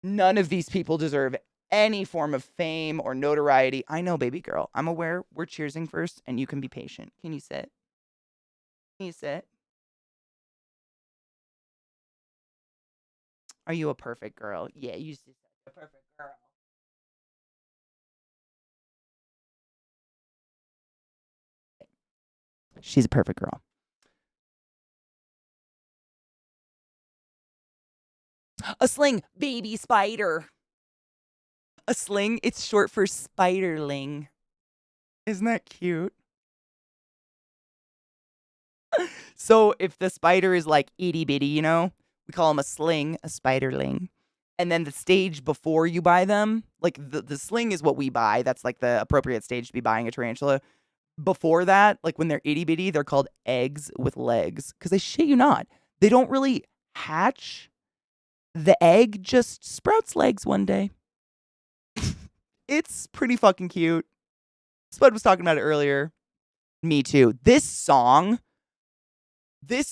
None of these people deserve any form of fame or notoriety. I know, baby girl. I'm aware. We're cheersing first, and you can be patient. Can you sit? Can you sit? Are you a perfect girl? Yeah, you just a perfect girl. She's a perfect girl. A sling, baby spider. A sling, it's short for spiderling. Isn't that cute? So if the spider is like itty bitty, you know, we call them a sling, a spiderling. And then the stage before you buy them, like the sling is what we buy. That's like the appropriate stage to be buying a tarantula. Before that, like when they're itty bitty, they're called eggs with legs. Because I shit you not, they don't really hatch. The egg just sprouts legs one day. It's pretty fucking cute. Spud was talking about it earlier. Me too. This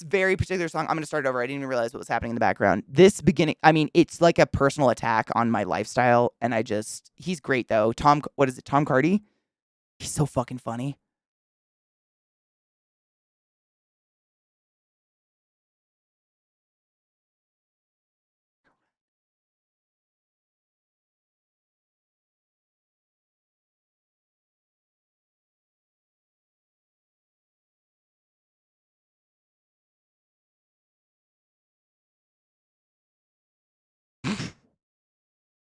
very particular song, I'm going to start it over. I didn't even realize what was happening in the background. This beginning, I mean, it's like a personal attack on my lifestyle. And he's great though. Tom Cardy? He's so fucking funny.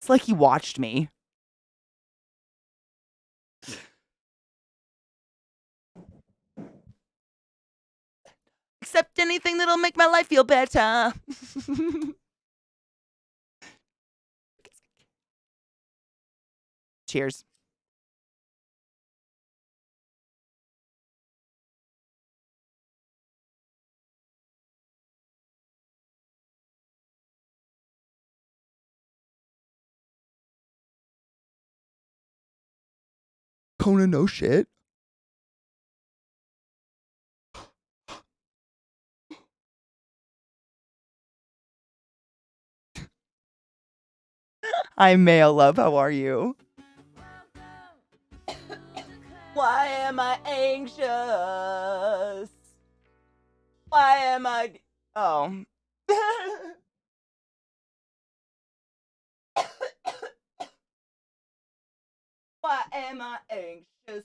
It's like he watched me. Accept anything that'll make my life feel better. Cheers. Kona, no shit. Hi, Mayo Love. How are you? Why am I anxious? Why am I... Oh. Why am I anxious?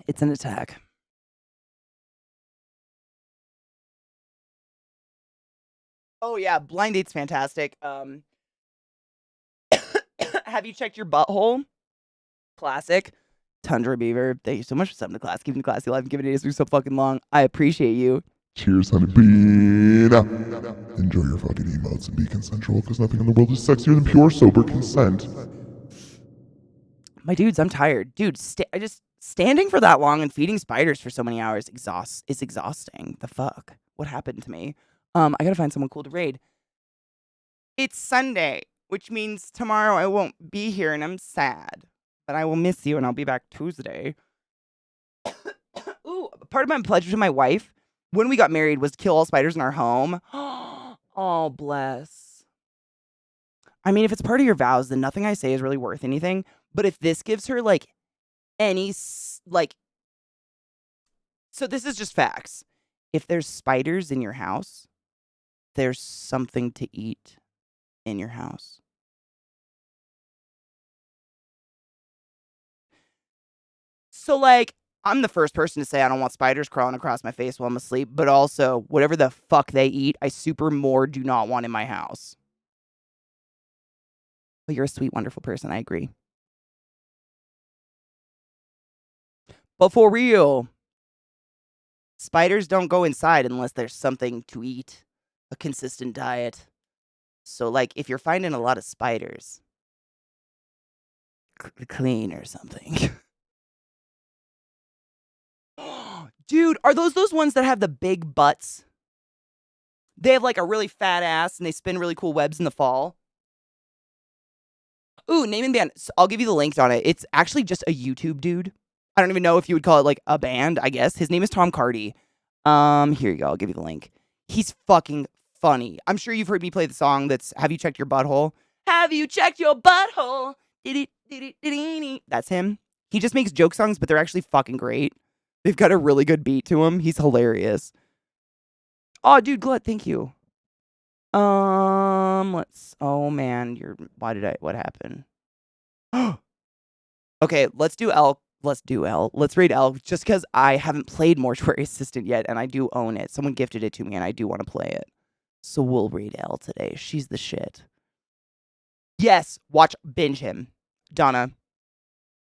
It's an attack. Oh yeah, blind date's fantastic. Have you checked your butthole? Classic. Tundra Beaver. Thank you so much for something to class. Keeping the classy alive and giving it to us so fucking long. I appreciate you. Cheers, honey bean. Enjoy your fucking emotes and be consensual, because nothing in the world is sexier than pure sober consent. My dudes, I'm tired. Dude, I just standing for that long and feeding spiders for so many hours is exhausting. The fuck? What happened to me? I gotta find someone cool to raid. It's Sunday, which means tomorrow I won't be here and I'm sad. But I will miss you and I'll be back Tuesday. Ooh, part of my pledge to my wife when we got married was to kill all spiders in our home. Oh, bless. I mean, if it's part of your vows, then nothing I say is really worth anything. But if this gives her like any so this is just facts. If there's spiders in your house, there's something to eat in your house. So like, I'm the first person to say I don't want spiders crawling across my face while I'm asleep, but also whatever the fuck they eat, I super more do not want in my house. But you're a sweet, wonderful person. I agree. But for real, spiders don't go inside unless there's something to eat, a consistent diet. So, like, if you're finding a lot of spiders, clean or something. Dude, are those ones that have the big butts? They have like a really fat ass and they spin really cool webs in the fall. Ooh, name and band. So I'll give you the links on it. It's actually just a YouTube dude. I don't even know if you would call it like a band, I guess. His name is Tom Cardy. Here you go. I'll give you the link. He's fucking funny. I'm sure you've heard me play the song that's Have You Checked Your Butthole? Have you checked your butthole? That's him. He just makes joke songs, but they're actually fucking great. They've got a really good beat to him. He's hilarious. Oh, dude, Glut, thank you. Oh man, what happened? Okay, let's do L. Let's raid L, just because I haven't played Mortuary Assistant yet, and I do own it. Someone gifted it to me, and I do want to play it. So we'll raid L today. She's the shit. Yes, binge him. Donna,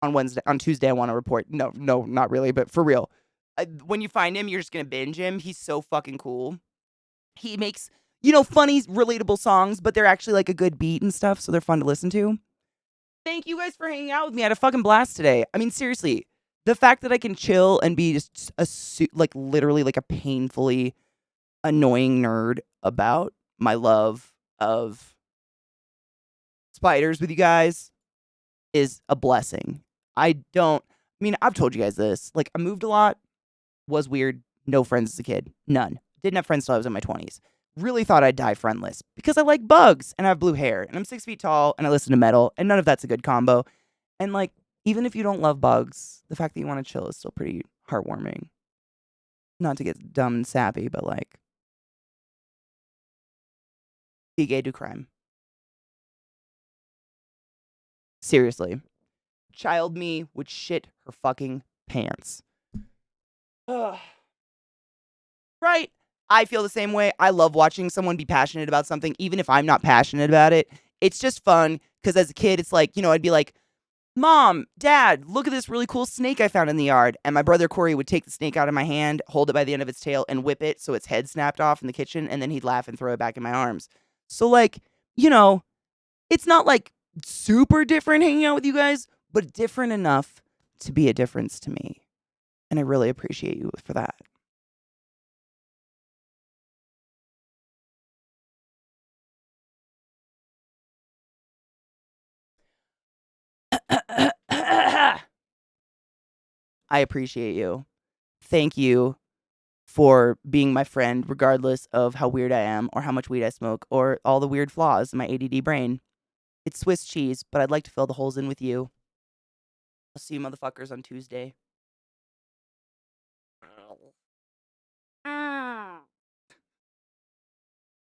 on Tuesday, I want to report. No, not really, but for real. When you find him, you're just going to binge him. He's so fucking cool. He makes, funny, relatable songs, but they're actually like a good beat and stuff, so they're fun to listen to. Thank you guys for hanging out with me. I had a fucking blast today. I mean, seriously, the fact that I can chill and be just literally like a painfully annoying nerd about my love of spiders with you guys is a blessing. I've told you guys this. Like, I moved a lot, was weird, no friends as a kid, none. Didn't have friends till I was in my 20s. Really thought I'd die friendless because I like bugs and I have blue hair and I'm 6 feet tall and I listen to metal and none of that's a good combo. And like, even if you don't love bugs, the fact that you want to chill is still pretty heartwarming. Not to get dumb and sappy, but like, be gay, do crime. Seriously. child me would shit her fucking pants. Ugh. Right? I feel the same way. I love watching someone be passionate about something, even if I'm not passionate about it. It's just fun because as a kid, it's like, I'd be like, Mom, Dad, look at this really cool snake I found in the yard. And my brother Corey would take the snake out of my hand, hold it by the end of its tail, and whip it so its head snapped off in the kitchen. And then he'd laugh and throw it back in my arms. So, like, it's not like super different hanging out with you guys, but different enough to be a difference to me. And I really appreciate you for that. I appreciate you. Thank you for being my friend, regardless of how weird I am, or how much weed I smoke, or all the weird flaws in my ADD brain. It's Swiss cheese, but I'd like to fill the holes in with you. I'll see you motherfuckers on Tuesday.